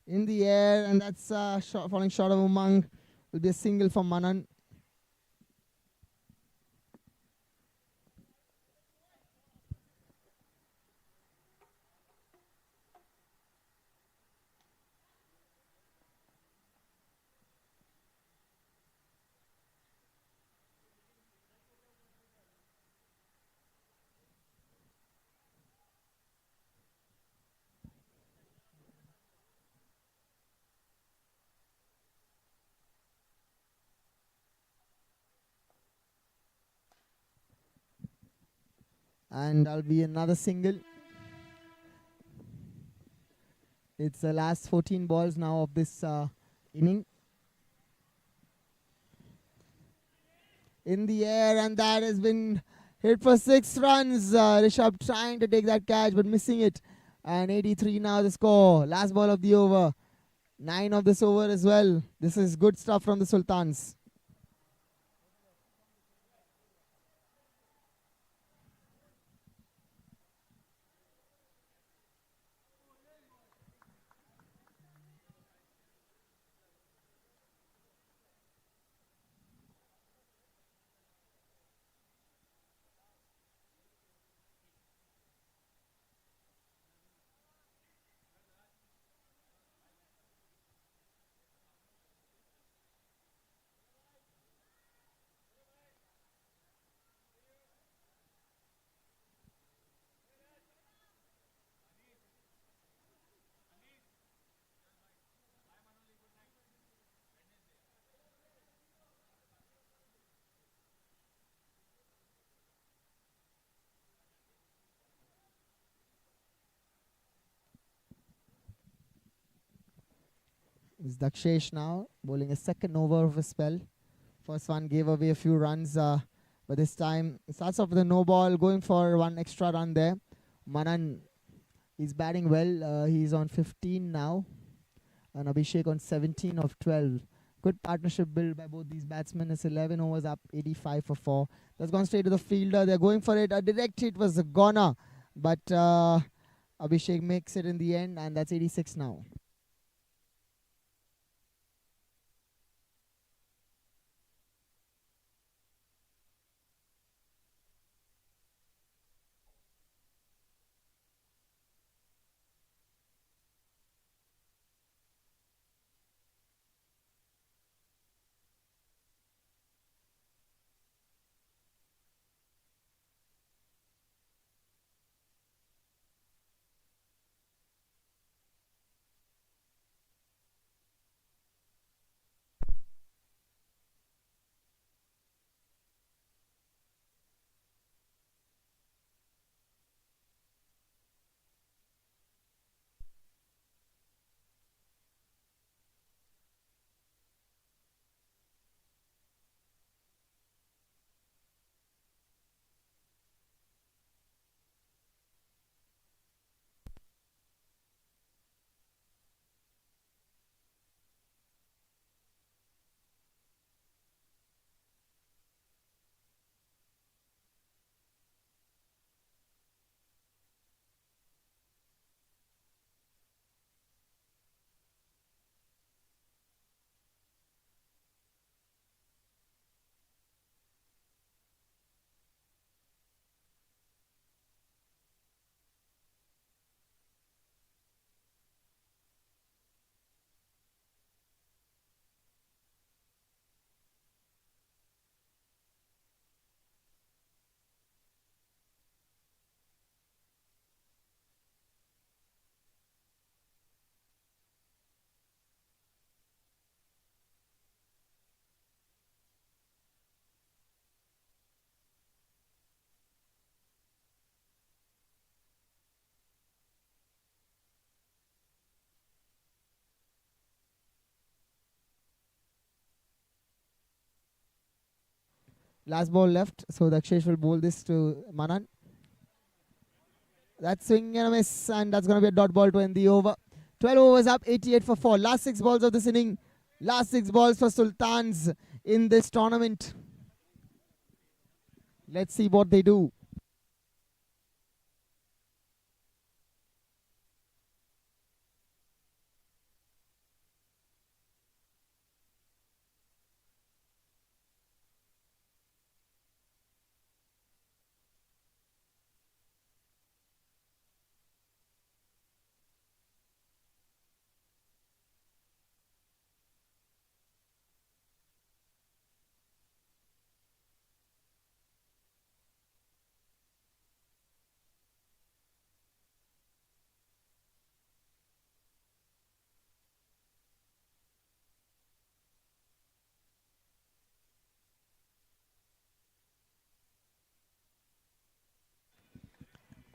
In the air, and that's falling short of Umang. Will be a single for Manan. And that'll be another single. It's the last 14 balls now of this inning. In the air, and that has been hit for 6 runs. Rishabh trying to take that catch but missing it. And 83 now the score. Last ball of the over. 9 of this over as well. This is good stuff from the Sultans. It's Dakshesh now, bowling a second over of a spell. First one gave away a few runs, but this time it starts off with a no ball, going for one extra run there. Manan, he's batting well. He's on 15 now, and Abhishek on 17 of 12. Good partnership build by both these batsmen. It's 11 overs up, 85 for 4. That's gone straight to the fielder. They're going for it. A direct hit was a goner, but Abhishek makes it in the end, and that's 86 now. Last ball left, so Dakshesh will bowl this to Manan. That's swing and a miss, and that's going to be a dot ball to end the over. 12 overs up, 88 for 4. Last 6 balls of this inning. Last 6 balls for Sultans in this tournament. Let's see what they do.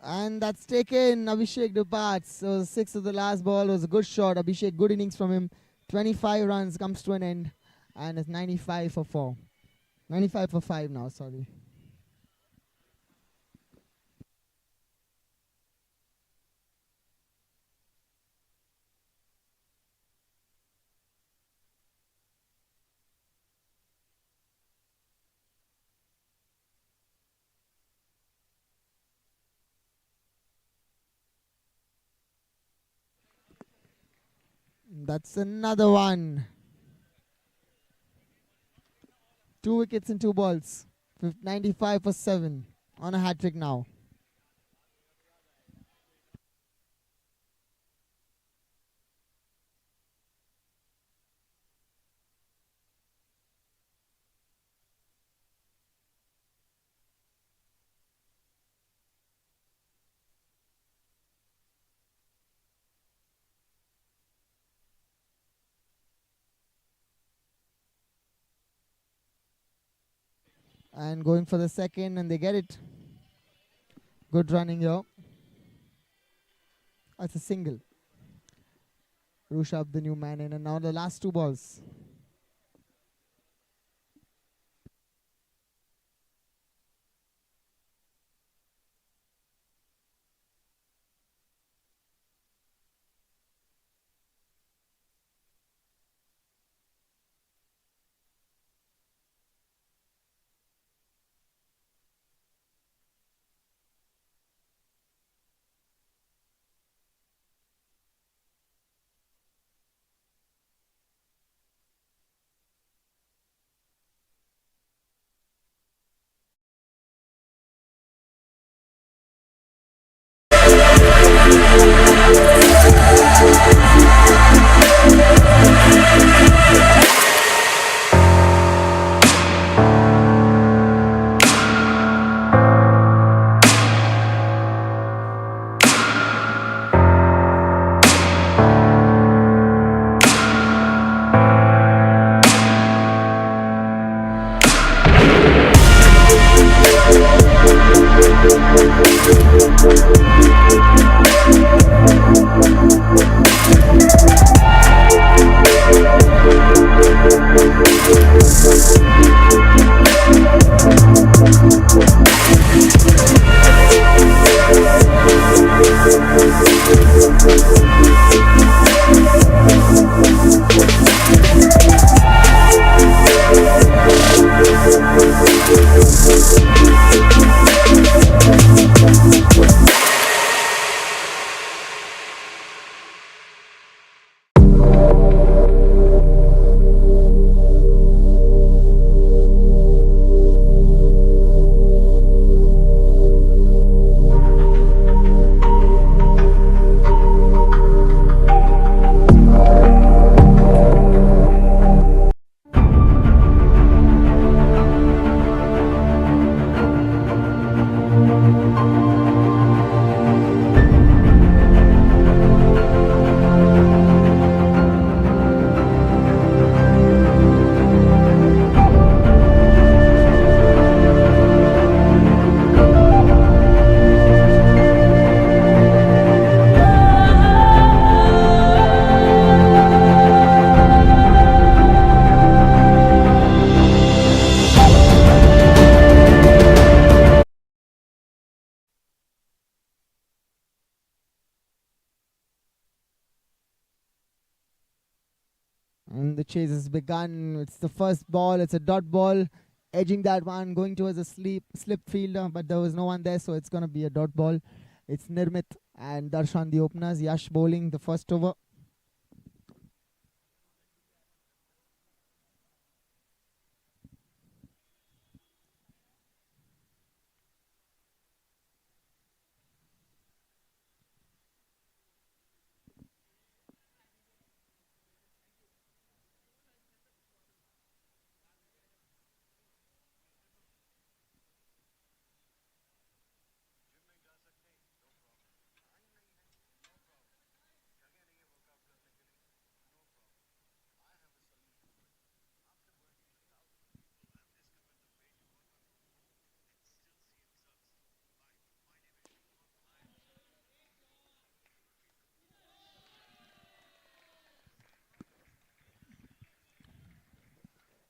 And that's taken. Abhishek departs. So 6 of the last ball was a good shot. Abhishek, good innings from him. 25 runs comes to an end. And it's 95 for 4. 95 for 5 now, sorry. That's another one. 2 wickets and 2 balls. 95 for 7 on a hat trick now. And going for the second, and they get it. Good running here. That's a single. Rushabh, the new man in, and now the last 2 balls. And the chase has begun. It's the first ball. It's a dot ball. Edging that one, going towards a slip fielder, but there was no one there, so it's going to be a dot ball. It's Nirmit and Darshan the openers. Yash bowling the first over.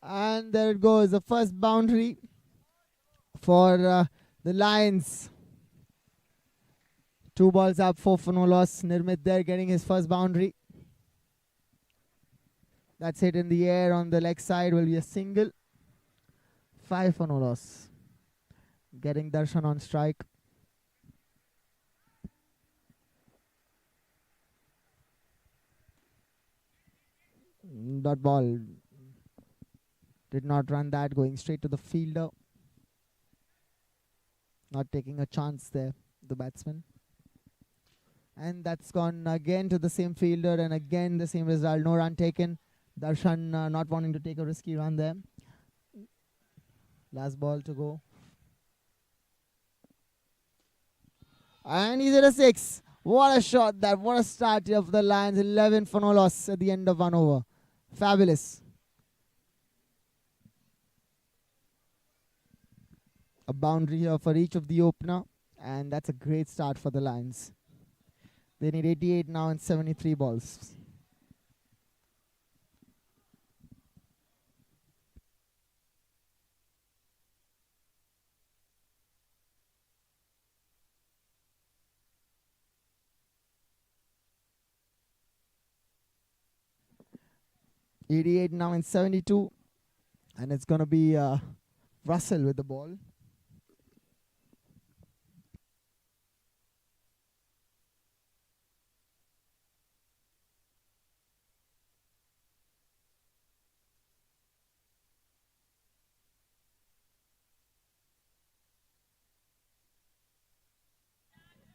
And there it goes, the first boundary for the Lions. 2 balls up, 4 for no loss. Nirmit there getting his first boundary. That's hit in the air on the leg side, will be a single. 5 for no loss. Getting Darshan on strike. Dot ball. Did not run that, going straight to the fielder. Not taking a chance there, the batsman. And that's gone again to the same fielder, and again the same result. No run taken. Darshan not wanting to take a risky run there. Last ball to go. And he's at a 6. What a shot that. What a start of the Lions. 11 for no loss at the end of 1 over. Fabulous. A boundary here for each of the opener, and that's a great start for the Lions. They need 88 now and 73 balls. .88 now and 72, and it's going to be Russell with the ball.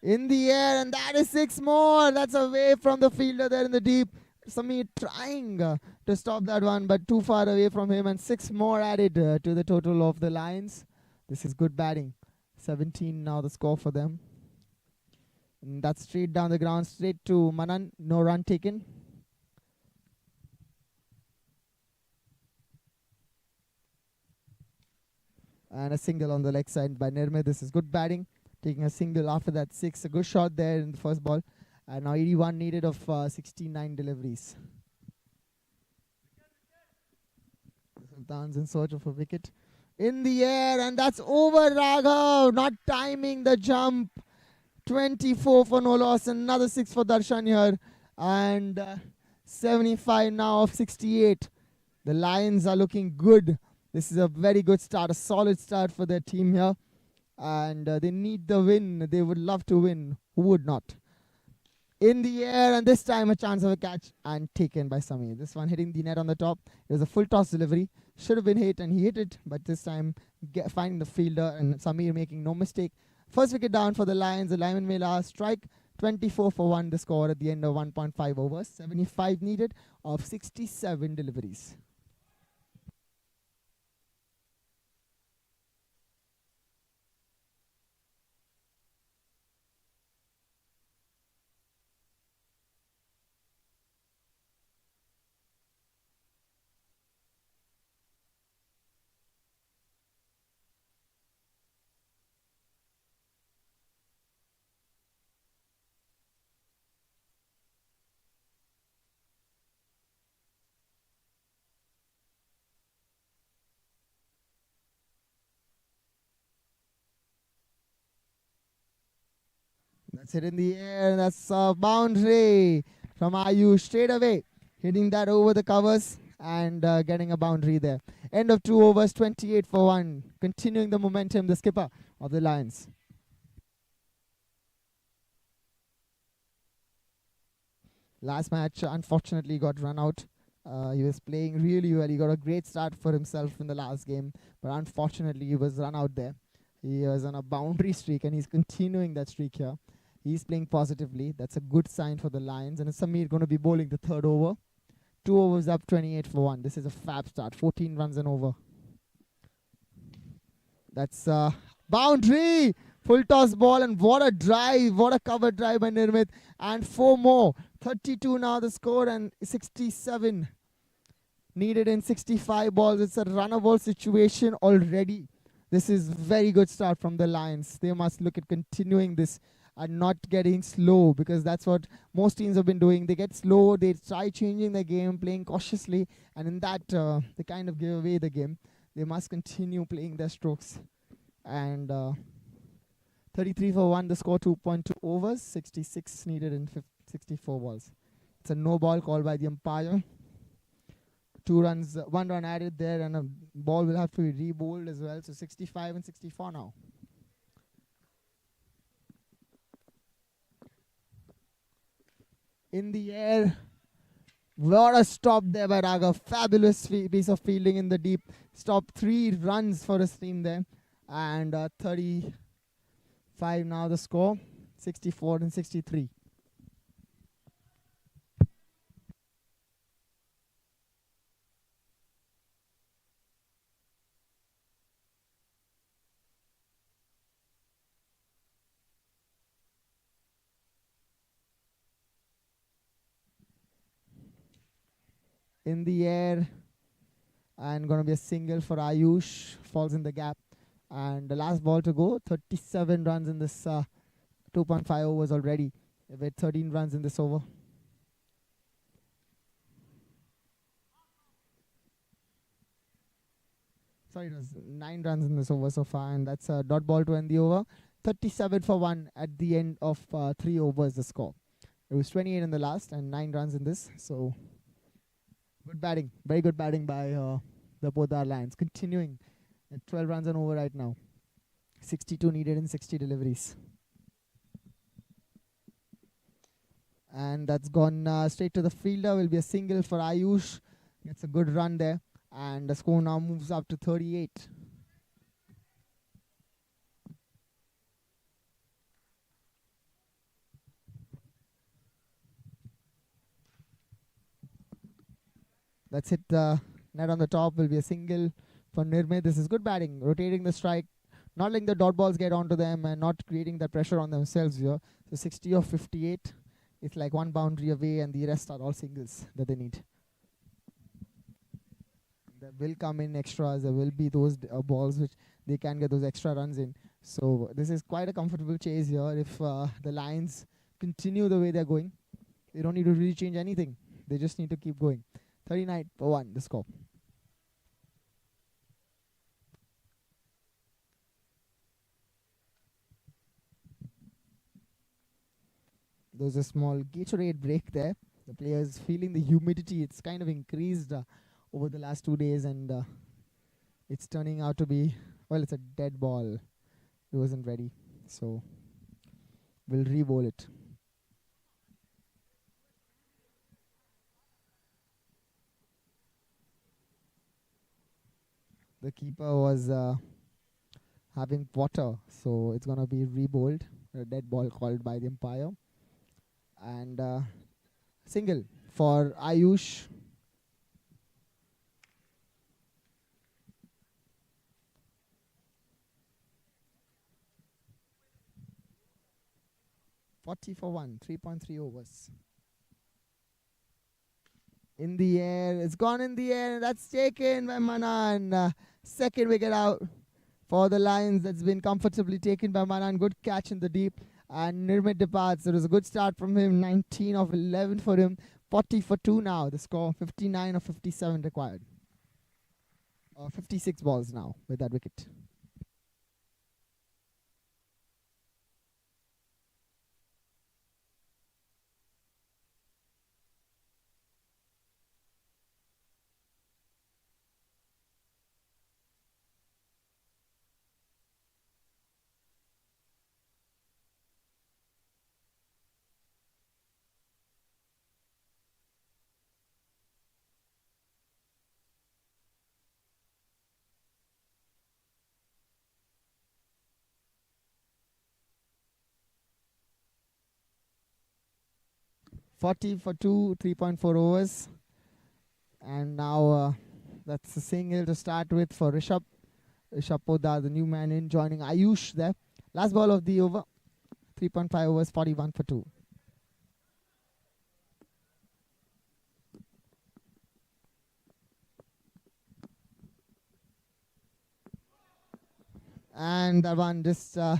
In the air, and that is 6 more. That's away from the fielder there in the deep. Samir trying to stop that one, but too far away from him, and 6 more added to the total of the Lions. This is good batting. 17 now the score for them. And that's straight down the ground, straight to Manan. No run taken. And a single on the leg side by Nirmit. This is good batting. Taking a single after that 6. A good shot there in the first ball. And now 81 needed of 69 deliveries. Sultans in search of a wicket. In the air, and that's over. Raghav not timing the jump. 24 for no loss. Another 6 for Darshan here. And 75 now of 68. The Lions are looking good. This is a very good start. A solid start for their team here. And they need the win. They would love to win. Who would not? In the air, and this time a chance of a catch, and taken by Samir. This one hitting the net on the top. It was a full toss delivery. Should have been hit, and he hit it. But this time finding the fielder, and Samir making no mistake. First wicket down for the Lions. The lineman may last strike. 24 for 1 the score at the end of 1.5 overs. 75 needed of 67 deliveries. That's it in the air. That's a boundary from Ayush straight away. hitting that over the covers and getting a boundary there. End of 2 overs, 28 for 1. Continuing the momentum, the skipper of the Lions. Last match, unfortunately, got run out. He was playing really well. He got a great start for himself in the last game, but unfortunately, he was run out there. He was on a boundary streak, and he's continuing that streak here. He's playing positively. That's a good sign for the Lions. And Samir going to be bowling the third over. 2 overs up, 28 for 1. This is a fab start. 14 runs and over. That's boundary. Full toss ball, and what a drive. What a cover drive by Nirmit. And 4 more. 32 now the score, and 67 needed in 65 balls. It's a runner ball situation already. This is very good start from the Lions. They must look at continuing this and not getting slow, because that's what most teams have been doing. They get slow, they try changing the game, playing cautiously, and in that they kind of give away the game. They must continue playing their strokes. And 33 for 1, the score, 2.2 overs, 66 needed in 64 balls. It's a no ball called by the umpire. 2 runs, 1 run added there, and a ball will have to be re-bowled as well. So 65 and 64 now. In the air, what a stop there by Raghav. Fabulous piece of fielding in the deep. Stop, 3 runs for his team there. And 35 now the score, 64 and 63. In the air, and going to be a single for Ayush. Falls in the gap. And the last ball to go, 37 runs in this 2.5 overs already. With 13 runs in this over. Sorry, it was 9 runs in this over so far, and that's a dot ball to end the over. 37 for 1 at the end of 3 overs the score. It was 28 in the last and 9 runs in this, so good batting, very good batting by the both our Lions. Continuing at 12 runs and over right now. 62 needed in 60 deliveries. And that's gone straight to the fielder. Will be a single for Ayush. Gets a good run there. And the score now moves up to 38. That's it. Net on the top will be a single for Nirmay. This is good batting. Rotating the strike. Not letting the dot balls get onto them and not creating that pressure on themselves here. So 60 of 58. It's like 1 boundary away, and the rest are all singles that they need. There will come in extras. There will be those balls which they can get those extra runs in. So this is quite a comfortable chase here. If the Lions continue the way they're going, they don't need to really change anything. They just need to keep going. 39 for 1, the score. There's a small Gatorade break there. The players feeling the humidity. It's kind of increased over the last 2 days, and it's turning out to be, well, it's a dead ball. It wasn't ready, so we'll re-bowl it. The keeper was having water, so it's going to be re-bowled. A dead ball called by the umpire. And single for Ayush. $40 for 1, 3.3 overs. In the air, it's gone in the air, and that's taken by Manan. Second wicket out for the Lions. That's been comfortably taken by Manan. Good catch in the deep. And Nirmit departs. It was a good start from him. 19 of 11 for him. 40 for 2 now. The score, 59 of 57 required. 56 balls now with that wicket. 40 for 2, 3.4 overs. And now that's a single to start with for Rishabh. Rishabh Poddar, the new man in, joining Ayush there. Last ball of the over. 3.5 overs, 41 for 2. And that one just no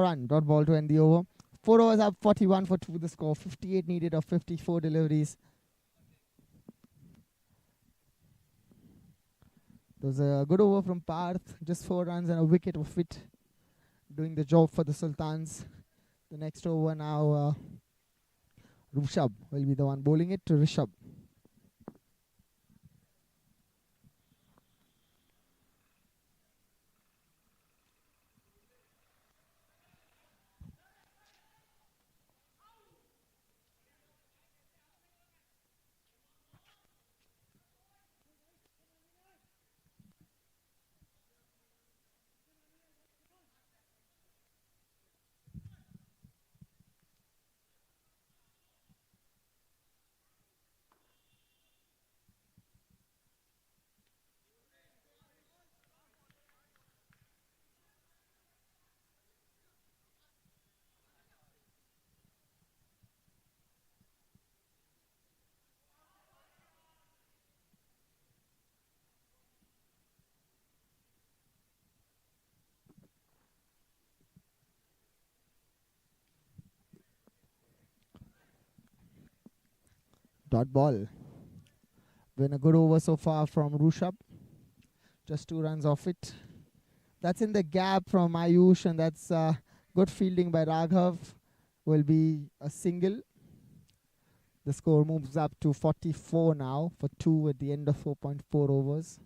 run, dot ball to end the over. 4 overs up, 41 for 2 the score. 58 needed of 54 deliveries. It was a good over from Parth. Just 4 runs and a wicket of it. Doing the job for the Sultans. The next over now, Rishabh will be the one bowling it to Rishabh. Dot ball. Been a good over so far from Rishabh. Just 2 runs off it. That's in the gap from Ayush, and that's good fielding by Raghav. Will be a single. The score moves up to 44 now for 2 at the end of 4.4 overs.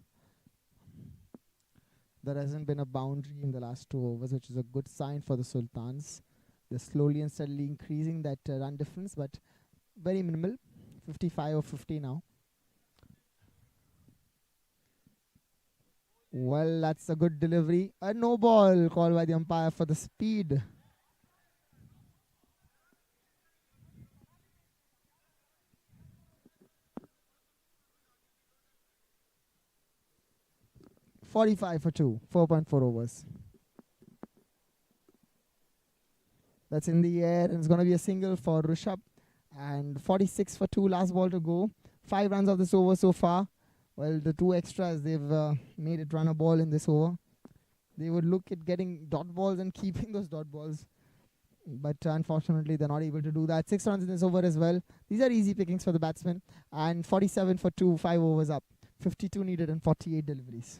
There hasn't been a boundary in the last 2 overs, which is a good sign for the Sultans. They're slowly and steadily increasing that run difference, but very minimal. 55 or 50 now. Well, that's a good delivery. A no ball called by the umpire for the speed. $45 for 2, 4.4 overs. That's in the air, and it's going to be a single for Rishabh. And 46 for 2, last ball to go. 5 runs of this over so far. Well, the 2 extras, they've made it run a ball in this over. They would look at getting dot balls and keeping those dot balls. But unfortunately, they're not able to do that. 6 runs in this over as well. These are easy pickings for the batsmen. And 47 for 2, 5 overs up. 52 needed and 48 deliveries.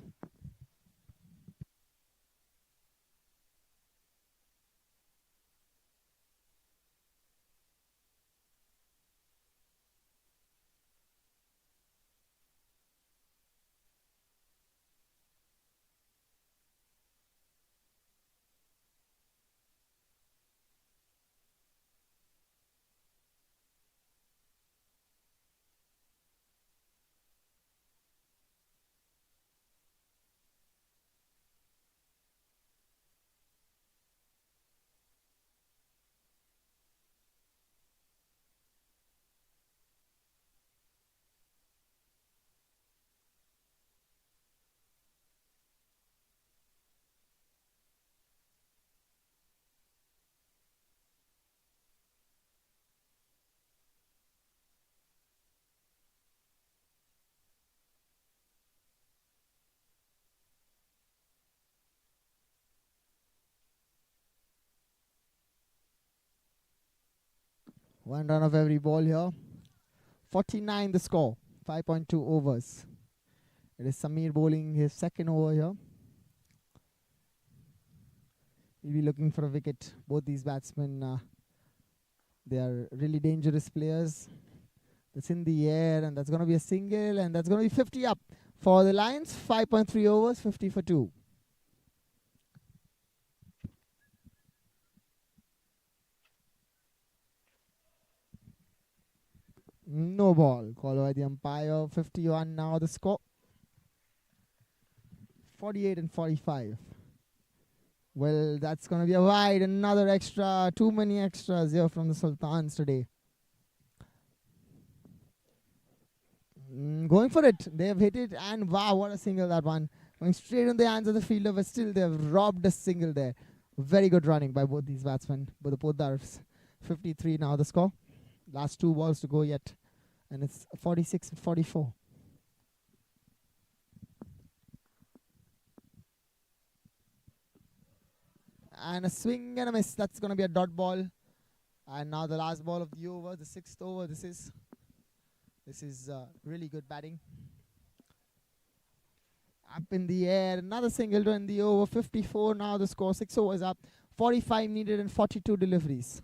One run of every ball here. 49 the score. 5.2 overs. It is Samir bowling his second over here. He'll be looking for a wicket. Both these batsmen, they are really dangerous players. That's in the air, and that's going to be a single, and that's going to be 50 up for the Lions. 5.3 overs, 50 for 2. No ball. Call by the umpire. 51 now the score. 48 and 45. Well, that's going to be a wide. Another extra. Too many extras here from the Sultans today. Going for it. They have hit it, and wow, what a single that one. Going straight in the hands of the fielder, but still they have robbed a single there. Very good running by both these batsmen. Both are 53 now the score. Last 2 balls to go yet, and it's 46 and 44. And a swing and a miss. That's going to be a dot ball. And now the last ball of the over, the 6th over. This is really good batting. Up in the air, another single to end the over. 54 now the score. 6 overs up. 45 needed and 42 deliveries.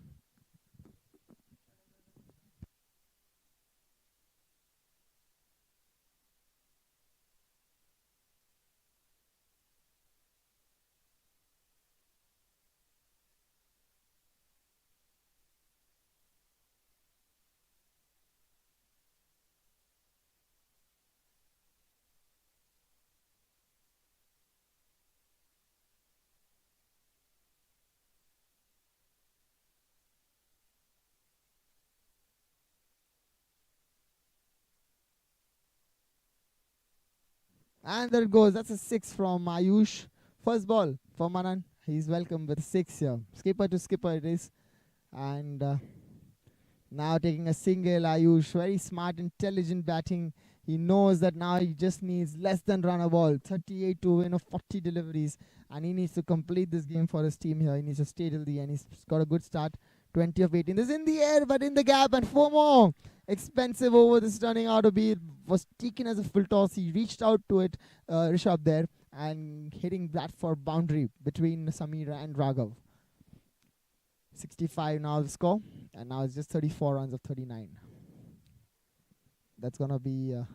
And there it goes. That's a 6 from Ayush. First ball for Manan. He's welcome with a 6 here. Skipper to skipper it is. And now taking a single, Ayush. Very smart, intelligent batting. He knows that now he just needs less than run a ball. 38 to win of 40 deliveries. And he needs to complete this game for his team here. He needs to stay till the end. He's got a good start. 20 of 18. This is in the air, but in the gap. And 4 more. Expensive over. This turning out to be. It was taken as a full toss. He reached out to it, Rishabh there. And hitting that for boundary between Samira and Raghav. 65 now the score. And now it's just 34 runs of 39. That's going to be a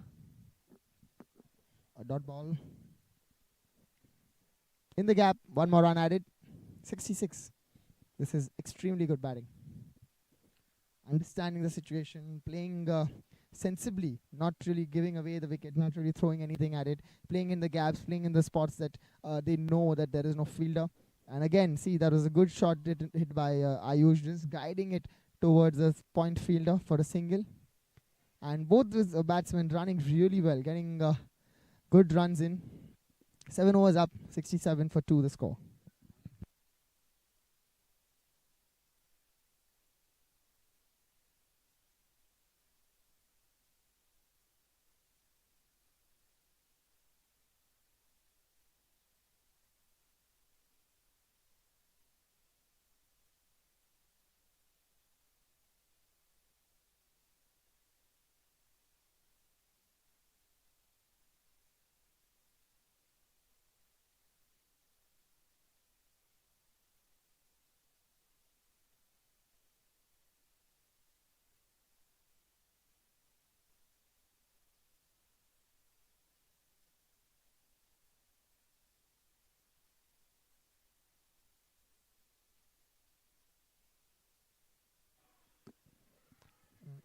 dot ball. In the gap, 1 more run added. 66. This is extremely good batting. Understanding the situation, playing sensibly, not really giving away the wicket, not really throwing anything at it, playing in the gaps, playing in the spots that they know that there is no fielder. And again, see, that was a good shot hit by Ayush, just guiding it towards a point fielder for a single. And both these batsmen running really well, getting good runs in. 7 overs up, 67 for 2 the score.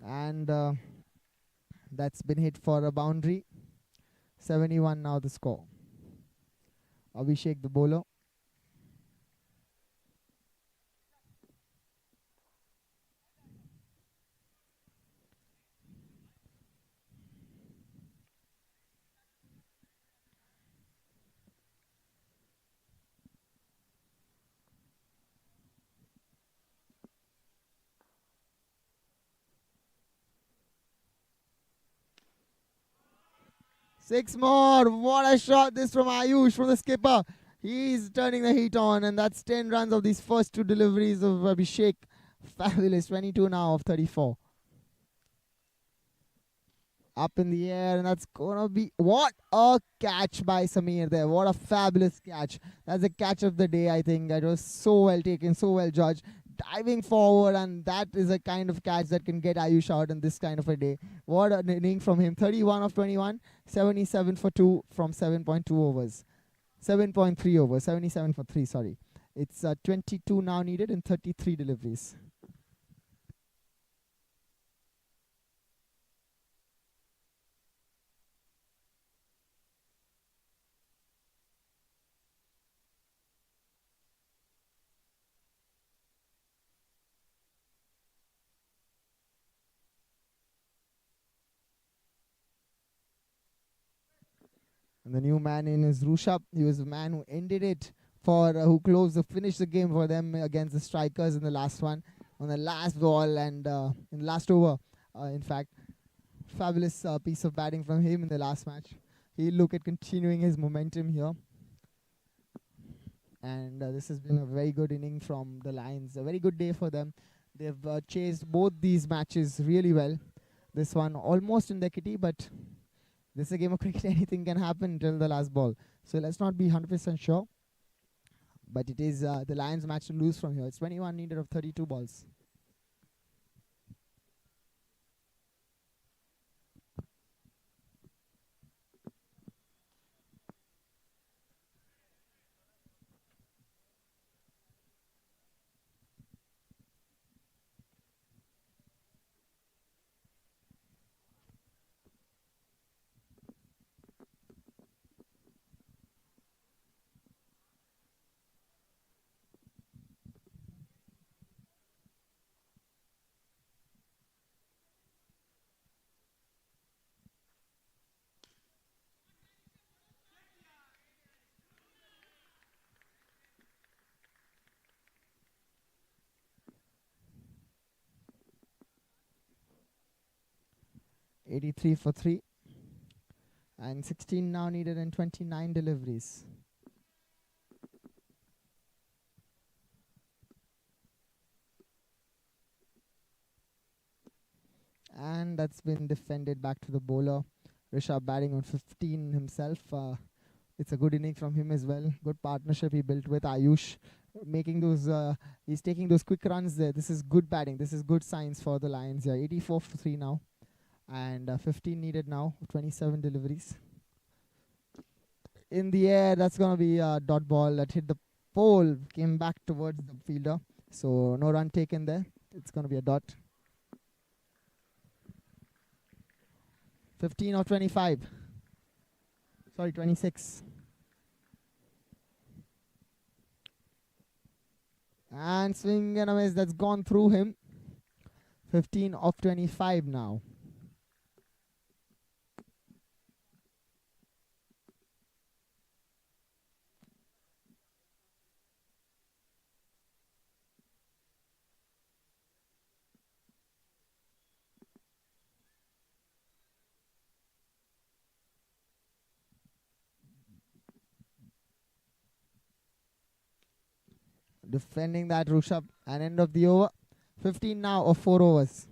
And that's been hit for a boundary. 71 now the score. Abhishek the bowler. Six more. What a shot this from Ayush, from the skipper. He's turning the heat on, and that's 10 runs of these first 2 deliveries of Abhishek. Fabulous. 22 now of 34. Up in the air, and that's going to be... What a catch by Samir there. What a fabulous catch. That's the catch of the day, I think. That was so well taken, so well judged. Diving forward, and that is a kind of catch that can get Ayush out in this kind of a day. What an inning from him. 31 of 21, 77 for 2 from 7.2 overs. 7.3 overs, 77 for 3, sorry. It's 22 now needed and 33 deliveries. And the new man in is Rushabh. He was the man who ended it for who finished the game for them against the Strikers in the last one, on the last ball and in the last over. In fact, fabulous piece of batting from him in the last match. He'll look at continuing his momentum here. And this has been a very good inning from the Lions. A very good day for them. They've chased both these matches really well. This one almost in their kitty, but this is a game of cricket. Anything can happen until the last ball. So let's not be 100% sure. But it is the Lions match to lose from here. It's 21 needed of 32 balls. .83 for 3. And 16 now needed and 29 deliveries. And that's been defended back to the bowler. Rishabh batting on 15 himself. It's a good inning from him as well. Good partnership he built with Ayush. Making those, he's taking those quick runs there. This is good batting. This is good signs for the Lions here. 84 for 3 now. And 15 needed now. 27 deliveries. In the air, that's going to be a dot ball that hit the pole. Came back towards the fielder. So no run taken there. It's going to be a dot. 15 or 25. Sorry, 26. And swing and a miss. That's gone through him. 15 of 25 now. Defending that Rushabh, and end of the over. 15 now of 4 overs.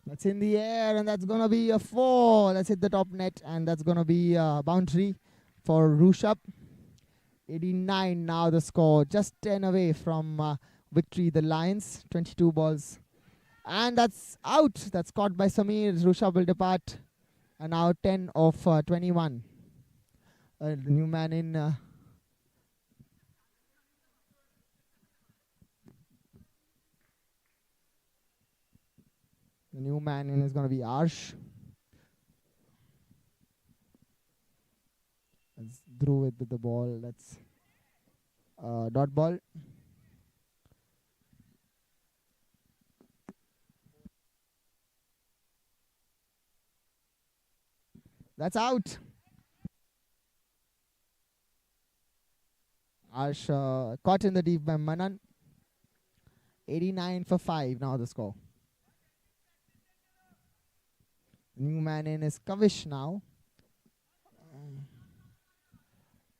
That's in the air, and that's going to be a 4. Let's hit the top net, and that's going to be a boundary for Rushabh. 89 now the score, just 10 away from victory. The Lions, 22 balls. And that's out. That's caught by Samir. Rushabh will depart. And now 10 of 21. The new man in... the new man in is going to be Arsh. That's through it with the ball. That's dot ball. That's out. Arsh caught in the deep by Manan. 89 for 5 now the score. New man in is Kavish now.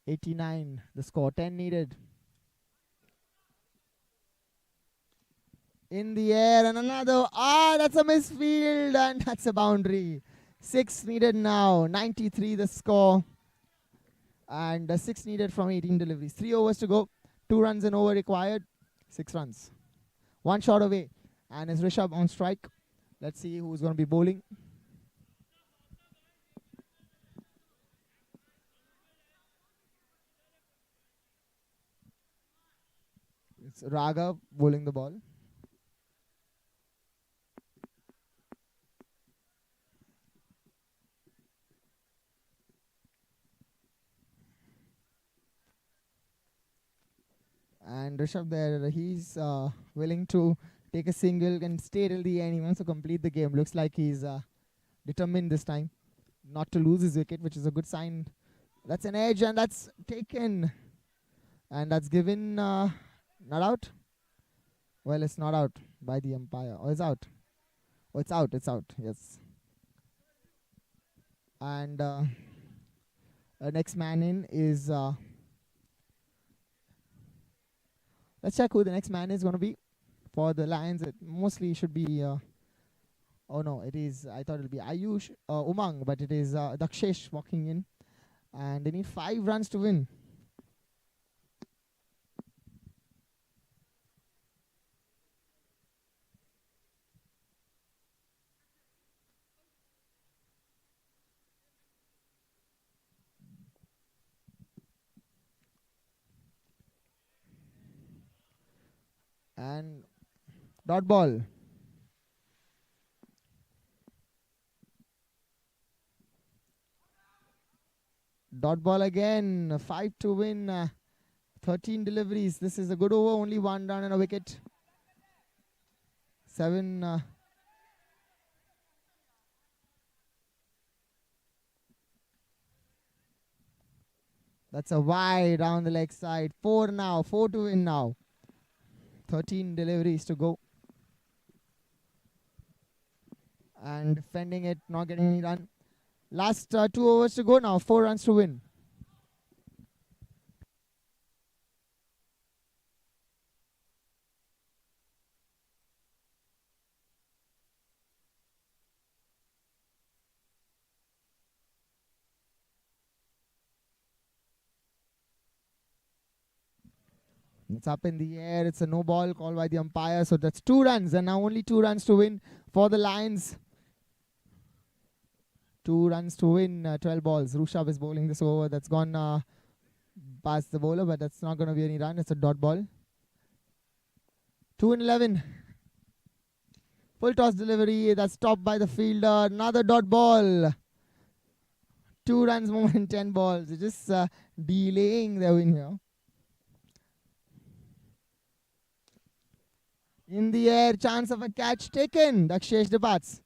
89 the score, 10 needed. In the air and another. That's a misfield and that's a boundary. 6 needed now, 93 the score. And 6 needed from 18 deliveries. 3 overs to go, 2 runs and over required, 6 runs. 1 shot away and is Rishabh on strike. Let's see who's going to be bowling. It's Raga bowling the ball. And Rishabh there, he's willing to take a single and stay till the end. He wants to complete the game. Looks like he's determined this time not to lose his wicket, which is a good sign. That's an edge, and that's taken. And that's given not out. Well, it's not out by the umpire. Oh, it's out. Oh, it's out. It's out. Yes. And next man in is... let's check who the next man is going to be for the Lions. It mostly should be... oh, no. It is... I thought it would be Ayush, Umang, but it is Dakshesh walking in. And they need 5 runs to win. And dot ball. Dot ball again. 5 to win. 13 deliveries. This is a good over. Only 1 run and a wicket. 7. That's a wide down the leg side. 4 now. 4 to win now. 13 deliveries to go. And defending it, not getting any run. Last 2 overs to go now. 4 runs to win. It's up in the air. It's a no ball called by the umpire. So that's 2 runs. And now only 2 runs to win for the Lions. 2 runs to win. 12 balls. Rushabh is bowling this over. That's gone past the bowler, but that's not going to be any run. It's a dot ball. 2 and 11. Full toss delivery. That's stopped by the fielder. Another dot ball. 2 runs more than 10 balls. They're just delaying their win here. In the air, chance of a catch taken. Dakshesh departs.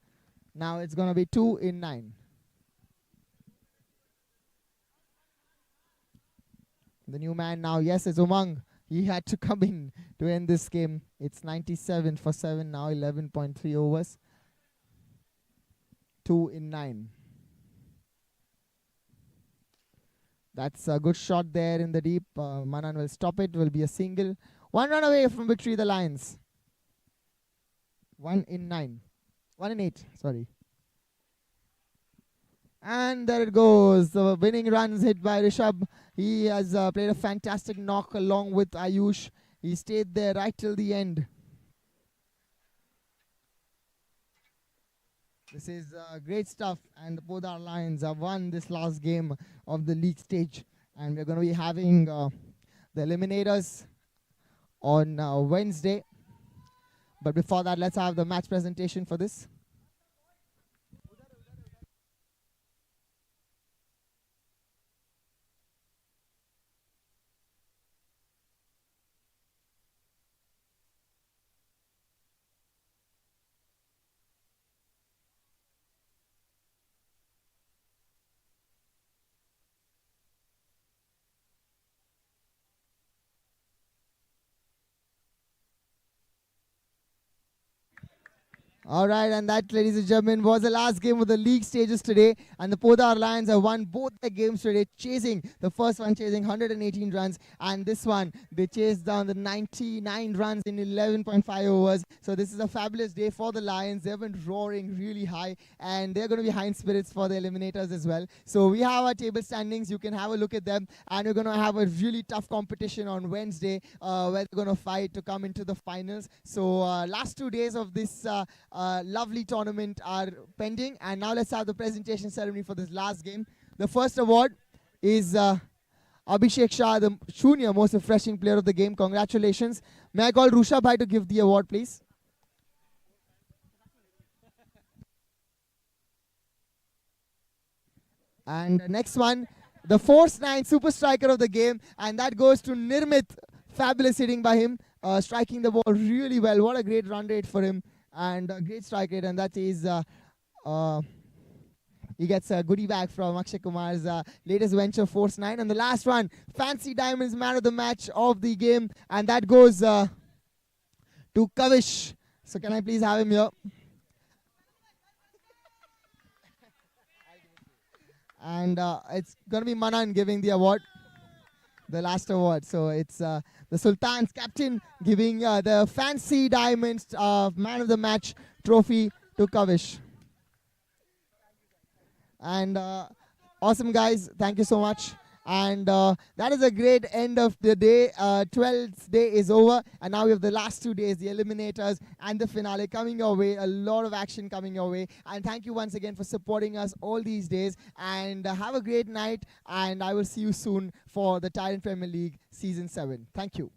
Now it's going to be 2 in 9. The new man now, yes, is Umang. He had to come in to end this game. It's 97 for 7 now, 11.3 overs. 2 in 9. That's a good shot there in the deep. Manan will stop it. Will be a single. 1 run away from victory, the Lions. 1 in 9. 1 in 8, sorry. And there it goes. The winning runs hit by Rishabh. He has played a fantastic knock along with Ayush. He stayed there right till the end. This is great stuff. And both our Lions have won this last game of the league stage. And we're going to be having the eliminators on Wednesday. But before that, let's have the match presentation for this. All right, and that, ladies and gentlemen, was the last game of the league stages today. And the Podar Lions have won both their games today, chasing the first one, chasing 118 runs. And this one, they chased down the 99 runs in 11.5 overs. So this is a fabulous day for the Lions. They've been roaring really high, and they're going to be high in spirits for the eliminators as well. So we have our table standings. You can have a look at them. And we're going to have a really tough competition on Wednesday where they're going to fight to come into the finals. So last 2 days of this lovely tournament are pending. And now let's have the presentation ceremony for this last game. The first award is Abhishek Shah, the junior most refreshing player of the game. Congratulations. May I call Rusha Bhai to give the award, please? And the next one, the Force 9 super striker of the game, and that goes to Nirmit. Fabulous hitting by him, striking the ball really well. What a great run rate for him, and a great strike rate, and that is he gets a goodie bag from Akshay Kumar's latest venture, Force 9. And the last one, Fancy Diamonds man of the match of the game, and that goes to Kavish. So can I please have him here? And it's going to be Manan giving the award, the last award. So it's the Sultans captain giving the Fancy Diamonds man of the match trophy to Kavish. And awesome, guys. Thank you so much. And that is a great end of the day. 12th day is over, and now we have the last 2 days, the eliminators and the finale coming your way. A lot of action coming your way. And thank you once again for supporting us all these days. And have a great night, and I will see you soon for the Tyrant Premier League Season 7. Thank you.